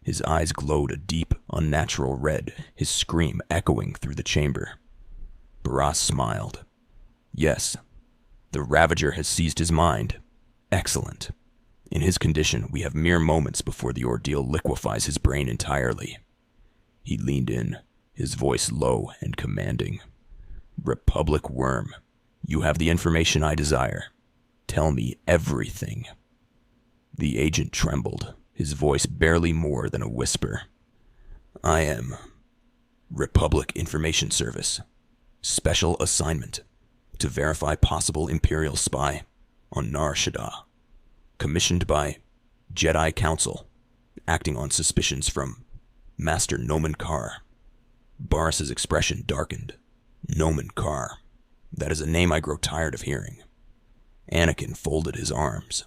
[SPEAKER 2] His eyes glowed a deep, unnatural red, his scream echoing through the chamber. Baras smiled. "Yes, the Ravager has seized his mind. Excellent. In his condition, we have mere moments before the ordeal liquefies his brain entirely." He leaned in, his voice low and commanding. "Republic Worm, you have the information I desire. Tell me everything." The agent trembled, his voice barely more than a whisper. "I am Republic Information Service. Special assignment to verify possible Imperial spy on Nar Shaddaa. Commissioned by Jedi Council, acting on suspicions from Master Nomen Karr." Baras's expression darkened. Nomen Karr. That is a name I grow tired of hearing. Anakin folded his arms.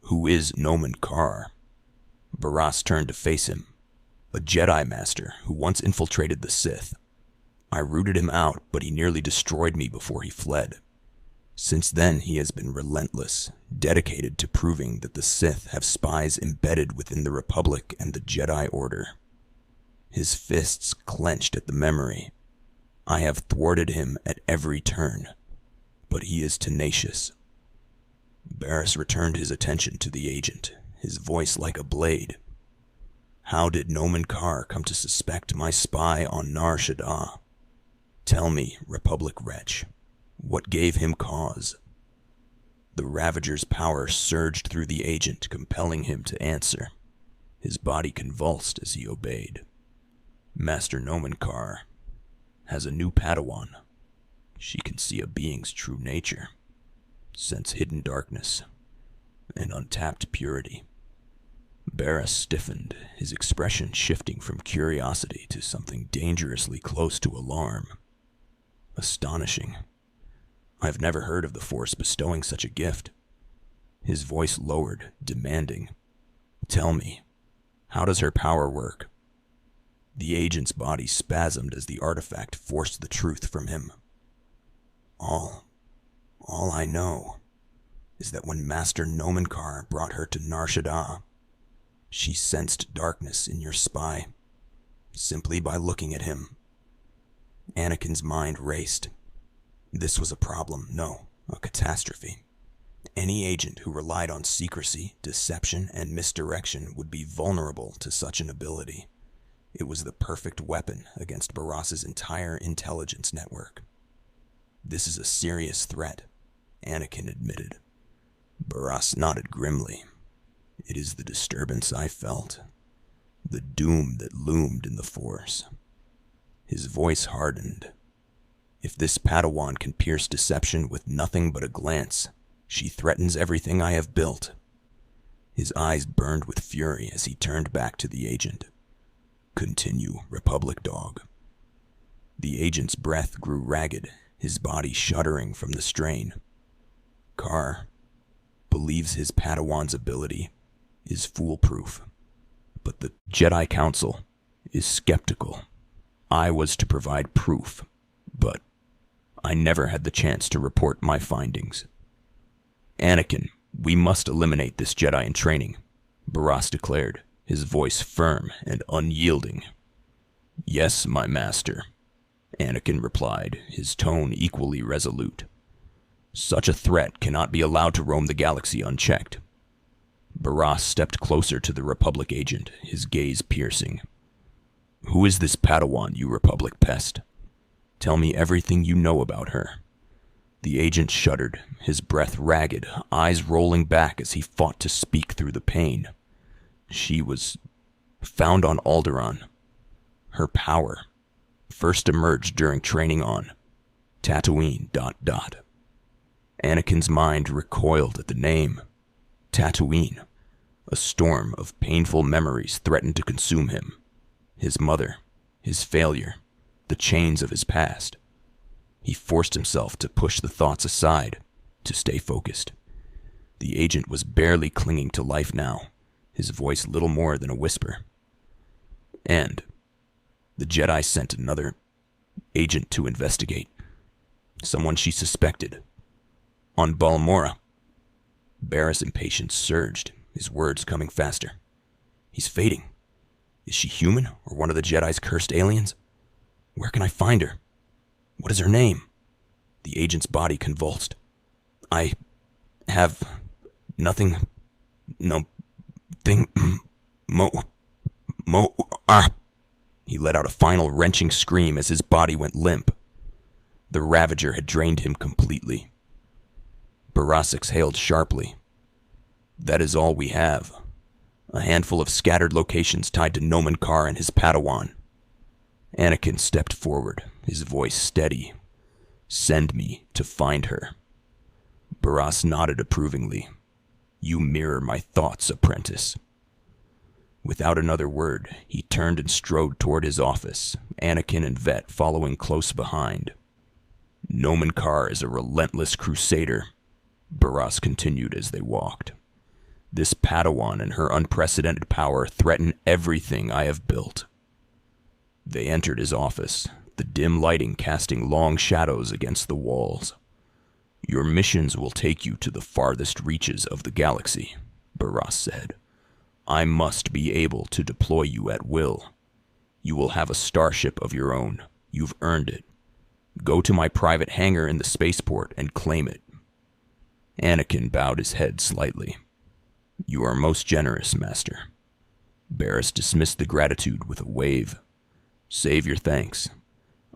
[SPEAKER 2] "Who is Nomen Karr?" Baras turned to face him. "A Jedi Master who once infiltrated the Sith. I rooted him out, but he nearly destroyed me before he fled. Since then, he has been relentless, dedicated to proving that the Sith have spies embedded within the Republic and the Jedi Order." His fists clenched at the memory. "I have thwarted him at every turn, but he is tenacious." Baras returned his attention to the agent, his voice like a blade. "How did Nomen Karr come to suspect my spy on Nar Shaddaa? Tell me, Republic wretch, what gave him cause?" The Ravager's power surged through the agent, compelling him to answer. His body convulsed as he obeyed. "Master Nomen Karr has a new Padawan. She can see a being's true nature, sense hidden darkness, and untapped purity." Baras stiffened, his expression shifting from curiosity to something dangerously close to alarm. "Astonishing. I've never heard of the Force bestowing such a gift." His voice lowered, demanding. "Tell me, how does her power work?" The agent's body spasmed as the artifact forced the truth from him. All I know is that when Master Nomen Karr brought her to Nar Shaddaa, she sensed darkness in your spy, simply by looking at him." Anakin's mind raced. This was a problem, no, a catastrophe. Any agent who relied on secrecy, deception, and misdirection would be vulnerable to such an ability. It was the perfect weapon against Baras's entire intelligence network. "This is a serious threat," Anakin admitted. Baras nodded grimly. "It is the disturbance I felt, the doom that loomed in the Force." His voice hardened. "If this Padawan can pierce deception with nothing but a glance, she threatens everything I have built." His eyes burned with fury as he turned back to the agent. "Continue, Republic Dog." The agent's breath grew ragged, his body shuddering from the strain. Carr believes his Padawan's ability is foolproof, but the Jedi Council is skeptical. I was to provide proof, but I never had the chance to report my findings. Anakin, we must eliminate this Jedi in training, Baras declared, his voice firm and unyielding. Yes, my master, Anakin replied, his tone equally resolute. Such a threat cannot be allowed to roam the galaxy unchecked. Baras stepped closer to the Republic agent, his gaze piercing. Who is this Padawan, you Republic pest? Tell me everything you know about her. The agent shuddered, his breath ragged, eyes rolling back as he fought to speak through the pain. She was found on Alderaan. Her power first emerged during training on Tatooine... Anakin's mind recoiled at the name. Tatooine. A storm of painful memories threatened to consume him. His mother, his failure, the chains of his past. He forced himself to push the thoughts aside, to stay focused. The agent was barely clinging to life now, his voice little more than a whisper. And the Jedi sent another agent to investigate. Someone she suspected. On Balmorra. Baras' impatience surged, his words coming faster. He's fading. Is she human or one of the Jedi's cursed aliens? Where can I find her? What is her name? The agent's body convulsed. I have nothing. No thing. He let out a final wrenching scream as his body went limp. The Ravager had drained him completely. Baras exhaled sharply. That is all we have. A handful of scattered locations tied to Nomen Karr and his Padawan. Anakin stepped forward, his voice steady. Send me to find her. Baras nodded approvingly. You mirror my thoughts, apprentice. Without another word, he turned and strode toward his office, Anakin and Vet following close behind. Nomen Karr is a relentless crusader, Baras continued as they walked. This Padawan and her unprecedented power threaten everything I have built. They entered his office, the dim lighting casting long shadows against the walls. Your missions will take you to the farthest reaches of the galaxy, Baras said. I must be able to deploy you at will. You will have a starship of your own. You've earned it. Go to my private hangar in the spaceport and claim it. Anakin bowed his head slightly. You are most generous, Master. Baras dismissed the gratitude with a wave. Save your thanks.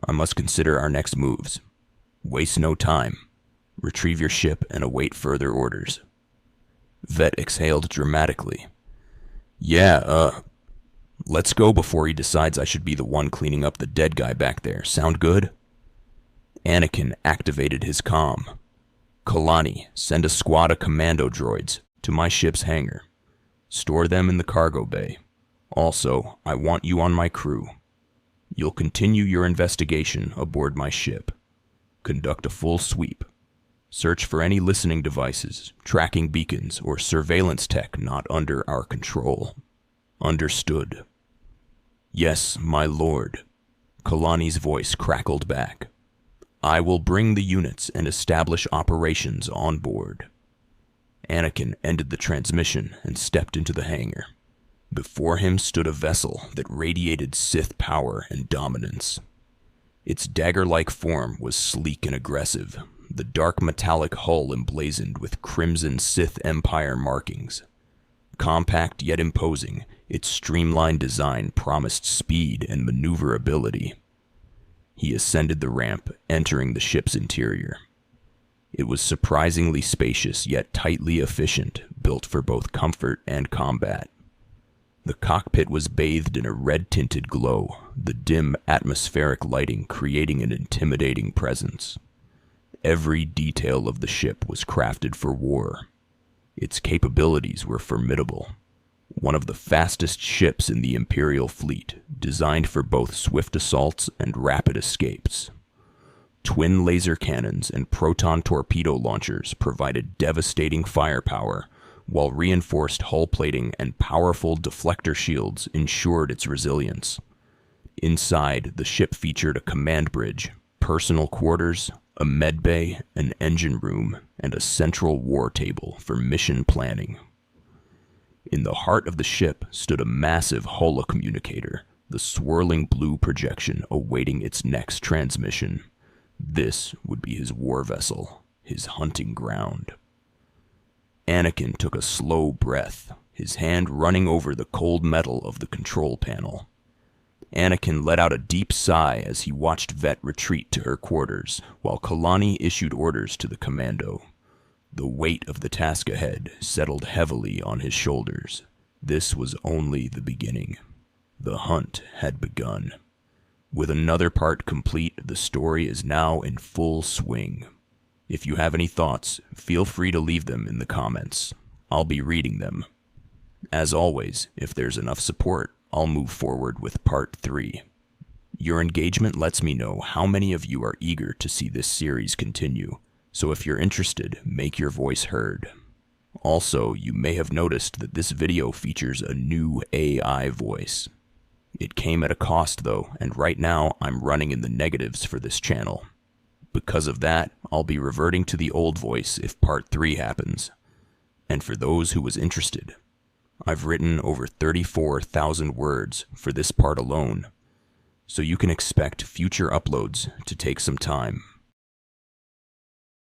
[SPEAKER 2] I must consider our next moves. Waste no time. Retrieve your ship and await further orders. Vet exhaled dramatically. Let's go before he decides I should be the one cleaning up the dead guy back there. Sound good? Anakin activated his comm. Kalani, send a squad of commando droids to my ship's hangar. Store them in the cargo bay. Also, I want you on my crew. You'll continue your investigation aboard my ship. Conduct a full sweep. Search for any listening devices, tracking beacons, or surveillance tech not under our control. Understood. Yes, my lord. Kalani's voice crackled back. I will bring the units and establish operations on board. Anakin ended the transmission and stepped into the hangar. Before him stood a vessel that radiated Sith power and dominance. Its dagger-like form was sleek and aggressive, the dark metallic hull emblazoned with crimson Sith Empire markings. Compact yet imposing, its streamlined design promised speed and maneuverability. He ascended the ramp, entering the ship's interior. It was surprisingly spacious yet tightly efficient, built for both comfort and combat. The cockpit was bathed in a red-tinted glow, the dim atmospheric lighting creating an intimidating presence. Every detail of the ship was crafted for war. Its capabilities were formidable. One of the fastest ships in the Imperial fleet, designed for both swift assaults and rapid escapes. Twin laser cannons and proton torpedo launchers provided devastating firepower, while reinforced hull plating and powerful deflector shields ensured its resilience. Inside, the ship featured a command bridge, personal quarters, a medbay, an engine room, and a central war table for mission planning. In the heart of the ship stood a massive holocommunicator, the swirling blue projection awaiting its next transmission. This would be his war vessel, his hunting ground. Anakin took a slow breath, his hand running over the cold metal of the control panel. Anakin let out a deep sigh as he watched Vet retreat to her quarters, while Kalani issued orders to the commando. The weight of the task ahead settled heavily on his shoulders. This was only the beginning. The hunt had begun. With another part complete, the story is now in full swing. If you have any thoughts, feel free to leave them in the comments. I'll be reading them. As always, if there's enough support, I'll move forward with Part 3. Your engagement lets me know how many of you are eager to see this series continue, so if you're interested, make your voice heard. Also, you may have noticed that this video features a new AI voice. It came at a cost though, and right now I'm running in the negatives for this channel. Because of that, I'll be reverting to the old voice if Part 3 happens. And for those who was interested, I've written over 34,000 words for this part alone, so you can expect future uploads to take some time.